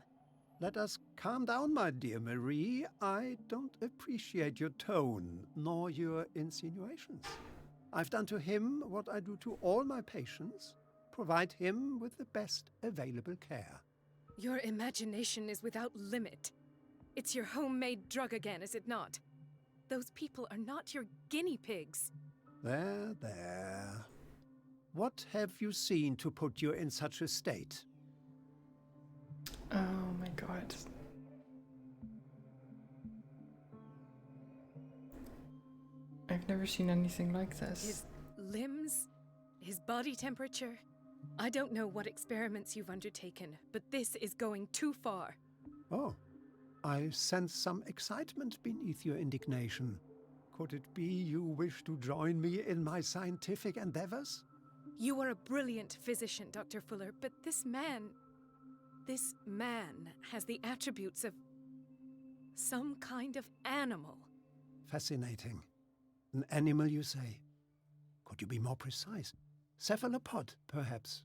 Let us calm down, my dear Marie. I don't appreciate your tone, nor your insinuations. I've done to him what I do to all my patients, provide him with the best available care. Your imagination is without limit. It's your homemade drug again, is it not? Those people are not your guinea pigs. There, there. What have you seen to put you in such a state? Oh my god. I've never seen anything like this. His limbs? His body temperature? I don't know what experiments you've undertaken, but this is going too far. Oh, I sense some excitement beneath your indignation. Could it be you wish to join me in my scientific endeavors? You are a brilliant physician, Dr. Fuller, but this man has the attributes of some kind of animal. Fascinating. An animal, you say? Could you be more precise? Cephalopod, perhaps?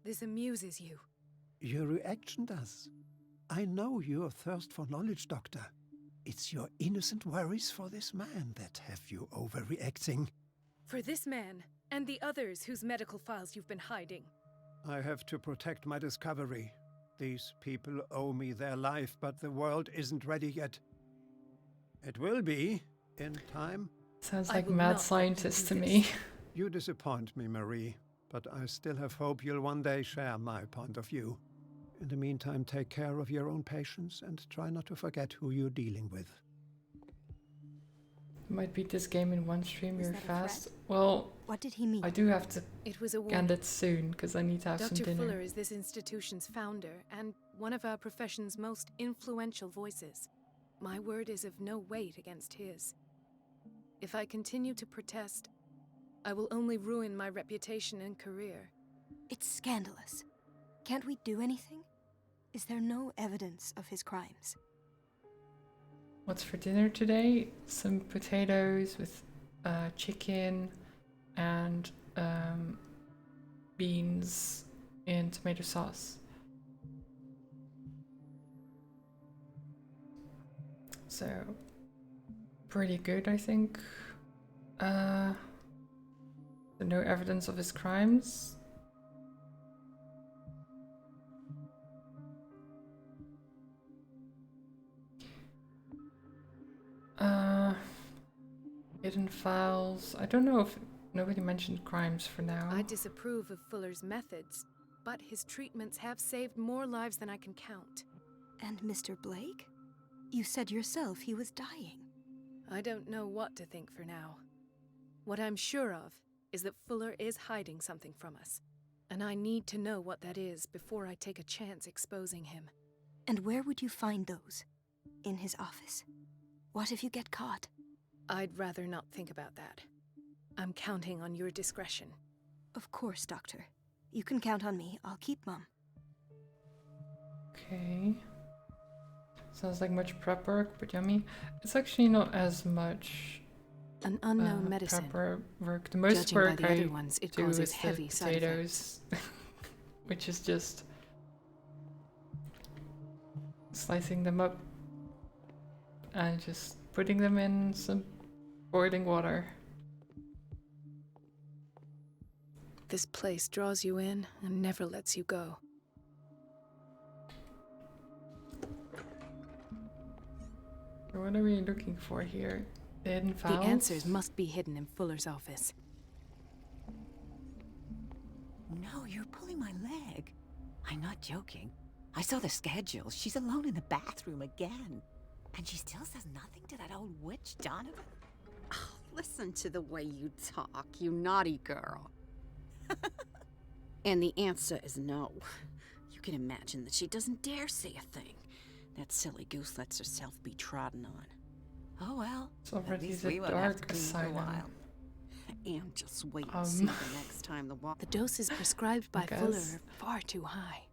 This amuses you. Your reaction does. I know your thirst for knowledge, Doctor. It's your innocent worries for this man that have you overreacting. For this man, and the others whose medical files you've been hiding. I have to protect my discovery. These people owe me their life, but the world isn't ready yet. It will be, in time. Sounds like mad scientist to me. You disappoint me, Marie, but I still have hope you'll one day share my point of view. In the meantime, take care of your own patients and try not to forget who you're dealing with. Might beat this game in one stream here fast. Well, what did he mean? I do have to end it soon because I need to have Dr. some dinner. Fuller is this institution's founder and one of our profession's most influential voices. My word is of no weight against his. If I continue to protest, I will only ruin my reputation and career. It's scandalous. Can't we do anything? Is there no evidence of his crimes? What's for dinner today? Some potatoes with chicken and beans in tomato sauce. So, pretty good, I think. No evidence of his crimes. Hidden files. I don't know if nobody mentioned crimes for now. I disapprove of Fuller's methods, but his treatments have saved more lives than I can count. And Mr. Blake? You said yourself he was dying. I don't know what to think for now. What I'm sure of is that Fuller is hiding something from us, and I need to know what that is before I take a chance exposing him. And where would you find those? In his office? What if you get caught? I'd rather not think about that. I'm counting on your discretion. Of course, Doctor. You can count on me. I'll keep Mum. Okay. Sounds like much prep work, but yummy. It's actually not as much an unknown medicine. Prep work. The most Judging work by the I other ones, it do causes is heavy the side potatoes, which is just slicing them up and just putting them in some boiling water. This place draws you in and never lets you go. What are we looking for here? The hidden files? The answers must be hidden in Fuller's office. No, you're pulling my leg. I'm not joking. I saw the schedule. She's alone in the bathroom again. And she still says nothing to that old witch, Donovan? Oh, listen to the way you talk, you naughty girl. And the answer is no. You can imagine that she doesn't dare say a thing. That silly goose lets herself be trodden on. Oh well, it's already at least the we won't have to dark clean for a asylum. while. And just wait and see the next time the The doses prescribed by Fuller are far too high.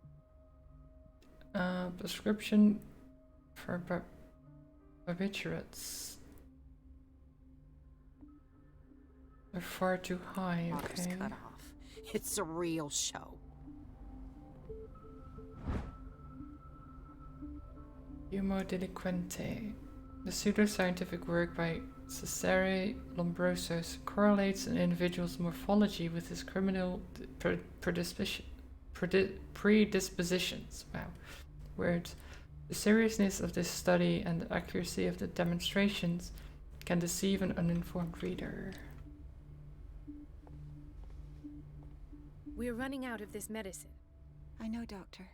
Prescription for barbiturates. They're far too high, Water's okay. cut off. It's a real show. Humo delinquente. The pseudoscientific work by Cesare Lombroso correlates an individual's morphology with his criminal predispositions. Wow. Words. The seriousness of this study and the accuracy of the demonstrations can deceive an uninformed reader. We're running out of this medicine. I know, Doctor.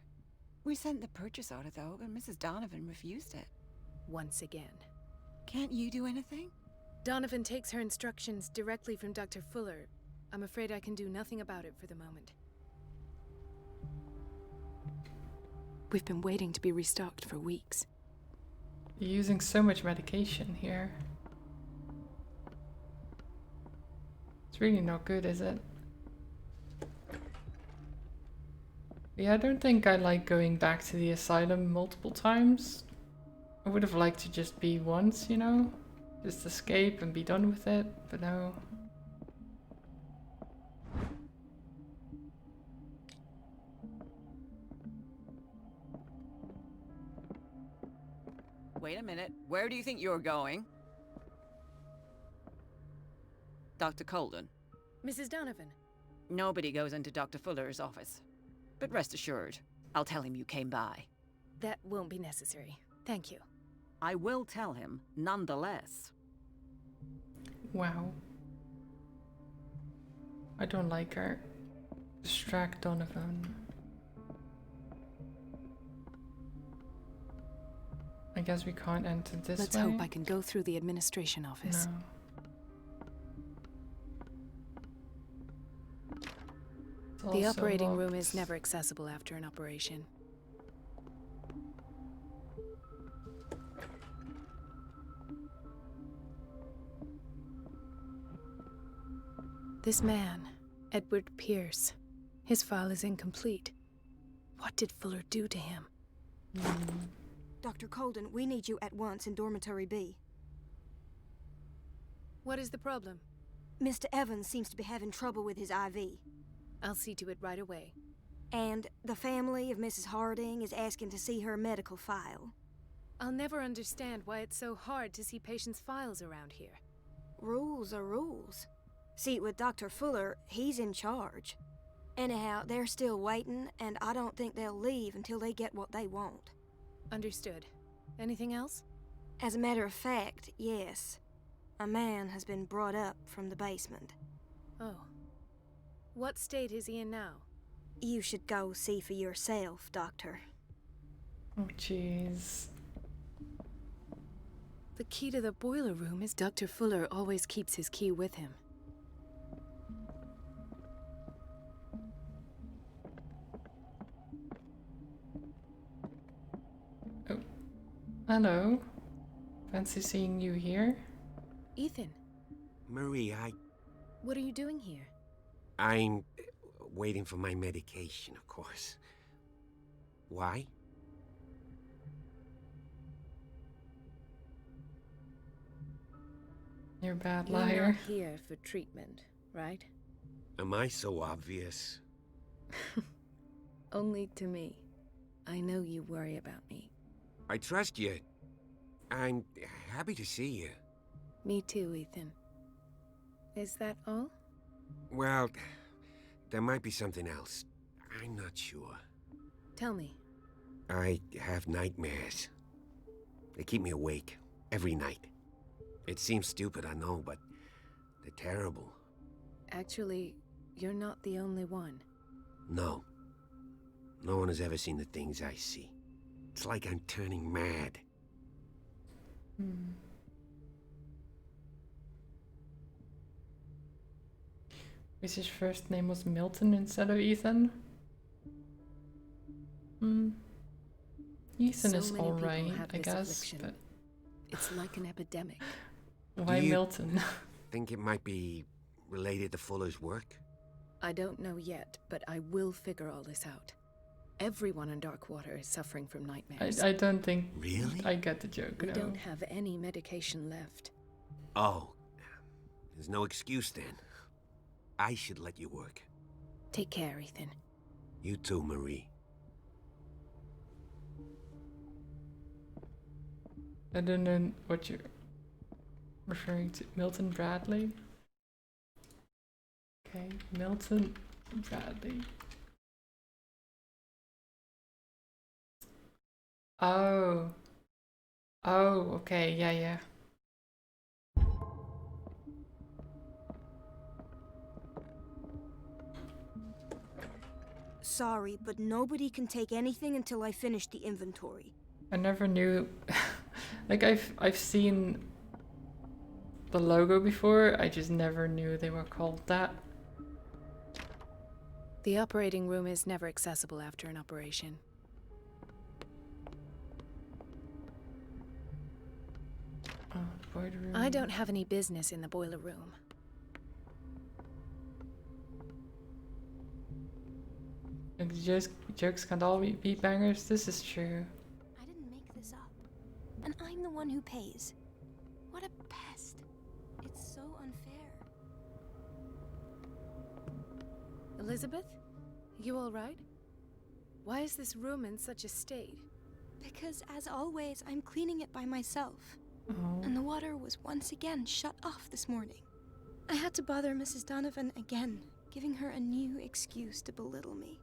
We sent the purchase order, though, but Mrs. Donovan refused it. Once again. Can't you do anything? Donovan takes her instructions directly from Dr. Fuller. I'm afraid I can do nothing about it for the moment. We've been waiting to be restocked for weeks. You're using so much medication here. It's really not good, is it? Yeah, I don't think I like going back to the asylum multiple times. I would have liked to just be once, you know? Just escape and be done with it, but no. Wait a minute. Where do you think you're going? Dr. Colden. Mrs. Donovan. Nobody goes into Dr. Fuller's office. But rest assured, I'll tell him you came by. That won't be necessary. Thank you. I will tell him, nonetheless. Wow. I don't like her. Distract Donovan. I guess we can't enter this Let's way. hope I can go through the administration office. No. The operating room is never accessible after an operation. This man, Edward Pierce, his file is incomplete. What did Fuller do to him? Dr. Colden, we need you at once in Dormitory B. What is the problem? Mr. Evans seems to be having trouble with his IV. I'll see to it right away. And the family of Mrs. Harding is asking to see her medical file. I'll never understand why it's so hard to see patients' files around here. Rules are rules. See, with Dr. Fuller, he's in charge. Anyhow, they're still waiting, and I don't think they'll leave until they get what they want. Understood. Anything else? As a matter of fact, yes. A man has been brought up from the basement. Oh. What state is he in now? You should go see for yourself, Doctor. Oh, jeez. The key to the boiler room is Dr. Fuller always keeps his key with him. Oh. Hello. Fancy seeing you here? Ethan. Marie, What are you doing here? I'm waiting for my medication, of course. Why? You're a bad You're liar. not here for treatment, right? Am I so obvious? Only to me. I know you worry about me. I trust you. I'm happy to see you. Me too, Ethan. Is that all? Well, there might be something else. I'm not sure. Tell me. I have nightmares. They keep me awake every night. It seems stupid, I know, but they're terrible. Actually, you're not the only one. No. No one has ever seen the things I see. It's like I'm turning mad. His first name was Milton instead of Ethan. Ethan So is many people alright, have I this guess, affliction. but It's like an epidemic. why Do you Milton? think it might be related to Fuller's work? I don't know yet, but I will figure all this out. Everyone in Darkwater is suffering from nightmares. I don't think Really? I get the joke. We No. don't have any medication left. Oh. There's no excuse then. I should let you work. Take care, Ethan. You too, Marie. I don't know what you're referring to. Milton Bradley? Okay, Milton Bradley. Oh. Oh, okay, yeah. Sorry, but nobody can take anything until I finish the inventory. I never knew. Like I've seen the logo before. I just never knew they were called that. The operating room is never accessible after an operation. Oh, the boiler room. I don't have any business in the boiler room. Like, jokes can't all be bangers. This is true. I didn't make this up. And I'm the one who pays. What a pest. It's so unfair. Elizabeth? You all right? Why is this room in such a state? Because, as always, I'm cleaning it by myself. Oh. And the water was once again shut off this morning. I had to bother Mrs. Donovan again, giving her a new excuse to belittle me.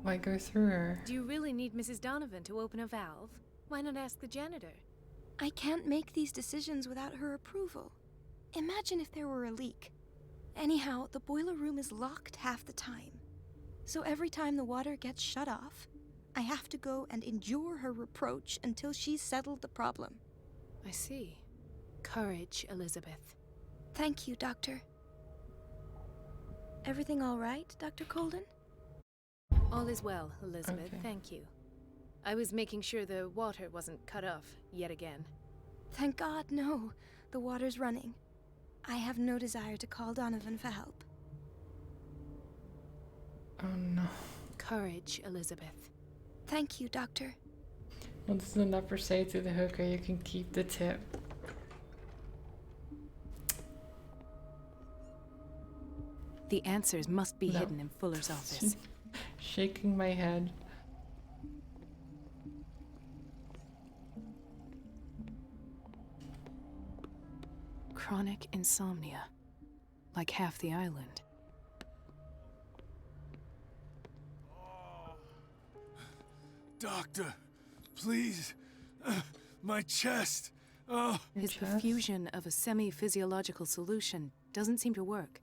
Why go through her? Do you really need Mrs. Donovan to open a valve? Why not ask the janitor? I can't make these decisions without her approval. Imagine if there were a leak. Anyhow, the boiler room is locked half the time. So every time the water gets shut off, I have to go and endure her reproach until she's settled the problem. I see. Courage, Elizabeth. Thank you, Doctor. Everything all right, Dr. Colden? All is well, Elizabeth. Okay. Thank you. I was making sure the water wasn't cut off yet again. Thank God, no. The water's running. I have no desire to call Donovan for help. Oh no. Courage, Elizabeth. Thank you, Doctor. What does the leper say to the hooker? You can keep the tip. The answers must be hidden in Fuller's office. Shaking my head. Chronic insomnia. Like half the island. Doctor, please. My chest. Oh. His perfusion of a semi-physiological solution doesn't seem to work.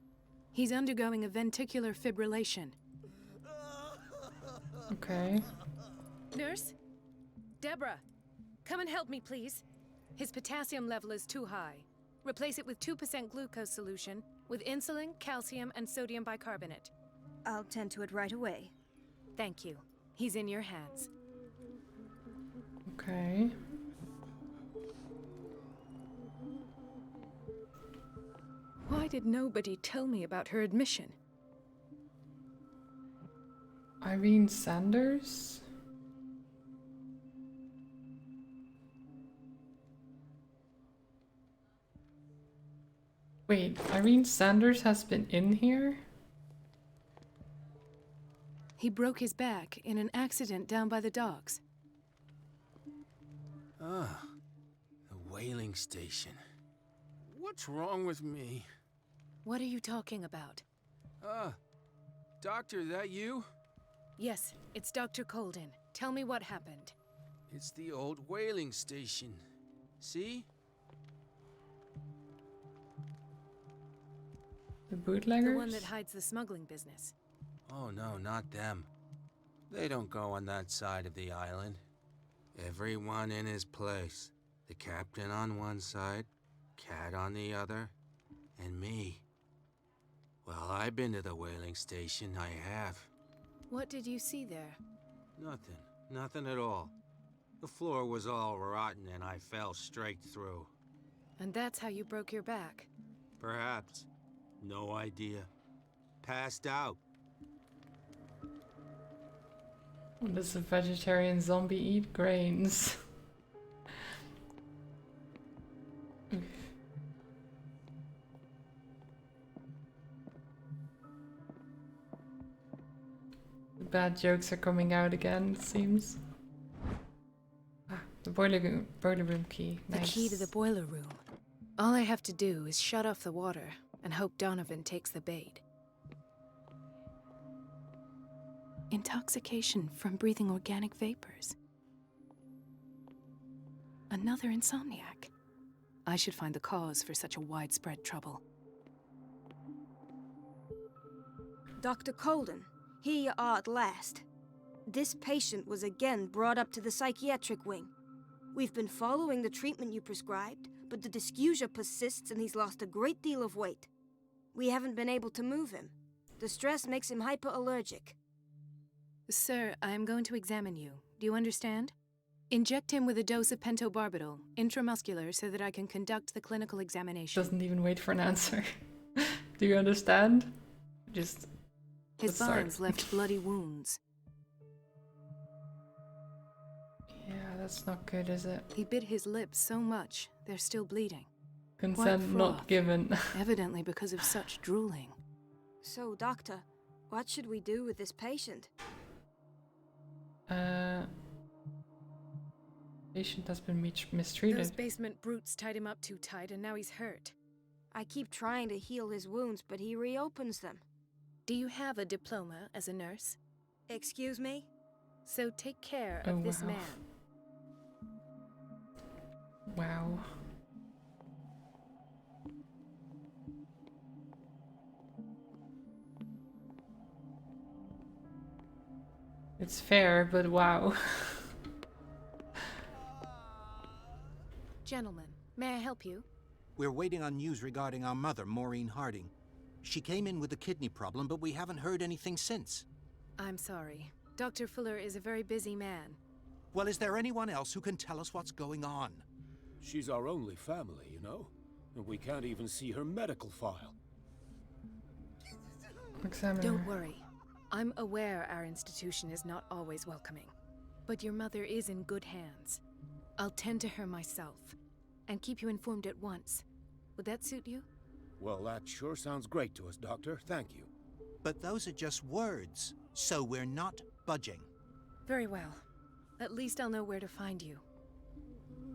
He's undergoing a ventricular fibrillation. Okay. Nurse? Deborah, come and help me, please. His potassium level is too high. Replace it with 2% glucose solution with insulin, calcium, and sodium bicarbonate. I'll tend to it right away. Thank you. He's in your hands. Okay. Why did nobody tell me about her admission? Irene Sanders? Wait, Irene Sanders has been in here? He broke his back in an accident down by the docks. Ah, the whaling station. What's wrong with me? What are you talking about? Doctor, that you? Yes, it's Dr. Colden. Tell me what happened. It's the old whaling station. See? The bootleggers? The one that hides the smuggling business. Oh no, not them. They don't go on that side of the island. Everyone in his place. The captain on one side, Cat on the other, and me. Well, I've been to the whaling station, I have. What did you see there? Nothing. Nothing at all. The floor was all rotten and I fell straight through. And that's how you broke your back? Perhaps. No idea. Passed out. Does a vegetarian zombie eat grains? The bad jokes are coming out again, it seems. Ah, the boiler room key. The key to the boiler room. All I have to do is shut off the water and hope Donovan takes the bait. Intoxication from breathing organic vapors. Another insomniac. I should find the cause for such a widespread trouble. Dr. Colden, here you are at last. This patient was again brought up to the psychiatric wing. We've been following the treatment you prescribed, but the dysgeusia persists and he's lost a great deal of weight. We haven't been able to move him. The stress makes him hyperallergic. Sir, I am going to examine you. Do you understand? Inject him with a dose of pentobarbital, intramuscular, so that I can conduct the clinical examination. Doesn't even wait for an answer. Do you understand? Just... His bones left bloody wounds. Yeah, that's not good, is it? He bit his lips so much, they're still bleeding. Consent not given. Evidently because of such drooling. So, Doctor, what should we do with this patient? Patient has been mistreated. Those basement brutes tied him up too tight and now he's hurt. I keep trying to heal his wounds, but he reopens them. Do you have a diploma as a nurse? Excuse me? So take care of this man. Wow. It's fair, but wow. Gentlemen, may I help you? We're waiting on news regarding our mother, Maureen Harding. She came in with a kidney problem, but we haven't heard anything since. I'm sorry. Dr. Fuller is a very busy man. Well, is there anyone else who can tell us what's going on? She's our only family, you know? And we can't even see her medical file. Examiner. Don't worry. I'm aware our institution is not always welcoming. But your mother is in good hands. I'll tend to her myself. And keep you informed at once. Would that suit you? Well, that sure sounds great to us, Doctor. Thank you. But those are just words, so we're not budging. Very well. At least I'll know where to find you.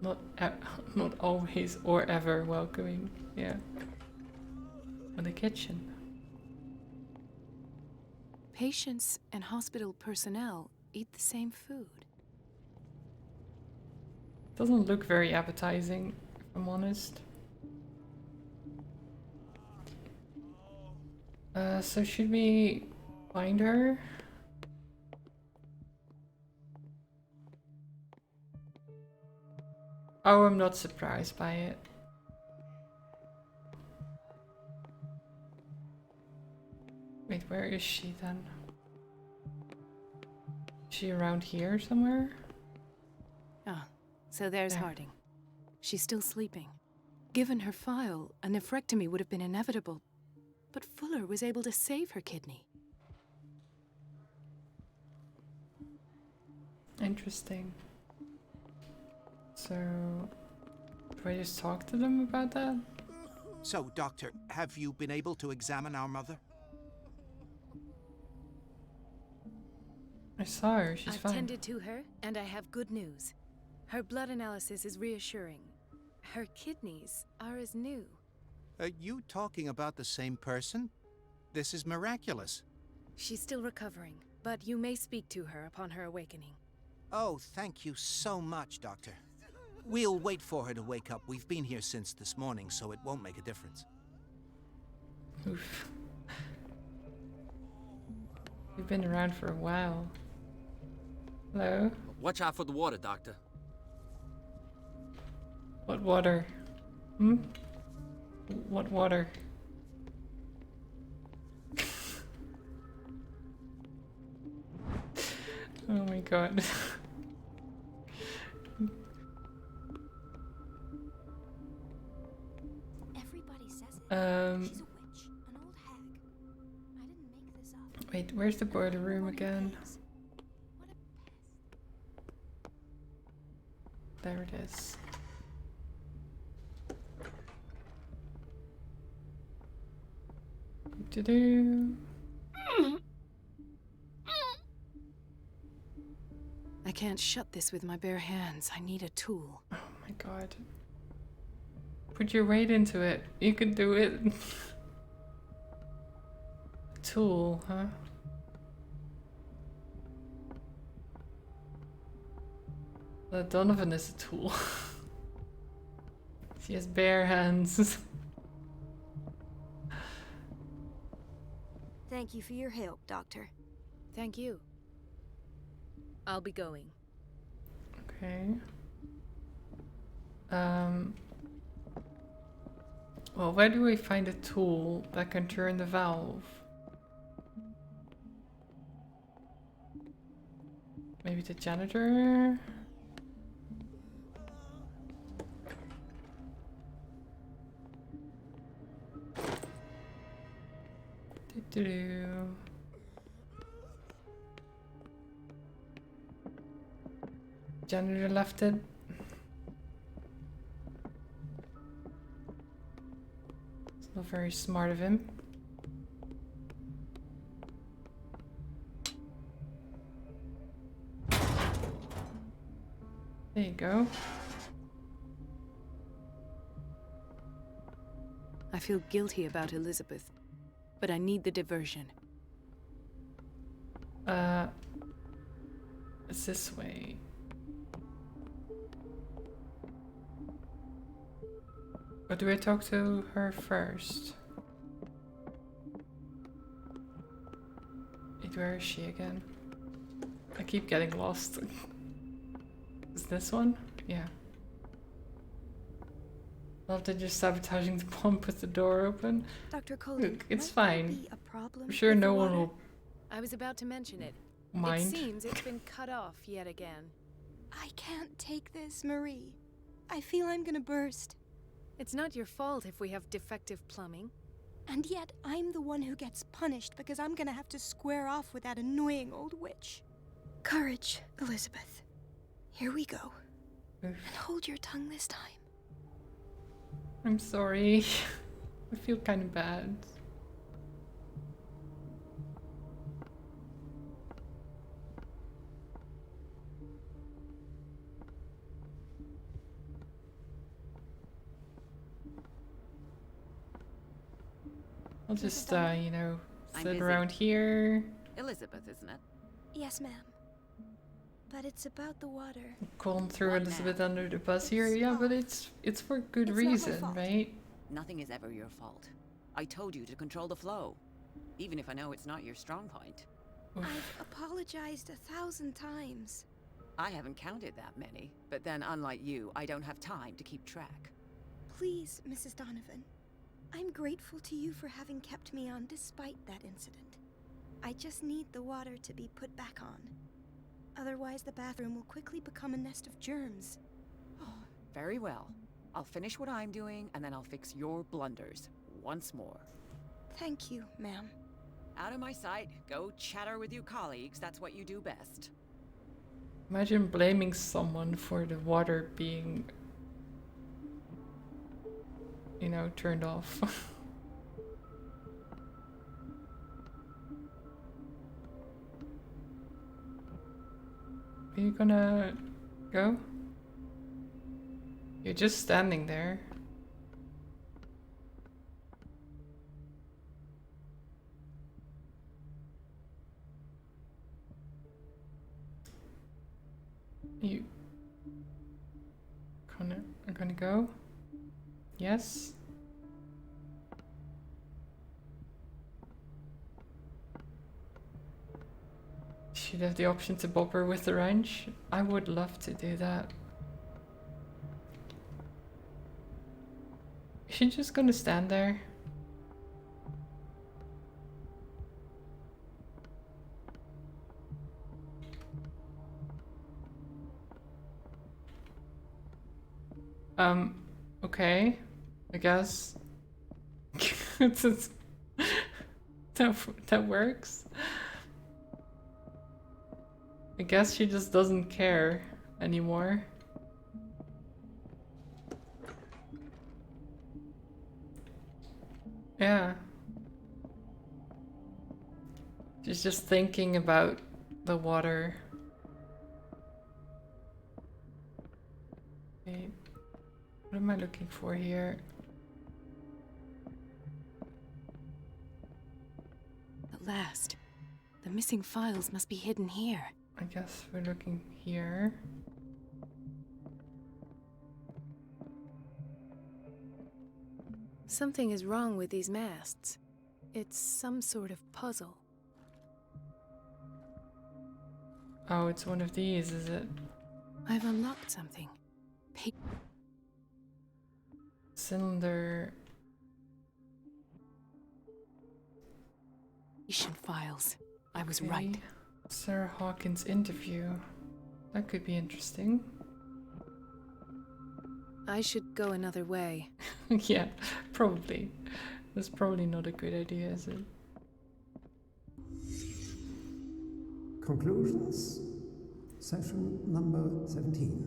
Not always or ever welcoming. Yeah. In the kitchen. Patients and hospital personnel eat the same food. Doesn't look very appetizing, if I'm honest. So should we find her? Oh, I'm not surprised by it. Wait, where is she then? Is she around here somewhere? Ah, so there's Harding. She's still sleeping. Given her file, a nephrectomy would have been inevitable. But Fuller was able to save her kidney. Interesting. So, do I just talk to them about that? So, Doctor, have you been able to examine our mother? I saw her, she's fine. I've tended to her, and I have good news. Her blood analysis is reassuring. Her kidneys are as new. Are you talking about the same person? This is miraculous. She's still recovering, but you may speak to her upon her awakening. Oh, thank you so much, Doctor. We'll wait for her to wake up. We've been here since this morning, so it won't make a difference. Oof. We've been around for a while. Hello? Watch out for the water, Doctor. What water? Hmm? What water? Oh my god. Everybody says it. She's a witch, an old hag. I didn't make this up. Wait, where's the boiler room again? There it is. Do-do. I can't shut this with my bare hands. I need a tool. Oh my god. Put your weight into it. You can do it. Tool, huh? Donovan is a tool. She has bare hands. Thank you for your help, Doctor. Thank you. I'll be going. Okay. Well, where do we find a tool that can turn the valve? Maybe the janitor? Doo-doo-doo. Janitor left it. It's not very smart of him. There you go. I feel guilty about Elizabeth, but I need the diversion. It's this way. Or do I talk to her first? Wait, where is she again? I keep getting lost. Is this one? Yeah. Love that you're sabotaging the bomb with the door open. Dr. Cole, Look, it's might there fine. be a problem I'm sure with no the one water? will I was about to mention it. mind. It seems it's been cut off yet again. I can't take this, Marie. I feel I'm gonna burst. It's not your fault if we have defective plumbing. And yet, I'm the one who gets punished because I'm gonna have to square off with that annoying old witch. Courage, Elizabeth. Here we go. And hold your tongue this time. I'm sorry. I feel kind of bad. I'll just, you know, I'm sit busy. around here. Elizabeth, isn't it? Yes, ma'am. But it's about the water. Calling through What Elizabeth now? under the bus here. Yeah, but it's for good It's not my reason, fault. right? Nothing is ever your fault. I told you to control the flow, even if I know it's not your strong point. I've apologized 1,000 times. I haven't counted that many, but then unlike you, I don't have time to keep track. Please, Mrs. Donovan. I'm grateful to you for having kept me on despite that incident. I just need the water to be put back on. Otherwise, the bathroom will quickly become a nest of germs. Very well. I'll finish what I'm doing, and then I'll fix your blunders once more. Thank you, ma'am. Out of my sight. Go chatter with your colleagues. That's what you do best. Imagine blaming someone for the water being, you know, turned off. Are you gonna go? You're just standing there. You gonna go? Yes? She'd have the option to bop her with the wrench. I would love to do that. Is she just gonna stand there? Okay. I guess. That works. I guess she just doesn't care anymore. Yeah. She's just thinking about the water. Wait, what am I looking for here? At last. The missing files must be hidden here. I guess we're looking here. Something is wrong with these masts. It's some sort of puzzle. Oh, it's one of these, is it? I've unlocked something. cylinder. Patient files. I was Okay. right. Sarah Hawkins interview. That could be interesting. I should go another way. Yeah, probably. That's probably not a good idea, is it? Conclusions. Session number 17.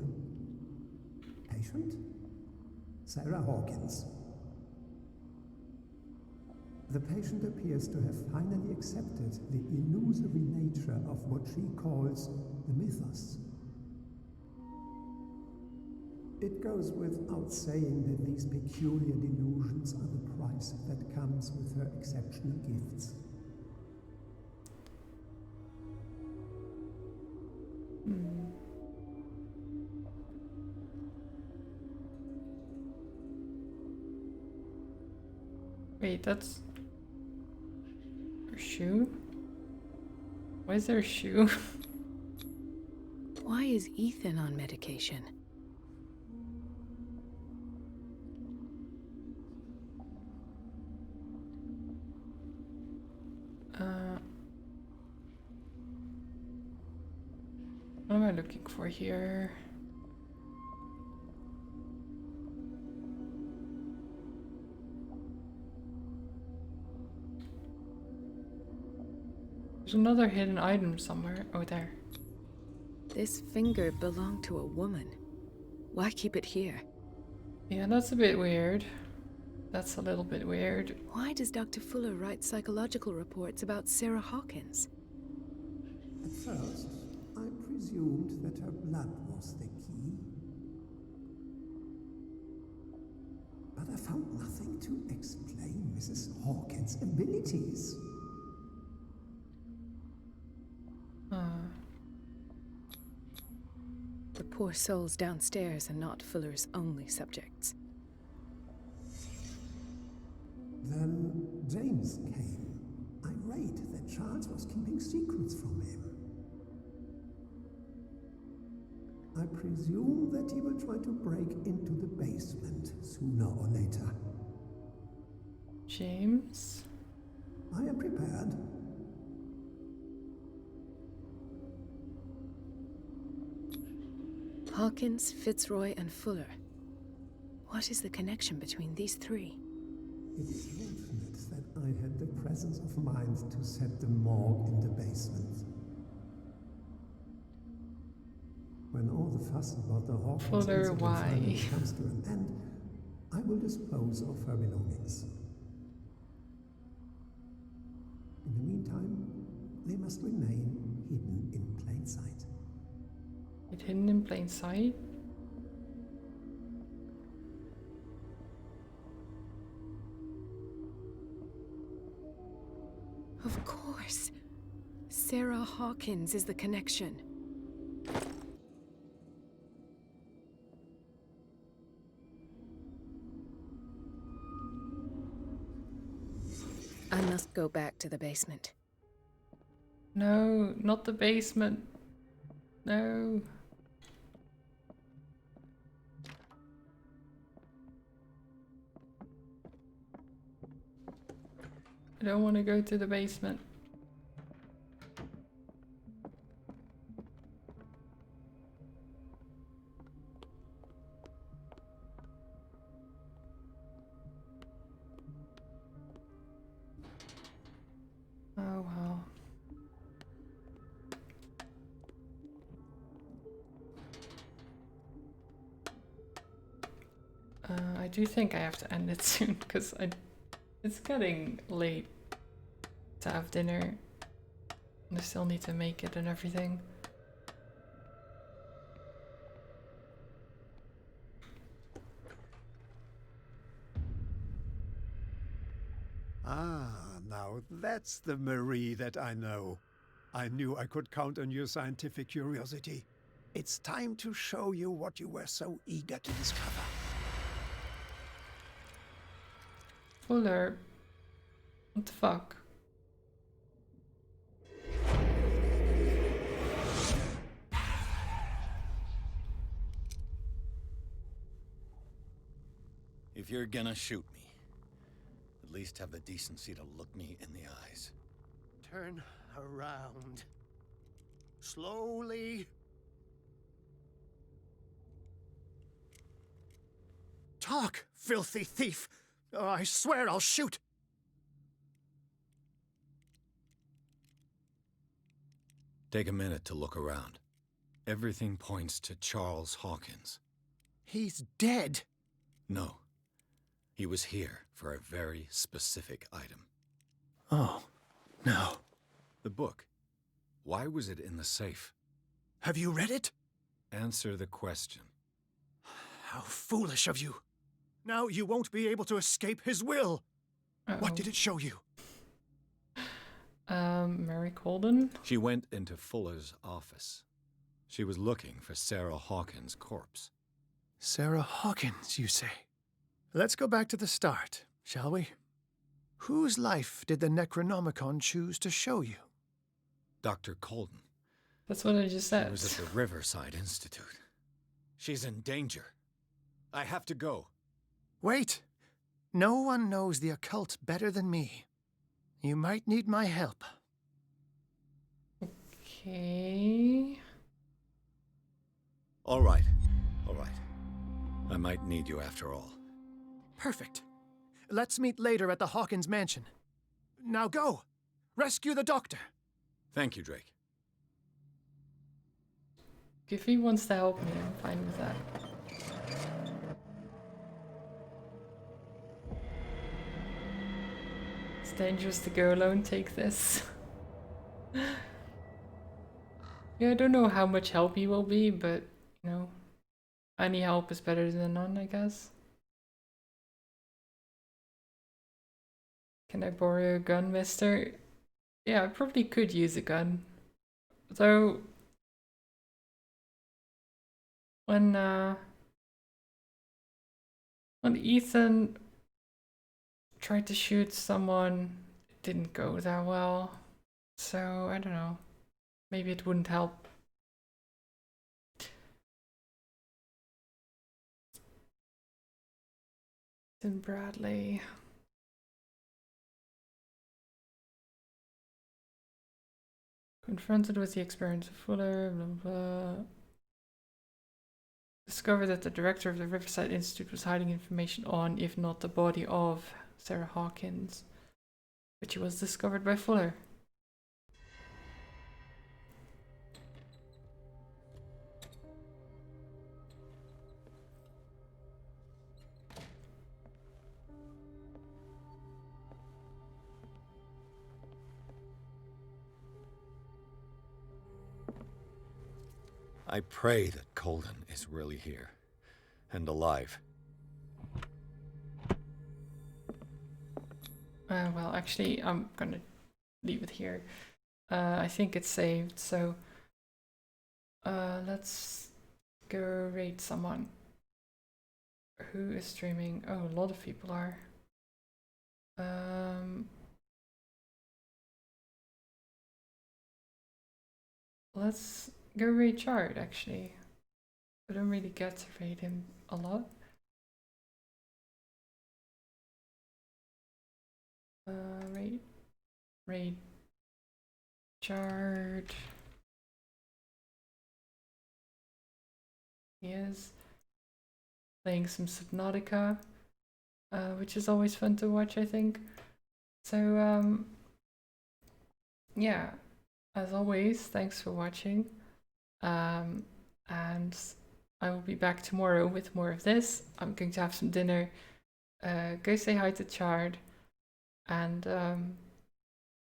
Patient? Sarah Hawkins. The patient appears to have finally accepted the illusory nature of what she calls the mythos. It goes without saying that these peculiar delusions are the price that comes with her exceptional gifts. Wait, that's her shoe? Why is there a shoe? Why is Ethan on medication? What am I looking for here? There's another hidden item somewhere. Oh, there. This finger belonged to a woman. Why keep it here? Yeah, that's a bit weird. That's a little bit weird. Why does Dr. Fuller write psychological reports about Sarah Hawkins? At first, I presumed that her blood was the key. But I found nothing to explain Mrs. Hawkins' abilities. The poor souls downstairs are not Fuller's only subjects. Then James came, irate that Charles was keeping secrets from him. I presume that he will try to break into the basement sooner or later. James? I am prepared. Hawkins, Fitzroy, and Fuller. What is the connection between these three? It is fortunate that I had the presence of mind to set the morgue in the basement. When all the fuss about the Hawkins Fuller, incident why? finally comes to an end, I will dispose of her belongings. In the meantime, they must remain hidden in plain sight. It hidden in plain sight? Of course. Sarah Hawkins is the connection. I must go back to the basement. No, not the basement. No. I don't want to go to the basement. Oh well. I do think I have to end it soon because it's getting late to have dinner. And I still need to make it and everything. Ah, now that's the Marie that I know. I knew I could count on your scientific curiosity. It's time to show you what you were so eager to discover. Fuller. What the fuck? If If you're gonna shoot me, at least have the decency to look me in the eyes. Turn around. Slowly. Talk, filthy thief! Or I swear I'll shoot! Take a minute to look around. Everything points to Charles Hawkins. He's dead! No. He was here for a very specific item. Oh, no. The book. Why was it in the safe? Have you read it? Answer the question. How foolish of you. Now you won't be able to escape his will. What did it show you? Mary Colden? She went into Fuller's office. She was looking for Sarah Hawkins' corpse. Sarah Hawkins, you say? Let's go back to the start, shall we? Whose life did the Necronomicon choose to show you? Dr. Colden. That's what I just said. She was at the Riverside Institute. She's in danger. I have to go. Wait. No one knows the occult better than me. You might need my help. Okay. All right. All right. I might need you after all. Perfect. Let's meet later at the Hawkins mansion. Now go. Rescue the doctor. Thank you, Drake. If he wants to help me, I'm fine with that. It's dangerous to go alone, take this. Yeah, I don't know how much help he will be, but, you know, any help is better than none, I guess. Can I borrow a gun, mister? Yeah, I probably could use a gun. Though, when Ethan tried to shoot someone, it didn't go that well. So, I don't know. Maybe it wouldn't help. Ethan Bradley. Confronted with the experience of Fuller, blah, blah. Discovered that the director of the Riverside Institute was hiding information on, if not the body of, Sarah Hawkins, which was discovered by Fuller. I pray that Colden is really here and alive. Well, actually, I'm gonna leave it here. I think it's saved, so let's go raid someone. Who is streaming? Oh, a lot of people are. Let's go raid Chard, actually. I don't really get to raid him a lot. Raid Chard. He is playing some Subnautica, which is always fun to watch, I think. So, yeah, as always, thanks for watching. And I will be back tomorrow with more of this. I'm going to have some dinner, go say hi to Chard, and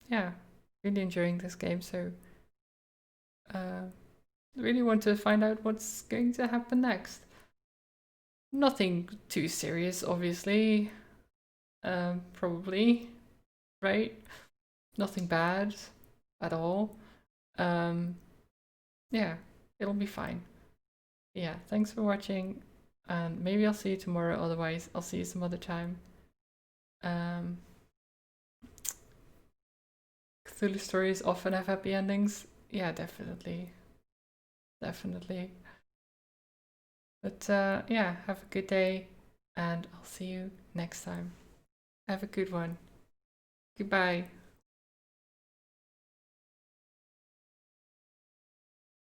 yeah, really enjoying this game, so really want to find out what's going to happen next. Nothing too serious, obviously, probably, right? Nothing bad at all. Yeah, it'll be fine. Yeah, thanks for watching, and maybe I'll see you tomorrow, otherwise I'll see you some other time. Cthulhu stories often have happy endings. Yeah, definitely. Definitely. But yeah, have a good day. and I'll see you next time. Have a good one. Goodbye.